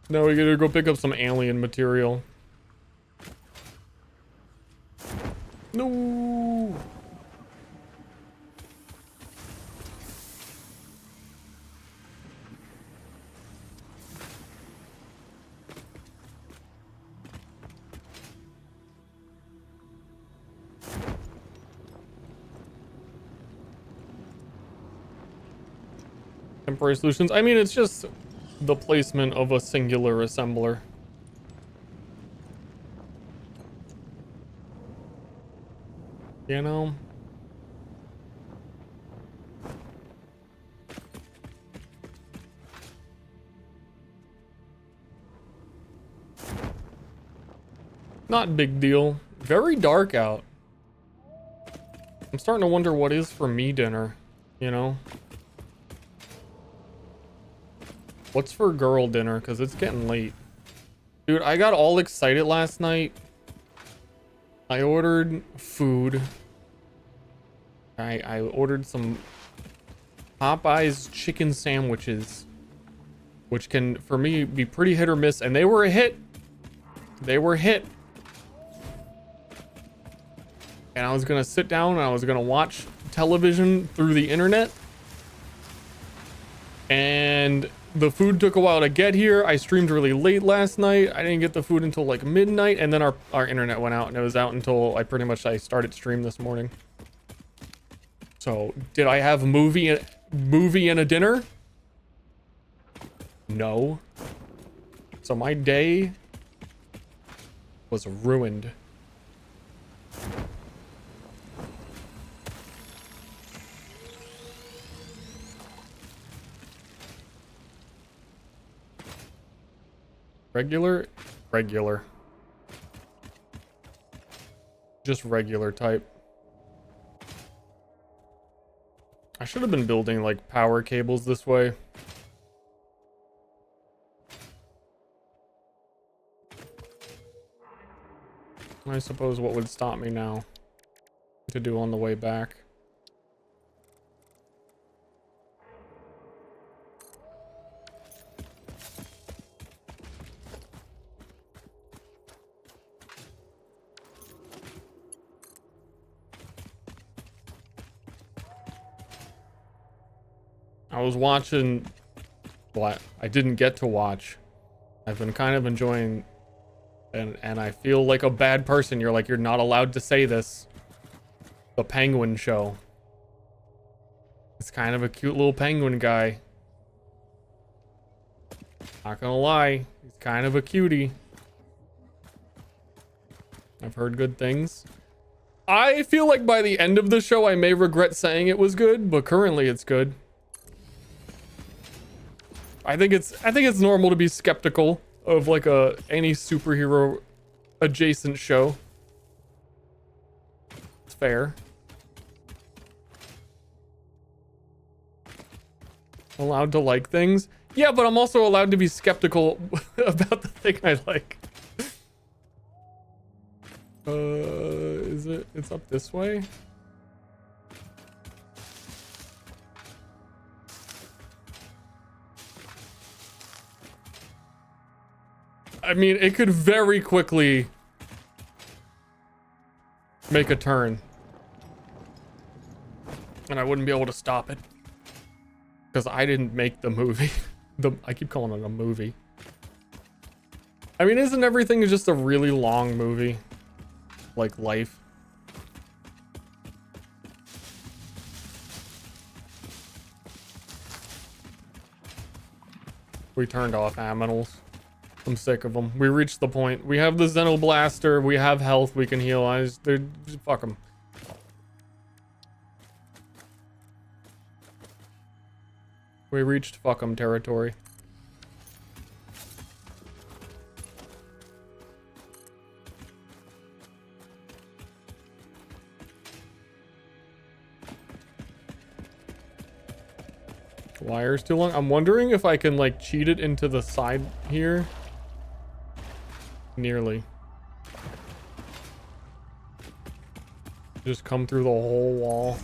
No, we gotta go pick up some alien material. No. Temporary solutions. I mean, it's just the placement of a singular assembler. You know? Not big deal. Very dark out. I'm starting to wonder what is for me dinner, you know? What's for girl dinner? Because it's getting late. Dude, I got all excited last night. I ordered food. I ordered some Popeyes chicken sandwiches, which can, for me, be pretty hit or miss. And they were a hit. They were a hit. And I was going to sit down and I was going to watch television through the internet. And the food took a while to get here. I streamed really late last night. I didn't get the food until like midnight. And then our internet went out, and it was out until I started stream this morning. So did I have a movie and a dinner? No. So my day was ruined. Regular. Just regular type. I should have been building like power cables this way. I suppose what would stop me now to do on the way back? I was watching, well, I didn't get to watch. I've been kind of enjoying, and I feel like a bad person. You're like, you're not allowed to say this. The Penguin Show. It's kind of a cute little penguin guy. Not gonna lie, he's kind of a cutie. I've heard good things. I feel like by the end of the show, I may regret saying it was good, but currently it's good. I think it's normal to be skeptical of like any superhero adjacent show. It's fair. Allowed to like things. Yeah, but I'm also allowed to be skeptical about the thing I like. It's up this way? I mean, it could very quickly make a turn. And I wouldn't be able to stop it. Because I didn't make the movie. I keep calling it a movie. I mean, isn't everything just a really long movie? Like life? We turned off aminals. I'm sick of them. We reached the point. We have the Xenoblaster. We have health. We can heal. Fuck them. We reached fuck 'em territory. Wire's too long. I'm wondering if I can like cheat it into the side here. Nearly. Just come through the whole wall.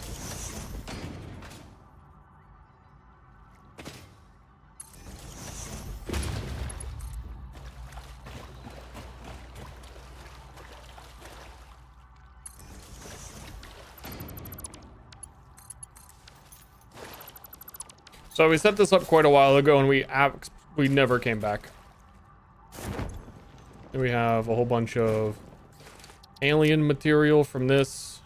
So we set this up quite a while ago, and we never came back. Then we have a whole bunch of alien material from this.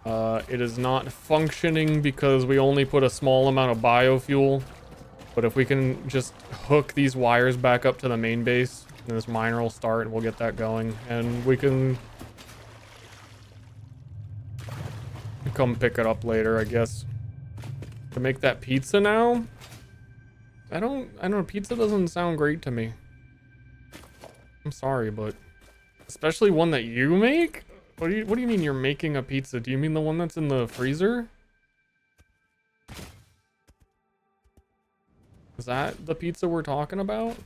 It is not functioning because we only put a small amount of biofuel. But if we can just hook these wires back up to the main base, then this miner will start and we'll get that going. And we can come pick it up later, I guess. To make that pizza now? I don't know, pizza doesn't sound great to me. I'm sorry, but especially one that you make? What do you mean you're making a pizza? Do you mean the one that's in the freezer? Is that the pizza we're talking about?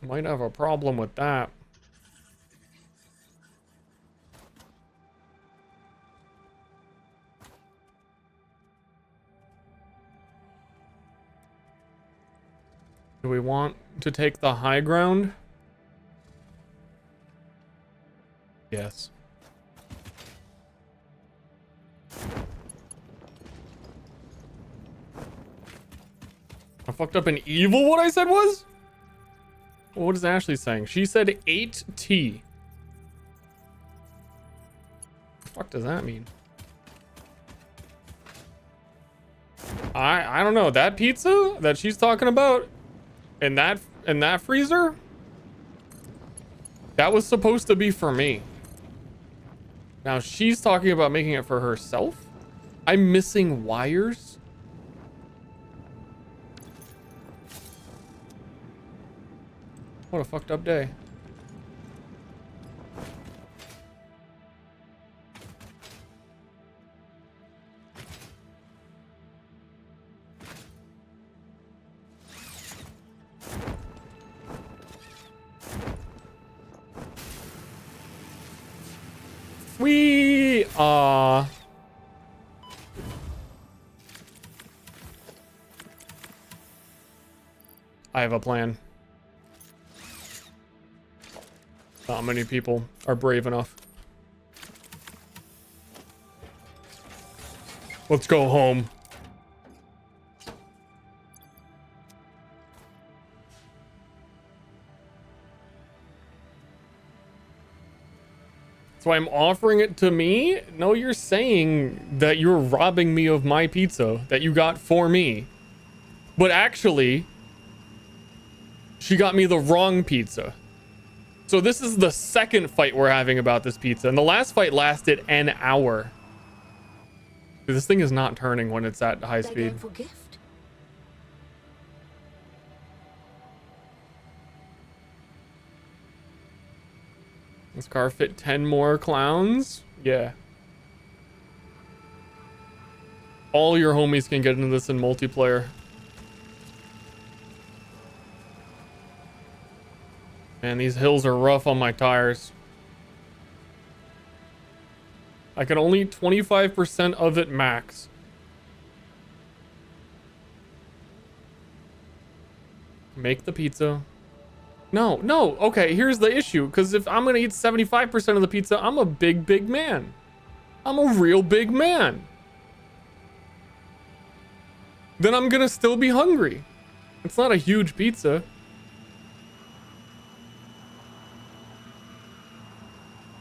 Might have a problem with that. Do we want to take the high ground? Yes. I fucked up an evil what I said was? What is Ashley saying? She said 8T. What the fuck does that mean? I don't know. That pizza that she's talking about in that freezer? That was supposed to be for me. Now she's talking about making it for herself? I'm missing wires? What a fucked up day. We I have a plan. Not many people are brave enough. Let's go home. So I'm offering it to me? No, you're saying that you're robbing me of my pizza that you got for me. But actually, she got me the wrong pizza. So this is the second fight we're having about this pizza. And the last fight lasted an hour. This thing is not turning when it's at high speed. For gift. This car fit 10 more clowns? Yeah. All your homies can get into this in multiplayer. Man, these hills are rough on my tires. I can only 25% of it max. Make the pizza. No, okay, here's the issue. Because if I'm going to eat 75% of the pizza, I'm a big man. I'm a real big man. Then I'm going to still be hungry. It's not a huge pizza.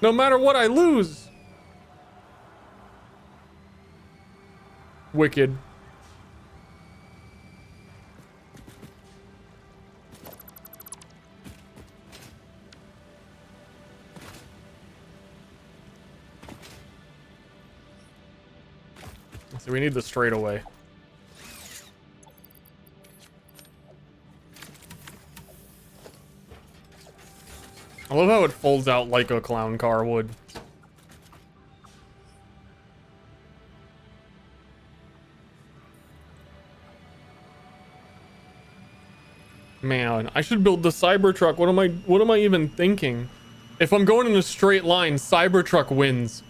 No matter what I lose. Wicked. So we need the straightaway. I love how it folds out like a clown car would. Man, I should build the Cybertruck. What am I even thinking? If I'm going in a straight line, Cybertruck wins.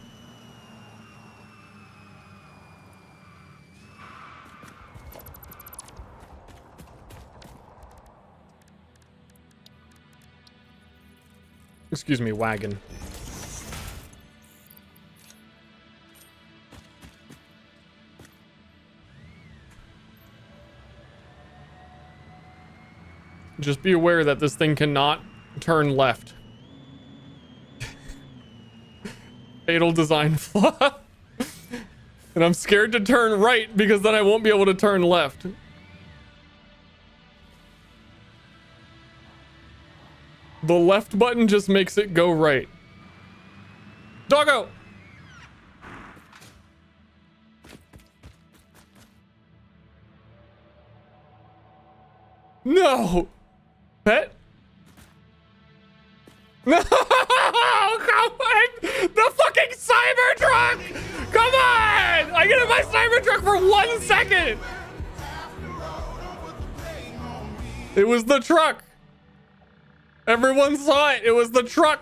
Excuse me, wagon. Just be aware that this thing cannot turn left. Fatal design flaw. And I'm scared to turn right because then I won't be able to turn left. The left button just makes it go right. Doggo! No! Pet? No! Come on! The fucking Cybertruck! Come on! I get in my Cybertruck for 1 second! It was the truck! Everyone saw it! It was the truck!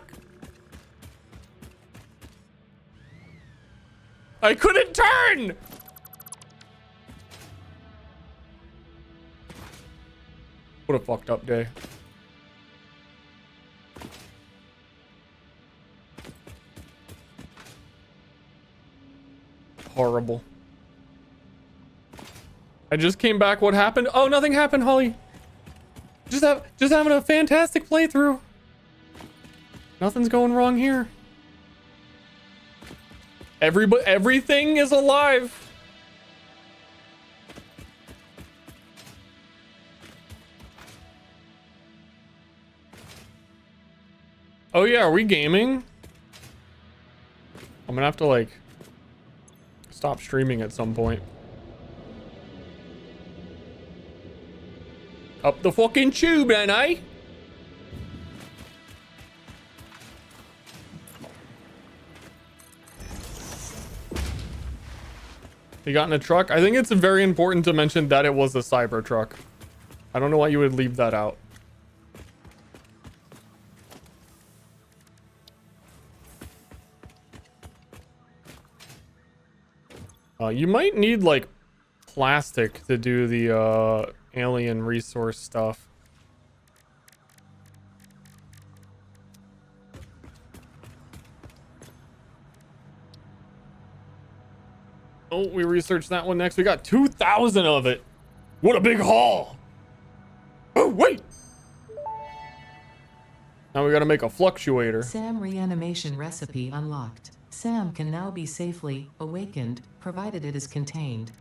I couldn't turn! What a fucked up day. Horrible. I just came back. What happened? Oh, nothing happened, Holly. Just having a fantastic playthrough. Nothing's going wrong here. Everything is alive. Oh yeah, are we gaming? I'm gonna have to like stop streaming at some point. Up the fucking tube then, eh? He got in a truck. I think it's very important to mention that it was a Cybertruck. I don't know why you would leave that out. You might need like plastic to do the alien resource stuff. Oh, we researched that one next. We got 2,000 of it. What a big haul. Oh, wait. Now we gotta make a fluctuator. SAM reanimation recipe unlocked. SAM can now be safely awakened, provided it is contained.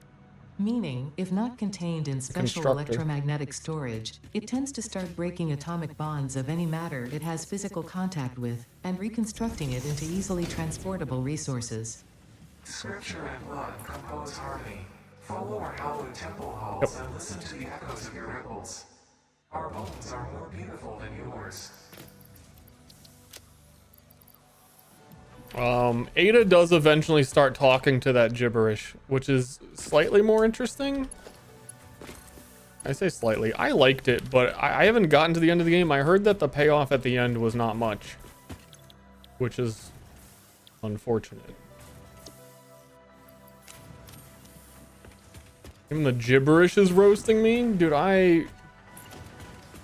Meaning, if not contained in special constructor. electromagnetic storage, it tends to start breaking atomic bonds of any matter it has physical contact with, and reconstructing it into easily transportable resources. Scripture and blood compose harmony. Follow our hallowed temple halls and listen to the echoes of your ripples. Our bones are more beautiful than yours. Ada does eventually start talking to that gibberish, which is slightly more interesting. I say slightly. I liked it, but I haven't gotten to the end of the game. I heard that the payoff at the end was not much, which is unfortunate. Even the gibberish is roasting me? Dude, I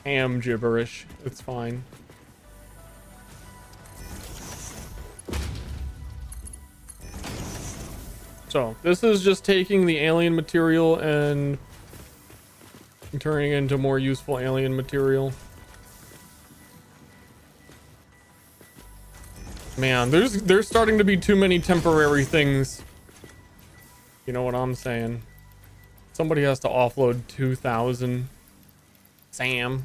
am gibberish. It's fine. So, this is just taking the alien material and turning it into more useful alien material. Man, there's starting to be too many temporary things. You know what I'm saying? Somebody has to offload 2,000. Sam.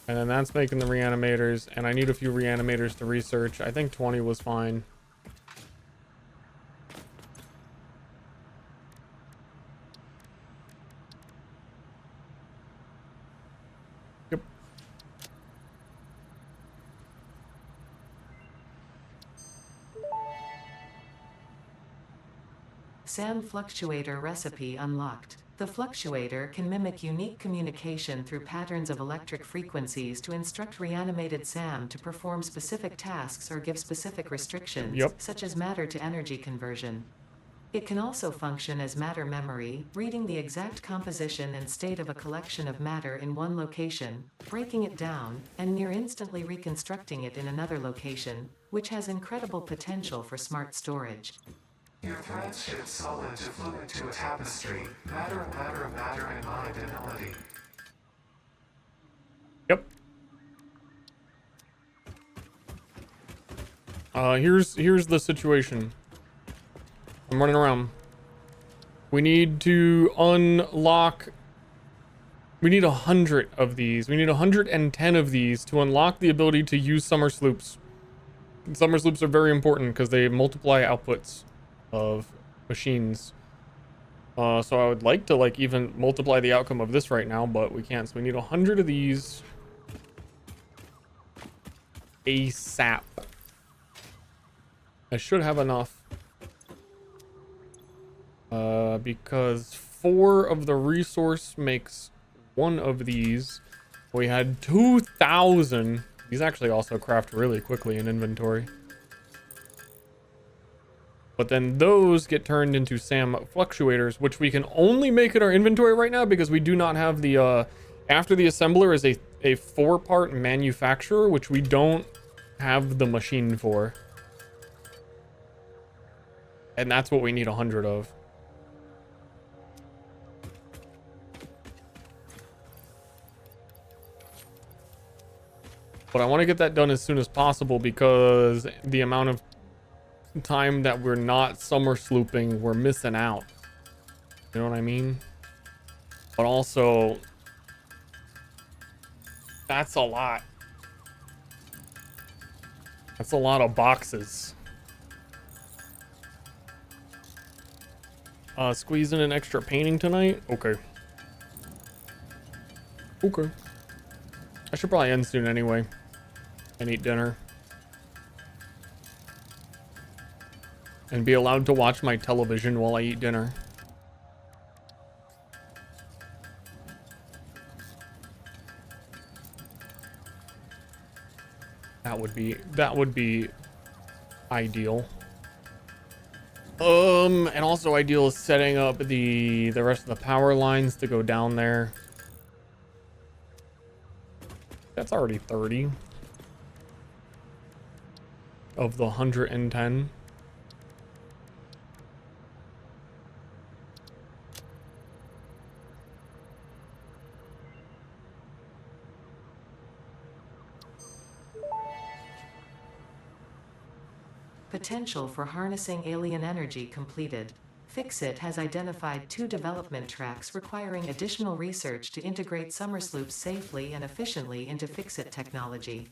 And then that's making the reanimators, and I need a few reanimators to research. I think 20 was fine. Yep. SAM fluctuator recipe unlocked. The fluctuator can mimic unique communication through patterns of electric frequencies to instruct reanimated SAM to perform specific tasks or give specific restrictions, such as matter to energy conversion. It can also function as matter memory, reading the exact composition and state of a collection of matter in one location, breaking it down, and near instantly reconstructing it in another location, which has incredible potential for smart storage. Your threads shift solid to fluid to a tapestry. Matter and matter and matter and mind and melody. Yep. Here's the situation. I'm running around. We need to unlock. We need 100 of these. We need 110 of these to unlock the ability to use summer sloops. And summer sloops are very important because they multiply outputs of machines. So I would like to like even multiply the outcome of this right now, but we can't. So we need 100 of these ASAP. I should have enough. Because 4 of the resource makes 1 of these. We had 2,000. These actually also craft really quickly in inventory. But then those get turned into SAM fluctuators, which we can only make in our inventory right now because we do not have the, after the assembler is a 4-part manufacturer, which we don't have the machine for. And that's what we need 100 of. But I want to get that done as soon as possible because the amount of time that we're not summer slooping, we're missing out. You know what I mean? But also, that's a lot. That's a lot of boxes. Squeeze in an extra painting tonight? Okay. Okay. I should probably end soon anyway. And eat dinner. And be allowed to watch my television while I eat dinner. That would be ideal. And also ideal is setting up the rest of the power lines to go down there. That's already 30 of the 110. Potential for harnessing alien energy completed. Fixit has identified 2 development tracks requiring additional research to integrate summer sloops safely and efficiently into Fixit technology.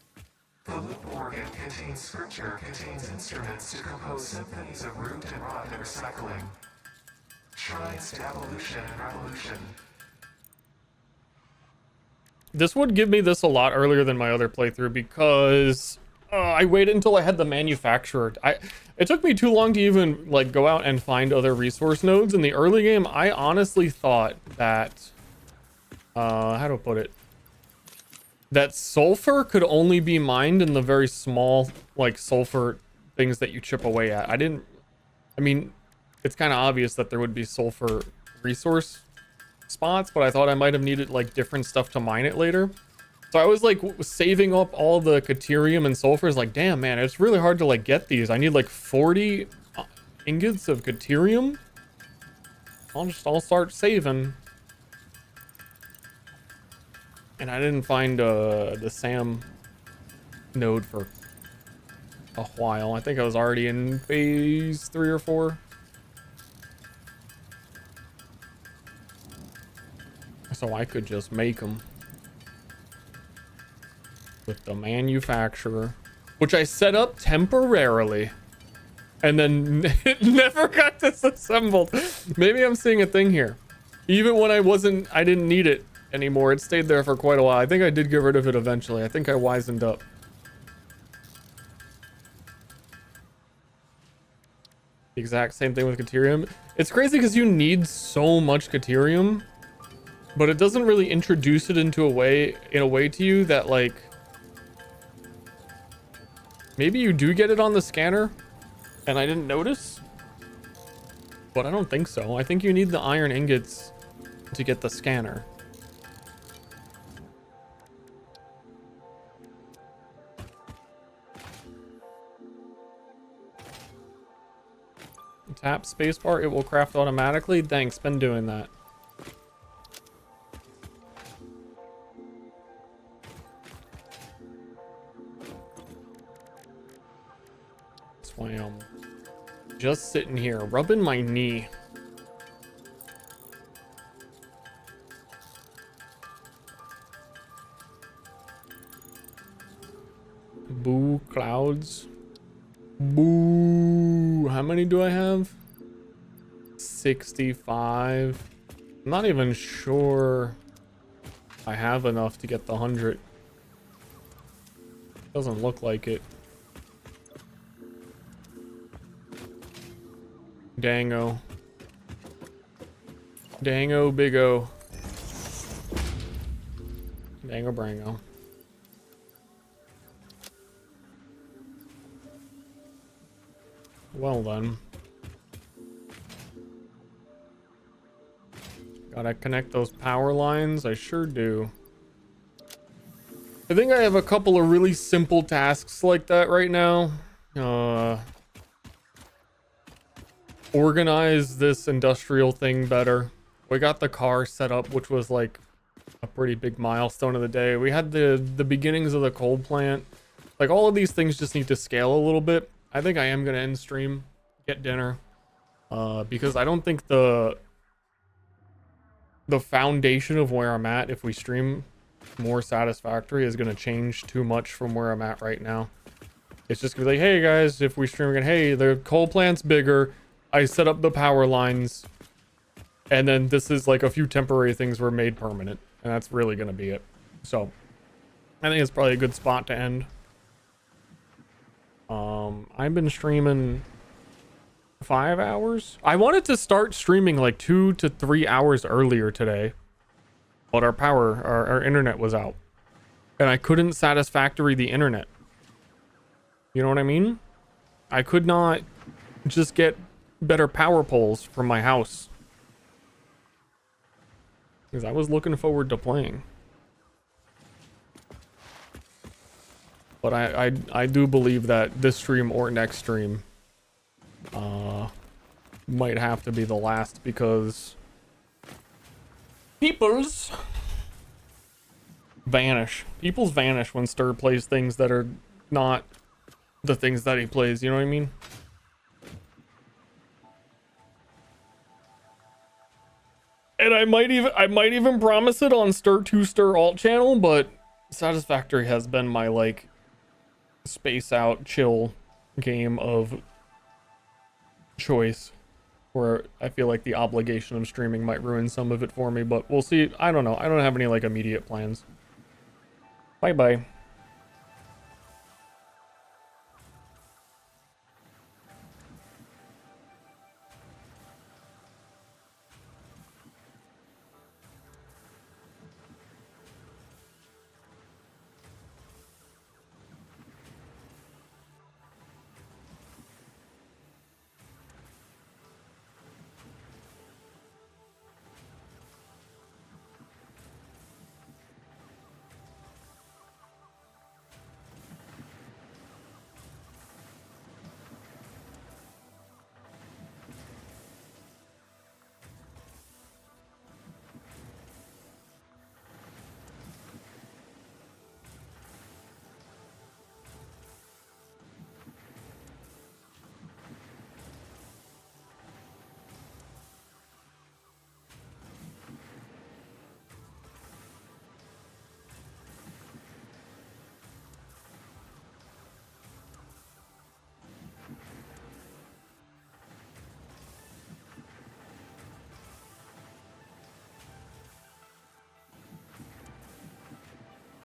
The loop organ contains scripture, contains instruments to compose symphonies of root and rot and recycling. Shrines to evolution and revolution. This would give me this a lot earlier than my other playthrough because I waited until I had the manufacturer. It took me too long to even like go out and find other resource nodes. In the early game, I honestly thought that how do I put it? That sulfur could only be mined in the very small like sulfur things that you chip away at. I mean, it's kind of obvious that there would be sulfur resource spots, but I thought I might have needed like different stuff to mine it later. So I was like saving up all the Caterium and sulfurs. Like, damn, man, it's really hard to like get these. I need like 40 ingots of Caterium. I'll start saving. And I didn't find the SAM node for a while. I think I was already in phase 3 or 4. So I could just make them with the manufacturer, which I set up temporarily and then it never got disassembled. Maybe I'm seeing a thing here. Even when I didn't need it anymore, it stayed there for quite a while. I think I did get rid of it eventually. I think I wisened up. The exact same thing with Caterium. It's crazy because you need so much Caterium, but it doesn't really introduce it in a way to you that like maybe you do get it on the scanner and I didn't notice, but I don't think so. I think you need the iron ingots to get the scanner. tap spacebar, it will craft automatically. Thanks, been doing that. That's why I'm just sitting here, rubbing my knee. Boo, clouds. Boo. How many do I have? 65. I'm not even sure I have enough to get the 100. Doesn't look like it. Dango. Dango Bigo. Dango Brango. Well then. Gotta connect those power lines. I sure do. I think I have a couple of really simple tasks like that right now. Organize this industrial thing better. We got the car set up, which was like a pretty big milestone of the day. We had the beginnings of the coal plant. Like all of these things just need to scale a little bit. I think I am gonna end stream, get dinner, because I don't think the foundation of where I'm at, if we stream more Satisfactory, is gonna change too much from where I'm at right now. It's just gonna be like, hey guys, if we stream again, hey, the coal plant's bigger. I set up the power lines, and then this is like a few temporary things were made permanent, and that's really gonna be it. So I think it's probably a good spot to end. I've been streaming 5 hours. I wanted to start streaming like 2 to 3 hours earlier today, but our internet was out, and I couldn't Satisfactory the internet. You know what I mean? I could not just get better power poles from my house, because I was looking forward to playing. But I do believe that this stream or next stream might have to be the last, because peoples vanish. Peoples vanish when Ster plays things that are not the things that he plays, you know what I mean? And I might even promise it on Ster 2 Ster alt channel, but Satisfactory has been my like space out chill game of choice, where I feel like the obligation of streaming might ruin some of it for me, but we'll see. I don't know. I don't have any like immediate plans. Bye bye.